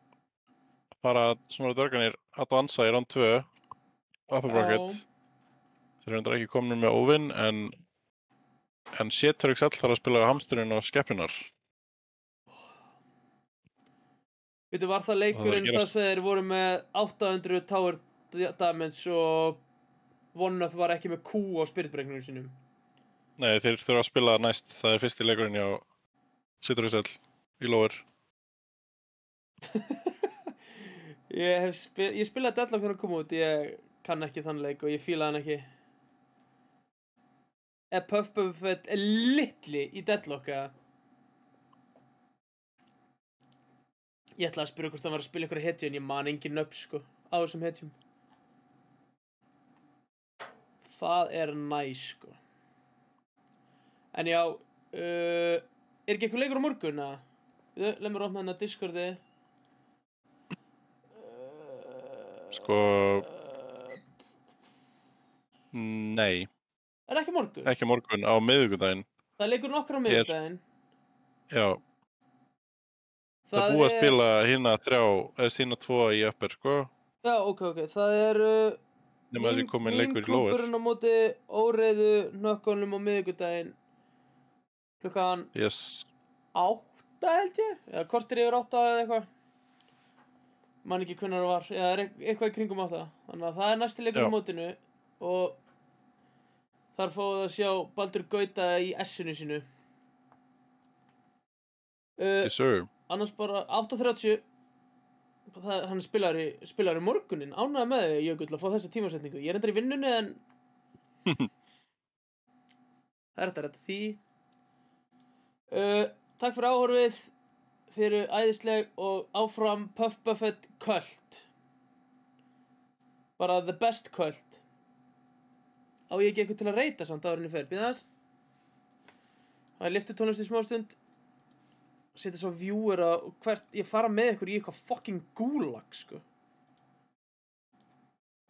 Speaker 3: fara svona dörganir að dansa í round 2. Upper bracket. Þeir eru ekki komin með óvinn, en Shetrix L þarf að spila hamsturinn og skeppinar.
Speaker 1: Veitu, var það leikurinn þar sem þeir voru með 800 tower damage og one-up var ekki með Q á spiritbreaknum sínum?
Speaker 3: Nei, þeir þurfa að spila næst. Það er fyrsti leikurinn hjá Shetrix L í lower.
Speaker 1: Ég spilaði Deadlock þegar hann kom út. Ég kann ekki þann leik og ég fílaði hann ekki. Er Puff Buffett litli í Deadlock, eða? Ég ætlaði að spyrja hvort hann var að spila ykkur hetju en ég man engin nöfn, sko, á þessum hetjum. Það er næs, sko. En já, er ekki eitthvað leikur á morgun, eða? Leð mér opna hérna Discordi.
Speaker 3: Sko... Nei.
Speaker 1: Er það ekki morgun?
Speaker 3: Ekki morgun, á miðvikudaginn.
Speaker 1: Það er leikur nokkur á miðvikudaginn.
Speaker 3: Já. Það er búið að spila hina 2 í upper, sko.
Speaker 1: Já, ok. Það er...
Speaker 3: Nefnum að þessi komin leikur í lower.
Speaker 1: Klúburinn á móti óreiðu nökkunum á miðvikudaginn. Klukkan...
Speaker 3: Yes.
Speaker 1: 8 held ég? Eða kortir yfir 8 eða eitthvað. Man ekki hvernig það var. Eða eitthvað í kringum 8. Þannig að það er næsti leikur á mótinu. Og þar fáið að sjá Baldur Gauta í S-inu sínu.
Speaker 3: Yes, sir.
Speaker 1: Annars bara 8:30. Hann spilar í morgunin. Ánægði með þig, Jökull, að fá þessa tímasetningu. Ég er endar í vinnunni, en... Það er þetta því. Takk fyrir áhorfið. Þið eru æðisleg og áfram Puff Buffett Cult. Bara the best cult. Á ég ekki eitthvað til að reyta samt árinni fer, býða þess. Það er lyftutónlist í smá stund. Setja svo viewer að hvert, ég fara með ykkur í eitthvað fucking gulag, sko.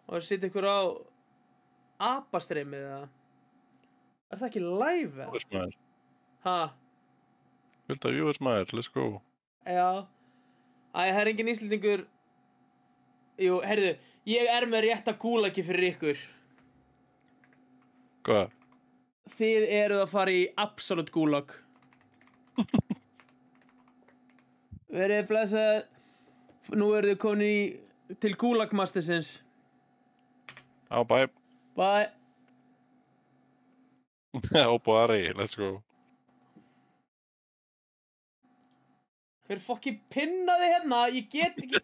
Speaker 1: Og ég setja ykkur á apastreymið eða. Er það ekki live eða?
Speaker 3: Viewers maður.
Speaker 1: Ha?
Speaker 3: Vilda viewers maður, let's go.
Speaker 1: Já. Það er engin íslendingur. Jú, heyrðu, ég er með rétta gulagi fyrir ykkur.
Speaker 3: Hvað?
Speaker 1: Þið eruð að fara í absolutt gulag. Verið blessað. Nú eruð þið komin til gulagmastersins.
Speaker 3: Á, bye.
Speaker 1: Bye.
Speaker 3: Á, bari, let's go.
Speaker 1: Hver fokki pinnaði hérna? Ég get ekki.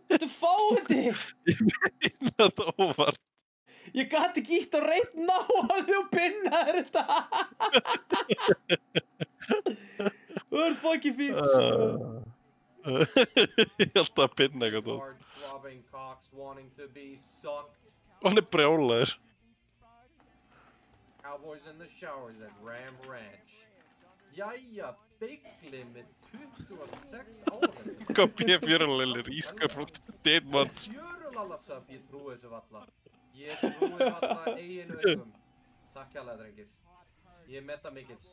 Speaker 1: Þetta fáiði.
Speaker 3: Ég meina þetta óvart.
Speaker 1: Ég gat ekki ítt á reynd ná að þú pinnaðir þetta. Þú ert fokki fínt, sko.
Speaker 3: Ég held að pinna eitthvað tótt. Hann er brjálaður.
Speaker 9: Cowboys in the showers at Ram Ranch. Jæja, byggli með 26 ára.
Speaker 3: Hvað B4-lillir ískar frá 21 months.
Speaker 9: Fjörulalasöf, ég trúi þessu valla. Ég trúi valla eiginu augum. Takk hérlega, drengir. Ég metta mikils.